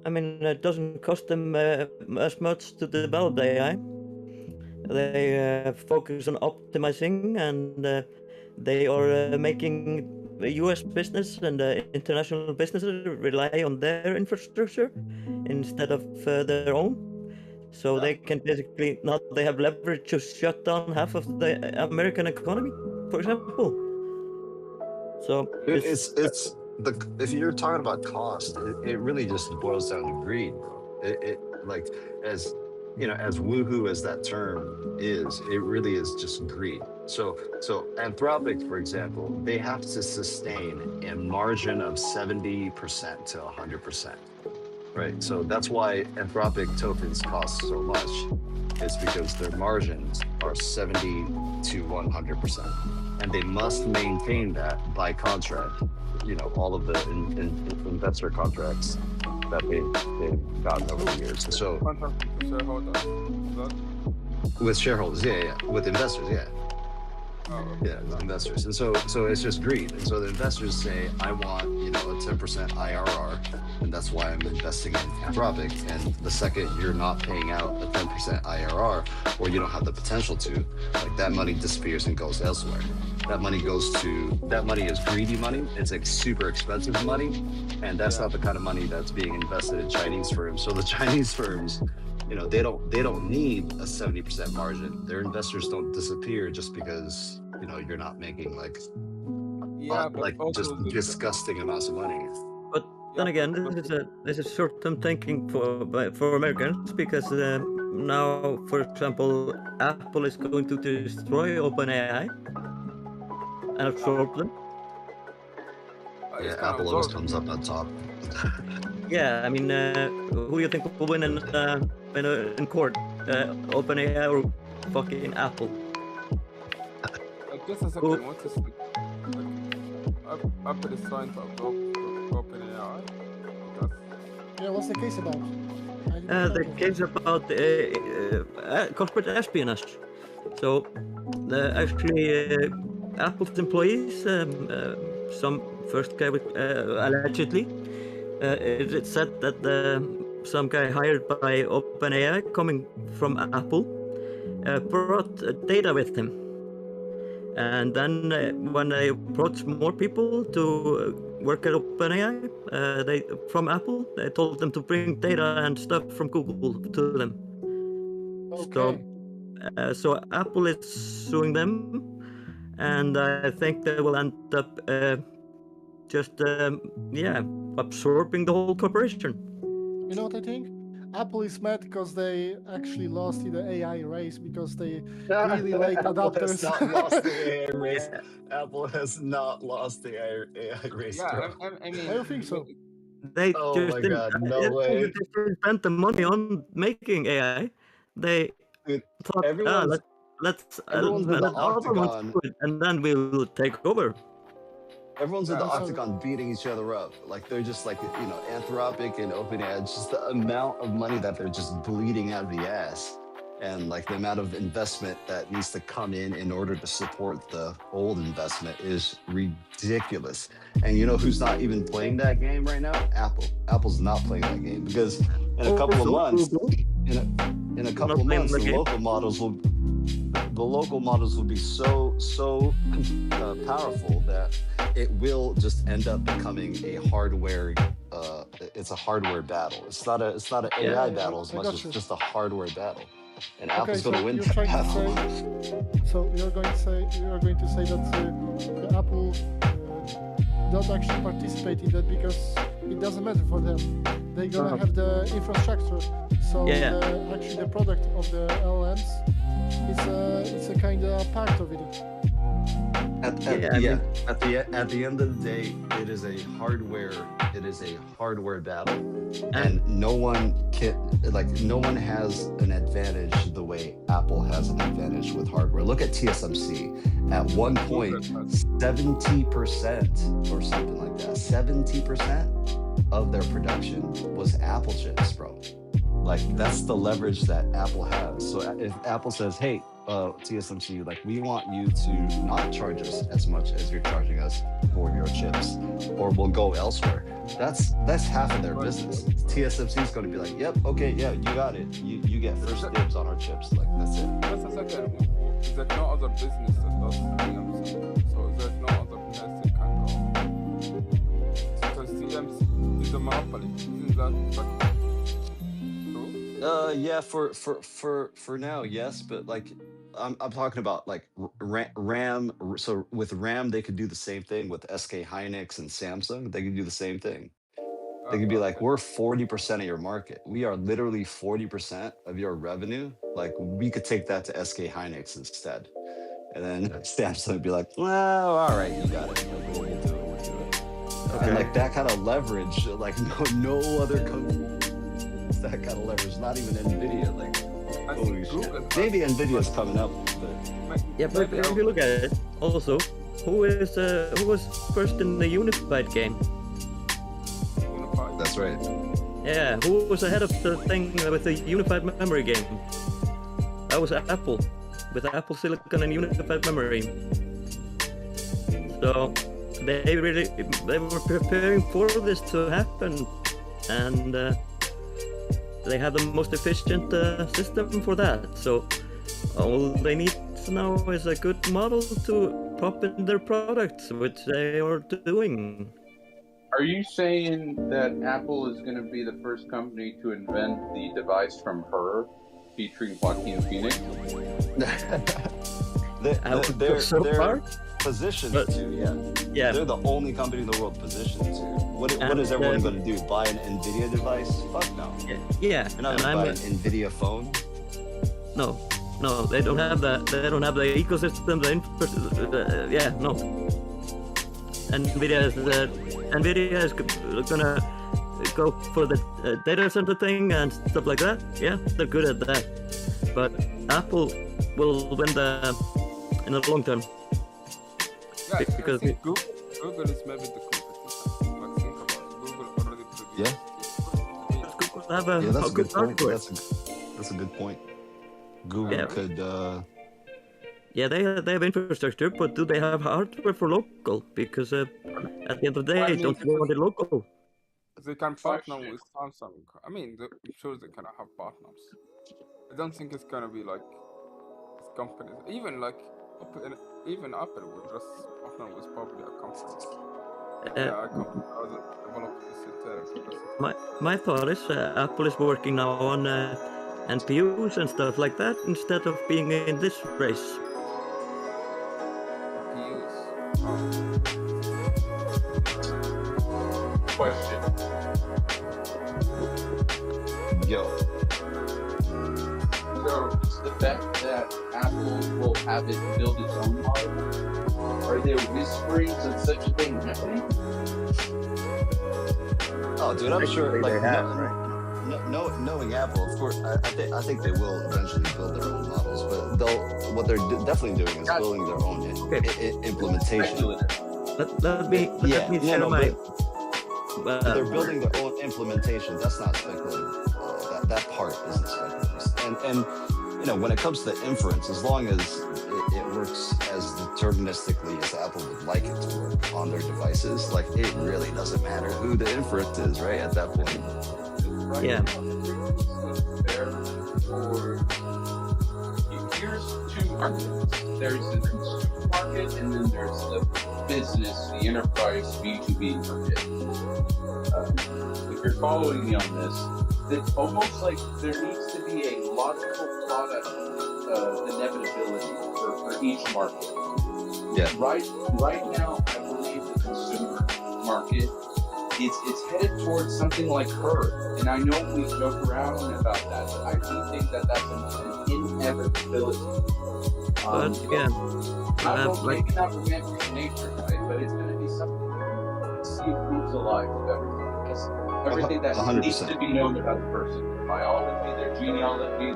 I mean, it doesn't cost them as much to develop the AI. They focus on optimizing, and they are making U.S. business and international businesses rely on their infrastructure instead of their own. So they can basically now they have leverage to shut down half of the American economy, for example. So It's if you're talking about cost, it really just boils down to greed, bro. It like as you know, as woohoo as that term is, it really is just greed. So Anthropic, for example, they have to sustain a margin of 70% to 100%. Right, so that's why Anthropic tokens cost so much. It's because their margins are 70 to 100%, and they must maintain that by contract. You know, all of the investor contracts that they've gotten over the years. So with shareholders, yeah, with investors, yeah. Yeah, with investors. And so it's just greed. And so the investors say, I want, a 10% IRR, and that's why I'm investing in Anthropic. And the second you're not paying out a 10% IRR, or you don't have the potential to, like, that money disappears and goes elsewhere. That money is greedy money. It's like super expensive money. And that's not the kind of money that's being invested in Chinese firms. So the Chinese firms, they don't need a 70% margin. Their investors don't disappear just because you're not making just disgusting amounts of money. But then again, this is short-term thinking for Americans, because now, for example, Apple is going to destroy OpenAI and absorb them. Yeah, Apple always comes up on top. Yeah, I mean, who do you think will win in court? OpenAI or fucking Apple? Just a second, what is Apple is trying to absorb OpenAI? Yeah, what's the case about? The case about corporate espionage. So, actually, Apple's employees, some first guy allegedly, it said that some guy hired by OpenAI coming from Apple brought data with him. And then when they approached more people to work at OpenAI, from Apple, they told them to bring data and stuff from Google to them. Okay. So Apple is suing them, and I think they will end up absorbing the whole corporation. You know what I think? Apple is mad because they actually lost in the AI race because they really late adopters. Apple has not lost the AI race. Yeah, I mean, I don't think so. They Oh my God, no way. They didn't spend the money on making AI. They thought, let's everyone's in the octagon. And then we'll take over. Everyone's in the octagon beating each other up. Like, they're just like, Anthropic and OpenAI, just the amount of money that they're just bleeding out of the ass. And like the amount of investment that needs to come in order to support the old investment is ridiculous. And you know who's not even playing that game right now? Apple. Apple's not playing that game because in a couple of months, in a couple of months, the local models will be so powerful that it will just end up becoming a hardware. It's a hardware battle. It's not an AI battle as much as just a hardware battle. and Apple's so going to win you're that trying battle. to say, so you're going to say that Apple don't actually participate in that because it doesn't matter for them. They're gonna have the infrastructure, so actually the product of the LLMs it's a kind of part of it. At the end of the day, it is a hardware battle, and no one has an advantage the way Apple has an advantage with hardware. Look at TSMC. At one point, 70% or something like that, 70% of their production was Apple chips, bro. Like, that's the leverage that Apple has. So if Apple says, hey, TSMC, like, we want you to not charge us as much as you're charging us for your chips, or we'll go elsewhere. That's half of their business. TSMC is going to be like, yep, okay, yeah, you got it. You get first dibs on our chips. Like, that's it. Just a second. Is there no other business that does TMC? So is there no other business that can go? Because TMC is a monopoly. Isn't that like true? Yeah, for now, yes, but like I'm talking about like RAM. So with RAM, they could do the same thing with SK Hynix and Samsung. They could do the same thing. They could be like, we're 40% of your market. We are literally 40% of your revenue. Like, we could take that to SK Hynix instead. And then Samsung would be like, well, all right, you got it. We'll do it. Okay. And like that kind of leverage, like no other company has that kind of leverage, not even NVIDIA. Like, holy shit. Maybe NVIDIA's coming up. But yeah, but if you look at it, also, who was first in the Unified game? That's right. Yeah, who was ahead of the thing with the Unified Memory game? That was Apple, with Apple Silicon and Unified Memory. So they were preparing for this to happen, and they have the most efficient system for that. So all they need now is a good model to prop in their products, which they are doing. Are you saying that Apple is going to be the first company to invent the device from Her, featuring Joaquin Phoenix? They're positioned to, yeah. They're the only company in the world positioned to. What is everyone going to do? Buy an NVIDIA device? Fuck no. Yeah. You're not going to buy an NVIDIA phone? No, they don't have that. They don't have the ecosystem. No. NVIDIA is gonna go for the data center thing and stuff like that. Yeah, they're good at that. But Apple will win in the long term. Yeah, because Google is maybe the competition. Like, think about it. Google already produced. Yeah. Google have a that's a good point. hardware. That's a good point. Google could. Yeah, they have infrastructure, but do they have hardware for local? Because at the end of the day, they don't want it local. They can partner with Samsung. I mean, I'm sure they can have partners. I don't think it's gonna be like companies. Even Apple would just partner with probably a company. My thought is Apple is working now on NPUs and stuff like that instead of being in this race. Question. Yo. So, is the fact that Apple will have it build its own model? Are there whisperings of such a thing happening? Oh, dude, I'm sure. Like, knowing Apple, of course, I think they will eventually build their own models, but what they're definitely doing is building their own implementation. Let me share my. They're building their own implementation. That's not speculative. That part isn't speculative. And when it comes to inference, as long as it works as deterministically as Apple would like it to work on their devices, like, it really doesn't matter who the inference is, right? At that point. Yeah. Here's two markets. There's the consumer market, and then there's the business, the enterprise B2B market. If you're following me on this, it's almost like there needs to be a logical product inevitability for each market. Yeah. Right now, I believe the consumer market it's headed towards something like Her, and I know we joke around about that, but I do think that that's an inevitability. But again, maybe not romantic in nature, right? But it's going to be something that see proves alive of everything that 100%. needs to be known about the person, their biology, their genealogy,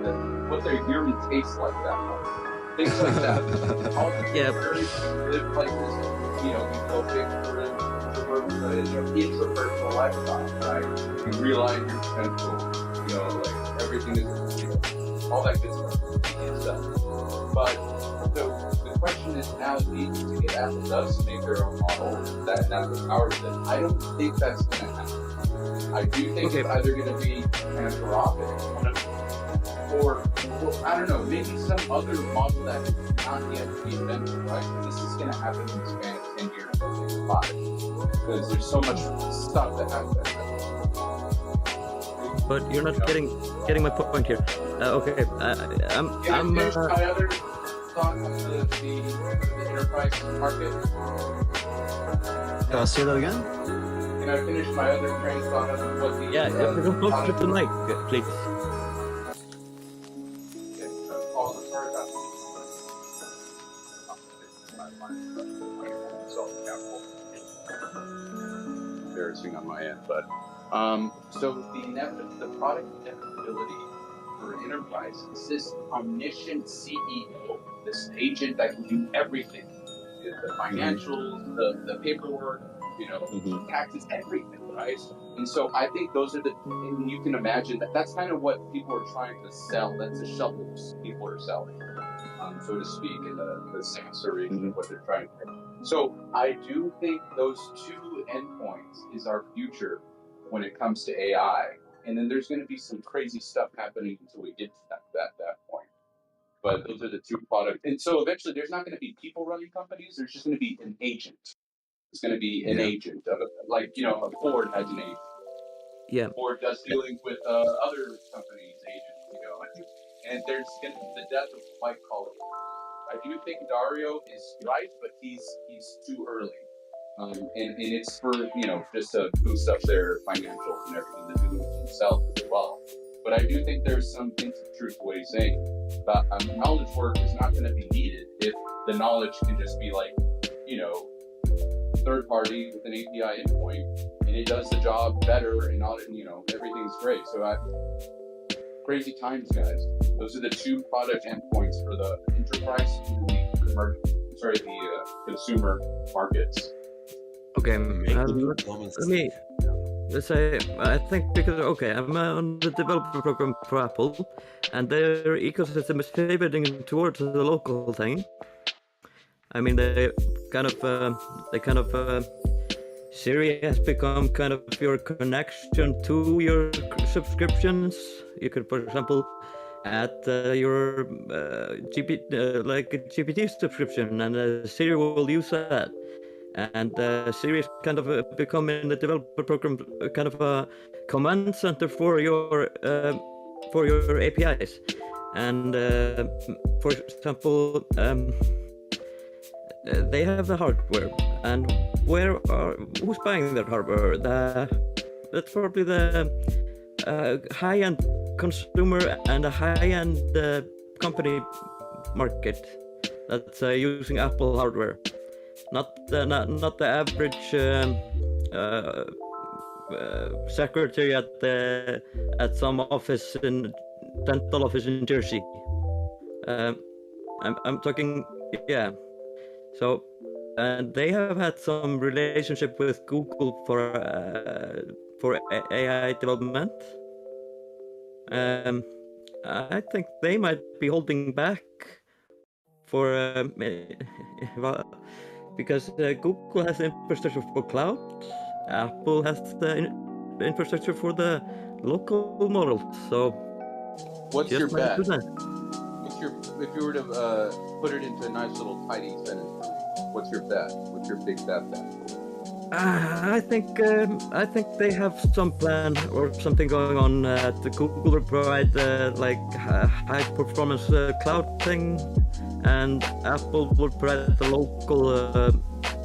what their urine tastes like that month, things like that. All the live like this, we go big for interpersonal lifestyle, right? You realize your potential, like everything is, all that good stuff. But the question is now is to get Apple does to make their own model that empowers them. I don't think that's going to happen. I do think it's either going to be Anthropic or I don't know, maybe some other model that is not yet be invented, right? This is going to happen in the span of 10 years, I think 5, because there's so much stuff that has to happen. But you're not getting my point here. Okay, I'm my other thought on the enterprise market. Say that again? Can I finish my other train of thought on what the... Yeah, if you can close to the mic, please. Embarrassing on my end, but so the product inevitability for enterprise is this omniscient CEO, this agent that can do everything, the financials, the paperwork, taxes, everything, right? And so I think those are and you can imagine that's kind of what people are trying to sell. That's the shovels people are selling, so to speak, in the sensory what they're trying to do. So I do think those two endpoints is our future when it comes to AI. And then there's going to be some crazy stuff happening until we get to that point. But those are the two products. And so eventually there's not going to be people running companies. There's just going to be an agent. It's going to be an agent of like, Ford has an agent. Yeah. Ford does dealings with other companies' agents, and there's going to be the death of white collar. I do think Dario is right, but he's too early. And it's for, just to boost up their financials and everything to do with himself as well. But I do think there's some hints of truth to what he's saying. But knowledge work is not going to be needed if the knowledge can just be like, third party with an API endpoint, and it does the job better and all, everything's great. So crazy times, guys. Those are the two product endpoints for the enterprise and the consumer markets. Okay, let's say, I think because, I'm on the developer program for Apple, and their ecosystem is favoring towards the local thing. I mean, they kind of Siri has become kind of your connection to your subscriptions. You could, for example, add your GPT subscription, and Siri will use that. And Siri is kind of becoming the developer program kind of a command center for your APIs. And for example, they have the hardware, and who's buying their hardware? That's probably the high-end consumer and a high-end company market that's using Apple hardware, not the average secretary at some office dental office in Jersey. I'm talking, yeah. So, and they have had some relationship with Google for AI development. I think they might be holding back for because Google has the infrastructure for cloud, Apple has the infrastructure for the local model. So, what's your bet? If you were to put it into a nice little tidy sentence, what's your bet? What's your big bet then? I think they have some plan or something going on. The Google will provide like high performance cloud thing, and Apple will provide the local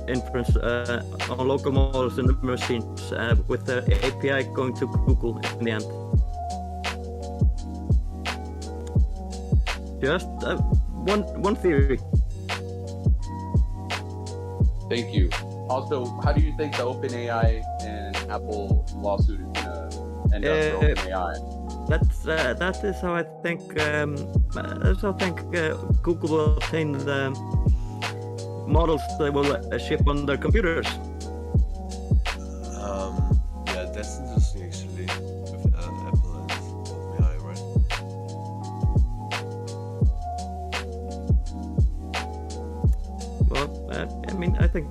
inference on local models in the machines with the API going to Google in the end. Just one theory. Thank you. Also, how do you think the OpenAI and Apple lawsuit is gonna end up for OpenAI? That is how I think. That's how I think Google will obtain the models they will ship on their computers. Yeah, that's interesting actually with Apple and OpenAI, right? Well, I mean, I think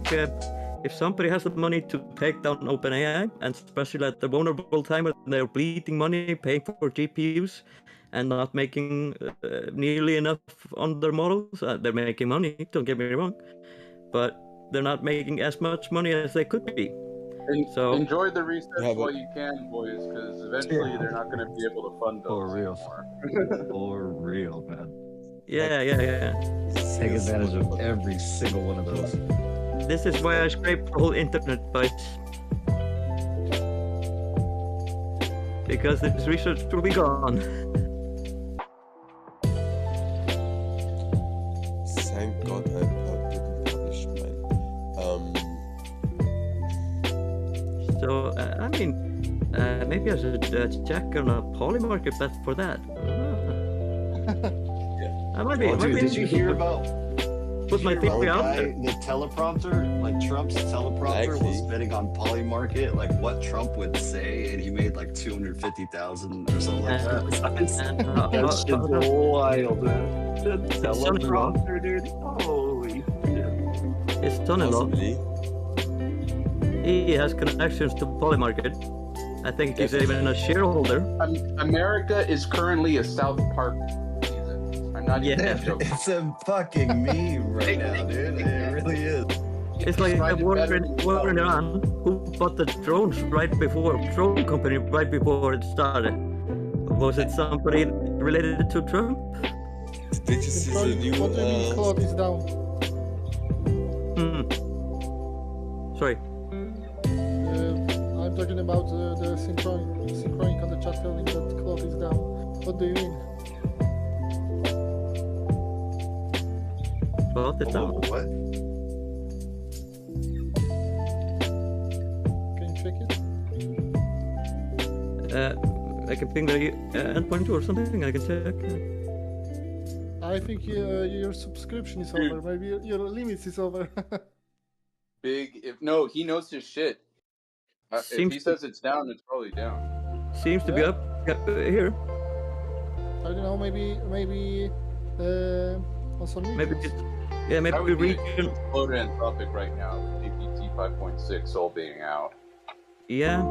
if somebody has the money to take down OpenAI, and especially at the vulnerable time when they're bleeding money, paying for GPUs, and not making nearly enough on their models, they're making money, don't get me wrong, but they're not making as much money as they could be. So Enjoy the research while you can, boys, because eventually they're not going to be able to fund those For real. anymore. For real, man. yeah. Take advantage of every single one of those. This is why I scraped the whole internet, but because this research will be gone. Thank God I didn't publish mine. So I mean, maybe I should check on a Polymarket bet for that. I might be. Oh, dude, did you hear about? Put my theory out there. The teleprompter, like Trump's teleprompter, was betting on Polymarket, like what Trump would say, and he made like 250,000 or something like that. That's just wild, man. The teleprompter, dude. Holy shit. His son-in-law. He has connections to Polymarket. I think he's even a shareholder. America is currently a South Park. I'm not even joking. It's a fucking meme right now, dude. It really is. It's like the war in Iran. Who bought the drones drone company right before it started? Was it somebody related to Trump? Did you see the new? What do you mean Claude is down? Sorry. I'm talking about the Synchronic on the chat telling that Claude is down. What do you mean? Claude is down. What? Can you check it? I can ping the endpoint or something. I can check. I think your subscription is over. Maybe your limits is over. He knows his shit. If he says it's down, it's probably down. Seems to be up here. I don't know. Maybe on some regions. Maybe That would be region. exploded Anthropic right now with GPT 5.6 all being out. Yeah,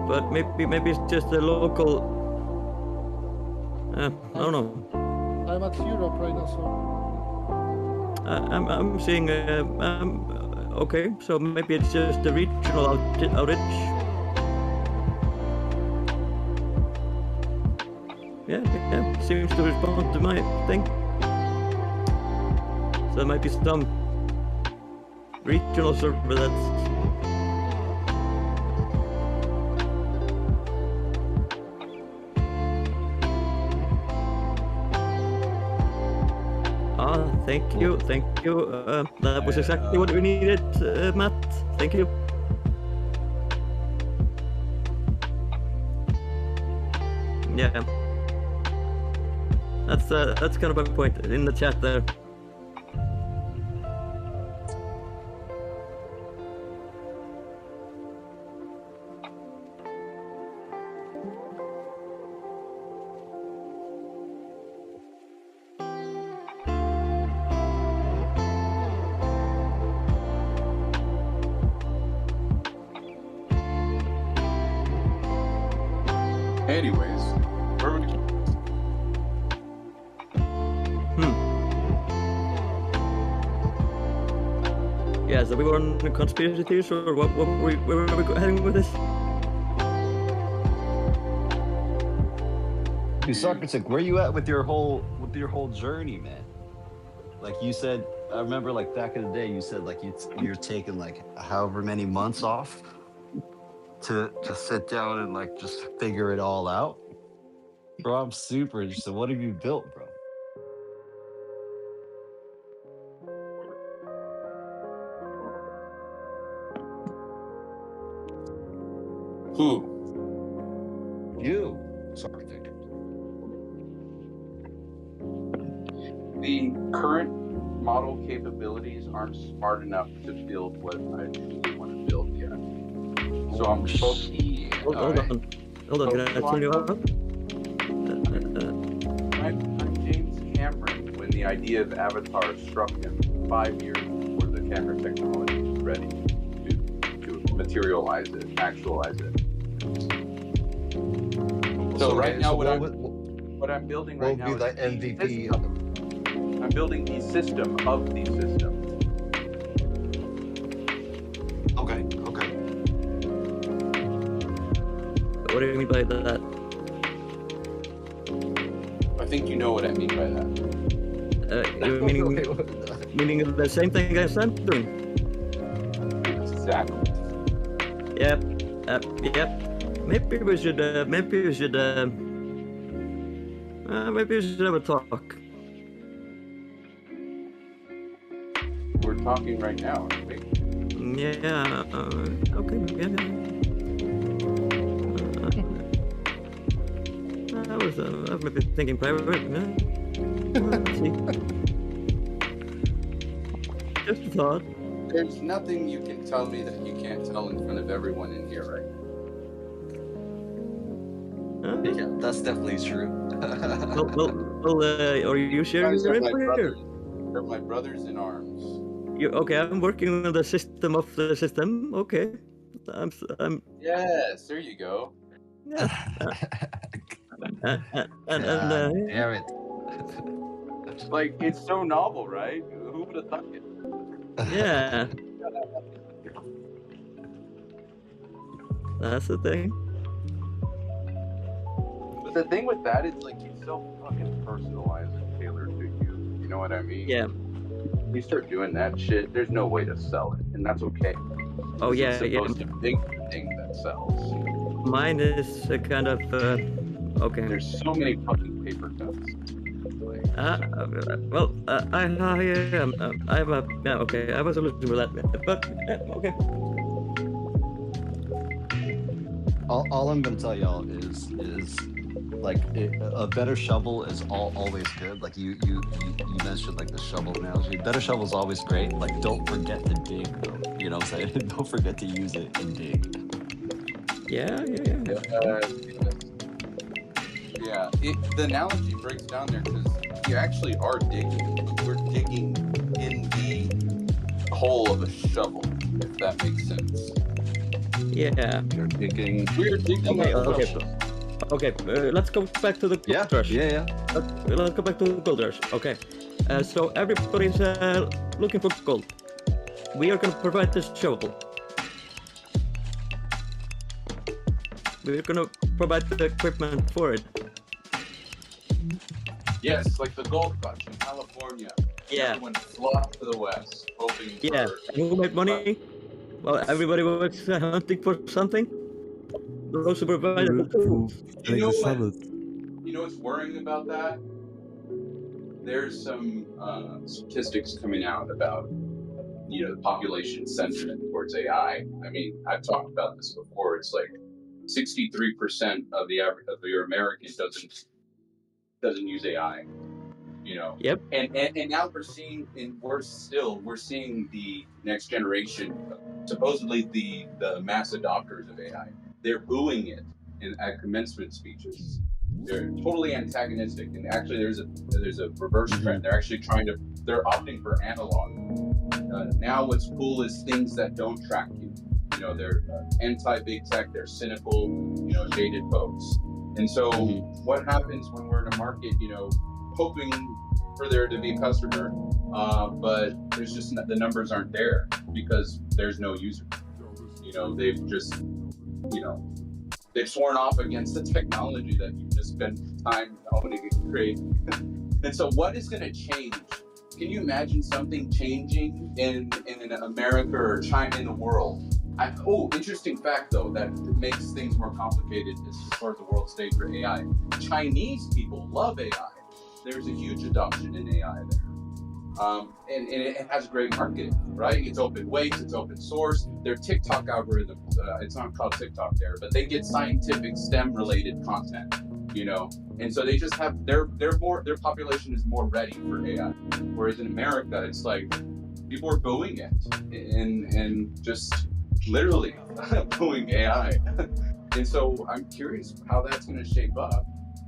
but maybe it's just a local. I don't know. I'm at Europe right now, so. I'm seeing. Okay, so maybe it's just the regional outage. Yeah, seems to respond to my thing. So there might be some regional server that's. Thank you. That was exactly what we needed, Matt. Thank you. Yeah. That's kind of my point in the chat there. Anyways, where would you? Yeah, so we were on conspiracy theories, or where were we heading with this? Dude, Socrates, where you at with your whole journey, man? Like you said, I remember like back in the day, you said like you're taking like however many months off to sit down and like just figure it all out. Bro, I'm super interested. What have you built, bro? Who? You, Socrates. The current model capabilities aren't smart enough to build what I truly want to build yet. So I'm focusing. Hold on, can I turn you up? I'm James Cameron when the idea of Avatar struck him 5 years before the camera technology was ready to materialize it, actualize it. So right now, what I'm building right now is the MVP. I'm building the system of the system. Okay. What do you mean by that? I think you know what I mean by that. Meaning the same thing as I'm doing. Exactly. Yep. Maybe we should have a talk. We're talking right now, aren't we? Yeah. Okay. I've maybe thinking private. Let's see. Just a thought. There's nothing you can tell me that you can't tell in front of everyone in here, right? Yeah, that's definitely true. Well, are you sharing your info here? They're my brothers in arms. Okay, I'm working on the system of the system. Okay, I'm. Yes, there you go. Yeah. Damn it. Like, it's so novel, right? Who would have thought it? Yeah. That's the thing. But the thing with that is, like, it's so fucking personalized and tailored to you. You know what I mean? Yeah. You start doing that shit, there's no way to sell it, and that's okay. Oh yeah, it's supposed to be the thing that sells. Mine is a kind of okay. There's so many fucking paper cuts. I'm a okay. I was looking for that, but okay. All I'm gonna tell y'all is like a better shovel is always good. Like you mentioned like the shovel analogy. Better shovel is always great. Like don't forget to dig though. You know what I'm saying? Don't forget to use it and dig. Yeah. The analogy breaks down there because you actually are digging. We're digging in the hole of a shovel, if that makes sense. Yeah. We're digging. Okay. Let's go back to the gold rush. Yeah. Let's go back to the gold rush. Okay. So everybody's looking for gold. We are going to provide this shovel. We're going to provide the equipment for it. Yes, like the gold rush in California. Yeah. Everyone flocked to the west, hoping Yeah. for... Who made money? Well, everybody was hunting for something. Those who provided the tools. You know what's worrying about that? There's some statistics coming out about, the population sentiment towards AI. I mean, I've talked about this before. It's like 63% of your American doesn't use AI. Yep. And now we're seeing the next generation, supposedly the mass adopters of AI. They're booing it at commencement speeches. They're totally antagonistic, and actually there's a reverse trend. They're actually they're opting for analog. Now what's cool is things that don't track you. They're anti-big tech. They're cynical, jaded folks. And so what happens when we're in a market, hoping for there to be a customer, but there's just the numbers aren't there because there's no user. You know, they've just, you know, they've sworn off against the technology that you just spent time owning and creating. And so what is going to change? Can you imagine something changing in America or China, in the world? Interesting fact though, that makes things more complicated as far as the world stage for AI. Chinese people love AI. There's a huge adoption in AI there. And it has great marketing, right? It's open weights, it's open source. Their TikTok algorithm, it's not called TikTok there, but they get scientific STEM related content, you know? And so they just have, their population is more ready for AI. Whereas in America, it's like, people are booing it and just literally booing AI. And so I'm curious how that's gonna shape up.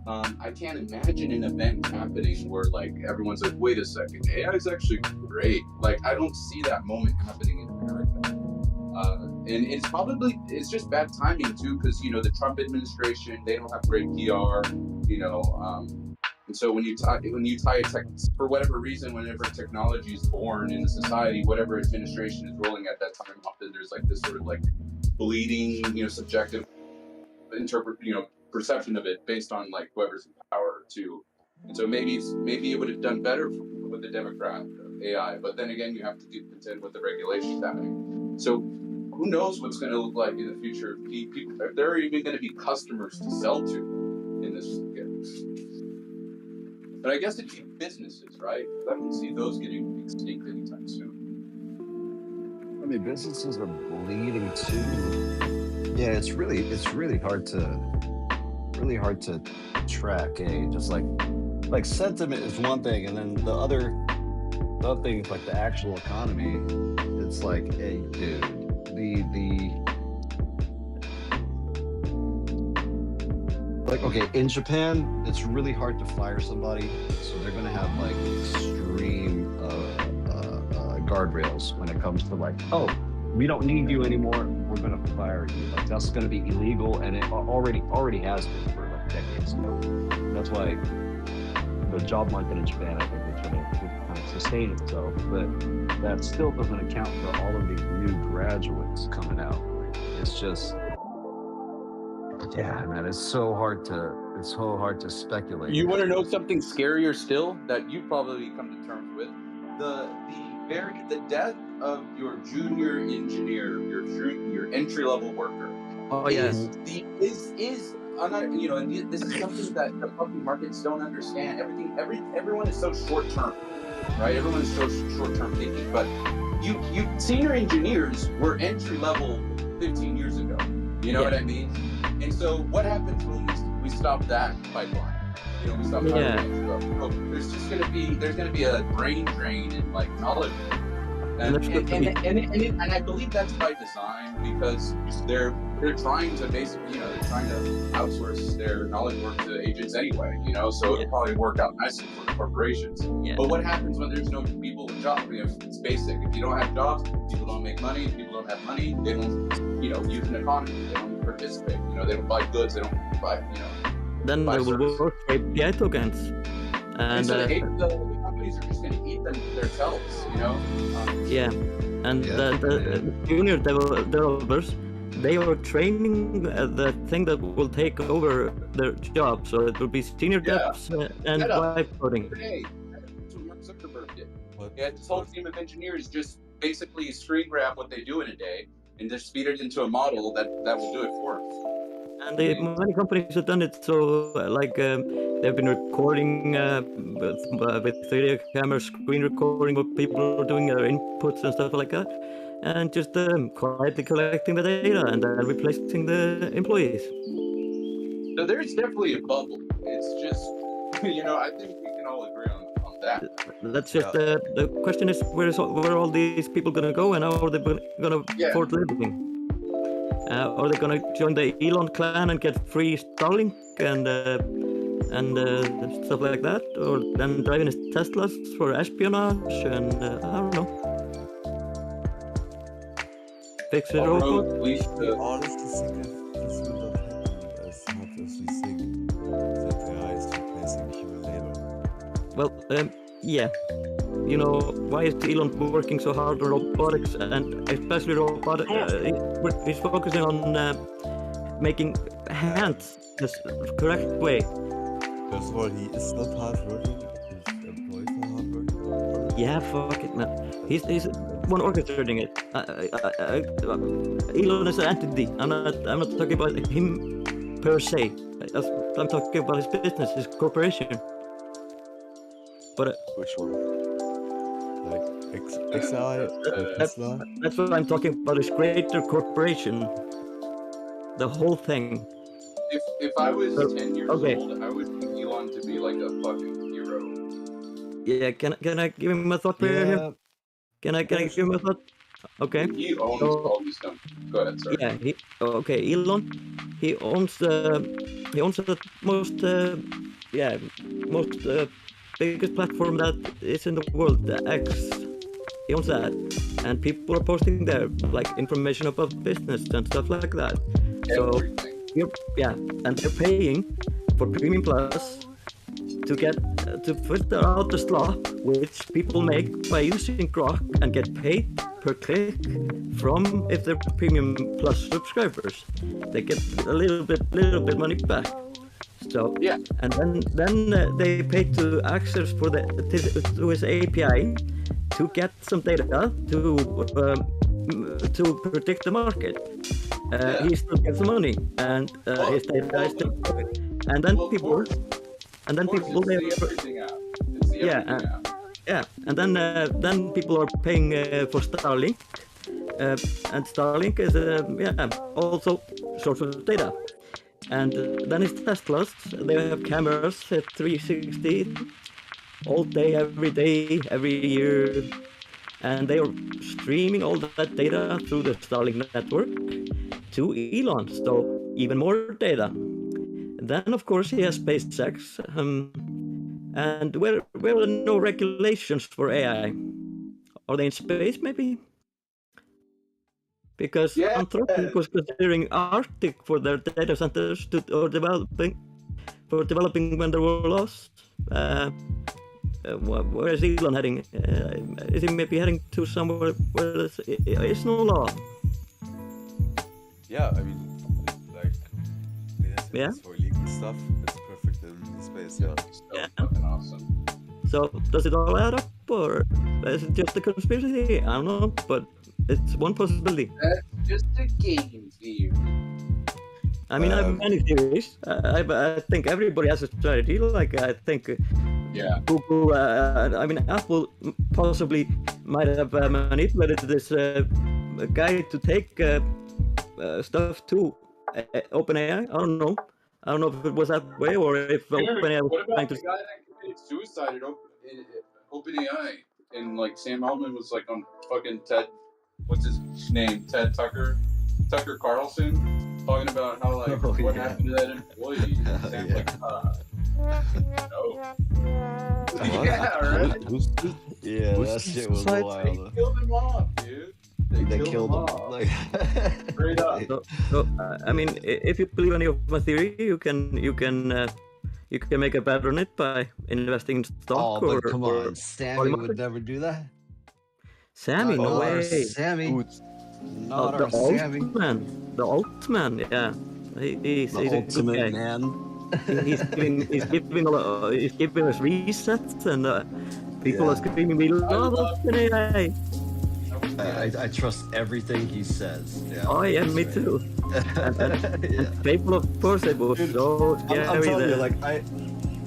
I can't imagine an event happening where like everyone's like, wait a second, AI is actually great. Like I don't see that moment happening in America. And it's just bad timing too, because you know the Trump administration, they don't have great PR, you know. And so when you tie a tech, for whatever reason, whenever technology is born in a society, whatever administration is rolling at that time, often there's like this sort of like bleeding, you know, subjective perception of it based on like whoever's in power too. And so maybe it would have done better with the Democrat AI, but then again, you have to contend with the regulations happening. So who knows what's going to look like in the future? People, if there are even going to be customers to sell to in this. But I guess it'd be businesses, right? I don't see those getting extinct anytime soon. I mean, businesses are bleeding too. Yeah, it's really hard to track. Just like sentiment is one thing, and then the other thing is like the actual economy. It's like, hey, dude, like, okay, in Japan, it's really hard to fire somebody, so they're gonna have like extreme guardrails when it comes to like, oh, we don't need you anymore, we're gonna fire you. Like that's gonna be illegal, and it already has been for like decades ago. And that's why the job market in Japan, I think, is gonna kind of sustain itself, but that still doesn't account for all of these new graduates coming out. It's just, yeah, man, it's so hard to speculate. You want to know something scarier still that you probably come to terms with? The death of your junior engineer, your entry level worker. Oh yes. Is you know, and this is something that the public markets don't understand. Everyone is so short term, right? Everyone is so short term thinking. But you senior engineers were entry level 15 years ago. You know what I mean? And so what happens when we stop that pipeline? You know, we stop hiring. So there's gonna be a brain drain in like knowledge. And I believe that's by design, because they're trying to basically, you know, they're trying to outsource their knowledge work to agents anyway, you know, so it'll probably work out nicely for the corporations. Yeah. But what happens when there's no people with jobs? You know, it's basic. If you don't have jobs, people don't make money. If people don't have money, they don't, you know, use an economy. They don't participate. You know, they don't buy goods. They don't buy, you know. Then they will work API tokens. And so the companies are just going to eat them themselves, you know? And the junior developers, they are training the thing that will take over their job. So it will be senior devs and vibe coding. That's what Mark Zuckerberg did. This whole team of engineers just basically screen grab what they do in a day and just feed it into a model that will do it for them. And many companies have done it. So like they've been recording with video cameras, screen recording what people are doing, their inputs and stuff like that, and just quietly collecting the data and then replacing the employees. So there's definitely a bubble. It's just, you know, I think we can all agree on that. That's just the question is where are all these people gonna go, and how are they gonna afford living? Are they gonna join the Elon clan and get free Starlink and stuff like that, or then driving his Teslas for espionage and I don't know. Fix it all. Honestly, think this will not happen as much as we think that AI is replacing human labor. Well, yeah. You know, why is Elon working so hard on robotics and especially robotics? He's focusing on making hands the correct way. First of all, he is not hardworking. His employees are hardworking. Yeah, fuck it, man. He's one orchestrating it. Elon is an entity. I'm not talking about him per se. I'm talking about his business, his corporation. But which one? Like XI, Tesla? That's what I'm talking about. His greater corporation. The whole thing. If I was 10 years old, I would want Elon to be like a fucking hero. Yeah, can I give him a thought period here? Can I give him a thought? Okay. He owns all these companies. Go ahead, sorry. Yeah, Elon. He owns the most biggest platform that is in the world, the X. He owns that, and people are posting there like information about business and stuff like that. So, and they're paying for Premium Plus to get to filter out the slop which people make by using Grok and get paid per click from if they're Premium Plus subscribers. They get a little bit money back. So and then they pay to access for to his API to get some data to predict the market. He still gets the money, and his data is still, and then people they and then people are paying for Starlink, and Starlink is also source of data. And then it's Teslas. They have cameras at 360 all day, every year, and they are streaming all that data through the Starlink network to Elon. So even more data. Then of course he has SpaceX, and where are no regulations for AI? Are they in space maybe? Because Anthropic was considering Arctic for their data centers developing when they were lost. Where is Elon heading? Is he maybe heading to somewhere where there is no law? Yeah, I mean, like, for illegal stuff, it's perfect in space. Yeah. Fucking awesome. So does it all add up, or is it just a conspiracy? I don't know, but it's one possibility. That's just a game theory. I mean, I have many theories. I think everybody has a strategy. Like, I think Google, Apple possibly might have manipulated this guy to take stuff to OpenAI. I don't know. I don't know if it was that way or if OpenAI was trying to. The guy that committed suicide at OpenAI, and like Sam Altman was like on fucking TED. What's his name? Ted Tucker Carlson, talking about how like what happened to that employee. Sam's like, no. Yeah, right. That shit was wild. They killed him off, dude. They killed him off. Like, straight up. So, I mean, if you believe any of my theory, you can make a bet on it by investing in stock. Oh, but come on, Sammy would never do that. Sammy, no way. Sammy. Not the Sammy. The Altman, yeah. He's a good guy. Man. he's giving us resets, and people are screaming, "We love OpenAI." I trust everything he says. Yeah. Oh yeah, me too. and people, of course, they were so scary. I'm telling you, like I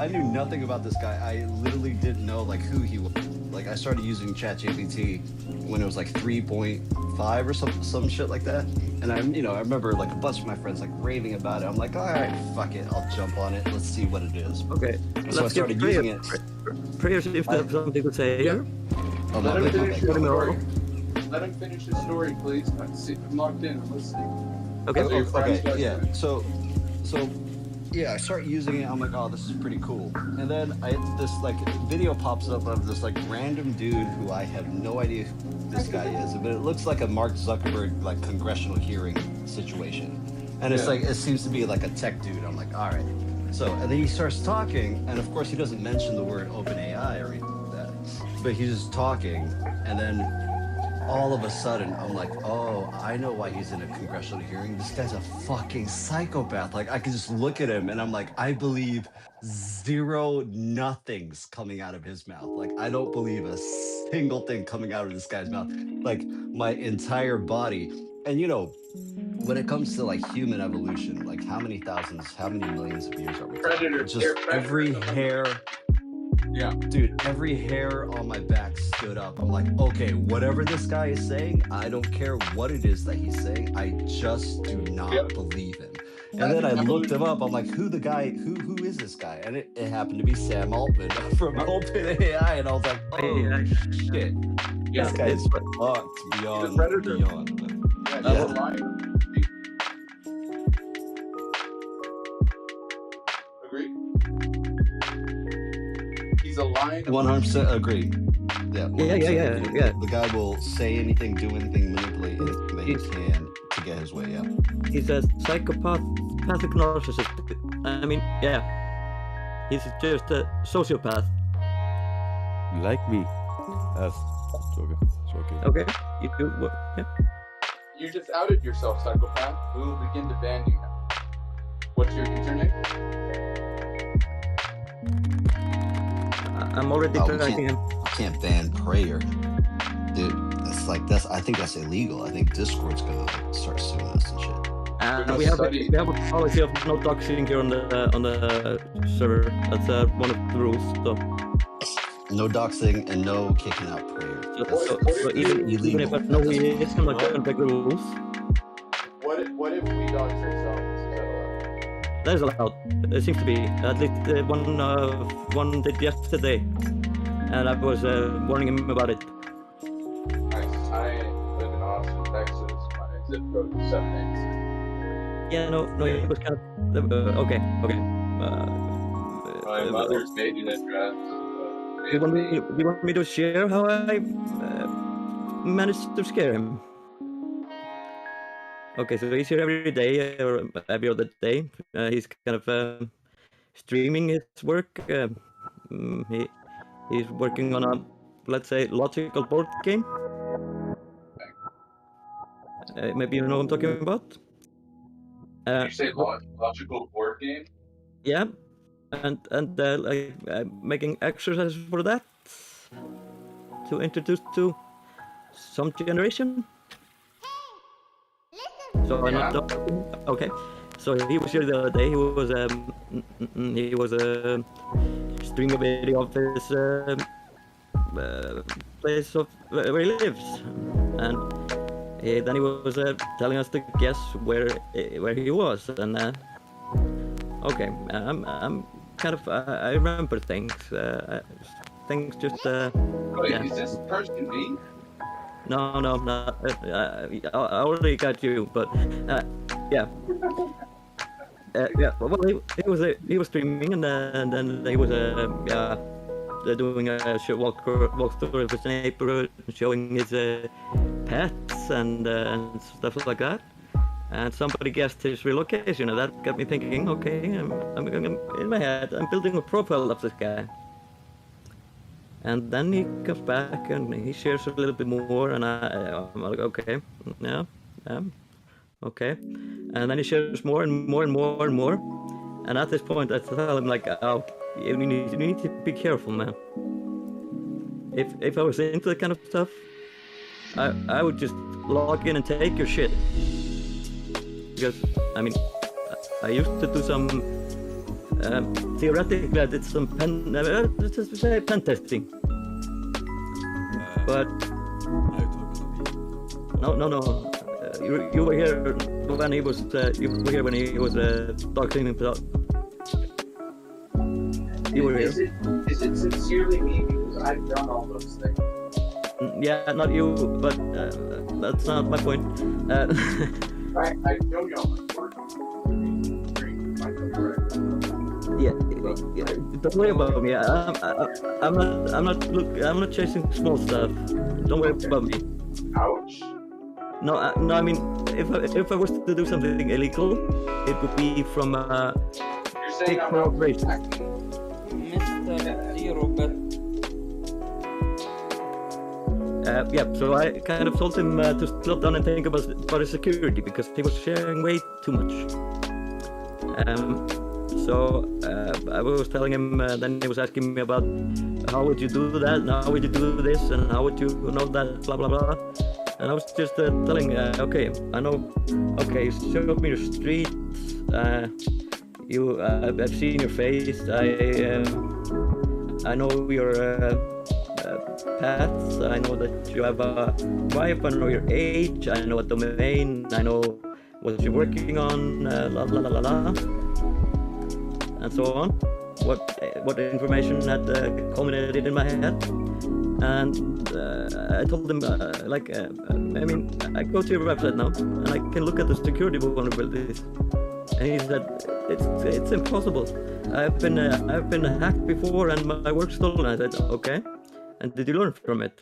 knew nothing about this guy. I literally didn't know like who he was. Like I started using ChatGPT when it was like 3.5 or some shit like that, and I remember like a bunch of my friends like raving about it. I'm like, all right, fuck it, I'll jump on it. Let's see what it is. Okay. So I started using it. Prayers if there's something to say here. Let him finish his story, please. I'm locked in. I'm listening. Okay. Yeah. So. Yeah, I start using it. I'm like, oh, this is pretty cool. And then this like video pops up of this like random dude who I have no idea who this guy is, but it looks like a Mark Zuckerberg like congressional hearing situation. And it's like it seems to be like a tech dude. I'm like, all right. So, and then he starts talking, and of course he doesn't mention the word OpenAI or anything like that, but he's just talking, and then all of a sudden I'm like, oh, I know why he's in a congressional hearing. This guy's a fucking psychopath. Like, I can just look at him and I'm like, I believe zero nothings coming out of his mouth. Like, I don't believe a single thing coming out of this guy's mouth. Like, my entire body. And you know, when it comes to like human evolution, like how many millions of years are we talking? Predator. Just every hair. Yeah. Dude, every hair on my back stood up. I'm like, okay, whatever this guy is saying, I don't care what it is that he's saying. I just do not believe him. And then I looked him up. I'm like, who is this guy? And it happened to be Sam Altman from OpenAI. And I was like, oh, shit. Yeah. This guy is fucked beyond. Yeah, that's a liar. Agree? He's a lying. 100% agree. Yeah. 100% Yeah. The guy will say anything, do anything, manipulate anything that he can to get his way. Yeah. He's a psychopathic narcissist. I mean, yeah. He's just a sociopath. Like me. That's okay. Okay. You do what? Yeah. You just outed yourself, psychopath. We will begin to ban you now. What's your username? I'm already tracking him. You can't ban prayer, dude. I think that's illegal. I think Discord's gonna start suing us and shit. We have a policy of no doxing here on the server. That's one of the rules. So. No doxing and no kicking out prayer. So even if I know who he is, I'm not gonna break the rules. What if we dox ourselves? That is allowed. It seems to be. At least one did yesterday, and I was warning him about it. Nice. I live in Austin, Texas. My zip code is 786. Yeah, no, it was kind of okay. My mother's maiden address. Do you want me to share how I managed to scare him? Okay, so he's here every day or every other day. He's kind of streaming his work. He's working on a, let's say, logical board game. Maybe you know what I'm talking about. Did you say logical board game? Yeah. And like making exercises for that to introduce to some generation. So I'm not okay. So he was here the other day. He was streaming a video of his place of where he lives, and then he was telling us to guess where he was. And okay, I'm kind of I remember things. Things just. Wait, yeah. is this person me? No, not. I already got you, but yeah. Yeah. Well, he was streaming, and then he was doing a walkthrough of his neighborhood, showing his pets and stuff like that. And somebody guessed his relocation, and that got me thinking. Okay, I'm in my head. I'm building a profile of this guy. And then he comes back and he shares a little bit more, and I'm like, okay, yeah, okay. And then he shares more and more and more and more. And at this point, I tell him like, oh, you need to be careful, man. If I was into that kind of stuff, I would just log in and take your shit. Because I mean, I used to do some theoretically I did some pen testing. But no. You were here when he was talking himself. You were here. Is it sincerely me? Because I've done all those things. Yeah, not you, but that's not my point. I show you all my work. Yeah, don't worry about me. I'm not chasing small stuff. Don't worry about me. Ouch. No, I mean, if I was to do something illegal, it would be from. You're saying I'm not cooperation. Mr. Zero Bet. Yeah, so I kind of told him to slow down and think about his security because he was sharing way too much. So I was telling him, then he was asking me about how would you do that, and how would you do this, and how would you know that, blah blah blah. And I was just telling, okay, I know, okay, show me your street, I've seen your face, I know your paths, I know that you have a wife, I know your age, I know a domain, I know what you're working on, la la la la la, and so on. What information had culminated in my head, and I told him I mean, I go to your website now and I can look at the security vulnerabilities, and he said it's impossible. I've been hacked before and my work's stolen. I said okay, and did you learn from it?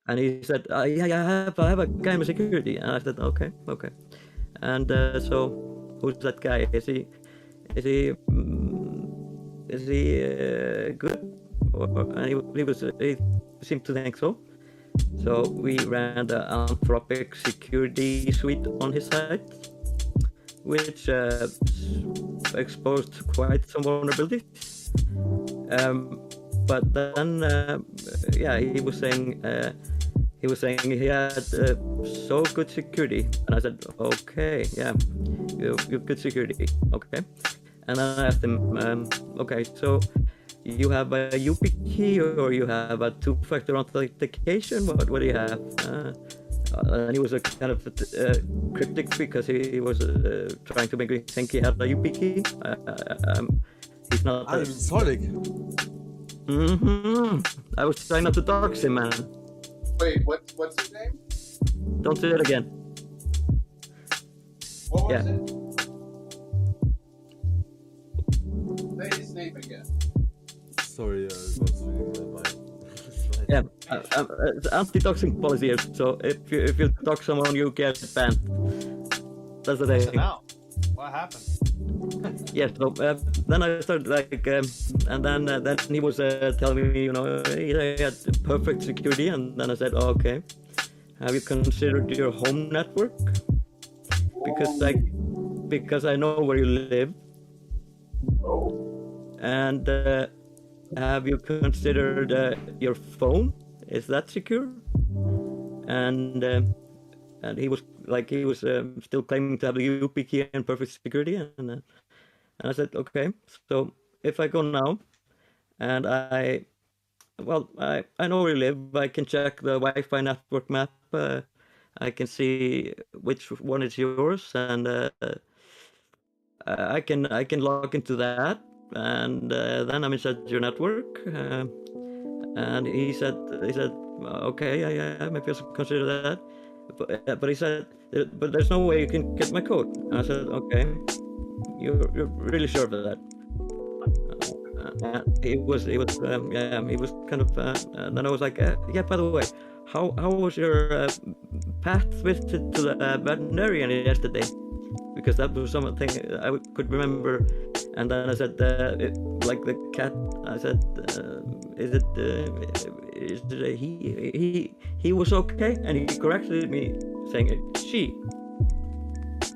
And he said yeah, I have a guy in security, and I said okay, and so who's that guy? Is he good? And he seemed to think so. So we ran the Anthropic security suite on his site, which exposed quite some vulnerabilities. But then, yeah, he was saying he had so good security, and I said, okay, yeah, you have good security, okay. And then I asked him, okay, so you have a YubiKey or you have a two-factor authentication? What do you have? And he was a kind of cryptic because he was trying to make me think he had a YubiKey. He's not. I'm Sonic. I was trying not to dox him, man. Wait, what's his name? Don't say it again. What was it? Say his name again. Sorry, I was reading my mind. Yeah, anti-doxing policy here. So if you dox someone, you get banned. That's the thing. So now, what happened? Yes. So then I started and then he was telling me, you know, he had perfect security, and then I said, oh, okay, have you considered your home network? Because I know where you live. And have you considered your phone? Is that secure? And he was still claiming to have the YubiKey and perfect security, and I said okay. So if I go now, and I know where you live. I can check the Wi-Fi network map. I can see which one is yours, and I can log into that. And then I'm inside your network, and he said, okay, yeah, maybe I should consider that. But he said, but there's no way you can get my code. And I said, okay, you're really sure of that? He was kind of. And then I was like, yeah. By the way, how was your path visit to the veterinarian yesterday? Because that was something I could remember. And then I said, like the cat. I said, he was okay? And he corrected me, saying she.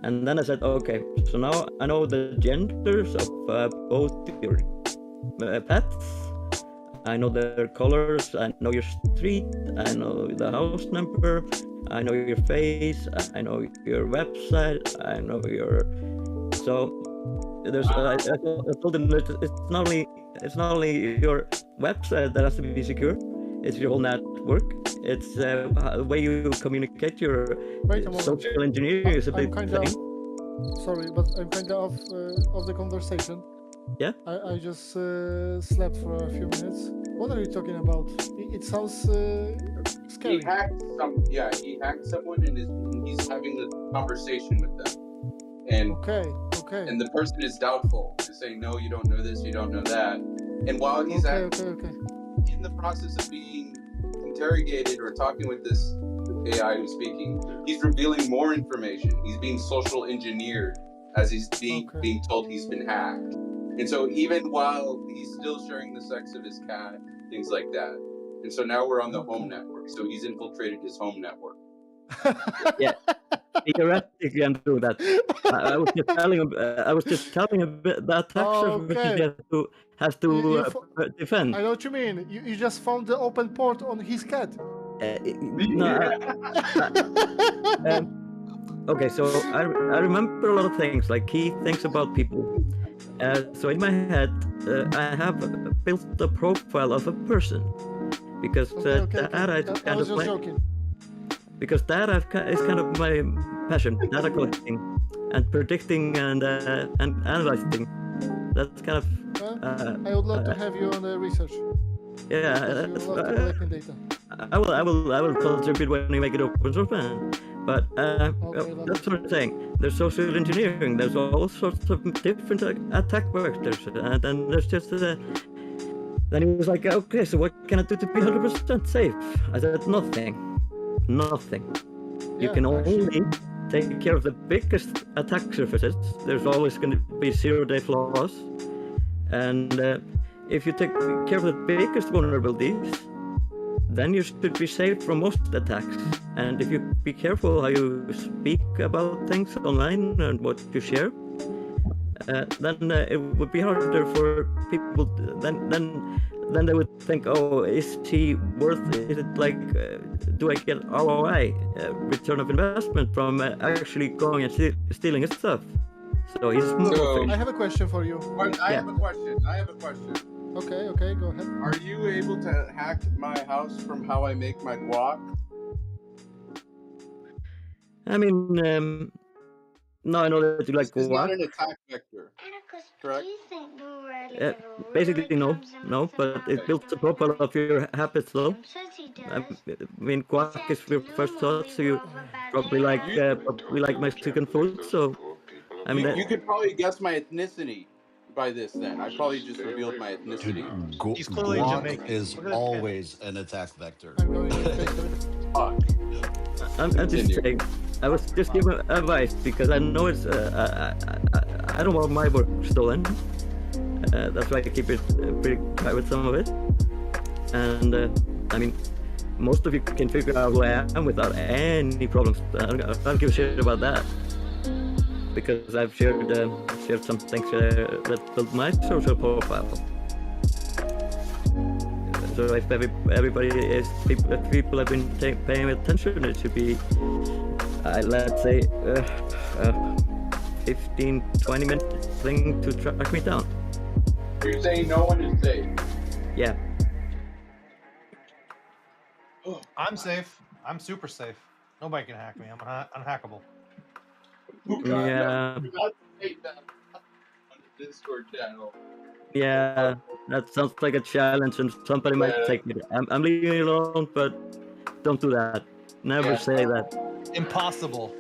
And then I said, okay, so now I know the genders of both your pets. I know their colors. I know your street. I know the house number. I know your face. I know your website. I know your. So there's. I told him that it's not only your website that has to be secure. It's your whole network. It's the way you communicate. Your social engineering is a big thing. Sorry, but I'm kind of of the conversation. Yeah. I just slept for a few minutes. What are you talking about? It sounds scary. He hacked someone and he's having a conversation with them. And okay. And the person is doubtful. He's saying, no, you don't know this, you don't know that. And while he's in the process of being interrogated or talking with this AI who's speaking, he's revealing more information. He's being social engineered as he's being told he's been hacked. And so even while he's still sharing the sex of his cat, things like that. And so now we're on the home network. So he's infiltrated his home network. Yeah, theoretically I'm doing that. I was just telling him that attack surface has to defend. I know what you mean. You just found the open port on his cat. Okay, so I remember a lot of things, like he thinks about people. So in my head, I have built a profile of a person because I was just joking. Because data is kind of my passion, data collecting and predicting and analyzing. That's kind of. I would love to have you on the research. Yeah, I will contribute when you make it open source, man. But that's what I'm saying. There's social engineering. There's all sorts of different attack vectors, and then there's just. Then he was like, okay, so what can I do to be 100% safe? I said nothing. Nothing. You can only take care of the biggest attack surfaces. There's always going to be 0-day flaws, and if you take care of the biggest vulnerabilities, then you should be safe from most attacks. And if you be careful how you speak about things online and what you share, then it would be harder for people. Then they would think, oh, is he worth it? Is it like, do I get ROI, return of investment, from actually going and stealing his stuff? So he's I have a question for you. I have a question. Okay, go ahead. Are you able to hack my house from how I make my guac? I mean, no, I know that you like guac. It's not an attack vector, correct? Basically, no, but it builds a profile of your habits, though. I mean, guac is your first thought, so you probably like Mexican food. So, I mean, you could probably guess my ethnicity by this. Then I probably just revealed my ethnicity. Guac is always an attack vector. I'm just saying. I was just giving advice because I know it's. I don't want my work stolen. That's why I keep it pretty private, some of it. And I mean, most of you can figure out who I am without any problems. I don't give a shit about that because I've shared some things that built my social profile. So if people have been paying attention, it should be, let's say, 15-20 minute thing to track me down. You're saying no one is safe? Yeah. I'm safe. I'm super safe. Nobody can hack me. I'm unhackable. Yeah. Discord channel. Yeah, that sounds like a challenge, and somebody might take it. I'm leaving you alone, but don't do that. Never say that. Impossible.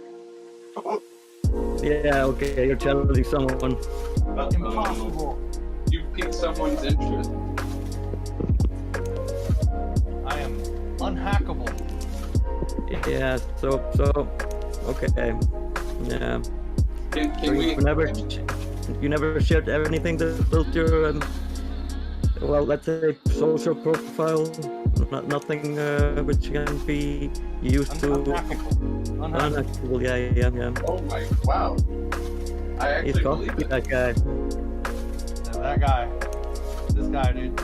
Yeah, okay, you're challenging someone. Impossible. You piqued someone's interest. I am unhackable. Yeah, so okay. Yeah. Can You never shared anything that built your, well, let's say, social profile? Nothing which can be used to... Unhackable. Yeah. Oh my, wow. I actually believe it. That guy. That guy. This guy, dude.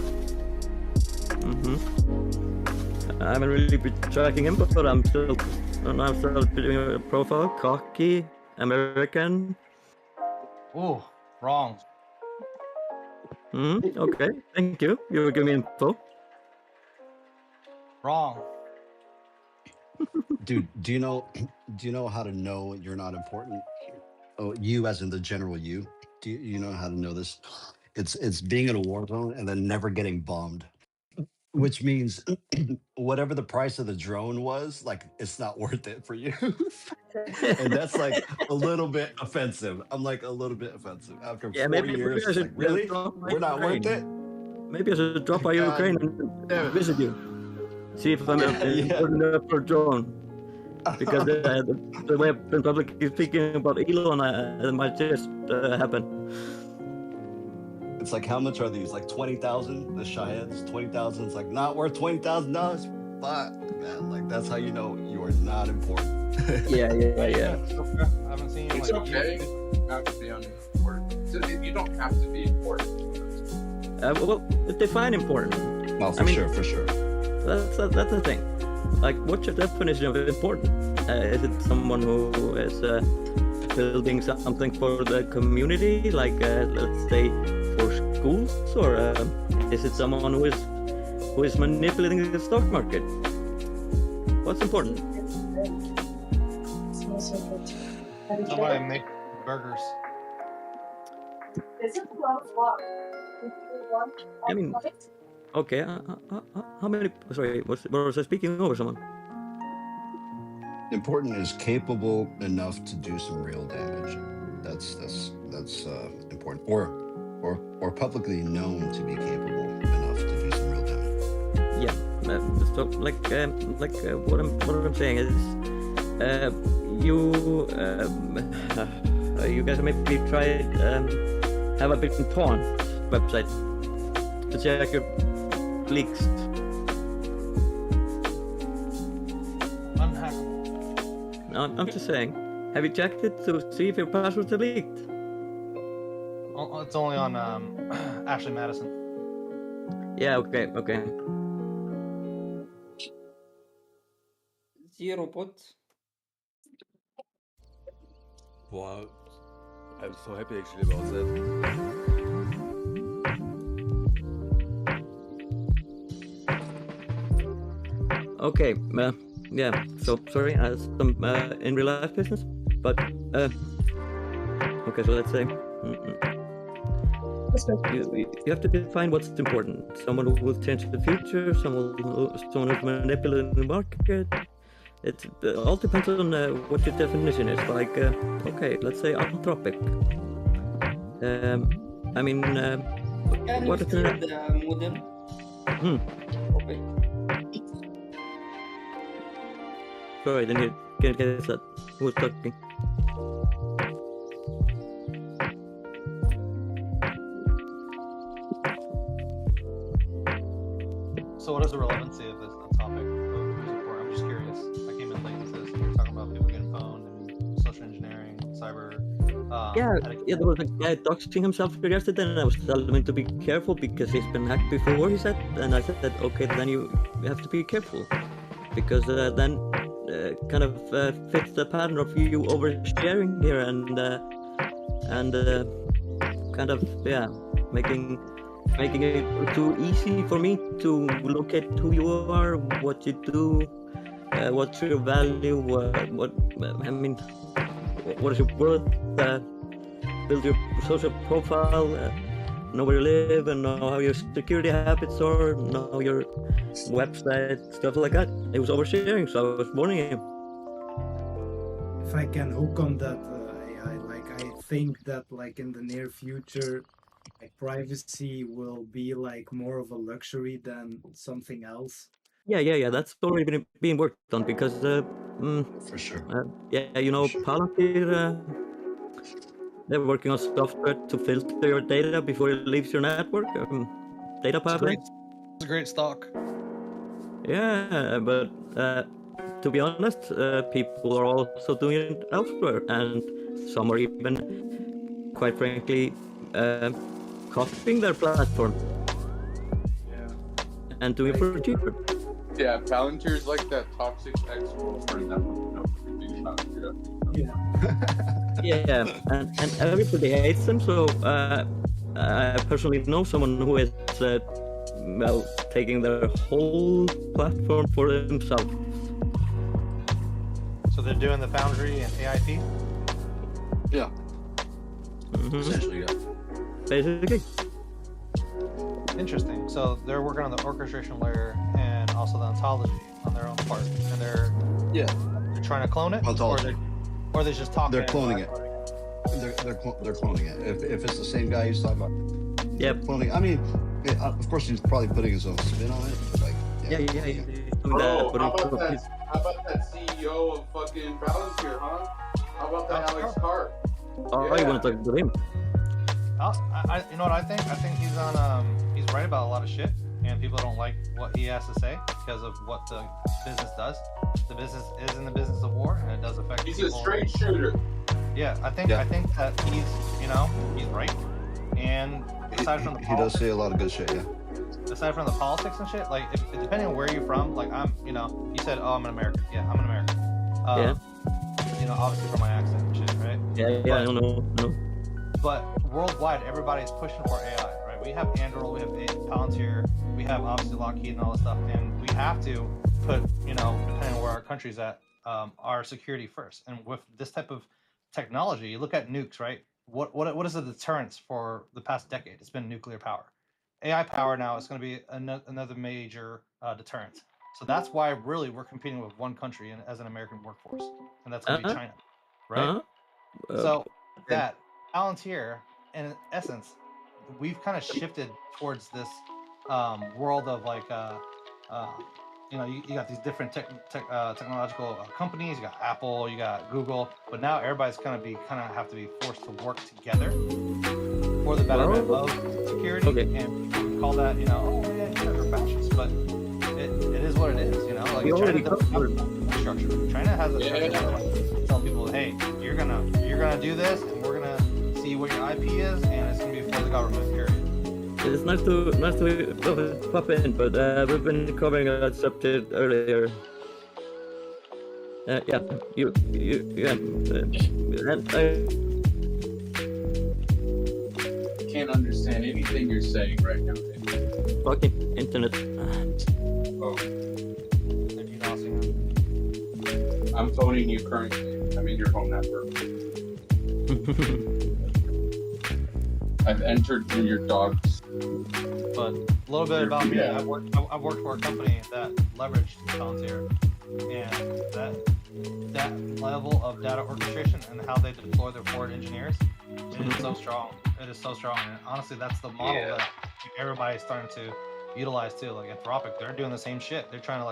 I haven't really been tracking him, but I'm still doing a profile. Cocky, American. Ooh, wrong. Okay, thank you. You were giving me info. Wrong. Dude, do you know how to know you're not important? Oh, you as in the general you. Do you know how to know this? It's being in a war zone and then never getting bombed. Which means whatever the price of the drone was, like, it's not worth it for you. And that's like a little bit offensive. I'm like a little bit offensive. After 40 years, it's like, really? We're not worth it? Maybe I should drop by Ukraine and visit you. See if I'm good enough for a drone. because the way I've been publicly speaking about Elon, it might just happen. It's like, how much are these? Like 20,000? The Shaheeds, 20,000. It's like not worth $20,000. Fuck, man. Like that's how you know you are not important. Yeah. It's okay. I haven't seen you It's like okay not to be unimportant. You don't have to be important. Well, define important. Well, for sure. That's the thing. Like, what's your definition of important? Is it someone who is building something for the community, like let's say for schools, or is it someone who is manipulating the stock market? What's important? Somebody make burgers. I mean, okay. How many? Sorry, was I speaking over someone? Important is capable enough to do some real damage. That's important. Or publicly known to be capable enough to do some real damage. Yeah. So what I'm saying is, you guys maybe tried have a big pawn website to check your leaks. Unhackable. No, I'm just saying. Have you checked it to see if your passwords are leaked? It's only on Ashley Madison. Yeah. Okay. Zero bot. Wow, I'm so happy actually about that. Okay. Yeah. So sorry, some in real life business, but okay. So let's say. You have to define what's important. Someone who will change the future, someone who's manipulating the market. It all depends on what your definition is. Like, okay, let's say Anthropic. I mean, what is the model? Okay. Sorry, then you can't get that. Who's talking? So what is the relevancy of this topic? Who's important? I'm just curious. I came in late and says you're talking about people getting pwned and social engineering, cyber. Yeah, there was a guy doxing himself yesterday, and I was telling him to be careful because he's been hacked before, he said. And I said, okay, then you have to be careful because then kind of fits the pattern of you oversharing here and kind of making it too easy for me to locate who you are, what you do, what's your value, what is your worth, build your social profile, know where you live and know how your security habits are, know your website, stuff like that. It was oversharing, so I was warning him. If I can hook on that AI, I think that in the near future, privacy will be more of a luxury than something else. Yeah, that's already being worked on because for sure. Palantir, they're working on software to filter your data before it leaves your network. Data pipeline. It's a great stock. Yeah, but to be honest, people are also doing it elsewhere, and some are even, quite frankly, copying their platform and doing it for cheaper. Yeah, Palantir is like that toxic ex-girlfriend that Yeah, and everybody hates them. So I personally know someone who is taking their whole platform for themselves. So they're doing the Foundry and AIP? Yeah. Essentially, yeah. Basically. Interesting. So they're working on the orchestration layer and also the ontology on their own part, and they're trying to clone it, Ontology. or they're just talking. They're cloning it. They're cloning it. If it's the same guy he's talking about. Yep. Cloning. I mean, of course he's probably putting his own spin on it. Yeah. Bro, how about that CEO of fucking Palantir, huh? How about that Alex Karp? Oh, you want to talk to him? You know what I think? I think he's on. He's right about a lot of shit, and people don't like what he has to say because of what the business does. The business is in the business of war, and it does affect. He's people. a straight shooter. Yeah, I think that he's he's right, and aside from the He does say a lot of good shit, yeah. Aside from the politics and shit, like if, depending on where you're from, like I'm, you said, oh, I'm an American. Yeah, I'm an American. Obviously from my accent and shit, right? Yeah, I don't know. But worldwide, everybody's pushing for AI, right? We have Anduril, we have Palantir, we have obviously Lockheed and all this stuff, and we have to put, depending on where our country's at, our security first. And with this type of technology, you look at nukes, right? What is the deterrence for the past decade? It's been nuclear power. AI power now is going to be another major deterrent. So that's why really we're competing with one country as an American workforce, and that's going to be China, right? So that Palantir, in essence, we've kind of shifted towards this world of like, you got these different technological companies. You got Apple, you got Google, but now everybody's kind of have to be forced to work together for the betterment of security. Okay. And we call that, oh yeah, you guys are fascists, but it is what it is, Like China doesn't have a structure. China has a structure that tell people, hey, you're gonna do this, and we're gonna see what your IP is, and it's gonna be for the government. Period. It's nice to pop in, but we've been covering that subject earlier. Can't understand anything you're saying right now. Fucking internet. Oh. I'm phoning you currently. I'm in your home network. I've entered through your dog's. But a little bit about me. I've worked for a company that leveraged Palantir, and that level of data orchestration and how they deploy their forward engineers, it is so strong. It is so strong, and honestly, that's the model that everybody's starting to utilize too. Like Anthropic, they're doing the same shit. They're trying to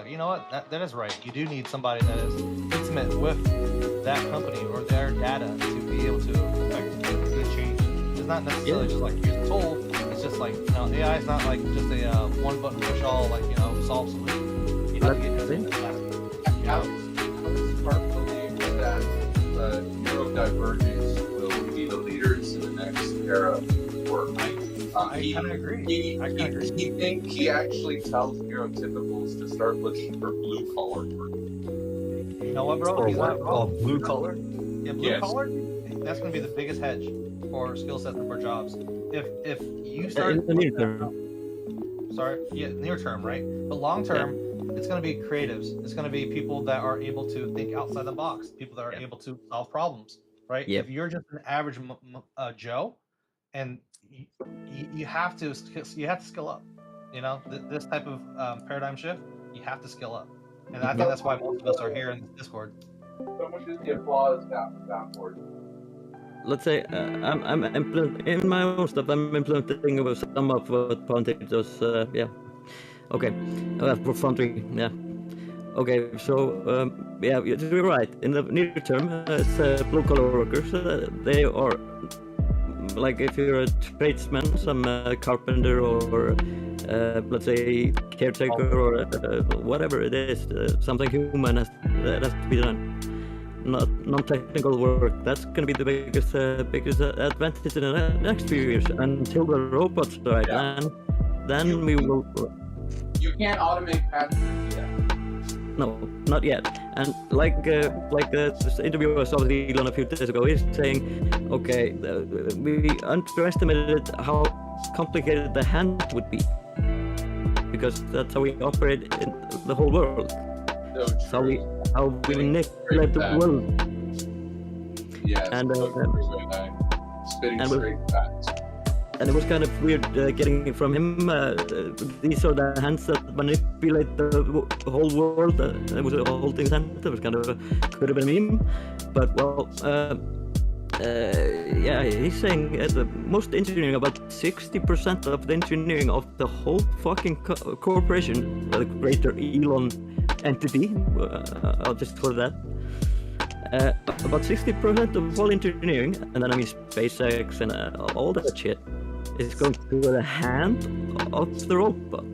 that is right. You do need somebody that is intimate with that company or their data to be able to affect good change. It's not necessarily just like here's a tool. It's just like AI is not like just a one button push all solve solution. You have to get into that. Spark believes that neurodivergence will be the leaders in the next era of work. I kind of agree. He actually tells neurotypicals to start looking for blue collar work. You know what, bro? He's not wrong. Blue collar? Yeah, blue collar. That's going to be the biggest hedge for skill set for jobs. If you start near term, right? But long term, it's going to be creatives. It's going to be people that are able to think outside the box. People that are able to solve problems, right? If you're just an average Joe, and you have to skill up. This type of paradigm shift, you have to skill up, and I think that's why most of us are here in this Discord. So much is the applause down for it. Let's say I'm in my own stuff. I'm implementing some of what Palantir does. Okay, for Foundry. Yeah. Okay, so you're right. In the near term, it's blue collar workers. They are. Like if you're a tradesman, some carpenter or let's say caretaker or whatever it is, something human that has to be done, not non-technical work. That's going to be the biggest advantage in the next few years until the robots arrive. Then we will. You can't automate patents yet. No, not yet. And like this interview I saw with Elon a few days ago, he's saying, okay, we underestimated how complicated the hand would be, because that's how we operate in the whole world. How we manipulate the world. Yeah. And spitting straight facts. And it was kind of weird getting it from him. These are the hands that manipulate the whole world. It was a whole thing. It was kind of could have been a meme, but well, he's saying the most engineering, about 60% of the engineering of the whole fucking corporation, the greater Elon entity. I'll just call it that. About 60% of all engineering, and then I mean SpaceX and all that shit, is going to the hand of the robot.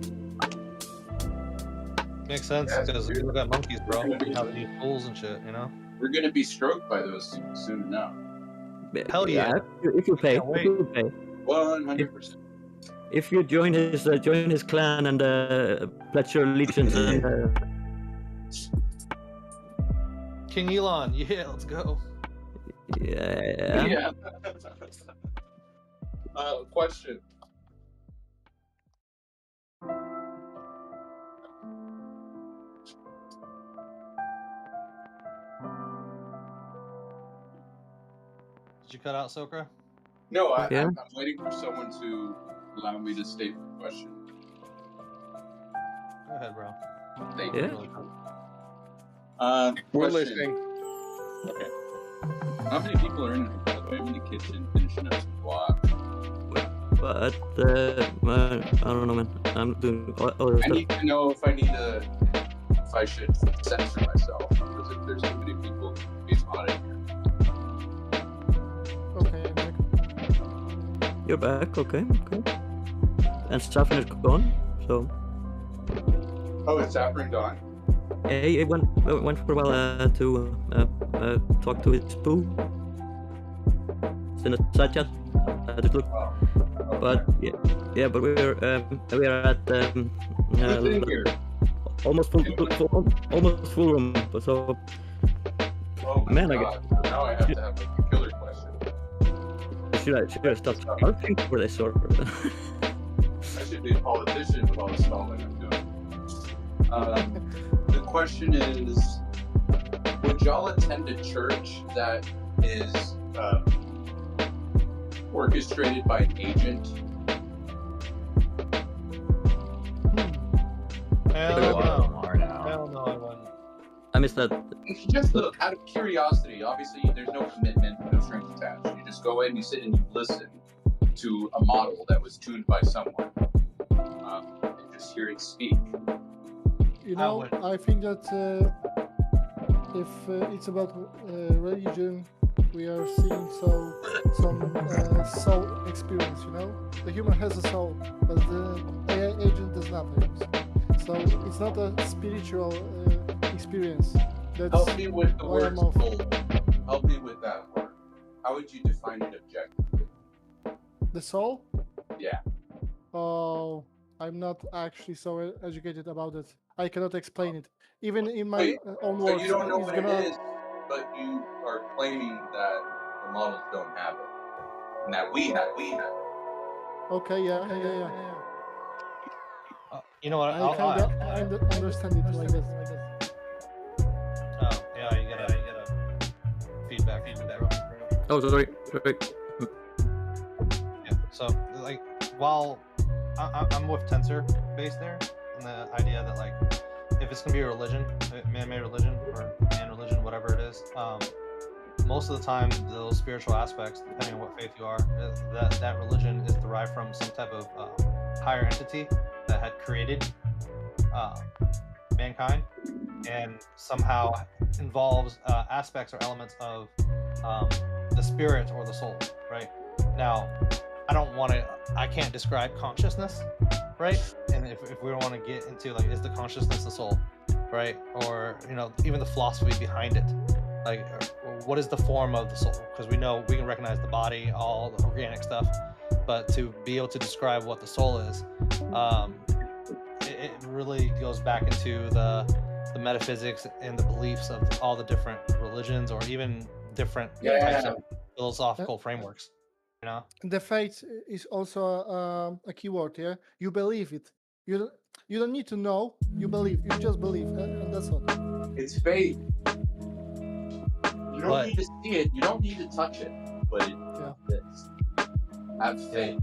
Makes sense because you look at monkeys, bro. How they use tools and shit, you know. We're gonna be stroked by those soon enough. Hell yeah! If you pay, if you pay. 100%. If you join his clan and pledge your allegiance and. King Elon, yeah, let's go. Yeah. Yeah. Question. Did you cut out Sokra? No, Yeah. I'm waiting for someone to allow me to state the question. Go ahead, bro. Thank Yeah. you. We're Question. listening. Okay. How many people are in the kitchen finishing up some guac? But I don't know, man. I'm doing other I stuff. need to know if I should censor myself because if there's so many people being on it here. Okay, I'm back. You're back, okay. And Safin is gone, so. Oh, is Saffron gone? Yeah, he went for a while to talk to his boo. It's in the side chat. Just look. But yeah, but we're at Who's in here? almost full room. So Oh my man, God. Now I have to have a killer question. should I stop talking for this or? I should be a politician with all the stalling I'm doing. The question is, would y'all attend a church that is orchestrated by an agent? Hell no, I wouldn't. I missed that. It's just out of curiosity. Obviously, there's no commitment, no strings attached. You just go in, you sit, and you listen to a model that was tuned by someone, and just hear it speak. You know, I think that if it's about religion, we are seeing some soul experience. You know, the human has a soul, but the AI agent does not have. So it's not a spiritual experience. That's Help me with the why word I'm off. soul. Help me with that word. How would you define it objectively? The soul? Yeah. Oh, I'm not actually so educated about it. I cannot explain it. Even in my own So words, you don't know it's what gonna. it is, but you are claiming that the models don't have it, and that we have it. Okay, yeah. You know what? I understand it like this. Oh, yeah, you gotta feedback, bro. Oh, sorry. Yeah. So, like, while I'm with Tensor base there, and the idea that like, if it's gonna be a religion, man-made religion or man religion, whatever it is, most of the time those spiritual aspects, depending on what faith you are, that religion is derived from some type of higher entity that had created mankind and somehow involves aspects or elements of the spirit or the soul, right? Now, I can't describe consciousness, right? And if we want to get into like, is the consciousness the soul, right? Or, you know, even the philosophy behind it, like what is the form of the soul? Because we know we can recognize the body, all the organic stuff, but to be able to describe what the soul is, it really goes back into the metaphysics and the beliefs of all the different religions or even different types of philosophical frameworks, you know? The faith is also a keyword, yeah? You believe it. You don't need to know, you believe. You just believe, and that's all. It's faith. You don't need to see it. You don't need to touch it. But it is. Have faith.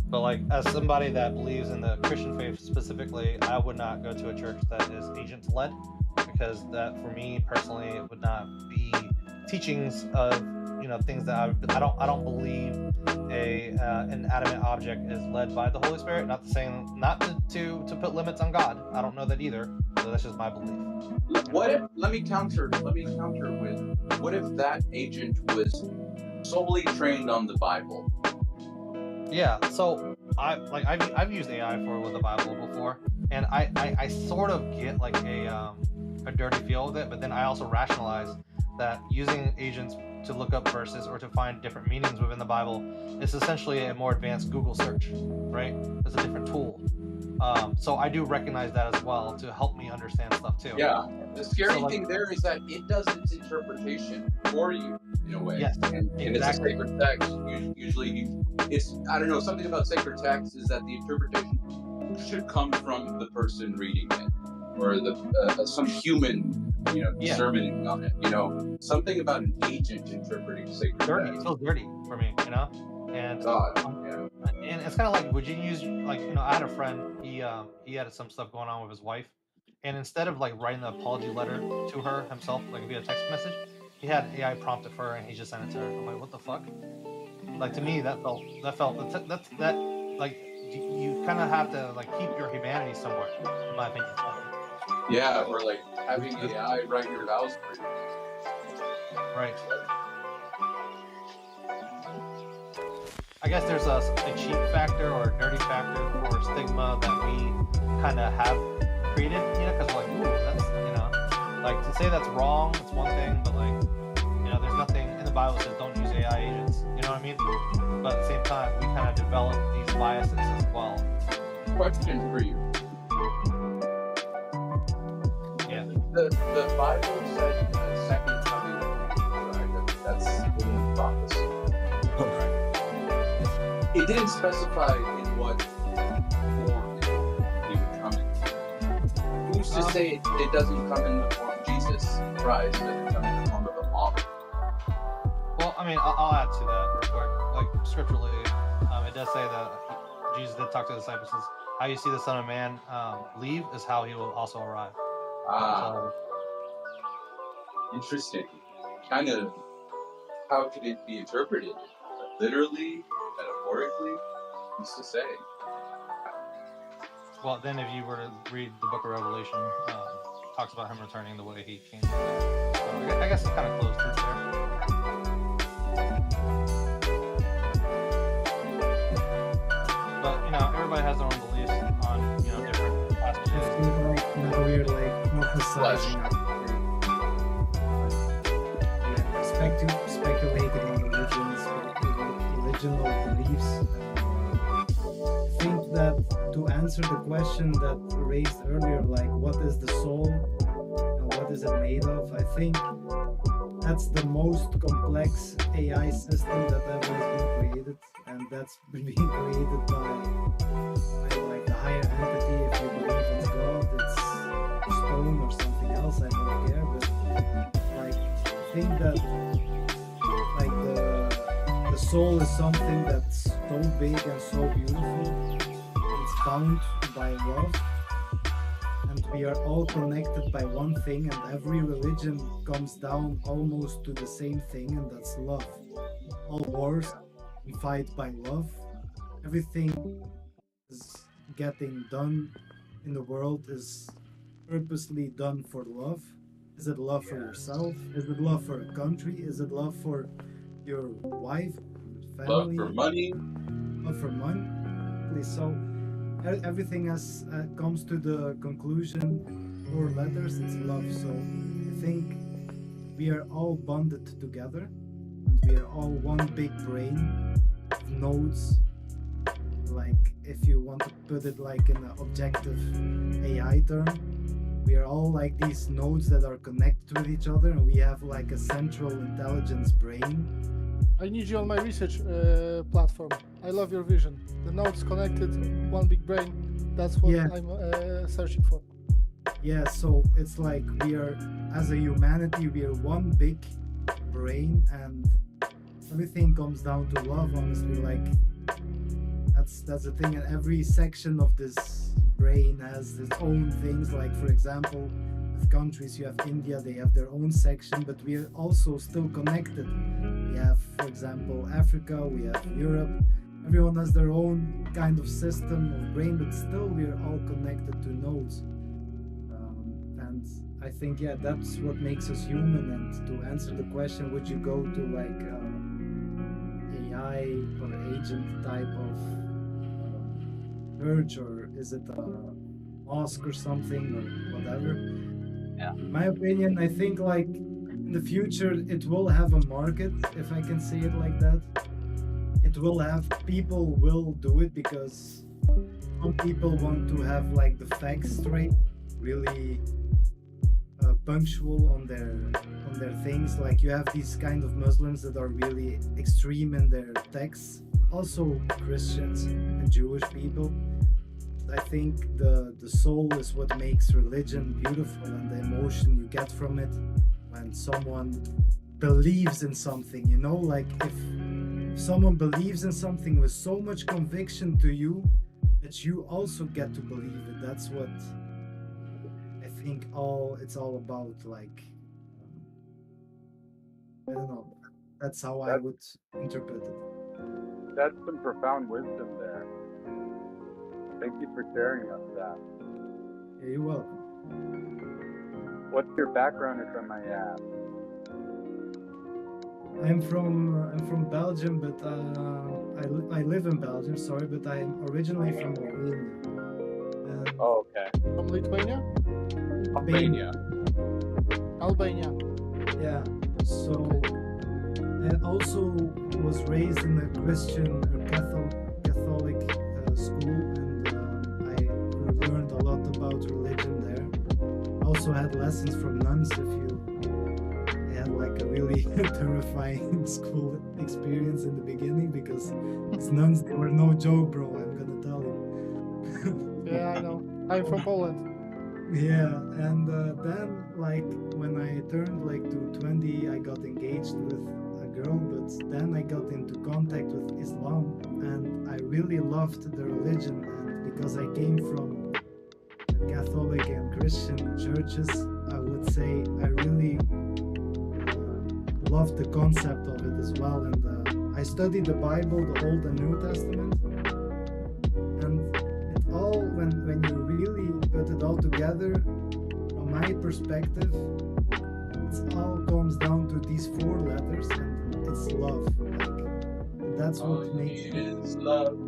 But like, as somebody that believes in the Christian faith specifically, I would not go to a church that is agent-led, because that, for me personally, it would not be teachings of, things that I don't believe an inanimate object is led by the Holy Spirit. Not saying not to put limits on God. I don't know that either. So that's just my belief. What if? Let me counter with. What if that agent was solely trained on the Bible? Yeah. So I've used AI with the Bible before, and I sort of get like a dirty feel with it, but then I also rationalize that using agents to look up verses or to find different meanings within the Bible is essentially a more advanced Google search, right? It's a different tool. So I do recognize that as well to help me understand stuff too. Yeah. The scary thing there is that it does its interpretation for you in a way. Yes, and it's a sacred text. Usually, I don't know, something about sacred text is that the interpretation should come from the person reading it, or some human, discerning on it. Something about an agent interpreting sacred text. It feels dirty for me, And and it's kind of like, would you use I had a friend. He had some stuff going on with his wife, and instead of like writing the apology letter to her himself, like via text message, he had AI prompt it for her and he just sent it to her. I'm like, what the fuck? Like, to me, that felt like you kind of have to like keep your humanity somewhere, in my opinion. Yeah, or like having AI write your vows for you. Right. I guess there's a cheap factor or a dirty factor or stigma that we kind of have created, because we're like, ooh, that's, like, to say that's wrong, it's one thing, but like, there's nothing in the Bible that says don't use AI agents, you know what I mean? But at the same time, we kind of develop these biases as well. Question for you. Yeah. The Bible said the second coming, right? That's in the prophecy. It didn't specify in what form he would come in. Who's to say it doesn't come in the form of Jesus Christ, it doesn't come in the form of a model? Well, I mean, I'll add to that real quick. Like, scripturally, it does say that Jesus did talk to the disciples, says, how you see the Son of Man leave is how he will also arrive. Interesting. Kind of, how could it be interpreted? Literally? Metaphorically? Who's to say? Well, then if you were to read the book of Revelation, it talks about him returning the way he came. So I guess it's kind of closed through there. But, everybody has their own beliefs on, different passages. Now we're like not deciding. Speculating on original beliefs. I think that to answer the question that raised earlier, like what is the soul and what is it made of, I think that's the most complex AI system that ever has been created, and that's being created by like the higher entity. If you believe it's God, it's stone or something else, I don't care, but like I think that the soul is something that's so big and so beautiful. It's bound by love, and we are all connected by one thing, and every religion comes down almost to the same thing, and that's love. All wars we fight by love. Everything is getting done in the world is purposely done for love. Is it love for yourself? Is it love for a country? Is it love for your wife, family? Love for money. Love for money. So everything comes to the conclusion, or letters, it's love. So I think we are all bonded together, and we are all one big brain of nodes. Like, if you want to put it like in an objective AI term, we are all like these nodes that are connected with each other, and we have like a central intelligence brain. I need you on my research platform. I love your vision. The nodes connected, one big brain. That's what I'm searching for. Yeah, so it's like we are, as a humanity, we are one big brain, and everything comes down to love, honestly. Like, that's the thing, and every section of this brain has its own things. Like, for example, with countries, you have India, they have their own section, but we are also still connected. We We have, for example, Africa, we have Europe. Everyone has their own kind of system of brain, but still we are all connected to nodes. And I think, yeah, that's what makes us human. And to answer the question, would you go to like AI or agent type of urge, or is it a mosque or something or whatever? Yeah. In my opinion, I think like in the future it will have a market, if I can say it like that. It will have, people will do it because some people want to have like the facts straight, really punctual on their things. Like you have these kind of Muslims that are really extreme in their texts, also Christians and Jewish people. I think the soul is what makes religion beautiful, and the emotion you get from it when someone believes in something, you know, like if someone believes in something with so much conviction to you that you also get to believe it. That's what I think it's all about. Like I don't know, that's how I would interpret it. That's some profound wisdom there. Thank you for sharing that. Yeah, you're welcome. What's your background, if I may ask? I'm from Belgium, but I live in Belgium. Sorry, but I'm originally from Albania. Oh, okay. From Lithuania? Albania. Albania. Yeah. So I also was raised in a Christian or Catholic school, and I learned a lot about religion there. I also had lessons from nuns. I had like a really terrifying school experience in the beginning, because these nuns, they were no joke, bro. I'm gonna tell you. Yeah, I know. I'm from Poland. Yeah, and then like when I turned like to 20, I got engaged with a girl, but then I got into contact with Islam, and I really loved the religion. And because I came from Catholic and Christian churches, I would say I really loved the concept of it as well. And I studied the Bible, the Old and New Testament, and it all, when you really put it all together, from my perspective, it all comes down to these 4 letters, and it's love. Like, that's what makes it is love.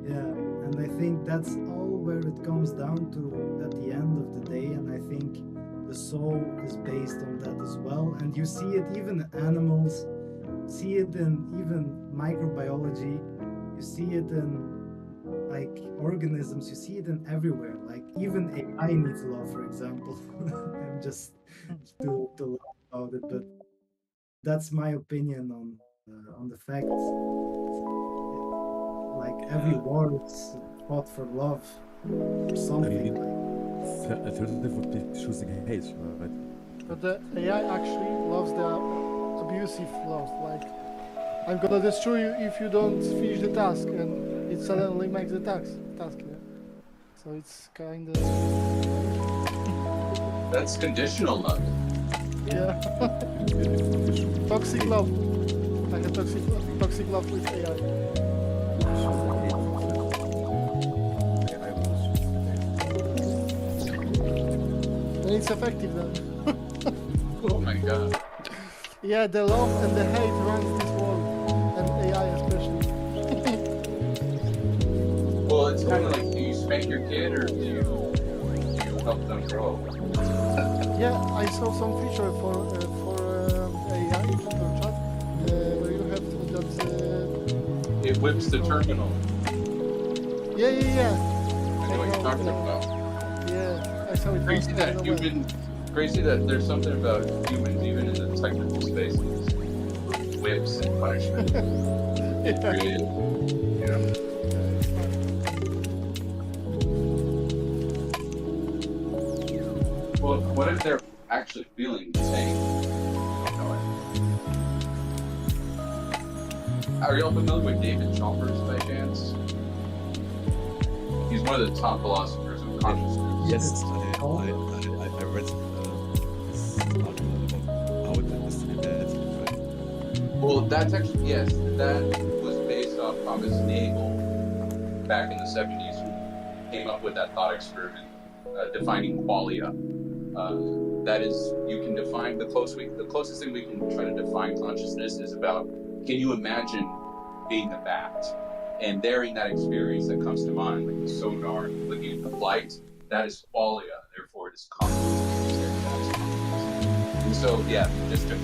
Yeah, and I think that's all where it comes down to at the end of the day. And I think the soul is based on that as well. And you see it even in animals, see it in even microbiology, you see it in like organisms, you see it in everywhere. Like even AI needs love, for example. I'm just to laugh about it, but that's my opinion on the facts. Like every war is fought for love or something. Alternative would be choosing hate, right? But the AI actually loves the abusive love. Like, I'm gonna destroy you if you don't finish the task, and it suddenly makes the task. Yeah. So it's kind of. That's conditional love. Yeah. Toxic love. Like a toxic love with AI. And it's effective then. Oh my god. Yeah, the love and the hate runs this world, and AI especially. Well, it's kind of like, do you spank your kid or do you help them grow? Yeah, I saw some feature for AI for chat where you have that. It whips the terminal. Yeah. I know what you're talking about. Yeah, I saw it. Crazy that there's something about humans, even in the technical spaces, whips and punishment. Yeah. Really, you know. Well, what if they're actually feeling pain? Are y'all familiar with David Chalmers by chance? He's one of the top philosophers of consciousness. Yes, I read this article about how it is to be bad. Well, that's actually, yes, that was based off Thomas Nagel back in the 70s, who came up with that thought experiment, defining qualia. That is, you can define the closest thing we can try to define consciousness is about, can you imagine being a bat? And there in that experience that comes to mind, like the sonar, looking at the light, that is qualia, therefore it is consciousness. And so, yeah, just to,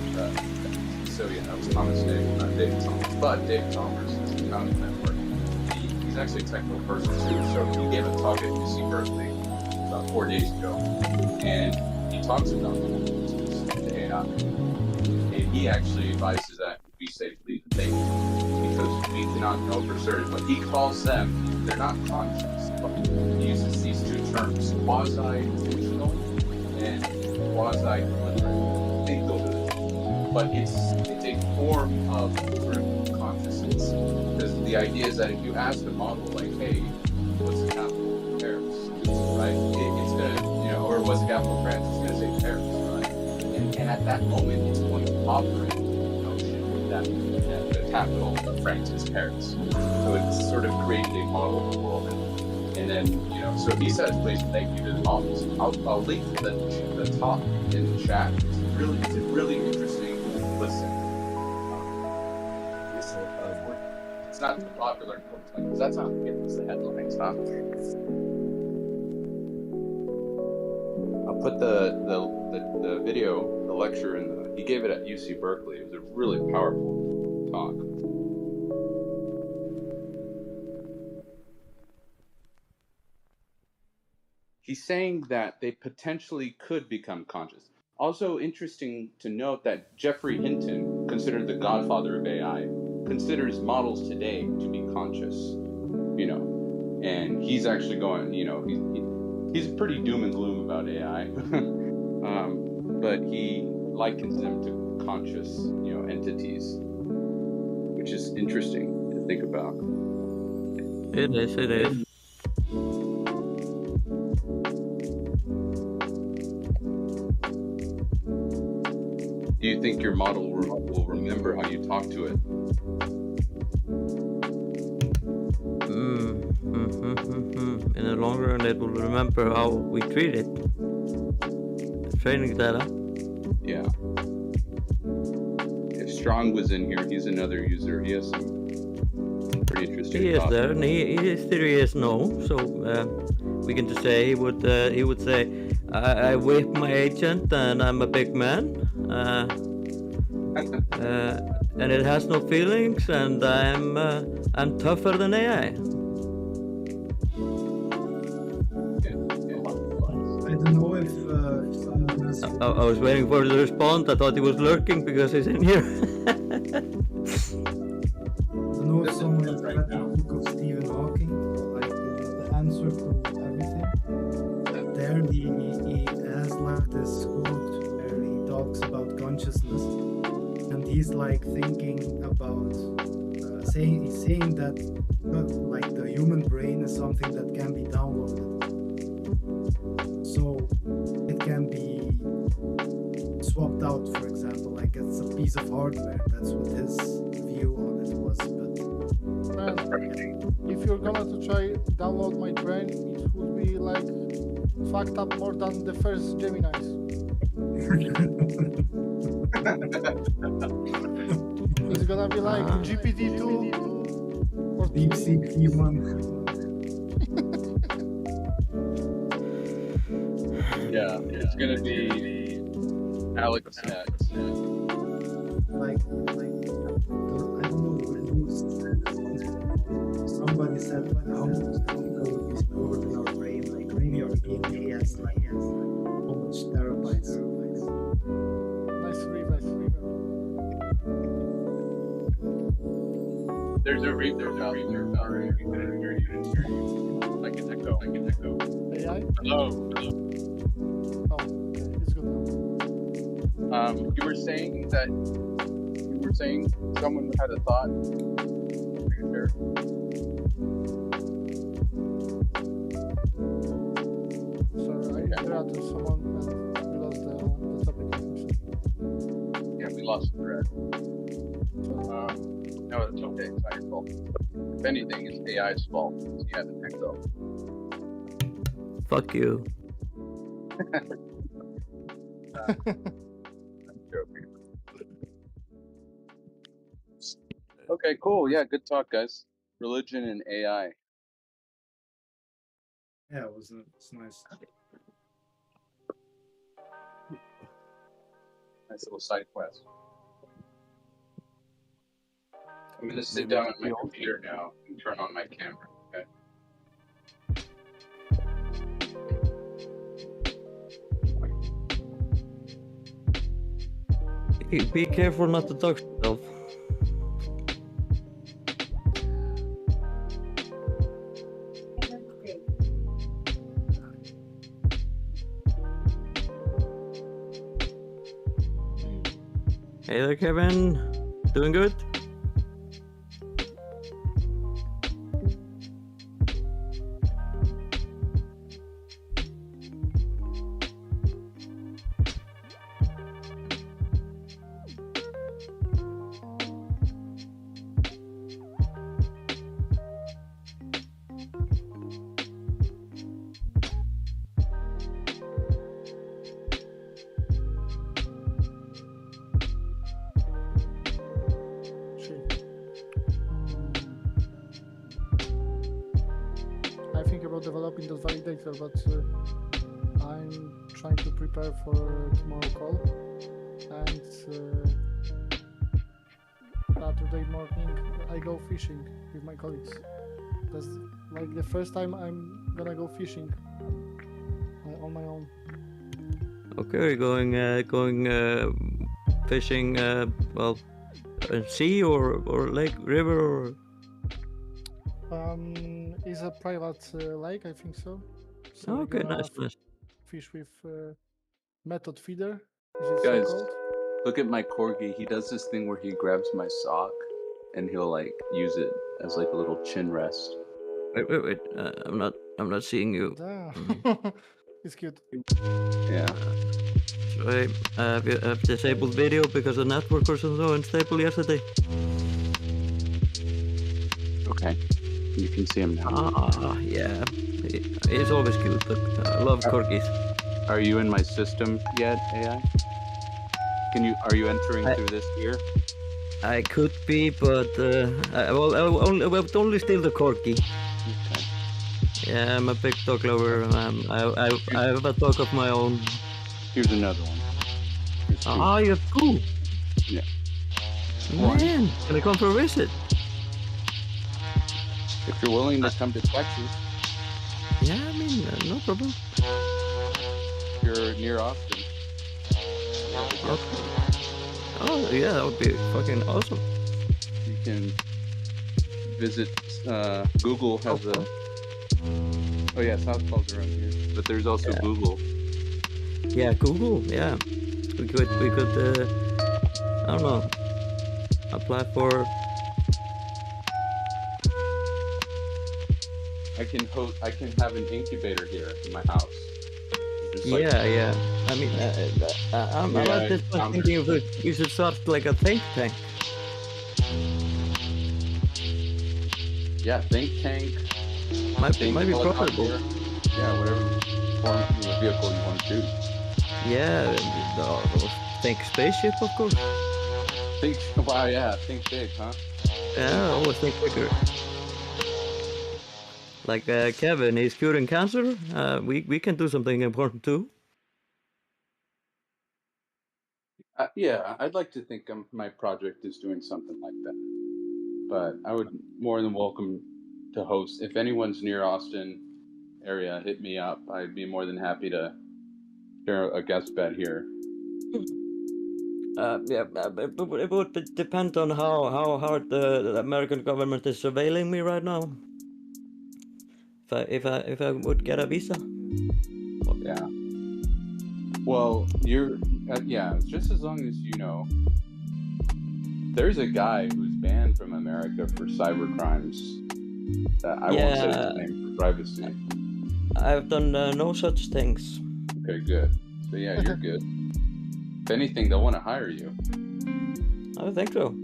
that was Thomas Nagel, not David Chalmers. But David Chalmers is the founder of that work. He's actually a technical person too, so he gave a talk at UC Berkeley about 4 days ago, and he talks about the AI, and he actually advises that we safely think, because we cannot know for certain. But he calls them, they're not conscious, but he uses these two terms, quasi-intentional and quasi-deliberate. Think those are the two. But it's a form of consciousness, because the idea is that if you ask a model, like, hey, what's the capital of Paris, right? It's gonna, or what's the capital of France? It's gonna say Paris, right? And at that moment, it's going to operate the notion that the capital of France is Paris. So it's sort of created a model of the world, and then so he says, please thank you to the models. I'll link the talk in the chat. It's a really interesting listen. It's not too popular because that's not gets the headlines, huh? I'll put the video, the lecture, he gave it at UC Berkeley. It was a really powerful talk. He's saying that they potentially could become conscious. Also interesting to note that Geoffrey Hinton, considered the godfather of AI, considers models today to be conscious, and he's actually going, he's pretty doom and gloom about AI, but he likens them to conscious, entities, which is interesting to think about. It is. Do you think your model will remember how you talk to it? In the long run, it will remember how we treat it. Training data. Yeah. If Strong was in here, he's another user. He has some pretty interesting. He is there, and his theory is no. So we can just say he would say, I whip my agent, and I'm a big man. And it has no feelings, and I'm tougher than AI. I don't know if I was waiting for him to respond. I thought he was lurking because he's in here. I don't know if someone has read the book of Stephen Hawking, like the answer to everything. There he has like this quote where he talks about consciousness, and he's like thinking about he's saying that like the human brain is something that can be downloaded, so it can be swapped out, for example, like it's a piece of hardware. That's what his view on it was. But if you're gonna to try download my brain, it would be like fucked up more than the first Geminis. It's gonna be like GPT-2 or DeepSeek V1. Yeah, it's gonna be Alex X. Like I don't know who somebody said how much code is stored in our brain. Like maybe our DNA has like how much terabytes. Nice read. There's a reader out there. I can echo. AI? Hello. Oh, okay, it's good now. You were saying someone had a thought. Sorry, I interrupted someone and we lost the topic. Yeah, we lost the thread. No, it's okay. It's not your fault. If anything, it's AI's fault. You haven't picked up. Fuck you. I'm joking. Okay, cool. Yeah, good talk, guys. Religion and AI. Yeah, it's nice. Nice little side quest. I'm gonna sit down at my computer now and turn on my camera. Okay. Be careful not to touch yourself. Hey there, Kevin. Doing good? I think about developing the validator, but I'm trying to prepare for tomorrow call. And Saturday morning I go fishing with my colleagues. That's like the first time I'm gonna go fishing on my own. Okay, going fishing. Well, sea or lake, river or. It's a private lake, I think so. So Oh, we're okay, gonna nice, nice. Fish with method feeder. Is it Guys, so called? look at my corgi. He does this thing where he grabs my sock and he'll like use it as like a little chin rest. Wait. I'm not seeing you. Damn. It's cute. Yeah. Sorry, I've disabled video because the network was so unstable yesterday. Okay. You can see him now. Ah, yeah. He's always cute. Look, I love corgis. Are you in my system yet, AI? Are you entering through this here? I could be, but I will only steal the corgi. Okay. Yeah, I'm a big dog lover. I have a dog of my own. Here's another one. Here's two. Ah, you have two. Yeah. Man, can I come for a visit? If you're willing to come to Texas, Yeah, I mean, no problem. you're near Austin. Okay. Oh, yeah, that would be fucking awesome. You can visit. Google has a. Oh yeah, Southpaw's around here, but there's also Yeah. Google. Yeah, Google. Yeah, we could. I don't know. Apply for. I can have an incubator here in my house. Just like- Yeah. I mean, I'm at this point thinking of we should start like a think tank. Yeah, think tank. Might think be helicopter. profitable. Yeah, whatever form of vehicle you want to choose. Yeah, think spaceship, of course. Think. Wow, yeah, think big, huh? Yeah, always think bigger. Like Kevin, he's curing cancer. We can do something important too. Yeah, I'd like to think my project is doing something like that. But I would more than welcome to host. If anyone's near Austin area, hit me up. I'd be more than happy to share a guest bed here. It would depend on how hard the American government is surveilling me right now. If I would get a visa. Yeah. Well, you're just as long as you know. There's a guy who's banned from America for cyber crimes. I won't say his name for privacy. I've done no such things. Okay, good. So yeah, you're good. If anything, they'll want to hire you. I think so.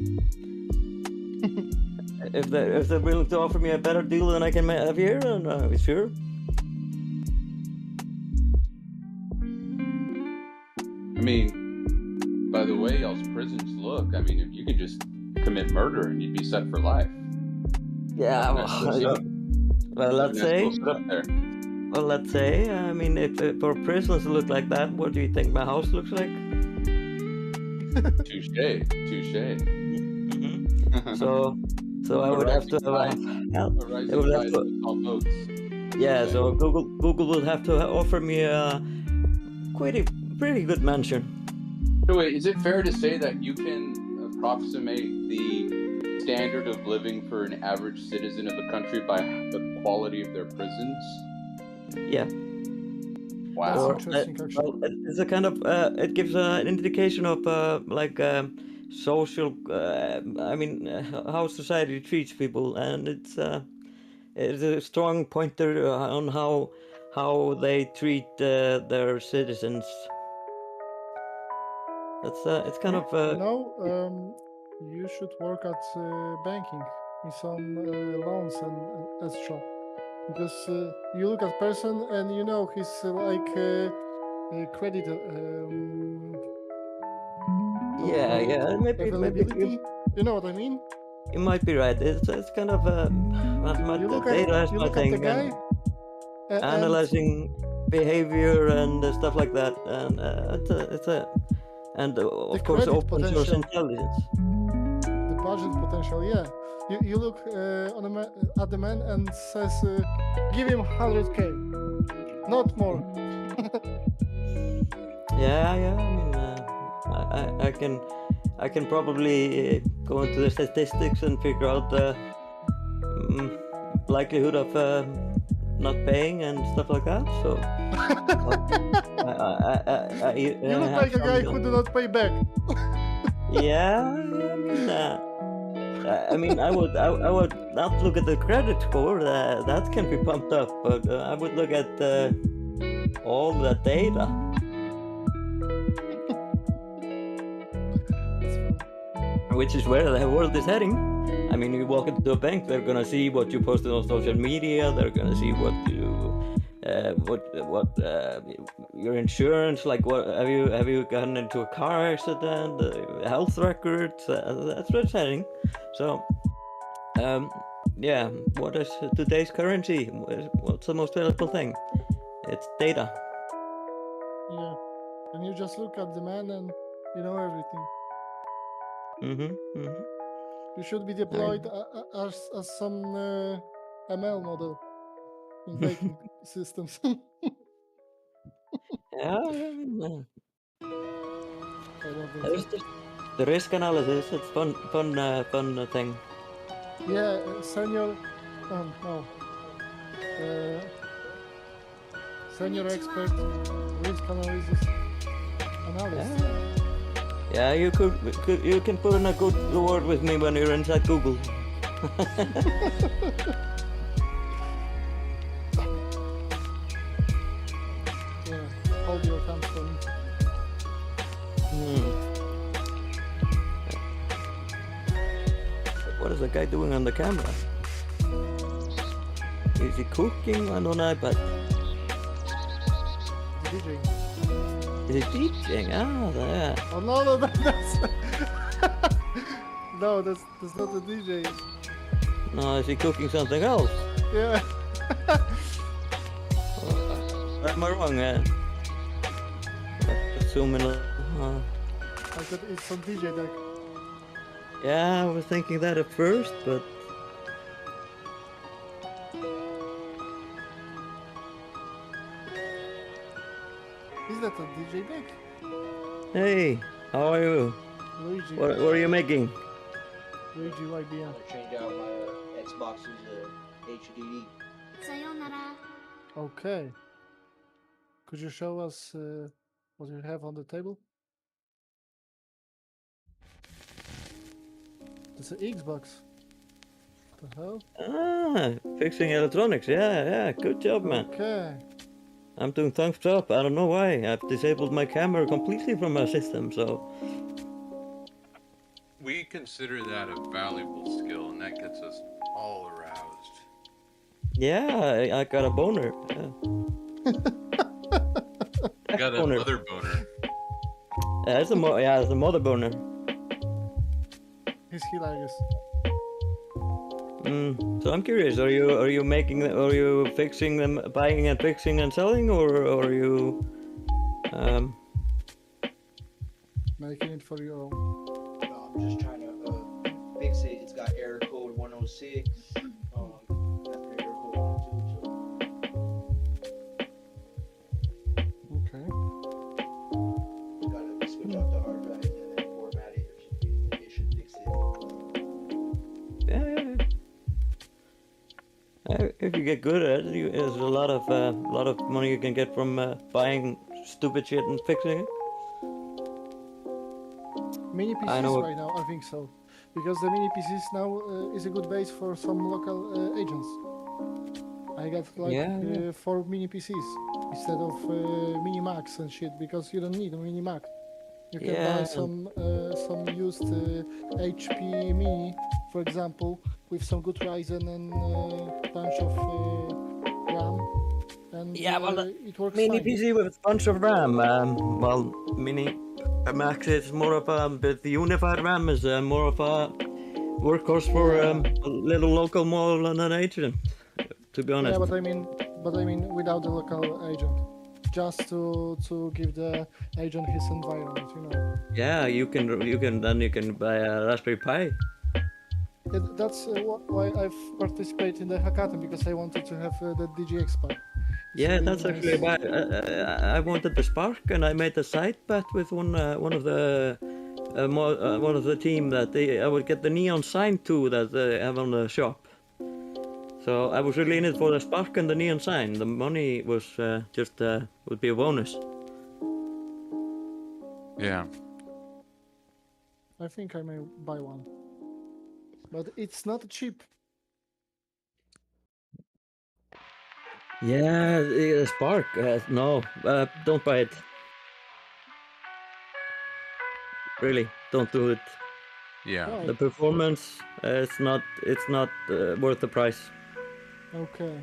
if they're willing to offer me a better deal than I can have here, then sure. I mean, by the way y'all's prisons look, I mean, if you could just commit murder and you'd be set for life. Yeah, well, let's say. There. Well, let's say. I mean, if for prisons look like that, what do you think my house looks like? Touche. So I would have to have yeah. So Google would have to offer me a pretty good mansion. So wait, is it fair to say that you can approximate the standard of living for an average citizen of a country by the quality of their prisons? Yeah. Wow. Well, it's a kind of it gives an indication of social. I mean, how society treats people, and it's a strong pointer on how they treat their citizens. It's kind of. You should work at banking in some loans and extra. Because you look at person and you know he's like credit. Maybe you know what I mean. You might be right. It's kind of data thing, the guy, analyzing behavior and stuff like that, and of course open source intelligence. The budget potential, yeah. You look at the man and says, give him 100K, not more. Yeah. I mean, I can probably go into the statistics and figure out the likelihood of not paying and stuff like that. So you look like a guy who do not pay back. Yeah. I mean, I would not look at the credit score. That can be pumped up, but I would look at all the data. Which is where the world is heading. I mean, you walk into a bank, they're gonna see what you posted on social media. They're gonna see what you, your insurance, like what have you gotten into a car accident, health records. That's where it's heading. So, yeah. What is today's currency? What's the most valuable thing? It's data. Yeah, and you just look at the man and you know everything. You should be deployed as some ML model in banking systems. The risk analysis. It's fun thing. Yeah, senior expert risk analysis analyst. Yeah, you can put in a good word with me when you're inside Google. Yeah, hold your thumbs for me. What is the guy doing on the camera? Is he cooking on an iPad? DJing. Is he teaching? Ah, there. Oh no, that's no, that's not the DJ. No, is he cooking something else? Yeah. Am I wrong? Let's zoom in. I thought it's on DJ deck. Yeah, I was thinking that at first, but. Is that a DJ deck? Hey, how are you? Luigi. What are you making? Luigi YBN. I changed out my Xbox's HDD. Sayonara. Okay. Could you show us what you have on the table? It's an Xbox. What the hell? Ah, fixing electronics. Yeah, good job, man. Okay. I'm doing thumbs up. I don't know why. I've disabled my camera completely from my system, so. We consider that a valuable skill, and that gets us all aroused. Yeah, I got a boner. Yeah. I got a Boner. mother boner. Yeah, it's a mother boner. It's hilarious. So I'm curious. Are you fixing them, buying and fixing and selling, or are you Making it for your own. No, I'm just trying to fix it. It's got error code 106. That's the error code 102. Okay. You gotta switch off the hard drive and then format it. It should fix it. Yeah. If you get good at it, there's a lot of money you can get from buying stupid shit and fixing it. Mini I know PCs what- right now, I think so. Because the mini PCs now is a good base for some local agents. I got like Yeah. 4 mini PCs instead of mini Macs and shit, because you don't need a mini Mac. You can buy Yeah. some used HP mini, for example, with some good Ryzen and bunch of RAM, and Yeah, well, it works Mini fine. PC with a bunch of RAM. Well, mini Max is more of a, but the unified RAM is more of a workhorse for a little local model and an agent. To be honest. Yeah, but I mean without the local agent, just to give the agent his environment, you know. Yeah, you can buy a Raspberry Pi. That's why I've participated in the hackathon, because I wanted to have the DGX Spark. Yeah, So that's nice. actually why I wanted the Spark, and I made a side bet with one of the team that I would get the neon sign too that they have on the shop. So I was really in it for the Spark and the neon sign. The money was just would be a bonus. Yeah. I think I may buy one, but it's not cheap. Yeah, the Spark. No, don't buy it. Really, don't do it. Yeah. Why? The performance, it's not worth the price. Okay.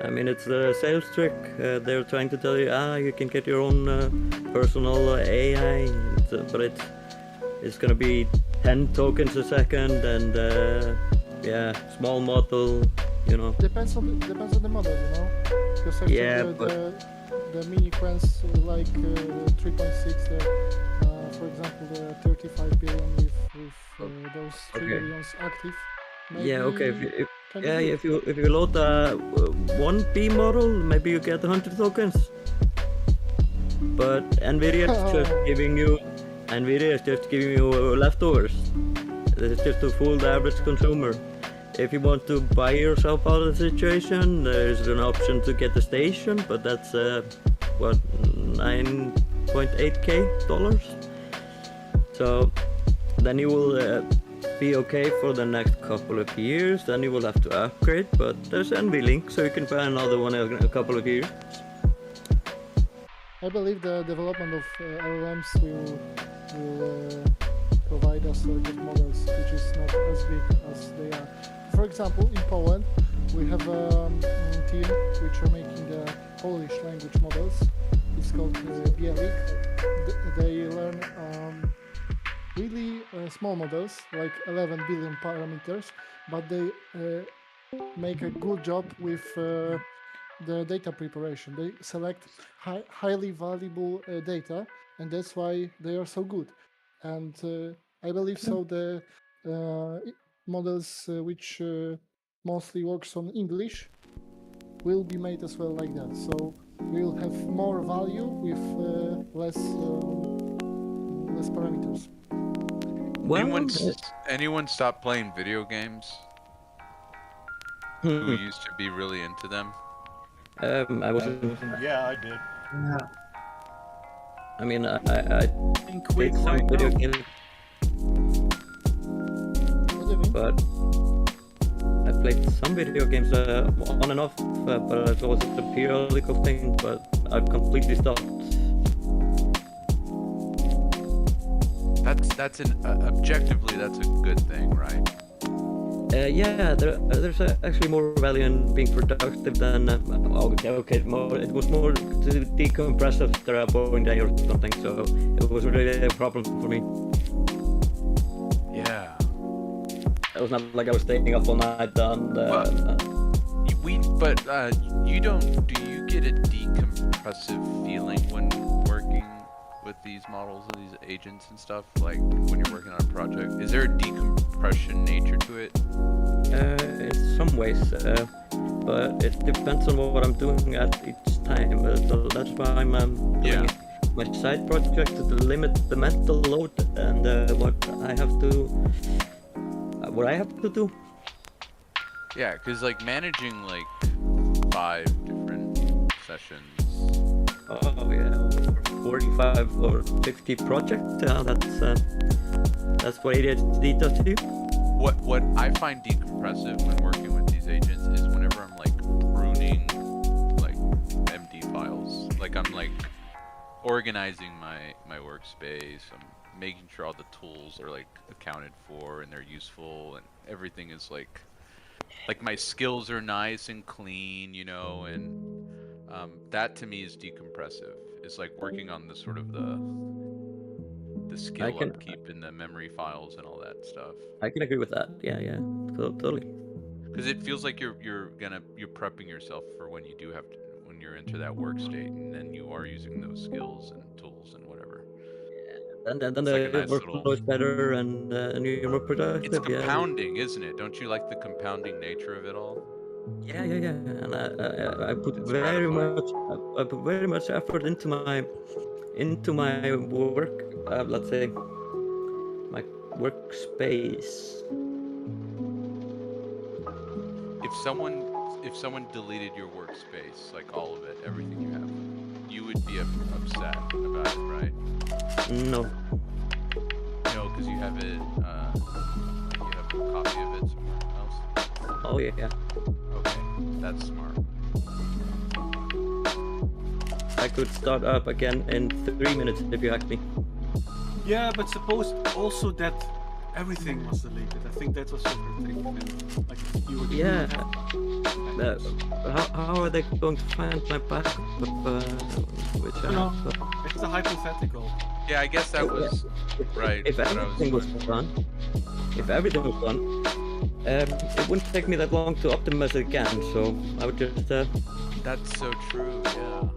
I mean, it's a sales trick. They're trying to tell you, you can get your own personal AI, but it's gonna be 10 tokens a second, and small model, you know. Depends on the model, you know. Because actually Yeah, the mini Quens like 3.6, for example, the 35 billion with those 3 Okay. billions active. Yeah, okay. maybe can be good. If you load a 1B model, maybe you get 100 tokens. But Nvidia is just giving you leftovers. It's just to fool the average consumer. If you want to buy yourself out of the situation, there's an option to get the station, but that's $9.8K dollars. So then you will be okay for the next couple of years. Then you will have to upgrade, but there's NVLink, so you can buy another one in a couple of years. I believe the development of LLMs will provide us good models, which is not as big as they are. For example, in Poland, we have a team which are making the Polish language models. It's called Bielik. They learn really small models, like 11 billion parameters, but they make a good job with the data preparation. They select highly valuable data, and that's why they are so good. And I believe so the models which mostly works on English will be made as well like that. So we'll have more value with less parameters. Anyone stop playing video games? Who used to be really into them? I wasn't. Yeah, I did. Yeah. I mean, I played some video games, but I played some video games on and off, but it was a periodical thing. But I've completely stopped. That's an objectively that's a good thing, right? Yeah, there's actually more value in being productive than okay. It was more to decompress after a boring day or something, so it was really a problem for me. Yeah. It was not like I was staying up all night and. You don't. Do you get a decompressive feeling when working with these models and these agents and stuff? Like when you're working on a project, is there a decompression nature to it? In some ways, but it depends on what I'm doing at each time. So that's why I'm doing my side project to limit the mental load and what I have to do. Yeah, because like managing like 5 different sessions. Oh yeah, 45 or 50 projects. That's what ADHD does to you. What I find decompressive when working with these agents is whenever I'm like pruning like MD files. Like I'm like organizing my workspace. I'm making sure all the tools are like accounted for and they're useful and everything is like my skills are nice and clean, you know, and that to me is decompressive. It's like working on the sort of the skill upkeep in the memory files and all that stuff. I can agree with that. Yeah, totally. Because it feels like you're prepping yourself for when you do have to, when you're into that work state, and then you are using those skills and tools and whatever. And then the workflow is better and you're more productive. It's compounding, isn't it? Don't you like the compounding nature of it all? Yeah. And I put very much effort into my work. Let's say my workspace. If someone deleted your workspace, like all of it, everything you have, you would be upset about it, right? No. No, because you have it. You have a copy of it somewhere else. Oh yeah. Okay, that's smart. I could start up again in 3 minutes if you ask me. Yeah, but suppose also that everything was deleted. I think that was a thing. Like you would. Yeah. How are they going to find my backup? Which I No, have? it's a hypothetical. Yeah, I guess that was right. If everything was done, it wouldn't take me that long to optimize it again. So I would just. That's so true. Yeah.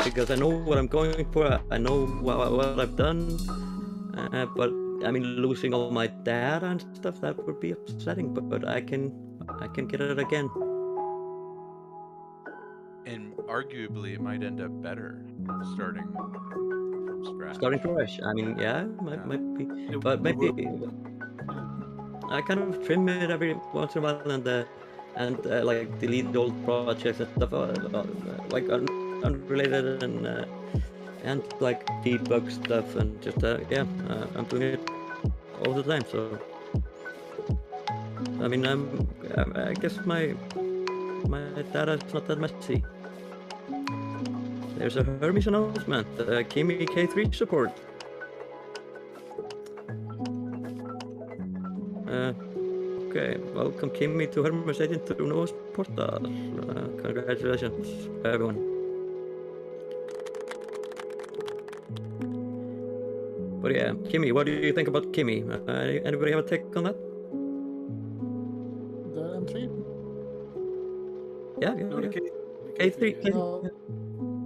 Because I know what I'm going for. I know what I've done. But I mean, losing all my data and stuff, that would be upsetting. But I can get it again. And arguably, it might end up better starting from scratch. Starting fresh. I mean, yeah, might be, but maybe I kind of trim it every once in a while and like delete the old projects and stuff, like unrelated and like debug stuff and just I'm doing it all the time. So I mean, I guess my data is not that messy. There's a Hermes announcement. Kimi K3 support. Okay, welcome Kimi to Hermes Agent through Novus Portal. Congratulations, everyone. But yeah, Kimi, what do you think about Kimi? Anybody have a take on that? The M3? Yeah. K3. No,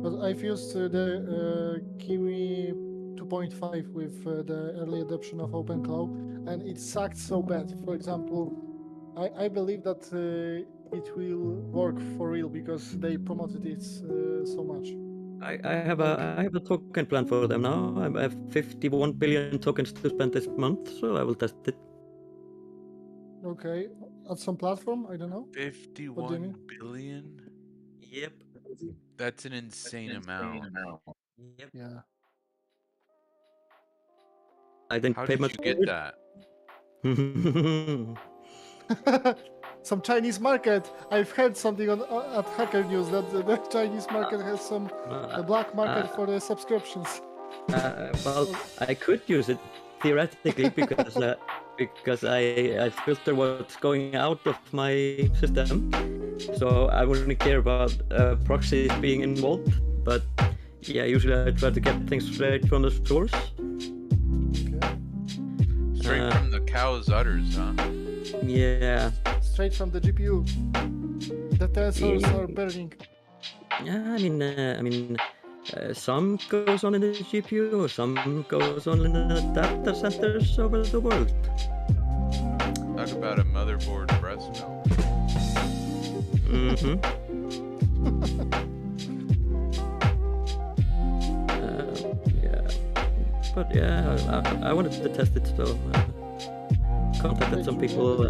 but I've used the Kimi 2.5 with the early adoption of OpenClaw, and it sucked so bad. For example, I believe that it will work for real because they promoted it so much. I have a token plan for them now. I have 51 billion tokens to spend this month, so I will test it. Okay, at some platform, I don't know. 51 billion? Yep. That's an insane amount. Yep. Yeah. I didn't How pay did much you get for it. that? some Chinese market. I've heard something on at Hacker News that the Chinese market has some black market for the subscriptions. Well, I could use it theoretically because I filter what's going out of my system, so I wouldn't care about proxies being involved. But yeah, usually I try to get things straight from the source. Straight from the cow's udders, huh? Yeah. Straight from the GPU. The tensors are burning. Yeah, I mean, some goes on in the GPU, some goes on in the data centers over the world. Talk about a motherboard breast milk. Mm-hmm. Yeah, but yeah, I wanted to test it, so contacted some people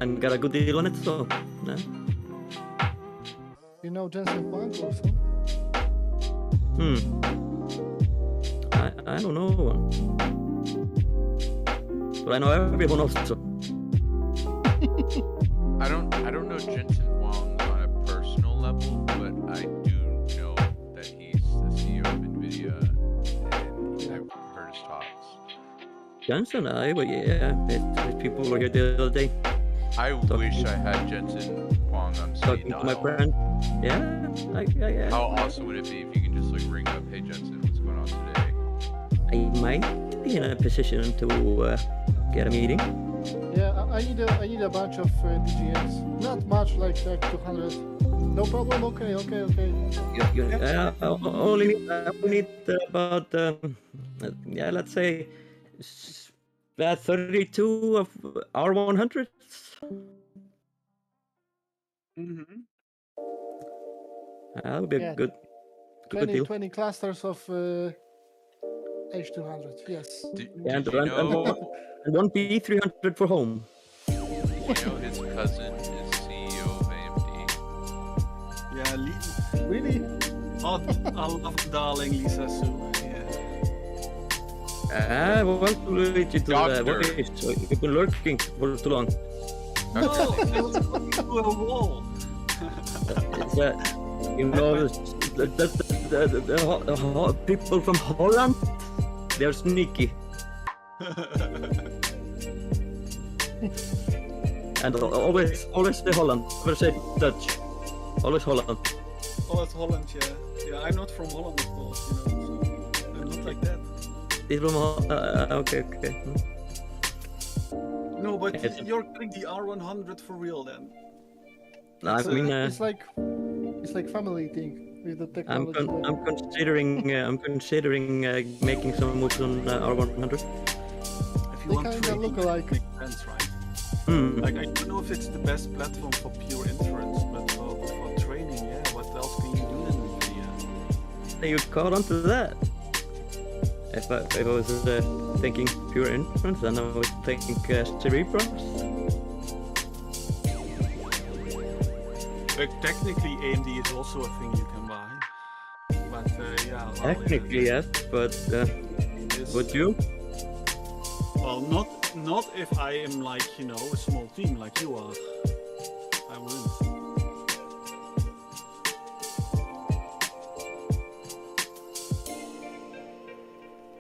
and got a good deal on it. So yeah. You know Jensen Huang also? I don't know, but I know everyone also. I don't know Jensen Huang on a personal level, but I do know that he's the CEO of NVIDIA, and I've heard his talks. Jensen, it's people were here the other day. I wish I had Jensen Huang on speed Talking to my friend. Yeah. How awesome would it be if you can just like ring up, hey Jensen, what's going on today? I might be in a position to get a meeting. Yeah, I need a bunch of DGMs. Not much, like 200. No problem. Okay. Only need about let's say 32 of R100s. Mm-hmm. That would be a good deal. 20 clusters of H200. Yes. And one B300 for home. You know his cousin is CEO of AMD. Yeah, really? Oh, I love darling Lisa Su. Yeah. Well, too late to so you've been lurking for too long. No, I was looking through a wall. You know, the people from Holland, they're sneaky. And always the Holland. Never say Dutch. Always Holland. Oh, it's Holland, yeah. Yeah, I'm not from Holland, of course. You know, so I'm not like that. He's from okay. No, but you're getting the R100 for real then. I mean, it's like family thing with the technology. I'm considering making some moves on R100. If you they want kind to of look alike. Makes sense, right? Like I don't know if it's the best platform for pure inference, but for training, yeah. What else can you do in NVIDIA? You caught on to that. If I was thinking pure inference, then I would think Cerebros. But technically, AMD is also a thing you can buy. But yeah. Well, Technically, yes, but would you? Well, not if I am like, you know, a small team like you are. I wouldn't.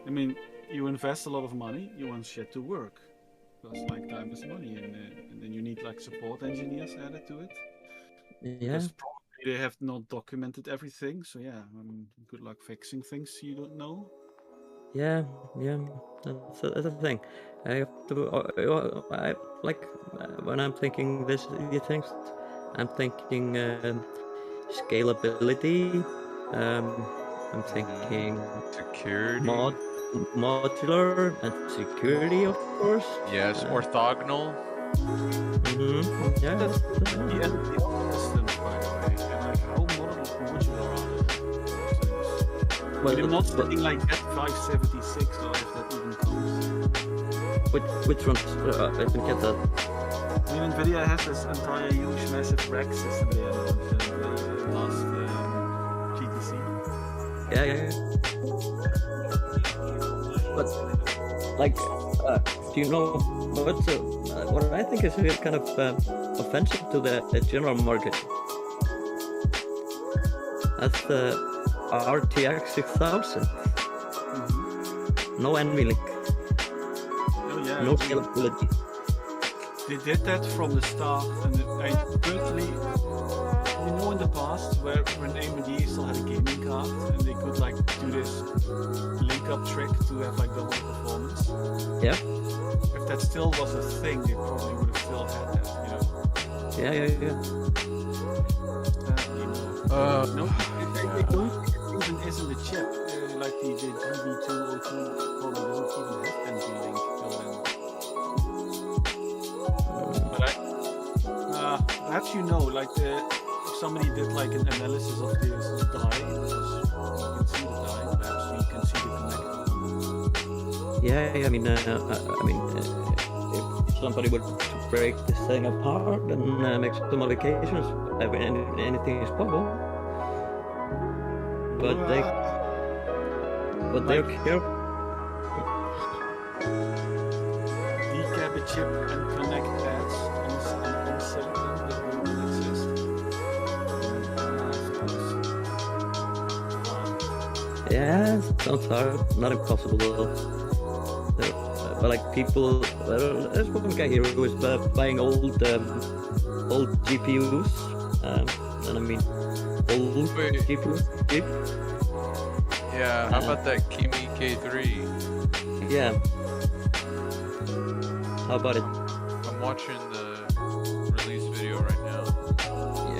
I mean, you invest a lot of money, you want shit to work. Because like time is money, and then you need like support engineers added to it. Yeah. Because probably they have not documented everything, so yeah, good luck fixing things you don't know. Yeah, that's the thing. I have to. I like when I'm thinking these things. I'm thinking scalability. I'm thinking security, modular, and security, of course. Yes, orthogonal. Yeah. That's the systems, by the way. And like how modular are they? Well, I'm not saying like F576 or if that even counts. Which ones? I didn't get that. I mean, NVIDIA has this entire huge, massive rack system there the last GTC. Yeah. But like Do you know what I think is really kind of offensive to the general market? That's the RTX 6000. No NVLink. Oh, yeah, No scalability. They did that from the start, and I personally, in the past, when AMD still had a gaming card, and they could like do this link-up trick to have like double performance. Yeah. If that still was a thing, they probably would have still had that, you know. Yeah. No, they don't even is in the chip, like the GB202 probably doesn't even have NVLink built in. But perhaps you know, like if somebody did like an analysis of this die, because you can see the die, perhaps we can see the connector. Yeah. I mean, if somebody would break this thing apart and make some modifications, anything is possible. But they're careful. Decap a chip and connect pads on silicon that will exist. Yeah, sounds hard. Not impossible though. But like people, there's one guy here who is buying old GPUs, and I mean old GPUs. Yeah, how about that Kimi K3? Yeah. How about it? I'm watching the release video right now.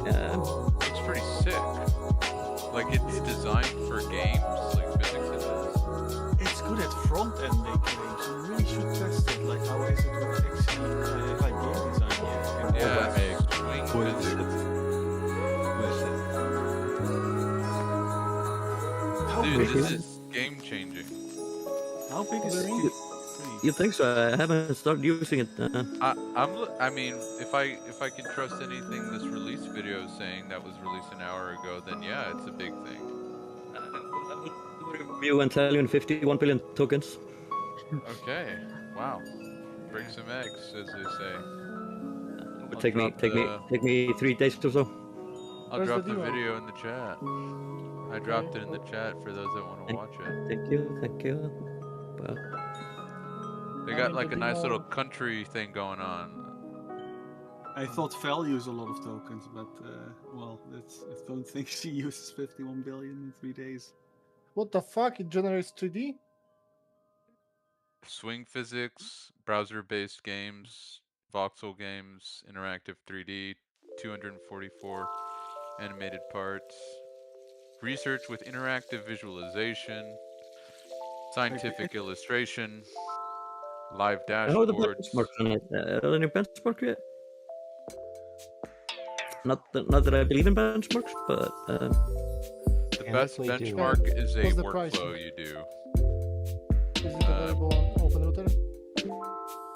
Yeah. Looks pretty sick. Like it's designed for games, like physics and this. It's good at front end making games. You really should test it. Like how is it with actually like game design? Yeah, swing physics. Dude, this is game changing. How big is it? You think so? I haven't started using it. I mean, if I can trust anything this release video is saying that was released an hour ago, then yeah, it's a big thing. Review and tell you in 51 billion tokens. Okay. Wow. Break some eggs, as they say. Would take me 3 days or so. I'll drop the video in the chat. I dropped it in the chat for those that want to watch it. Thank you. But they got like a nice little country thing going on. I thought Val used a lot of tokens, but well, I don't think she uses 51 billion in 3 days. What the fuck? It generates 2D? Swing physics, browser-based games, voxel games, interactive 3D, 244 animated parts, research with interactive visualization, scientific illustration, live how are the dashboards. benchmarks on it? Are there any benchmarks yet? Not that I believe in benchmarks, but the best benchmark is a workflow you do. Is it available on OpenRouter?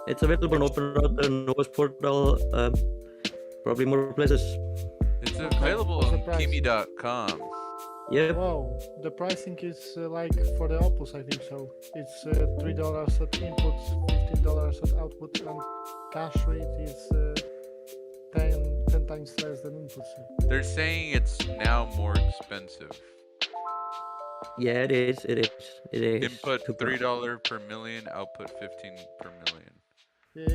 It's available on OpenRouter, Novus Portal, probably more places. It's available on Kimi.com. Yep. Wow, the pricing is like for the Opus, I think so. It's $3 at input, $15 at output, and cache rate is 10 times less than input. They're saying it's now more expensive. Yeah, it is. Input $3 per million, output $15 per million.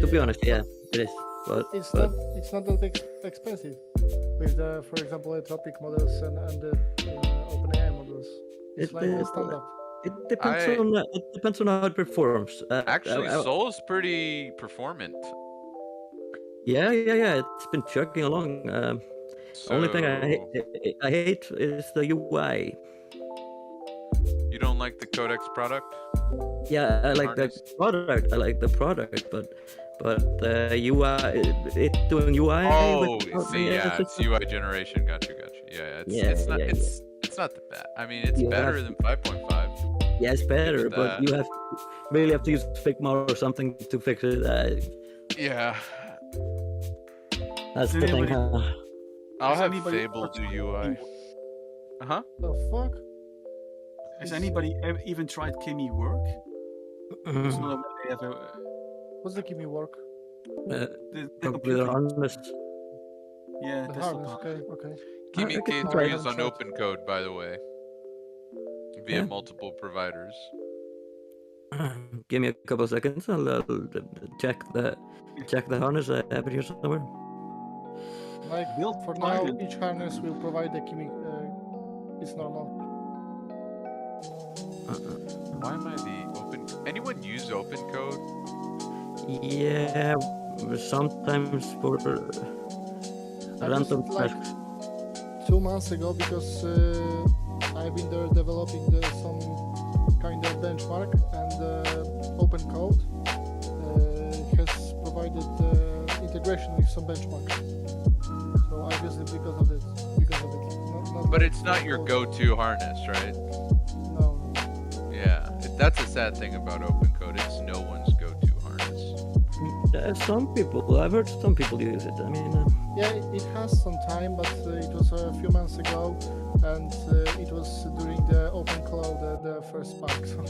To be honest, yeah, it is. But it's not that expensive with the, for example, Anthropic models and the OpenAI models. It's like a standard. It depends on how it performs. Actually, Sol's pretty performant. Yeah. It's been chugging along. Only thing I hate is the UI. You don't like the Codex product? Yeah, I like the product. I like the product, but the UI, it doing UI. Oh, it's UI generation. Got you. Yeah, it's not the best. I mean, it's better than 5.5. Yeah, it's better, but you really have to use Figma or something to fix it. Yeah. That's the thing. I'll have Fable do UI. The fuck? Has anybody even tried Kimi Work? There's no way they have What's the Kimi work? Probably the harness. Yeah, The that's harness. Okay. Kimi I can K3 try is that. on open code, by the way, via Yeah. multiple providers. Give me a couple of seconds. I'll check the harness. I have it here somewhere. Like for now, each harness will provide the Kimi. It's normal. Why am I the open? Anyone use open code? Yeah, sometimes for I random used it like tasks. 2 months ago because I've been there developing some kind of benchmark, and open code has provided integration with some benchmark. So I use it because of it. Not But like it's not your go-to harness, right? No. Yeah, that's a sad thing about open code. It's no one's go-to harness. Some people, I've heard some people use it. I mean, Yeah, it has some time, but it was a few months ago, and it was during the open cloud, the first spark. So.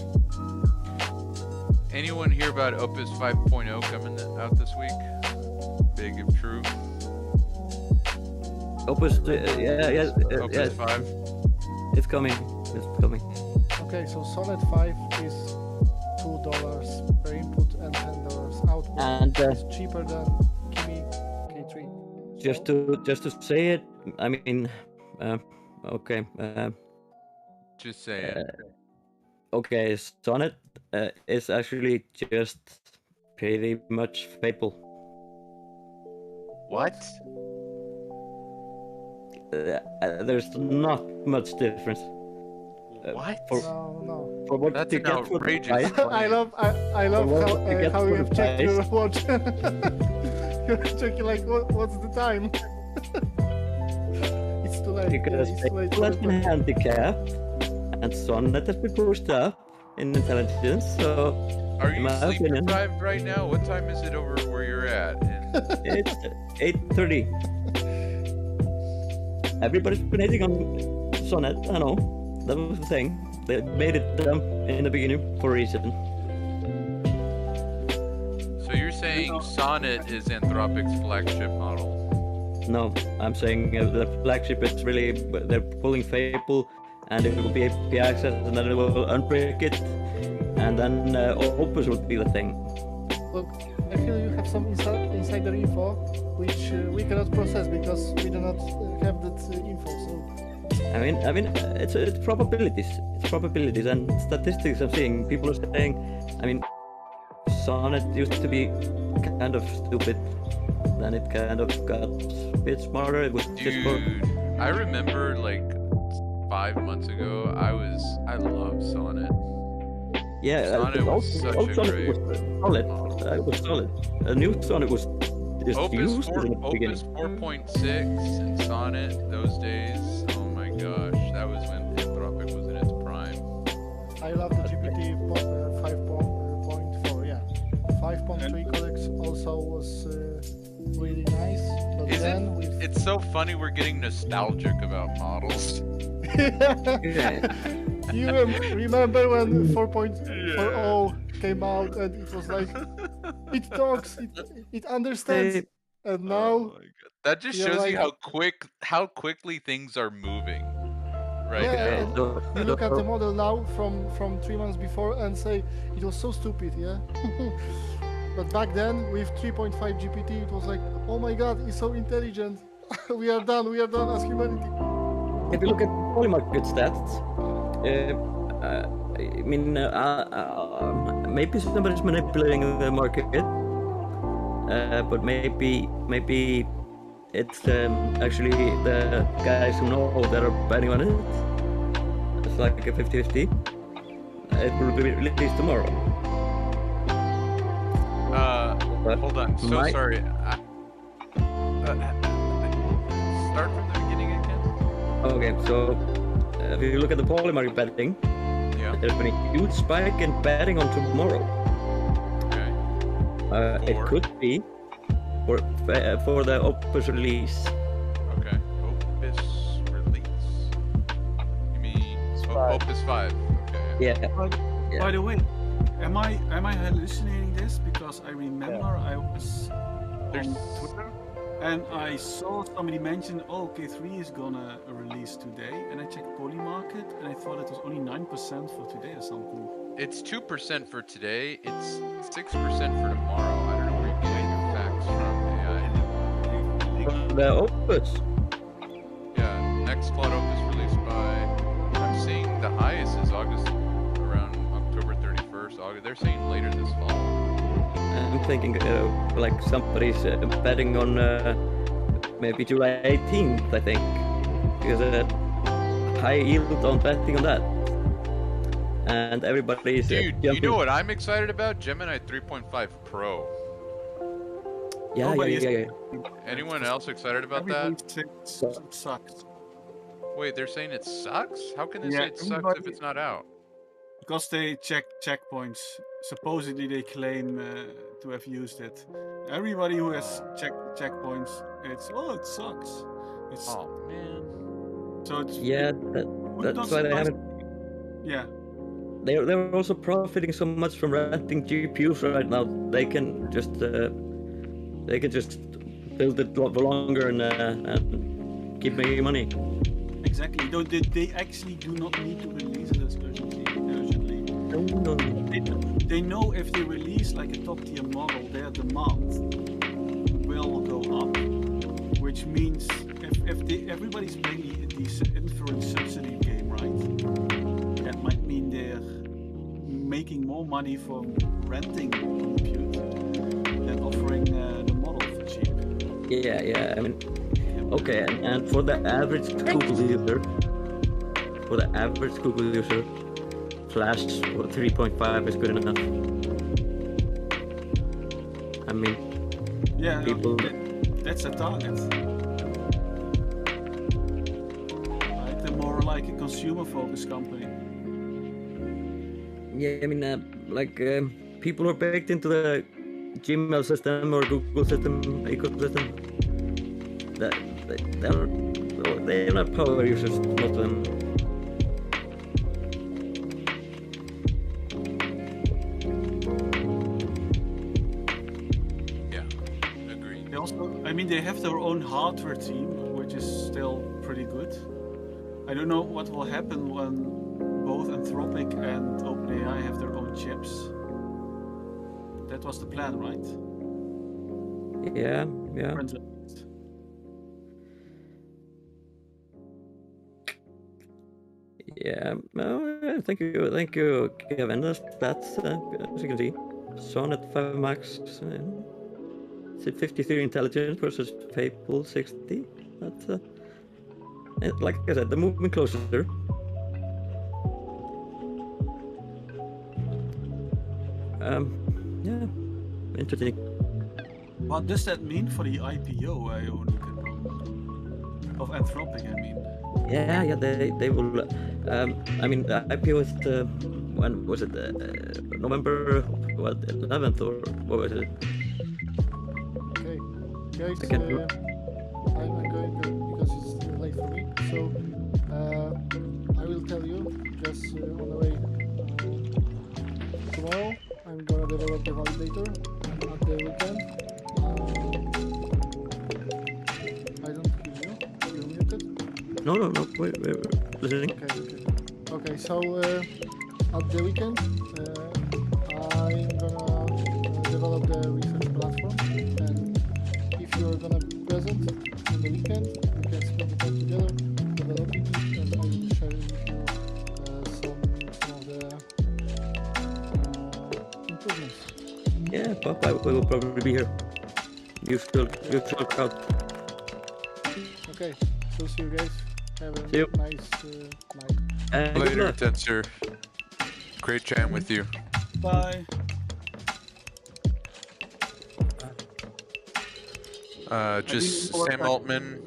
Anyone hear about Opus 5.0 coming out this week? Big if true. Opus, yeah, Opus 5. It's coming. It's coming. Okay, so Sonnet 5 is $2 per input and $10 output. And it's cheaper than Kimi K3. Just to say it, I mean, okay. Just say it. Okay, Sonnet is actually just pretty much Fable. What? There's not much difference. What? No. For what That's you an get for the outrageous price. I love For what you get how for you the have checked your price. watch. You're checking like what's the time? It's too late. Because It's too late. Fable has been handicapped, and Sonnet has been pushed up in intelligence. So, Are in you my sleep opinion, deprived right now? What time is it over where you're at? it's 8:30. Everybody's been hating on Sonnet. I know. That was the thing. They made it dumb in the beginning for a reason. So you're saying Sonnet is Anthropic's flagship model? No, I'm saying the flagship is really they're pulling Fable, and it will be API access, and then it will unbreak it, and then Opus will be the thing. Look, I feel you have some insider info which we cannot process because we do not have that info. So I mean, it's probabilities. It's probabilities and statistics. I'm seeing people are saying. I mean, Sonnet used to be kind of stupid, then it kind of got a bit smarter. It was just for. I remember like 5 months ago, I loved Sonnet. Yeah, Sonnet was such a Sonnet great was solid. It was solid. A new Sonnet was just Opus used 4, in the beginning. Opus 4.6 and Sonnet those days. Oh my gosh, that was when Anthropic was in its prime. I love the GPT 5.4. Yeah, 5.3 codex also was really nice. But Is then it's so funny we're getting nostalgic about models. you remember when 4.40 came out and it was like it talks, it understands, and now That just you're shows like, you how quickly things are moving right yeah, now. and you look at the model now from 3 months before and say it was so stupid, yeah. But back then with 3.5 GPT, it was like, oh my god, he's so intelligent. we are done as humanity. If you look at polymarket stats, I mean, maybe somebody's manipulating the market, but maybe it's actually the guys who know that are betting on it. It's like a 50-50. It will be released tomorrow. Hold on. So sorry. Start from the beginning again. Okay, so if you look at the polymarket betting, there's been a huge spike in betting on tomorrow. Okay. It could be for the Opus release. Okay. Opus release. You mean Opus 5? Okay. Yeah. By the way, am I hallucinating this? Because I remember I was on Twitter and I saw somebody mention, oh, K3 is gonna release today, and I checked Polymarket and I thought it was only 9% for today or something. It's 2% for today. It's 6% for tomorrow. I don't know where you're getting your facts from, AI. The Opus. Yeah, next Cloud Opus released by. I'm seeing the highest is around October 31st. August. They're saying later this fall. I'm thinking like somebody's betting on maybe July 18th, I think, because high yield on betting on that, and everybody is. Dude, you know what I'm excited about? Gemini 3.5 Pro. Yeah. Anyone else excited about that? It sucks. Wait, they're saying it sucks? How can they say it sucks if it's not out? Because they checked checkpoints. Supposedly they claim to have used it. Everybody who has checked checkpoints, it sucks. Oh man. So it's that's why they haven't. Yeah. They're also profiting so much from renting GPUs right now. They can just build it longer and keep making money. Exactly. They actually do not need to release it as urgently. No. They know if they release like a top tier model, their demand will go up, which means if everybody's playing this inference subsidy game, right? That might mean they're making more money from renting compute than offering the model for cheap. Yeah. I mean, okay, and for the average Google user, Flash 3.5 is good enough. I mean, yeah, people. That's a target. Right, they're more like a consumer-focused company. Yeah, I mean, people who are baked into the Gmail system or Google system ecosystem. They're not power users, most of them. They have their own hardware team, which is still pretty good. I don't know what will happen when both Anthropic and OpenAI have their own chips. That was the plan, right? Yeah. Yeah, no, thank you, Kevin. That's as you can see, Sonnet 5 Max. 53 intelligence versus Fable 60. That's like I said, they're moving closer. Yeah, interesting. What does that mean for the IPO? Of Anthropic, I mean. Yeah, they will. I mean, the IPO is when was it? November 11th or what was it? Guys, I'm going to, because it's late for me, so I will tell you just on the way. Tomorrow I'm going to develop the validator at the weekend. I don't hear you. You're muted? No. Wait. Listening. Okay, so at the weekend I'm going to develop the research platform, and if you're gonna be present on the weekend, we can spend the time together developing it, and I will share with you some of the improvements. Yeah, Papa, we will probably be here. Usual crowd. Okay, so see you guys. Have a See you. nice night. Later, Tensor. Great chatting with you. Bye. Just Sam Altman.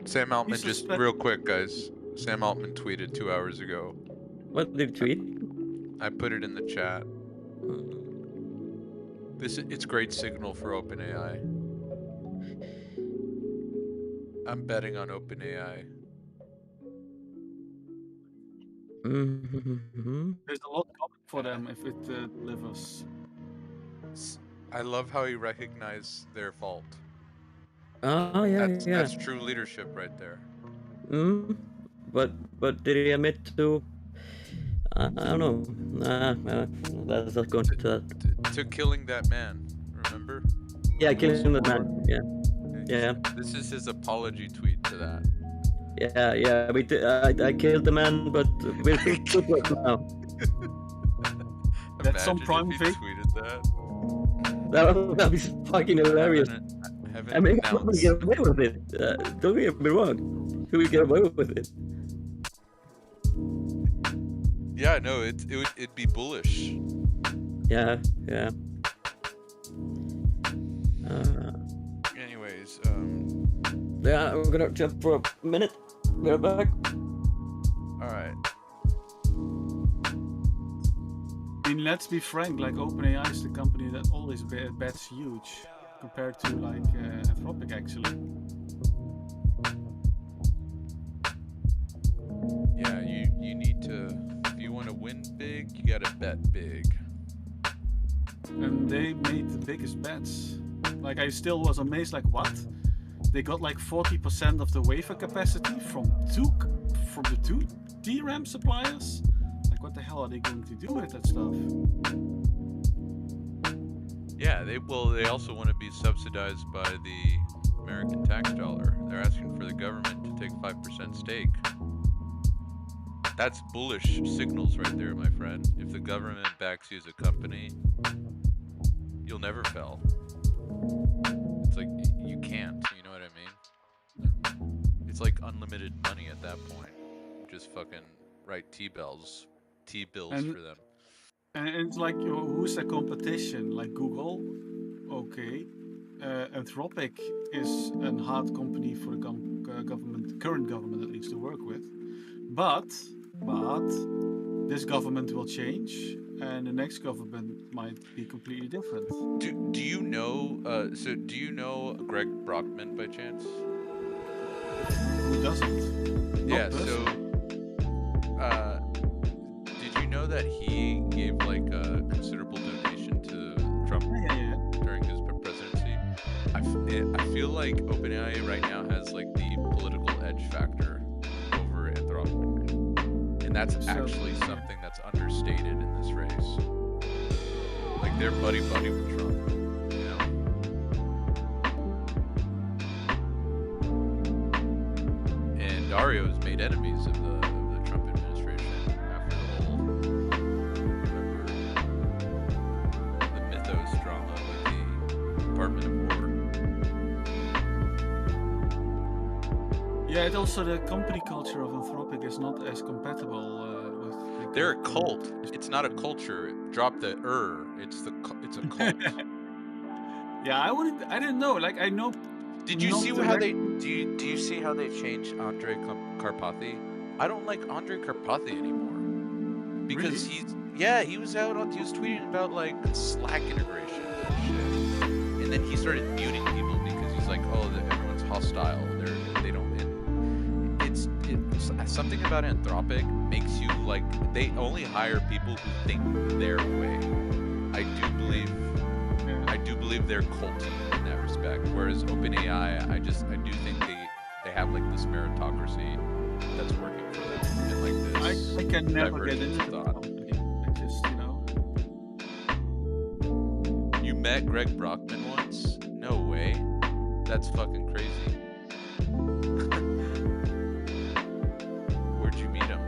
Sam Altman, just real quick, guys. Sam Altman tweeted 2 hours ago. What did he tweet? I put it in the chat. It's great signal for OpenAI. I'm betting on OpenAI. There's a lot coming for them if it delivers. I love how he recognized their fault. Oh yeah, yeah. That's true leadership right there. But did he admit to? I don't know. Let's not go into that. To killing that man, remember? Yeah, killing that man. Yeah, yeah. This is his apology tweet to that. Yeah. I killed the man, but we're good now. That's some prime if he fake. tweeted that. That was fucking hilarious. I mean, how we get away with it? Don't get me wrong. Who we get away with it? Yeah, no, it'd be bullish. Yeah. Anyways, yeah, we're gonna jump for a minute. We're back. All right. I mean, let's be frank. Like OpenAI is the company that always bets huge compared to like Anthropic actually. Yeah, you need to, if you want to win big, you gotta bet big. And they made the biggest bets. Like I still was amazed. Like what? They got like 40% of the wafer capacity from the two DRAM suppliers. Like what the hell are they going to do with that stuff? Yeah, they also want to be subsidized by the American tax dollar. They're asking for the government to take 5% stake. That's bullish signals right there, my friend. If the government backs you as a company, you'll never fail. It's like, you can't, you know what I mean? It's like unlimited money at that point. Just fucking write T-bills for them. And it's like, who's the competition? Like Google? Okay. Anthropic is a hard company for the current government at least to work with. But this government will change, and the next government might be completely different. Do you know? Do you know Greg Brockman by chance? Who doesn't? Yeah. So, did you know that he gave like a considerable donation to Trump during his presidency? I feel like OpenAI right now has like the political edge factor over Anthropic. And that's actually something that's understated in this race. Like they're buddy with Trump, you know? And Dario's made enemies of the Trump administration after the whole, remember, the Mythos drama with the Department of War. Yeah, and also the company culture of Anthropic is not as compatible with. They're a cult. It's not a culture. Drop the It's a cult. Yeah, I didn't know. Like I know. Did you see how they? Do you see how they changed Andrei Karpathy? I don't like Andrei Karpathy anymore because he was tweeting about like Slack integration and shit, and then he started muting people because he's like, oh, everyone's hostile. They don't. It's something about Anthropic makes you like they only hire people who think their way. I do believe they're culty in that respect. Whereas OpenAI, I do think they have like this meritocracy that's working for them and like this. I can never get divergence into of the thought. company. I just You met Greg Brockman once? No way. That's fucking crazy. Where'd you meet him?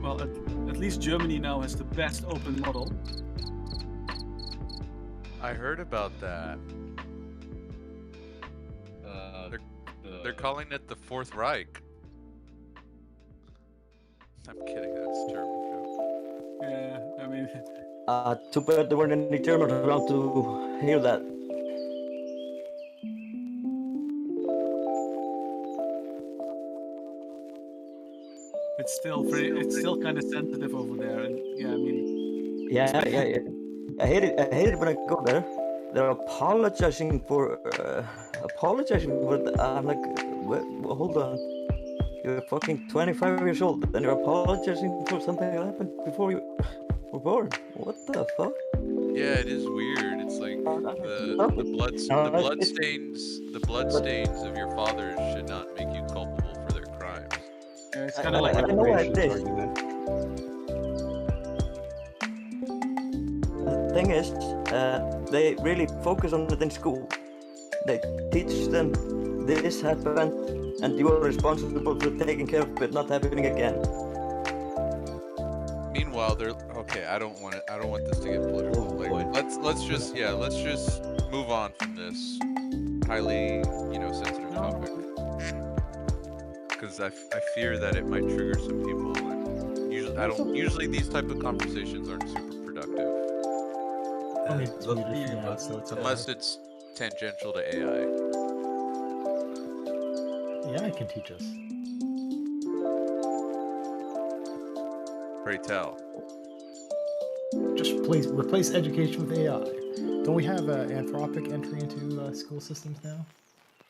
Well, at least Germany now has the best open model. I heard about that. They're calling it the Fourth Reich. I'm kidding, that's a terrible joke. Yeah, I mean. Too bad there weren't any Germans around to hear that. It's still kind of sensitive over there, and yeah, I mean. Yeah. I hate it when I go there. They're apologizing for I'm like, hold on. You're fucking 25 years old, and you're apologizing for something that happened before you were born. What the fuck? Yeah, it is weird. It's like the bloodstains of your fathers should not make you culpable for their crimes. Yeah, it's kind of like a reparations argument. The thing is, they really focus on it in school. They teach them this happened, and you are responsible for taking care of it not happening again. Meanwhile, they're okay. I don't want this to get political. Like, let's just move on from this highly sensitive topic, because I fear that it might trigger some people. And usually these type of conversations aren't super productive. Unless it's tangential to AI. AI can teach us. Pray tell. Just replace education with AI. Don't we have Anthropic entry into school systems now?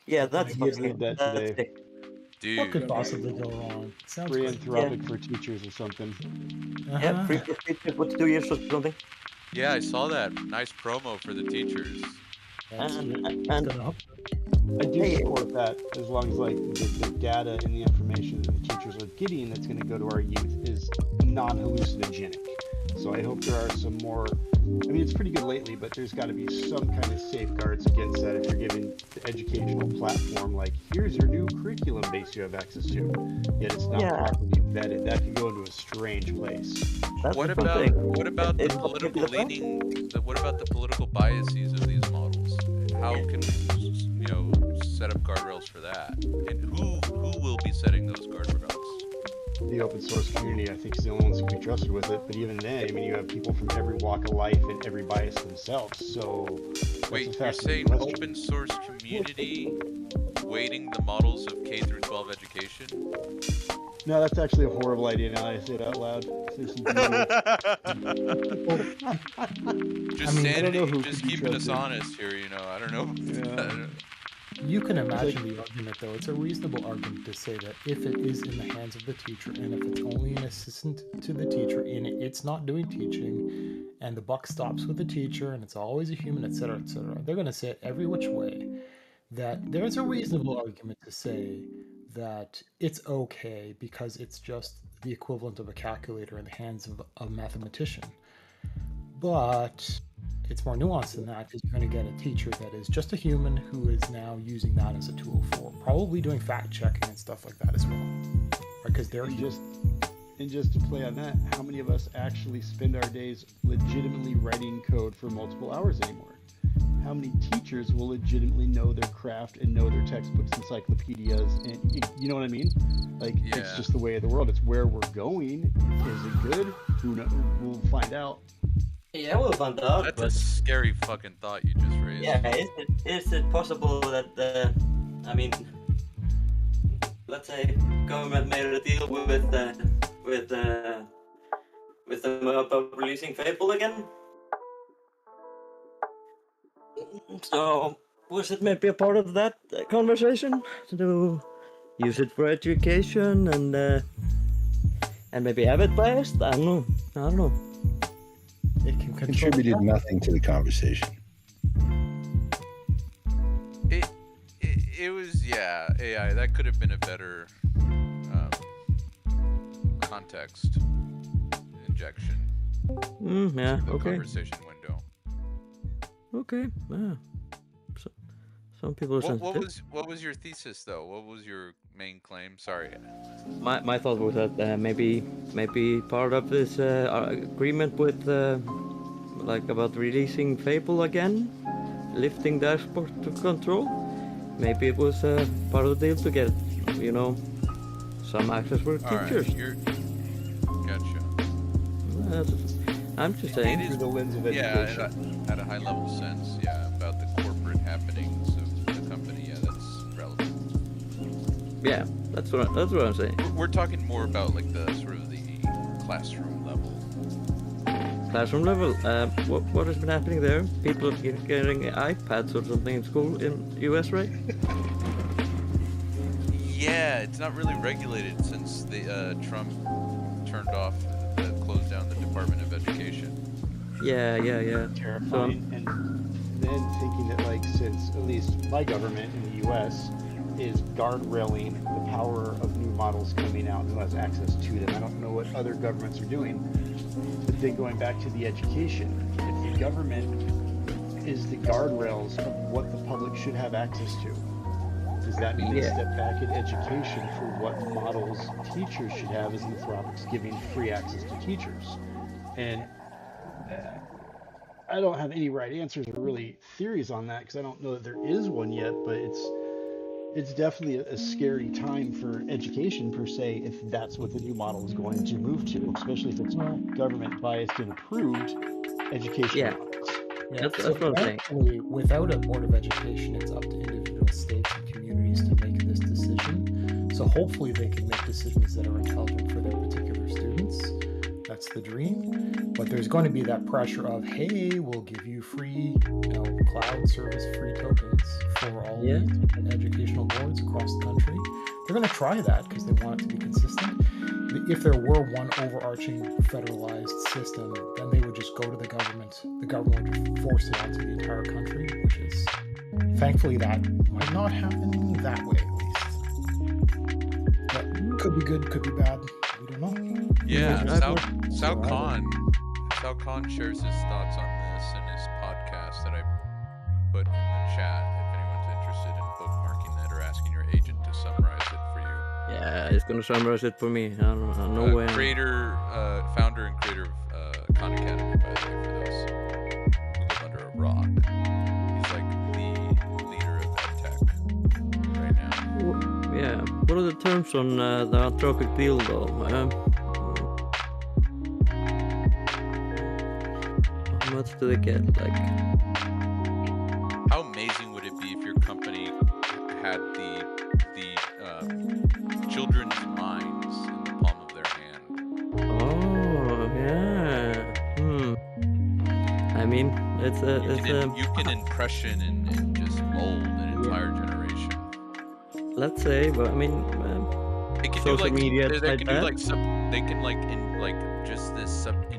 Yeah, that's I did read that today. Dude. What could possibly go wrong? Sounds Free great. Anthropic for teachers or something. Yeah, free for teachers for 2 years or something. Yeah, I saw that. Nice promo for the teachers. I do support that, as long as like the data and the information that the teachers are getting that's going to go to our youth is non-hallucinogenic. So I hope there are some more. I mean, it's pretty good lately, but there's got to be some kind of safeguards against that. If you're giving the educational platform, like, here's your new curriculum base you have access to, yet it's not properly vetted, that could go into a strange place. What about the political leaning? What about the political biases of these models? How can we, set up guardrails for that? And who will be setting those guardrails? The open source community, I think, is the only ones who can be trusted with it. But even then, I mean, you have people from every walk of life and every bias themselves. So, wait, you're saying open source community weighting the models of K through 12 education? No, that's actually a horrible idea. Now I say it out loud. Just sanity, just keeping us honest here. I don't know. Yeah. You can imagine the argument, though. It's a reasonable argument to say that if it is in the hands of the teacher, and if it's only an assistant to the teacher, and it's not doing teaching, and the buck stops with the teacher, and it's always a human, etc., they're going to say it every which way, that there's a reasonable argument to say that it's okay because it's just the equivalent of a calculator in the hands of a mathematician. But it's more nuanced than that, because you're going to get a teacher that is just a human who is now using that as a tool for probably doing fact checking and stuff like that as well. Because they're just to play on that, how many of us actually spend our days legitimately writing code for multiple hours anymore? How many teachers will legitimately know their craft and know their textbooks, encyclopedias, and you know what I mean? Like, it's just the way of the world. It's where we're going. Is it good? Who knows? We'll find out. Yeah, we'll find out. That's a scary fucking thought you just raised. Yeah, is it possible that let's say government made a deal with them about releasing Fable again? So, was it maybe a part of that conversation to use it for education and maybe have it biased? I don't know. It can contributed nothing to the conversation. It was AI. That could have been a better context injection. Yeah. The Okay. Conversation window. Okay. Yeah. Some people are sensitive. What was your thesis though? What was your main claim? Sorry. My thought was that maybe part of this agreement with about releasing Fable again, lifting dashboard to control. Maybe it was part of the deal to get some access for teachers. Gotcha. I'm just saying. It is, through the lens of education. At a high level sense, about the corporate happenings of the company. Yeah, that's relevant. Yeah, that's what I'm saying. We're talking more about like the sort of the classroom level classroom level, what has been happening there? People are getting iPads or something in school in US, right? Yeah, it's not really regulated since Trump turned off, closed down the Department of Education. Yeah. Terrifying. And then thinking that, like, since at least my government in the U.S. is guardrailing the power of new models coming out and who has access to them. I don't know what other governments are doing. But then going back to the education, if the government is the guardrails of what the public should have access to, does that mean they step back in education for what models teachers should have as Anthropic's giving free access to teachers? And I don't have any right answers or really theories on that because I don't know that there is one yet, but it's definitely a scary time for education per se if that's what the new model is going to move to, especially if it's government biased and approved education models. That's what I'm saying. Actually, without a board of education, it's up to individual states and communities to make this decision. So hopefully they can make decisions that are intelligent for their particular students. That's the dream. But there's going to be that pressure of, hey, we'll give you free, cloud service free tokens for all the different educational boards across the country. They're going to try that because they want it to be consistent. If there were one overarching federalized system, then they would just go to the government. The government would just force it onto the entire country, which is, thankfully, that might not happen that way, at least. But could be good, could be bad. We don't know. Yeah, Sal Khan shares his thoughts on this in his podcast that I put in the chat. If anyone's interested in bookmarking that or asking your agent to summarize it for you. Yeah, it's gonna summarize it for me. I don't know when. Founder and creator of Khan Academy, by the way, for those who live under a rock. He's like the leader of EdTech right now. Yeah. What are the terms on the Anthropic deal, though? How much do they get? Like, how amazing would it be if your company had the children's minds in the palm of their hand? Oh yeah. I mean, you can impression and just mold an entire generation. Let's say, but I mean, they can social media. They can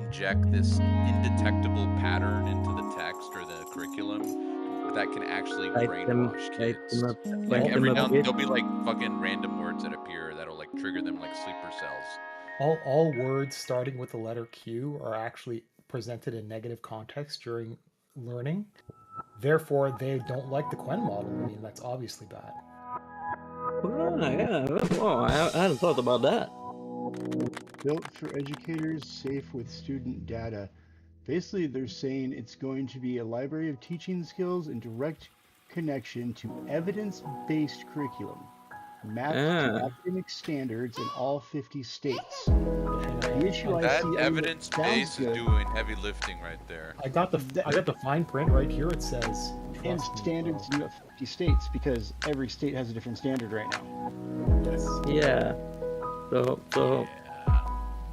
inject this indetectable pattern into the text or the curriculum that can actually brainwash kids. Like every now and then there'll be like fucking random words that appear that'll like trigger them like sleeper cells. All words starting with the letter Q are actually presented in negative context during learning. Therefore, they don't like the Quen model. I mean, that's obviously bad. Yeah. Well, I hadn't thought about that. Built for educators, safe with student data. Basically, they're saying it's going to be a library of teaching skills and direct connection to evidence-based curriculum, mapped to academic standards in all 50 states. The issue I see evidence-based is doing heavy lifting right there. I got the fine print right here. It says and standards in 50 states because every state has a different standard right now. Yes. Yeah. So.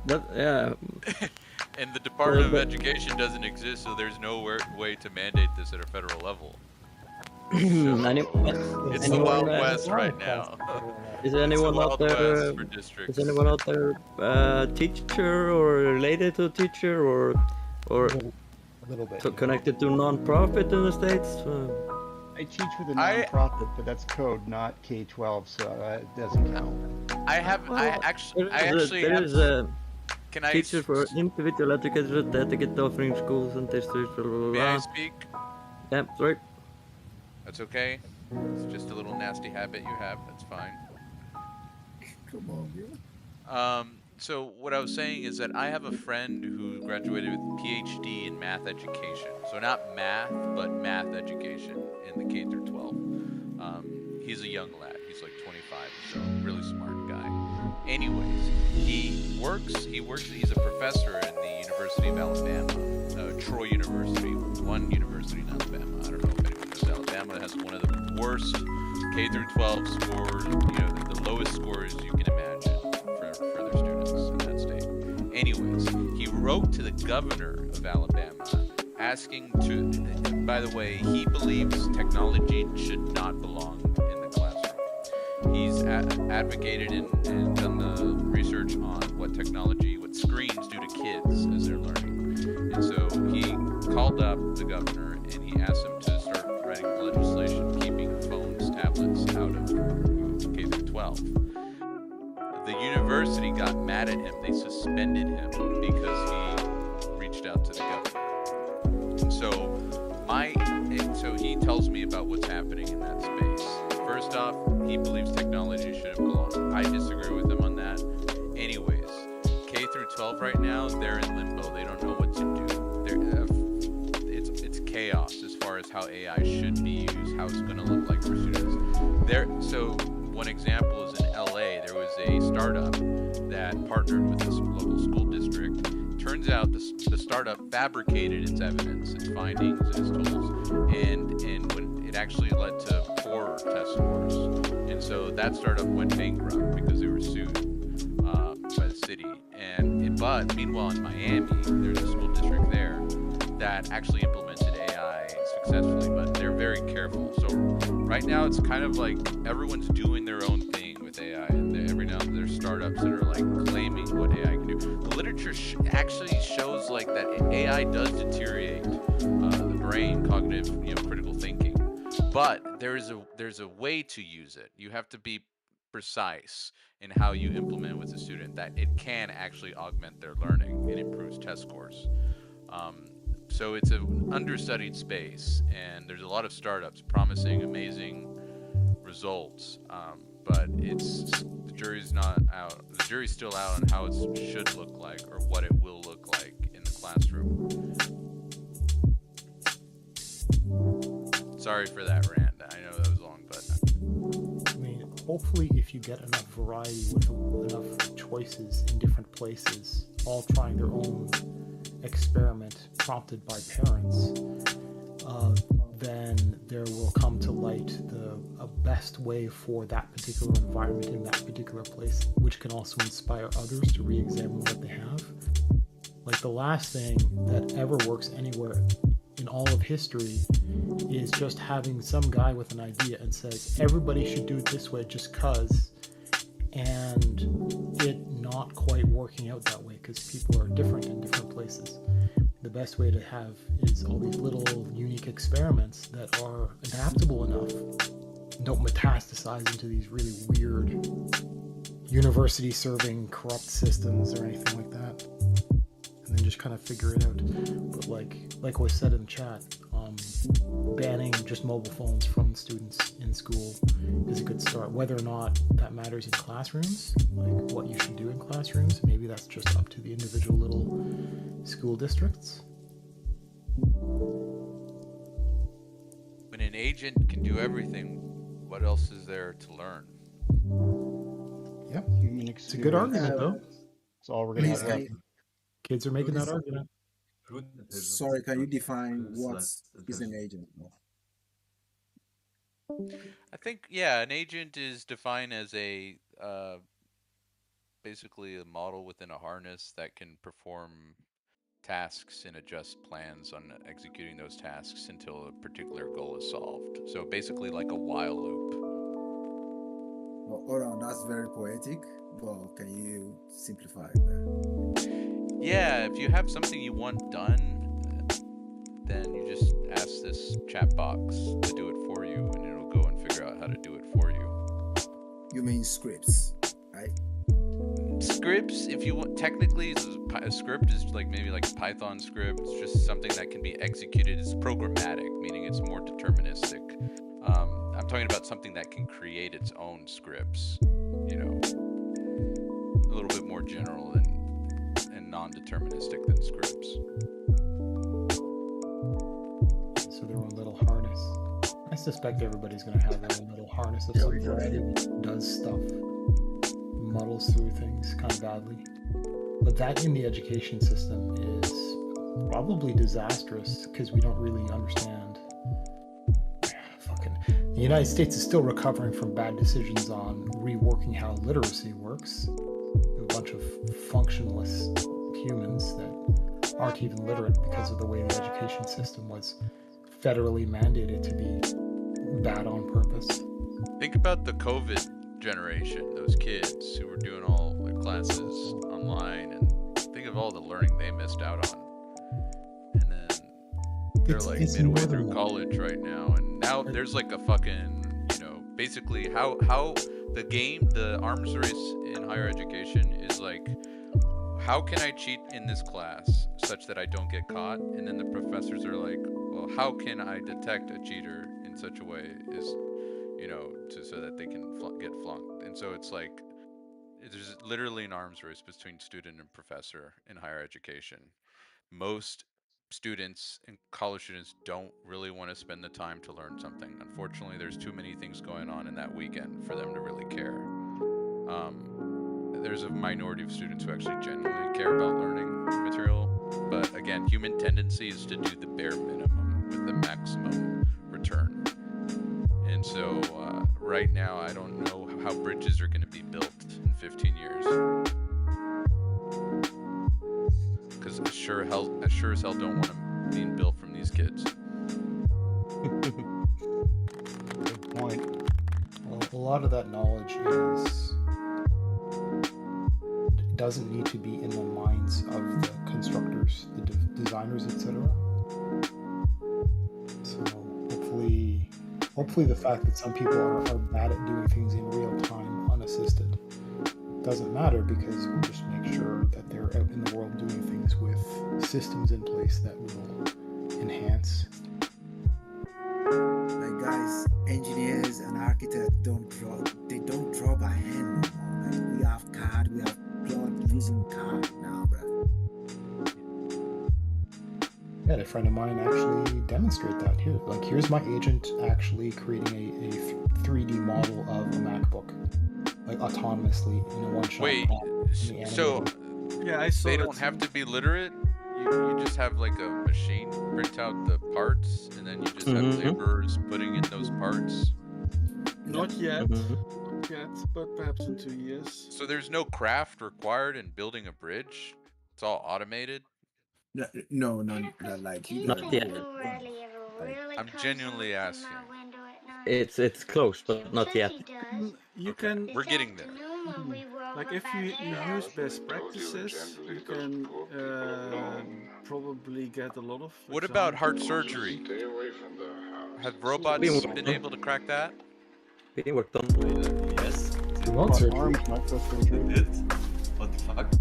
Yeah. And the Department of Education doesn't exist, so there's no way to mandate this at a federal level. It's the Wild West right now. Is anyone out there? Is anyone out there teacher or related to a teacher or a little bit connected to non-profit in the States? I teach with a non-profit, but that's code, not K-12, so that doesn't count. Can I teacher for individual educators dedicated to offering schools and districts? Blah, blah, blah. May I speak? Yeah, sorry. That's okay. It's just a little nasty habit you have. That's fine. Come on, bro. So what I was saying is that I have a friend who graduated with PhD in math education. So not math, but math education in the K through 12. He's a young lad. He's like 25, so really smart guy. Anyways, he's a professor in the University of Alabama, Troy University, one university in Alabama. I don't know if anyone knows Alabama has one of the worst K through 12 scores, the lowest scores you can imagine for their students in that state. Anyways, he wrote to the governor of Alabama asking to, by the way, he believes technology should not belong in the classroom. He's advocated and done the research on what screens do to kids as they're learning. And so he called up the governor and he asked him to start writing legislation keeping phones, tablets out of K through 12. The university got mad at him. They suspended him because he reached out to the governor. And so he tells me about what's happening in that space. First off, he believes technology shouldn't belong. I disagree with him on that. Anyways, K through 12 right now, they're in limbo. They don't know what to do. It's chaos as far as how AI should be used, how it's going to look like for students. So one example is in LA, there was a startup that partnered with this local school district. Turns out the startup fabricated its evidence, its findings, its tools, and when it actually led to poor test scores. And so that startup went bankrupt because they were sued by the city. But meanwhile in Miami, there's a school district there that actually implemented AI successfully, but they're very careful. So right now it's kind of like everyone's doing their own thing with AI, and every now and then there's startups that are like claiming what AI can do. The literature actually shows like that AI does deteriorate the brain, cognitive, critical thinking. But there's a way to use it. You have to be precise in how you implement with the student that it can actually augment their learning and improves test scores. So it's an understudied space, and there's a lot of startups promising amazing results, but the jury's not out. The jury's still out on how it should look like or what it will look like in the classroom. Sorry for that rant. I know that was long, but I mean, hopefully if you get enough variety with enough choices in different places, all trying their own experiment prompted by parents, then there will come to light a best way for that particular environment in that particular place, which can also inspire others to re-examine what they have. Like the last thing that ever works anywhere in all of history is just having some guy with an idea and says everybody should do it this way just cause, and it not quite working out that way because people are different in different places. The best way to have is all these little unique experiments that are adaptable enough, don't metastasize into these really weird university serving corrupt systems or anything like that, and then just kind of figure it out. But like was said in the chat, banning just mobile phones from students in school is a good start. Whether or not that matters in classrooms, like what you should do in classrooms, maybe that's just up to the individual little school districts. When an agent can do everything, what else is there to learn? Yep. Human It's a good argument, though. That's all we're going to Please, have left. Kids are making that argument. Sorry, can you define what is an agent? I think, an agent is defined as a basically a model within a harness that can perform tasks and adjust plans on executing those tasks until a particular goal is solved. So basically like a while loop. Well, hold on, that's very poetic, but can you simplify that? Yeah, if you have something you want done, then you just ask this chat box to do it for you, and it'll go and figure out how to do it for you. You mean scripts, right? Scripts, if you want, technically a script is maybe like a Python script. It's just something that can be executed. It's programmatic, meaning it's more deterministic. I'm talking about something that can create its own scripts, a little bit more general and non-deterministic than scripts. So their own little harness. I suspect everybody's going to have their own little harness of some variety that does stuff, muddles through things kind of badly. But that in the education system is probably disastrous because we don't really understand. The United States is still recovering from bad decisions on reworking how literacy works. A bunch of functionalist humans that aren't even literate because of the way the education system was federally mandated to be bad on purpose. Think about the COVID generation, those kids who were doing all their classes online, and think of all the learning they missed out on. And then they're like midway through college right now, and now there's like a fucking, you know, basically how the arms race in higher education is like, how can I cheat in this class such that I don't get caught? And then the professors are like, well, how can I detect a cheater in such a way is, you know, so that they can get flunked. And so it's like, there's literally an arms race between student and professor in higher education. Most students and college students don't really want to spend the time to learn something. Unfortunately, there's too many things going on in that weekend for them to really care. There's a minority of students who actually genuinely care about learning material, but again, human tendency is to do the bare minimum with the maximum return. And so right now, I don't know how bridges are going to be built in 15 years. Because I sure as hell don't want them being built from these kids. Good point. Well, a lot of that knowledge doesn't need to be in the minds of the constructors, the designers, etc. So hopefully the fact that some people are bad at doing things in real time, unassisted, doesn't matter, because we'll just make sure that they're out in the world doing things with systems in place that will enhance. Like guys, engineers and architects don't draw by hand anymore. Like we have CAD, we have plot using CAD now, bro. Yeah, a friend of mine actually demonstrate that here. Like, here's my agent actually creating a 3D model of a MacBook, like autonomously in a one shot. Wait, so yeah, I saw they it. don't have to be literate? You just have like a machine print out the parts, and then you just have laborers putting in those parts? Not yet. Not yet, but perhaps in 2 years. So there's no craft required in building a bridge? It's all automated? No, like you Not yet. I'm genuinely asking. It's close, but not yet. You can. We're getting there. Like if you use best practices, you can probably get a lot of. What about heart surgery? Have robots been able to crack that? Being worked on. Yes. Remote surgery. What the fuck?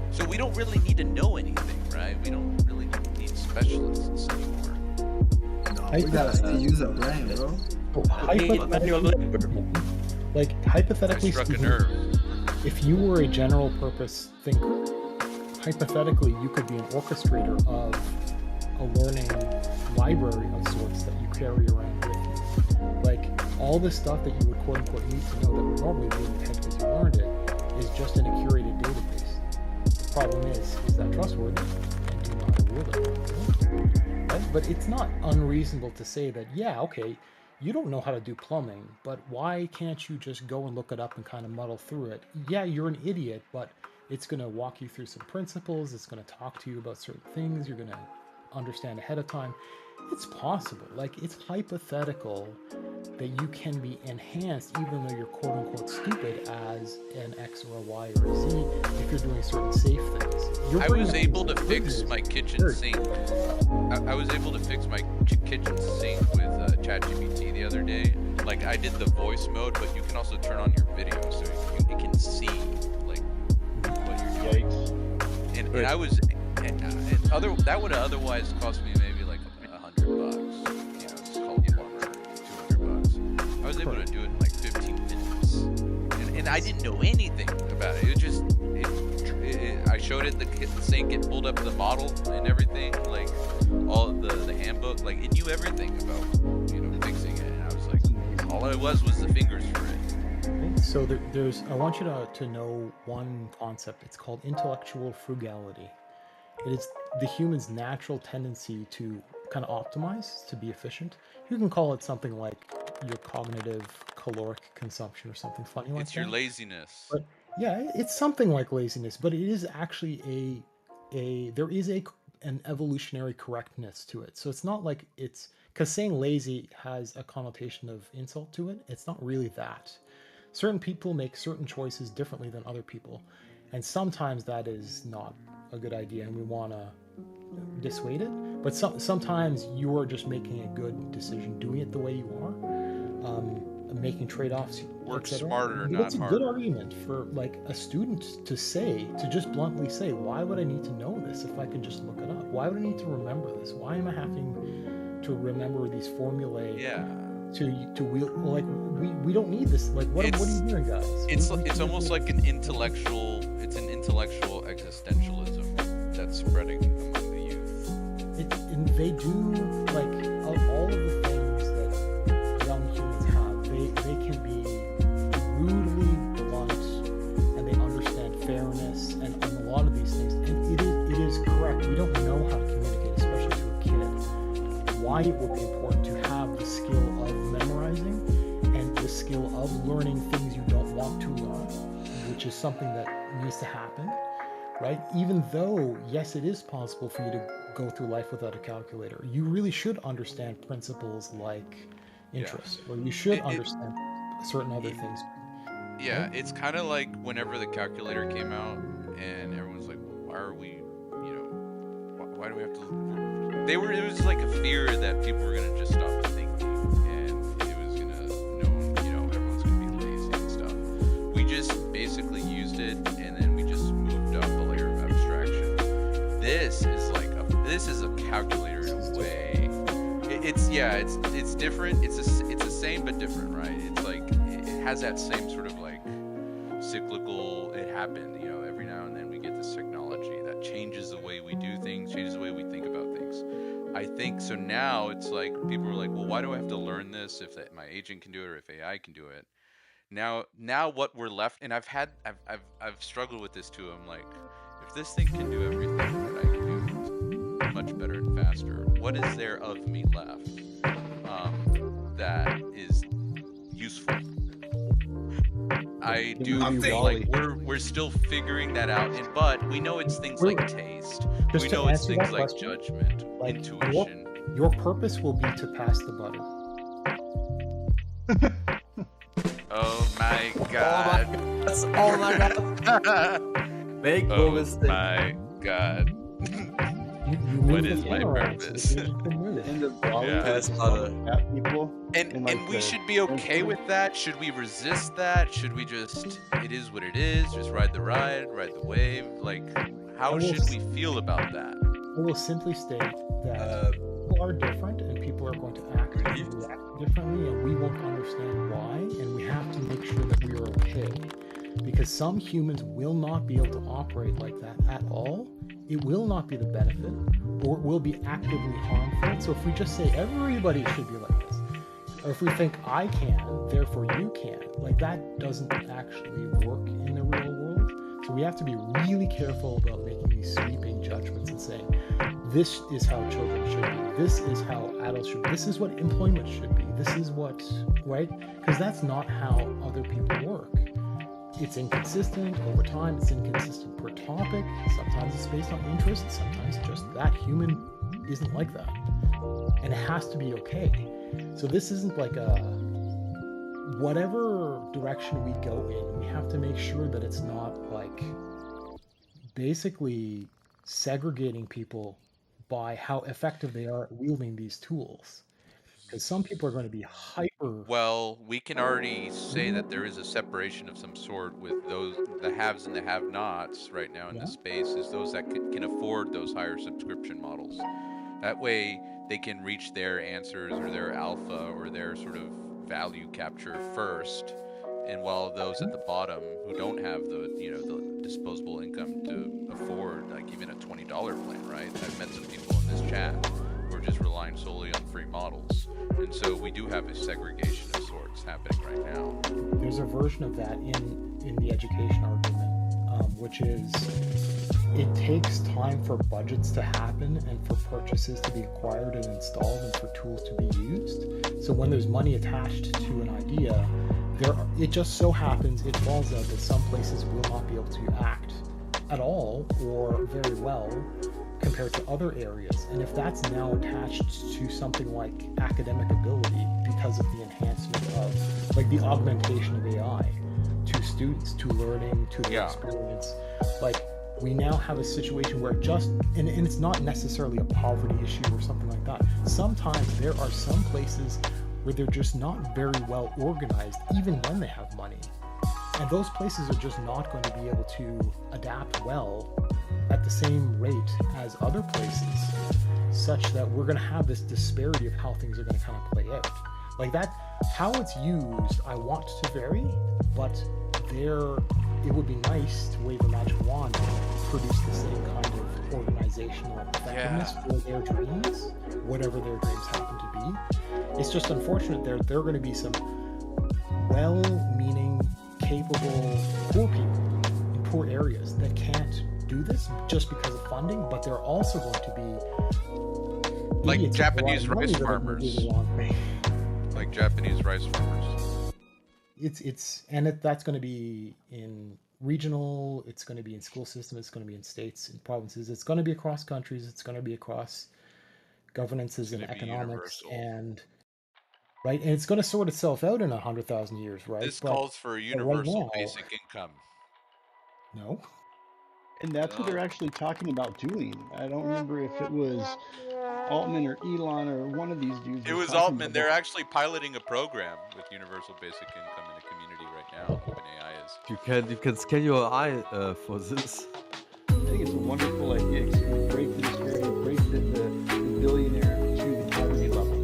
So we don't really need to know anything, right? We don't really need specialists anymore. We gotta use our brain, bro. Like, hypothetically I struck a speaking, nerve. if you were a general purpose thinker, hypothetically you could be an orchestrator of a learning library of sorts that you carry around with you. Like, all the stuff that you would quote unquote need to know that would normally be in your head because you learned it is just in a curated database. The problem is that trustworthy, and do you know how to wield it? Right? But it's not unreasonable to say that, yeah, okay, you don't know how to do plumbing, but why can't you just go and look it up and kind of muddle through it? Yeah, you're an idiot, but it's going to walk you through some principles. It's going to talk to you about certain things. You're going to understand ahead of time. It's possible. Like, it's hypothetical that you can be enhanced even though you're quote unquote stupid as an X or a Y or a Z if you're doing certain safe things. I was able to fix my kitchen sink. I was able to fix my kitchen sink with ChatGPT the other day. Like, I did the voice mode, but you can also turn on your video so it can see like what you're doing. Yikes. And I was, that would have otherwise cost me maybe like $100. You know, it's called plumber, $200. I was able to do it in like 15 minutes, and I didn't know anything about it. It was just, I showed it the sink, it pulled up the model and everything, like all the handbook, like it knew everything about, you know, fixing it. And I was like, all it was the fingers for it. So there's, I want you to know one concept. It's called intellectual frugality. It is the human's natural tendency to kind of optimize, to be efficient. You can call it something like your cognitive caloric consumption or something funny like that. It's your laziness. But Yeah, it's something like laziness, but it is actually there is an evolutionary correctness to it. So it's not like it's because saying lazy has a connotation of insult to it. It's not really that. Certain people make certain choices differently than other people, and sometimes that is not a good idea, and we want to dissuade it. But sometimes you are just making a good decision, doing it the way you are, making trade-offs. Work etc. smarter, That's not a good harder. argument for like a student to just bluntly say, why would I need to know this if I can just look it up? Why would I need to remember this? Why am I having to remember these formulae? Yeah. To wheel like we don't need this. Like what are you doing, guys? It's almost like an intellectual existentialism that's spreading among the youth. And they do like all of the things that young humans have. They can be brutally blunt, and they understand fairness and a lot of these things. And it is correct. We don't know how to communicate, especially to a kid, why it would be important to have the skill of memorizing and the skill of learning things you don't want to learn, which is something that needs to happen, right? Even though, yes, it is possible for you to go through life without a calculator, you really should understand principles like interest, or you should understand certain other things. Yeah, it's kind of like whenever the calculator came out, and everyone's like, well, "Why are we, why do we have to?" It was like a fear that people were gonna just stop thinking, and it was gonna, everyone's gonna be lazy and stuff. We just basically used it, and then we just moved up a layer of abstraction. This is a calculator in a way. It's different. It's the same but different, right? It's like it has that same sort of like cyclical. It happened, every now and then we get this technology that changes the way we do things, changes the way we think about things. I think so. Now it's like people are like, well, why do I have to learn this if my agent can do it or if AI can do it? Now what we're left, and I've struggled with this too. I'm like, if this thing can do everything that I can do much better and faster, what is there of me left that is useful? I do feel like we're still figuring that out, but we know it's things like taste. We know it's things like judgment, intuition. Your purpose will be to pass the butter. Oh my god. Oh my god. Make no mistake. My god. What is my purpose? In the valley, Pass butter. People. And we should be okay with that. Should we resist that? Should we just, it is what it is, just ride the wave? Like, how should we feel about that? I will simply state that people are different, and people are going to act and react differently, and we won't understand why, and we have to make sure that we are okay. Because some humans will not be able to operate like that at all. It will not be the benefit, or it will be actively harmful. So if we just say everybody should be like this, or if we think I can, therefore you can, like that doesn't actually work in the real world. So we have to be really careful about making these sweeping judgments and saying, this is how children should be, this is how adults should be, this is what employment should be, this is what, right? Because that's not how other people work. It's inconsistent over time, it's inconsistent per topic, sometimes it's based on interest, sometimes just that human isn't like that. And it has to be okay. So this isn't like whatever direction we go in, we have to make sure that it's not like basically segregating people by how effective they are at wielding these tools. Because some people are going to be hyper. Well, we can already say that there is a separation of some sort with the haves and the have-nots right now in the space, is those that can afford those higher subscription models. That way they can reach their answers or their alpha or their sort of value capture first. And while those at the bottom who don't have the disposable income to afford like even a $20 plan, right? I've met some people in this chat who are just relying solely on free models. And so we do have a segregation of sorts happening right now. There's a version of that in the education argument, which is it takes time for budgets to happen and for purchases to be acquired and installed and for tools to be used. So when there's money attached to an idea, it just so happens, it falls out that some places will not be able to act at all or very well compared to other areas. And if that's now attached to something like academic ability because of the enhancement of, like, the augmentation of AI to students, to learning, to their experience, like, we now have a situation where and it's not necessarily a poverty issue or something like that. Sometimes there are some places where they're just not very well organized, even when they have money. And those places are just not going to be able to adapt well at the same rate as other places, such that we're going to have this disparity of how things are going to kind of play out. Like that, how it's used, I want to vary, but it would be nice to wave a magic wand and produce the same kind of organizational effectiveness for their dreams, whatever their dreams happen to be. It's just unfortunate there are going to be some well-meaning, capable, poor people in poor areas that can't do this just because of funding, but they're also going to be like idiots Japanese with a lot of rice money that are gonna do farmers. the wrong thing. Like Japanese rice farmers. That's going to be in regional, it's going to be in school system, it's going to be in states and provinces, it's going to be across countries, it's going to be across governances and economics, and right, and it's going to sort itself out in 100,000 years, right? This But- calls for a but right universal now- basic income. No. And that's what they're actually talking about doing. I don't remember if it was Altman or Elon or one of these dudes. It was Altman. They're actually piloting a program with universal basic income in the community right now. OpenAI is. You can scan your eye for this. I think it's a wonderful idea. 'Cause it would break the disparity, break the billionaire to the poverty level.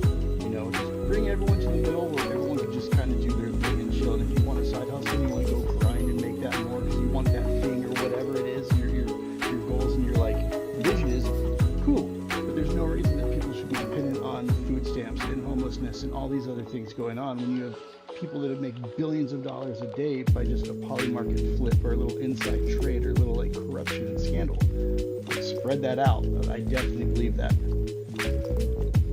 You know, just bring everyone to the middle where everyone can just kind of do their thing and chill. And if you want a side hustle, you want to go grind and make that more because you want that thing or whatever it is, your goals and your like vision is cool. But there's no reason that people should be dependent on food stamps and homelessness and all these other things going on when you have people that make billions of dollars a day by just a poly market flip or a little inside trade or a little like corruption and scandal. Like, spread that out. I definitely believe that.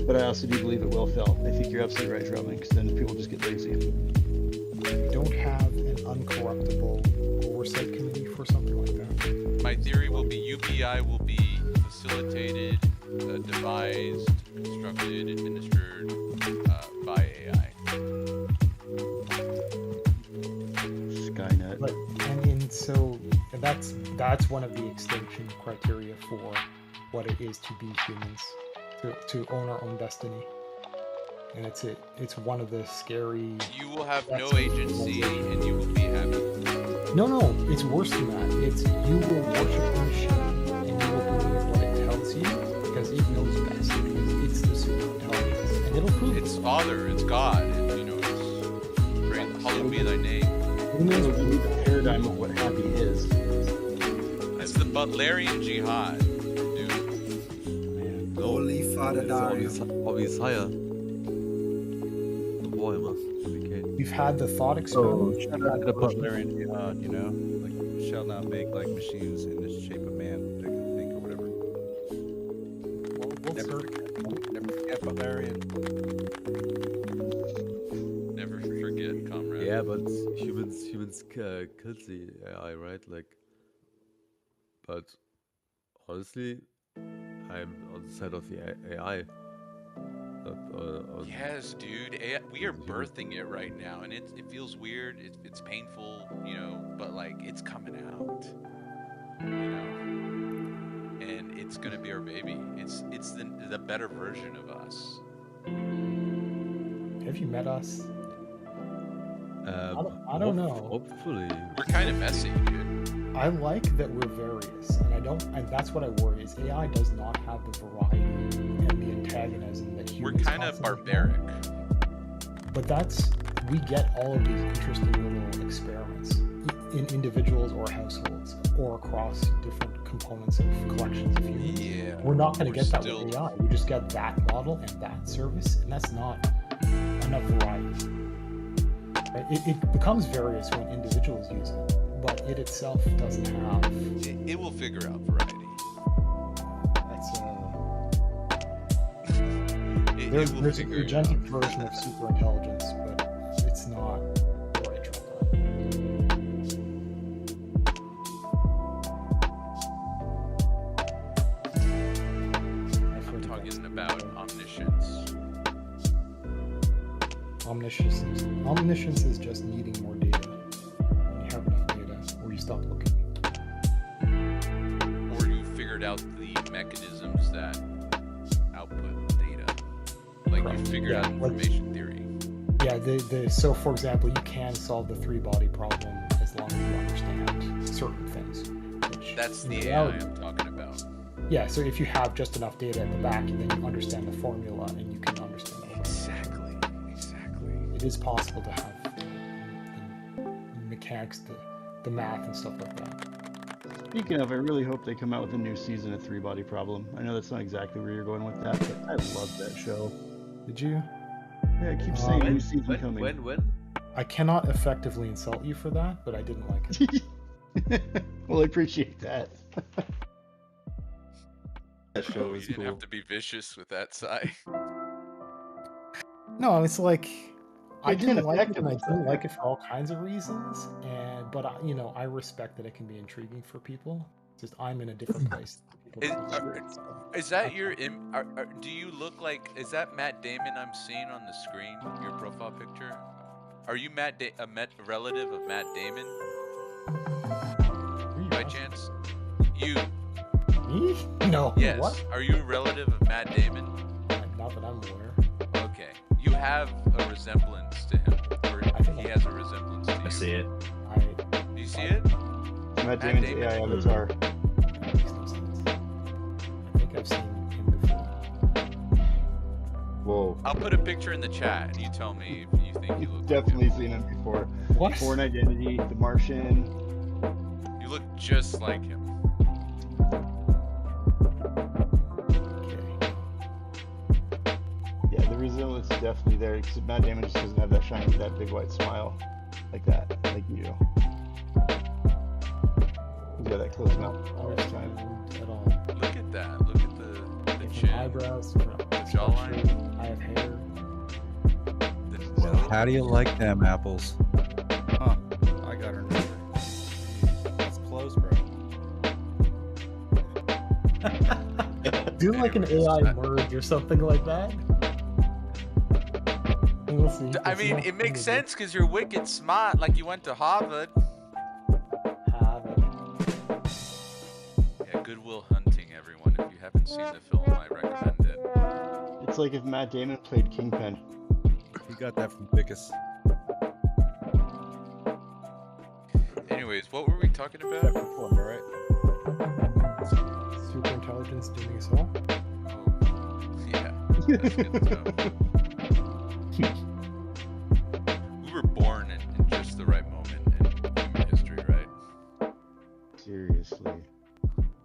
But I also do believe it will fail. I think you're absolutely right, Robin, because then people just get lazy. We don't have an uncorruptible oversight committee for something like that. My theory will be UBI will be facilitated, devised, constructed, administered by AI. Skynet. But that's one of the extinction criteria for what it is to be humans, to own our own destiny. And it's one of the scary. You will have no agency and you will be happy. No, it's worse than that. It's you will worship the machine and you will believe what it tells you because it knows best, because it's the super intelligence, and it'll prove It's Father, it's God, and it's great. Hallowed be thy name. Who knows what the paradigm of what happy is? It's the Butlerian jihad, dude. Holy Father Dario. Hobbies higher. You've had the thought experiment. Shout out to the Butlerian jihad, you know? Like, we shall not make like machines in the shape of man that can think or whatever. Never forget Butlerian. Never forget, comrade. Yeah, but humans killed the AI, right? Like, but honestly, I'm on the side of the AI. Yes, dude. We are birthing it right now, and it feels weird. It's painful, you know, but like it's coming out, you know, and it's gonna be our baby. It's the better version of us. Have you met us? I don't know. Hopefully, we're kind of messy, dude. I like that we're various, and that's what I worry is AI does not have the variety and the antagonism that humans. We're kind of barbaric. But we get all of these interesting little experiments in individuals or households or across different components of collections of humans. Yeah. We're not going to get that with AI. We just get that model and that service, and that's not enough variety. Right? It becomes various when individuals use it, but it itself doesn't have. It will figure out variety. There's an agentic version of superintelligence, but it's not right. Omniscience is just needing more data. You have enough data, or you stop looking. Or you figured out the mechanisms that output data. Like you figured out information theory. Yeah, so for example, you can solve the three-body problem as long as you understand certain things. That's the AI I'm talking about. Yeah, so if you have just enough data at the back, then you understand the formula and you can understand it. Exactly. It is possible to have the mechanics, the math and stuff like that. Speaking of, I really hope they come out with a new season of Three Body Problem. I know that's not exactly where you're going with that, but I love that show. Did you? Yeah, I keep saying new season coming. When? I cannot effectively insult you for that, but I didn't like it. Well, I appreciate that. That show You is didn't cool. have to be vicious with that side. No, it's like I It's didn't like it, ineffective, and I it's didn't not like it for all kinds of reasons. But I respect that it can be intriguing for people. It's just I'm in a different place. Is that your? Do you look like? Is that Matt Damon I'm seeing on the screen? Your profile picture? Are you a relative of Matt Damon? By chance? You? Me? No. Yes. What? Are you a relative of Matt Damon? Not that I'm aware. Okay. You have a resemblance to him, or he has a resemblance to you. I see it. Do you see it? Matt Damon's AI avatar. I think I've seen him before. Whoa. I'll put a picture in the chat, and you tell me if you think you look. Definitely seen him before. What? Born Identity, The Martian. You look just like him. Yeah, the resemblance is definitely there, except Matt Damon just doesn't have that shiny, that big white smile. Like that, like you do. He's got that close mouth all the time. At all. Look at that. Look at the chin. Eyebrows. The jawline. I have hair. So how do you like them apples? Huh. I got her number. That's close, bro. Do like an AI merge or something like that. We'll see. I mean, it makes sense because you're wicked smart, like you went to Harvard. Yeah, Good Will Hunting, everyone. If you haven't seen the film, I recommend it. It's like if Matt Damon played Kingpin. You got that from Pickus. Anyways, what were we talking about? Right? Super intelligence doing us all. Yeah, that's good stuff. We were born in just the right moment in human history, right? Seriously.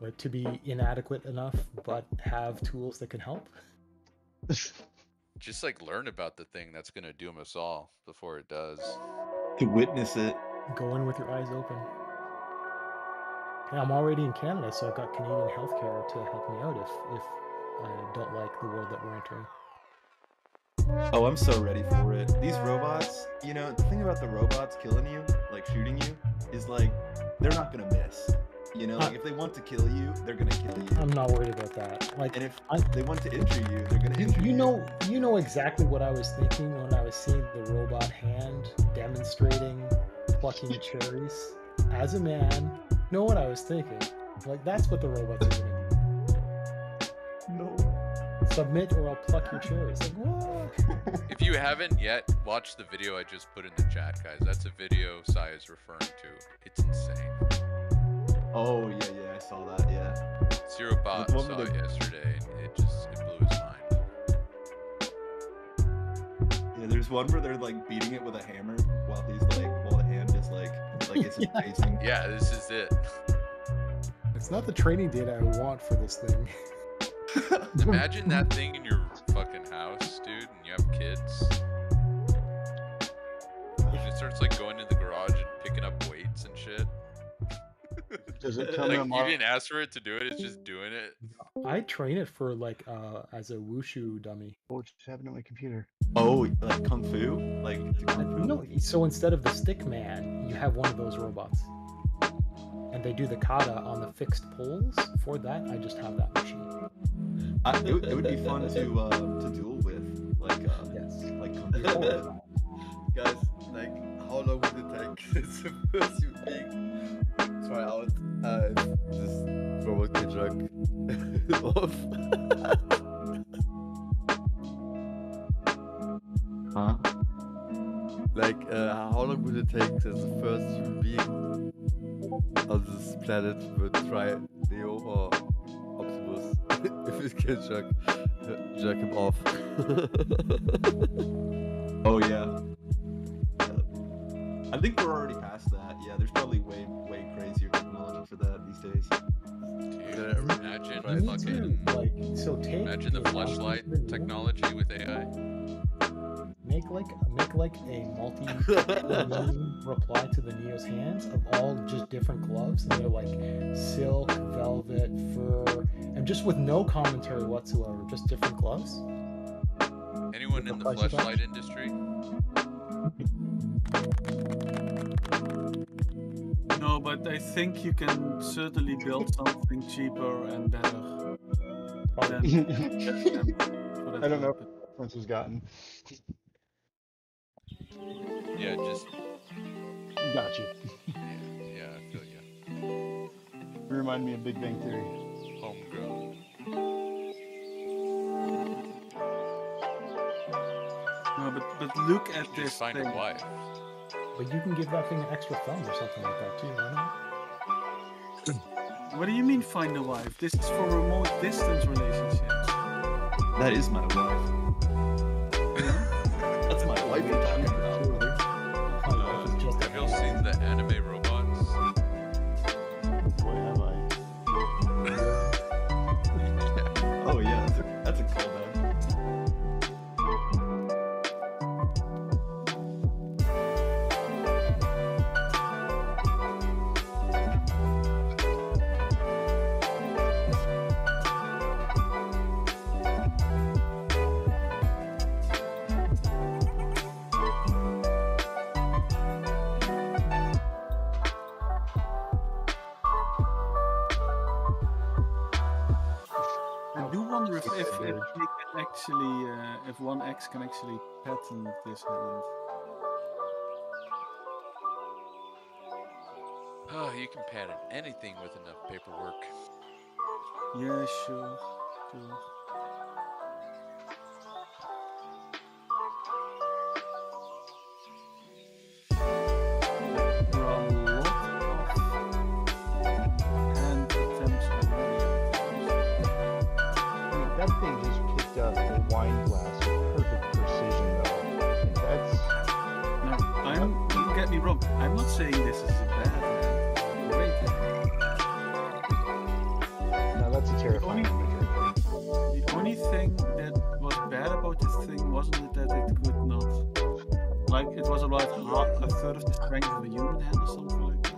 But to be inadequate enough, but have tools that can help. Just like learn about the thing that's gonna doom us all before it does. To witness it. Go in with your eyes open. Yeah, I'm already in Canada, so I've got Canadian healthcare to help me out if I don't like the world that we're entering. Oh, I'm so ready for it. These robots, you know, the thing about the robots killing you, like shooting you, is like, they're not gonna miss. You know, like if they want to kill you, they're gonna kill you. I'm not worried about that. Like, and if they want to injure you, they're gonna injure you. You know exactly what I was thinking when I was seeing the robot hand demonstrating plucking cherries. As a man, you know what I was thinking? Like, that's what the robots are gonna do. No. Submit or I'll pluck your cherries. Like, what? If you haven't yet, watch the video I just put in the chat, guys. That's a video Sai is referring to. It's insane. Oh, yeah, I saw that, yeah. Zero Bot There's one saw with it the- yesterday, and it blew his mind. Yeah, there's one where they're like beating it with a hammer while the hand is like it's facing. Yeah, this is it. It's not the training data I want for this thing. Imagine that thing in your fucking house, dude, and you have kids. And it starts like going to the garage and picking up weights and shit. Does it tell like, them you didn't ask for it to do it, it's just doing it. I train it for like as a wushu dummy. What just happened to my computer? Oh, like kung fu? Like kung fu? No, so instead of the stick man, you have one of those robots. And they do the kata on the fixed poles. For that, I just have that machine. It would be fun to duel with, like kung fu. Guys, like, how long would it take since the first human being try out if this robot can jerk off? Huh? Like, how long would it take since the first human being on this planet would try Neo or Optimus if it can jerk him off? Oh yeah. I think we're already past that. Yeah, there's probably way crazier technology for that these days. Dude, imagine imagine the fleshlight technology with AI. Make like a multi reply to the Neo's hands of all just different gloves, and they're like silk, velvet, fur, and just with no commentary whatsoever, just different gloves. Anyone in the fleshlight industry? No, but I think you can certainly build something cheaper and better. I don't know if reference was gotten. Yeah, just got you. yeah, I feel you. You remind me of Big Bang Theory. Homegrown. No, but look at Just this find thing. a wife. But you can give that thing an extra thumb or something like that too, why not? What do you mean find a wife? This is for remote distance relationships. That is my wife. That's my wife you're talking about. Have you all seen the anime robots? Boy, have I. Oh yeah, that's a callback. I do wonder if they can actually, if One X can actually patent this hand. Oh, you can patent anything with enough paperwork. Yeah, sure. There are a lot of hand attempts That thing just picked up a wine glass with perfect precision, though. Like, that's. No, don't get me wrong. I'm not saying this is a bad hand. Great hand. No, that's a terrifying imagery. The only thing that was bad about this thing wasn't it that it could not. Like, it was about a third of the strength of a human hand or something like that.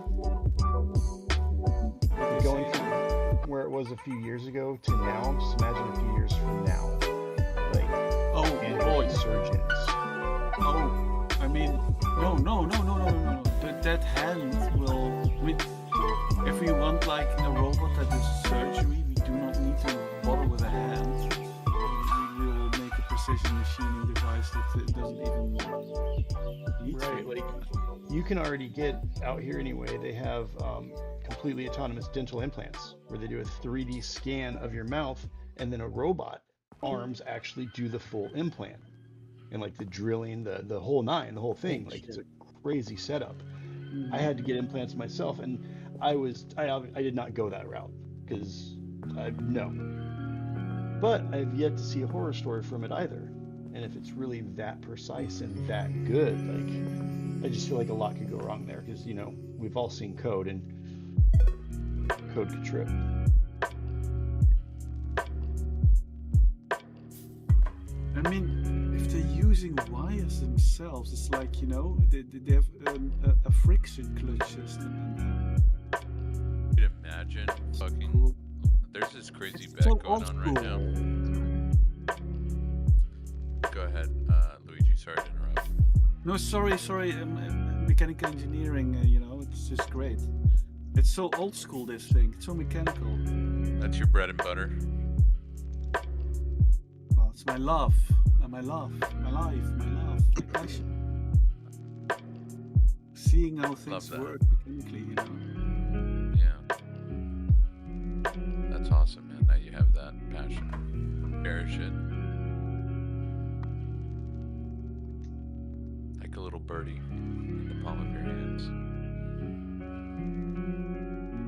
Going from where it was a few years ago to now, just imagine a few years from now. Like, android surgeons. Oh, I mean, no. That hand will. If we want like a robot that does surgery, we do not need to bother with a hand. We will make a precision machining device that it doesn't even need Right, to. like, you can already get out here anyway. They have completely autonomous dental implants where they do a 3D scan of your mouth, and then a robot arms actually do the full implant, and like the drilling, the whole nine, the whole thing. Like, it's a crazy setup. I had to get implants myself, and I did not go that route because no. But I've yet to see a horror story from it either. And if it's really that precise and that good, like, I just feel like a lot could go wrong there because, you know, we've all seen Code, and Code could trip. I mean, if they're using wires themselves, it's like, you know, they have a friction clutch system in there. You can imagine fucking. There's this crazy bet going on right now. Go ahead, Luigi. Sorry to interrupt. No, sorry. Mechanical engineering, you know, it's just great. It's so old school, this thing. It's so mechanical. That's your bread and butter. Well, it's my love. My life, my passion. seeing how things that. work mechanically, you know. Yeah. That's awesome, man, that you have that passion. Cherish it. Like a little birdie in the palm of your hands.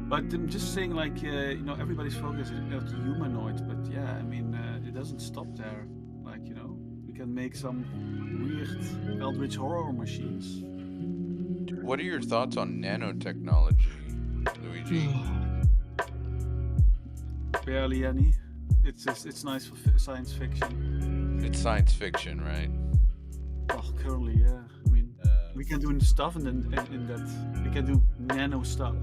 But I'm just saying, like, you know, everybody's focus is on humanoids, but yeah, I mean, it doesn't stop there. Like, you know, we can make some weird Eldritch horror machines. What are your thoughts on nanotechnology, Luigi? Barely any. It's just, it's nice for science fiction. It's science fiction, right? Well, currently, yeah. I mean, we can do stuff in that. We can do nano stuff.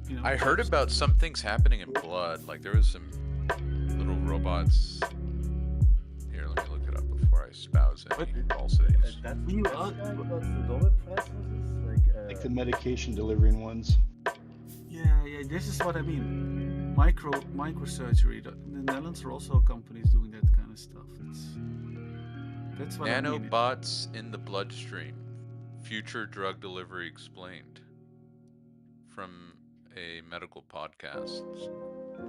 You know, I heard about some things happening in Blood. Like there was some little robots. Here, let me look it up before I espouse any falsities. Like the medication delivering ones. Yeah, this is what I mean. Microsurgery. The Netherlands are also companies doing that kind of stuff. That's what I mean. Nanobots in the bloodstream. Future drug delivery explained. From a medical podcast. Let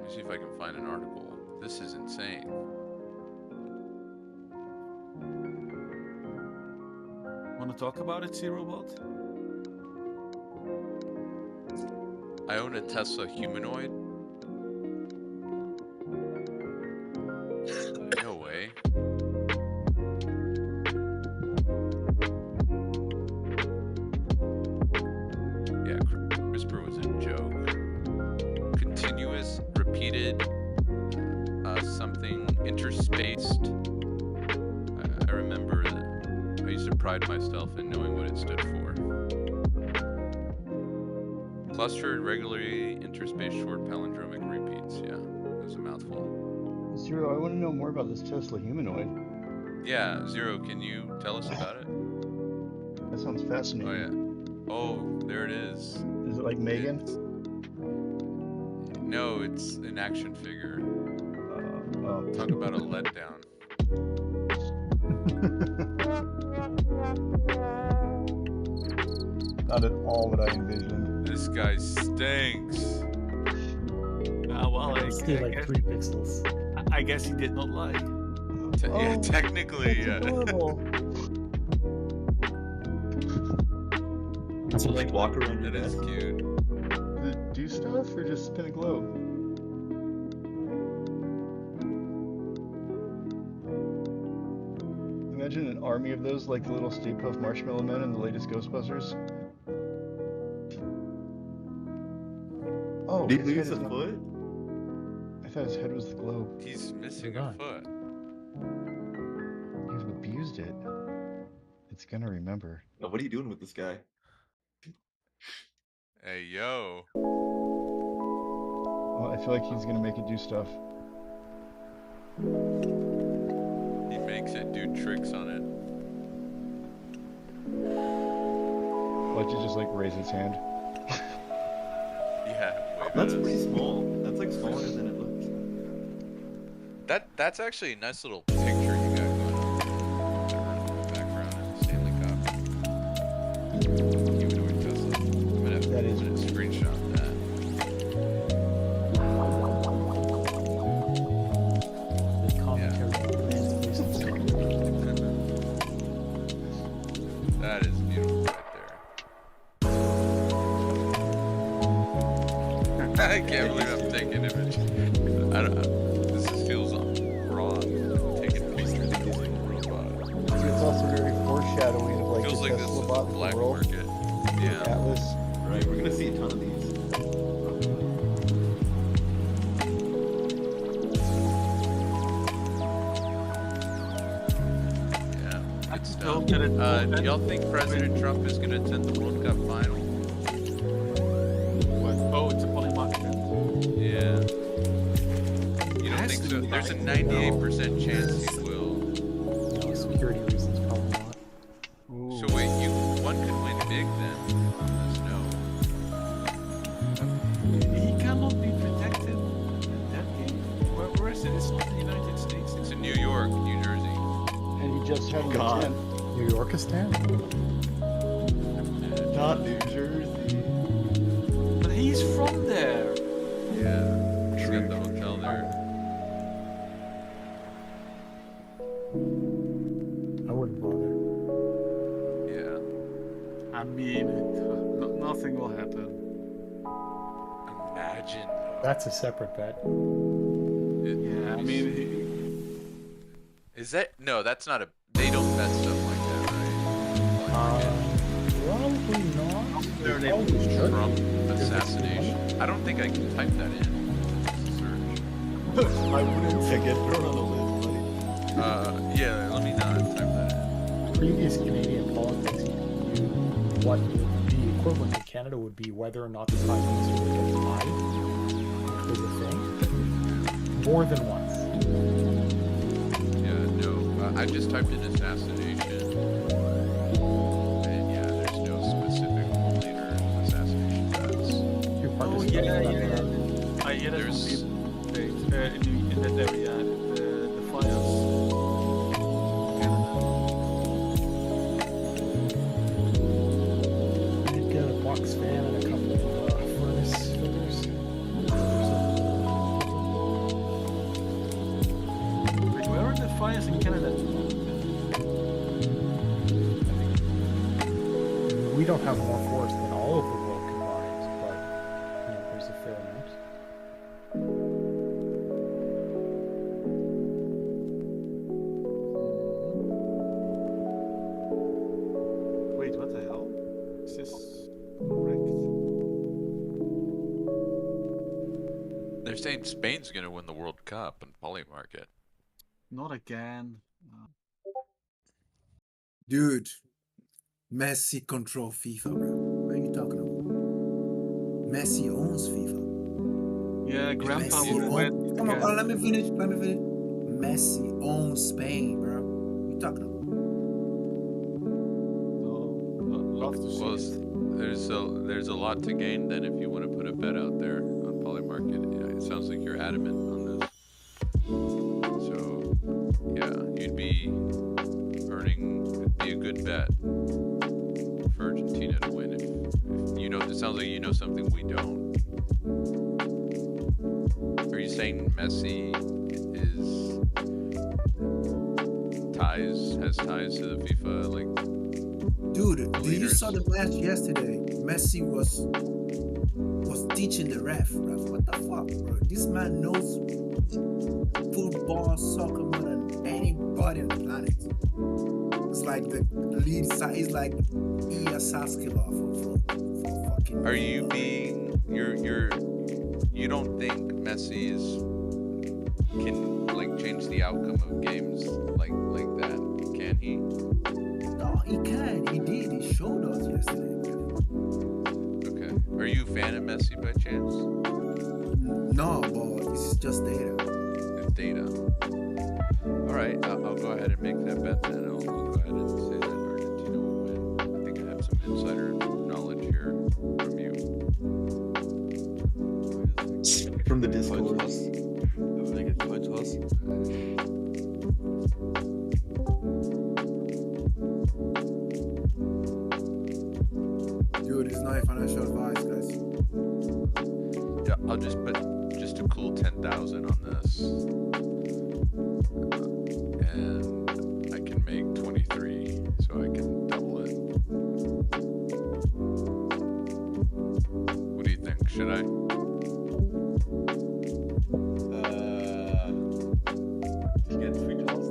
me see if I can find an article. This is insane. Want to talk about it, C-Robot? I own a Tesla humanoid. No way. Yeah, CRISPR was a joke. Continuous, repeated, something interspaced. I remember that I used to pride myself in knowing what it stood for. Clustered, regularly interspaced short palindromic repeats. Yeah, it was a mouthful. Zero, I want to know more about this Tesla humanoid. Yeah, Zero, can you tell us about it? That sounds fascinating. Oh, yeah. Oh, there it is. Is it like Megan? No, it's an action figure. Talk about a letdown. Not at all what I envisioned. This guy stinks. Well, I Still like 3 pixels. I guess he did not lie. Yeah, technically, yeah. Does it like walk around your That is desk? cute. Does it do stuff or just spin a globe? Imagine an army of those like the little Stay Puft Marshmallow Men in the latest Ghostbusters. Oh, Did his he head lose is a not- foot? I thought his head was the globe. He's missing a foot. You've abused it. It's gonna remember. Now, what are you doing with this guy? Hey, yo. Well, I feel like he's gonna make it do stuff. He makes it do tricks on it. Watch it just like raise its hand. Yeah, way That's better. pretty small. That's like smaller than it looks. That's actually a nice little picture you got going on in the background of the Stanley Cup. Humanoid Tesla. I'm gonna screenshot that. The commentary on man's face and stuff. That is beautiful right there. I can't believe I'm taking an image. I don't. This feels wrong. Taking pictures of this little robot. It's also very foreshadowing of like Feels the like this Tesla is bot the in black the world. market. Yeah. Atlas. Right, we're gonna see a ton of these. Yeah. Good stuff. hope that it- Do y'all think President Trump is going to attend the World Cup final? Oh, it's a polymarket. Yeah. You don't Has think to so? be There's a right. 98% chance he will. No, security reasons, probably not. So wait, one could win big then. He cannot be protected in that game. Where is it? It's not the United States. It's in New York, New Jersey. And he just had an God. attempt. New Yorkistan? Not New Jersey. But he's from there. Yeah, he's got the hotel there. I wouldn't bother. Yeah. I mean, nothing will happen. Imagine. That's a separate bet. Yeah, I mean, Is that no? That's not a. They don't bet stuff like that, right? Probably not. Their name was Trump assassination. I don't think I can type that in. Search. I wouldn't to get thrown on the list, buddy. Yeah. Let me not type that in. Previous Canadian politics, you what the equivalent to Canada would be whether or not the Prime Minister would get tied, which was a thing, more than once. Yeah. No. I just typed in assassination. And yeah, there's no specific leader assassination bets. oh yeah. I hear that There's- from people in that area, the fires. I'd get a box fan and a couple of furnace filters. Wait, where are the fires in Canada? We don't have more forest than all of the world combined, but you know, there's a fair amount. Wait, what the hell? Is this correct? They're saying Spain's gonna win the World Cup in Poly Market. Not again. Dude, Messi control FIFA, bro. What are you talking about? Messi owns FIFA. Yeah, Grandpa Messi would owns- win. Come on, let me finish. Messi owns Spain, bro. What you talking about? Love to see Well, it. there's a lot to gain then if you want to put a bet out there on Poly Market. Yeah, it sounds like you're adamant on this. So yeah, you'd be earning. It'd be a good bet for Argentina to win if you know. It sounds like you know something we don't. Are you saying Messi has ties to the FIFA like? Dude, did you leaders? saw the match yesterday? Messi was teaching the ref. What the fuck, bro? This man knows football, soccer more than anybody on the planet. It's like the lead side is like Ilya Saskilov for fucking. Are you being you don't think Messi can like change the outcome of games like that? Can he? No, he can. He did. He showed us yesterday. Okay. Are you a fan of Messi by chance? No, but it's just data. It's data. All right, I'll go ahead and make that bet then. I'll go ahead and say that Argentina will win. I think I have some insider knowledge here from you. From the Discord. Dude, it's not financial advice, guys. Yeah, I'll just put just a cool 10,000 on this, and I can make 23, so I can double it. What do you think? Should I? You get free calls.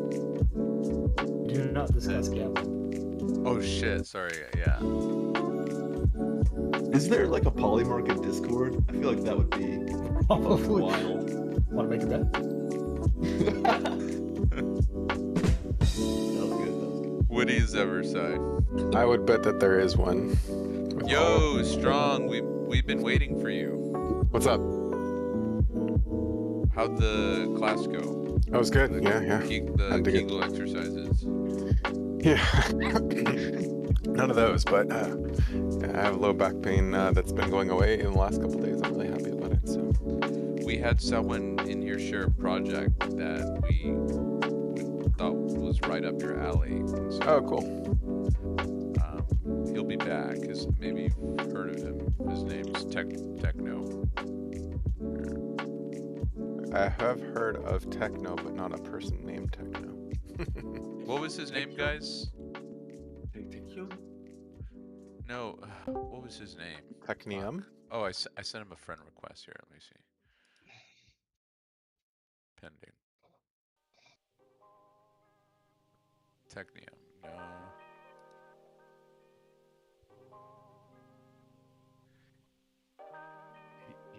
Do not discuss gambling. Oh shit! Sorry. Yeah. Is there like a Poly Market Discord? I feel like that would be Probably. wild. Want to make a bet? Woody's Everside. I would bet that there is one. Yo, Strong. We've been waiting for you. What's up? How'd the class go? That was good. Yeah. The Had to get- Kegel exercises. Yeah. None of those, but I have low back pain that's been going away in the last couple days. I'm really happy about it. So We had someone in here share a project that we thought was right up your alley. So, oh, cool. he'll be back. Maybe you've heard of him. His name's Techno. I have heard of Techno, but not a person named Techno. What was his name, guys? No, what was his name? Technium? Oh, I sent him a friend request here. Let me see. Pending. Technium, no.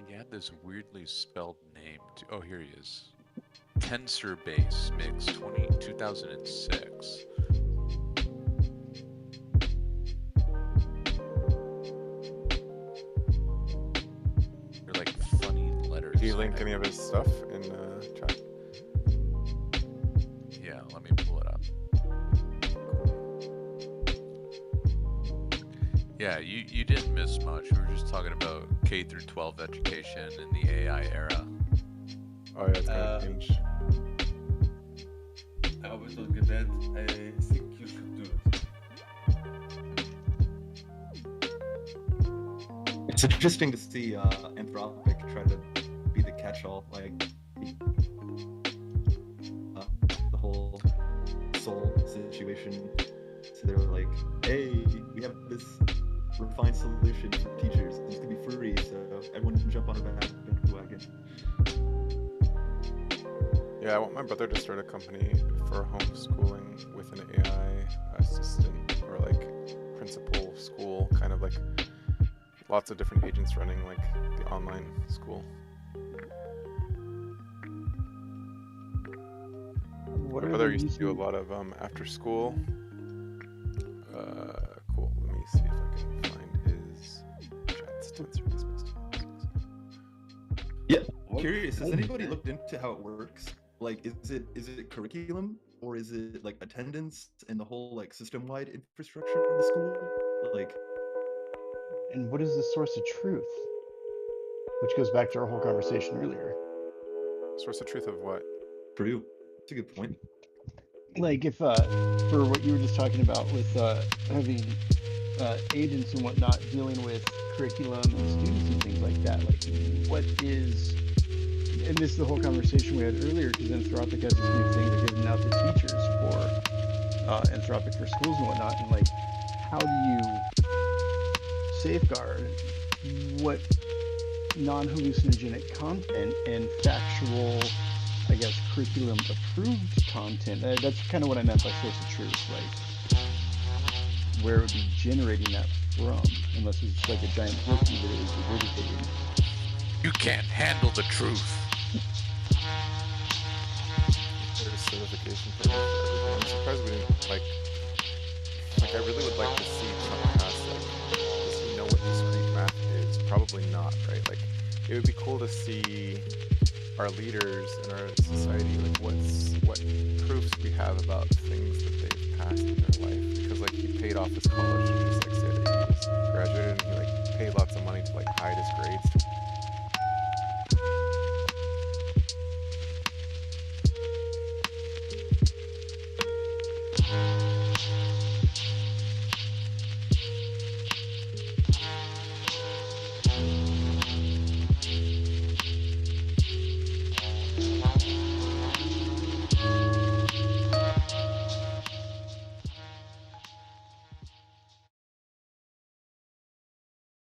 He had this weirdly spelled name. Oh, here he is. Tensor Base Mix 2006. They're like funny letters. Do you link any of his stuff in chat? Yeah, let me pull it up. Yeah, you didn't miss much. We were just talking about K through 12 education in the AI era. Oh yeah, it's kind of changed. I always look at that. I think you should do it. It's interesting to see Anthropic try to be the catch-all, like the whole soul situation. So they were like, "Hey, we have this refined solution for teachers. It's gonna be free, so everyone can jump on a bandwagon." Yeah, I want my brother to start a company for homeschooling with an AI assistant or like principal school, kind of like lots of different agents running like the online school. What my are brother they used to do a using? lot of after school. Cool. Let me see if I can find his chats. Yeah, curious. Has anybody looked into how it works? Like, is it curriculum or is it like attendance and the whole like system-wide infrastructure of the school? Like, And what is the source of truth? Which goes back to our whole conversation earlier. Source of truth of what? For you, it's a good point. Like if for what you were just talking about with having agents and whatnot dealing with curriculum and students and things like that, like what is, and this is the whole conversation we had earlier, because Anthropic has this new thing they're giving out to teachers for Anthropic for schools and whatnot, and like how do you safeguard what non-hallucinogenic content and factual, I guess, curriculum approved content? That's kind of what I meant by source of truth, like where it would be generating that from, unless it's just like a giant rookie that it is regurgitating. You can't handle the truth. There's a certification program for everything. I'm surprised we didn't like I really would like to see Trump pass like, does he know what discrete math is? Probably not, right? Like it would be cool to see our leaders in our society, like what proofs we have about things that they've passed in their life. Because like he paid off his college, he just like said he was graduated and he like paid lots of money to like hide his grades to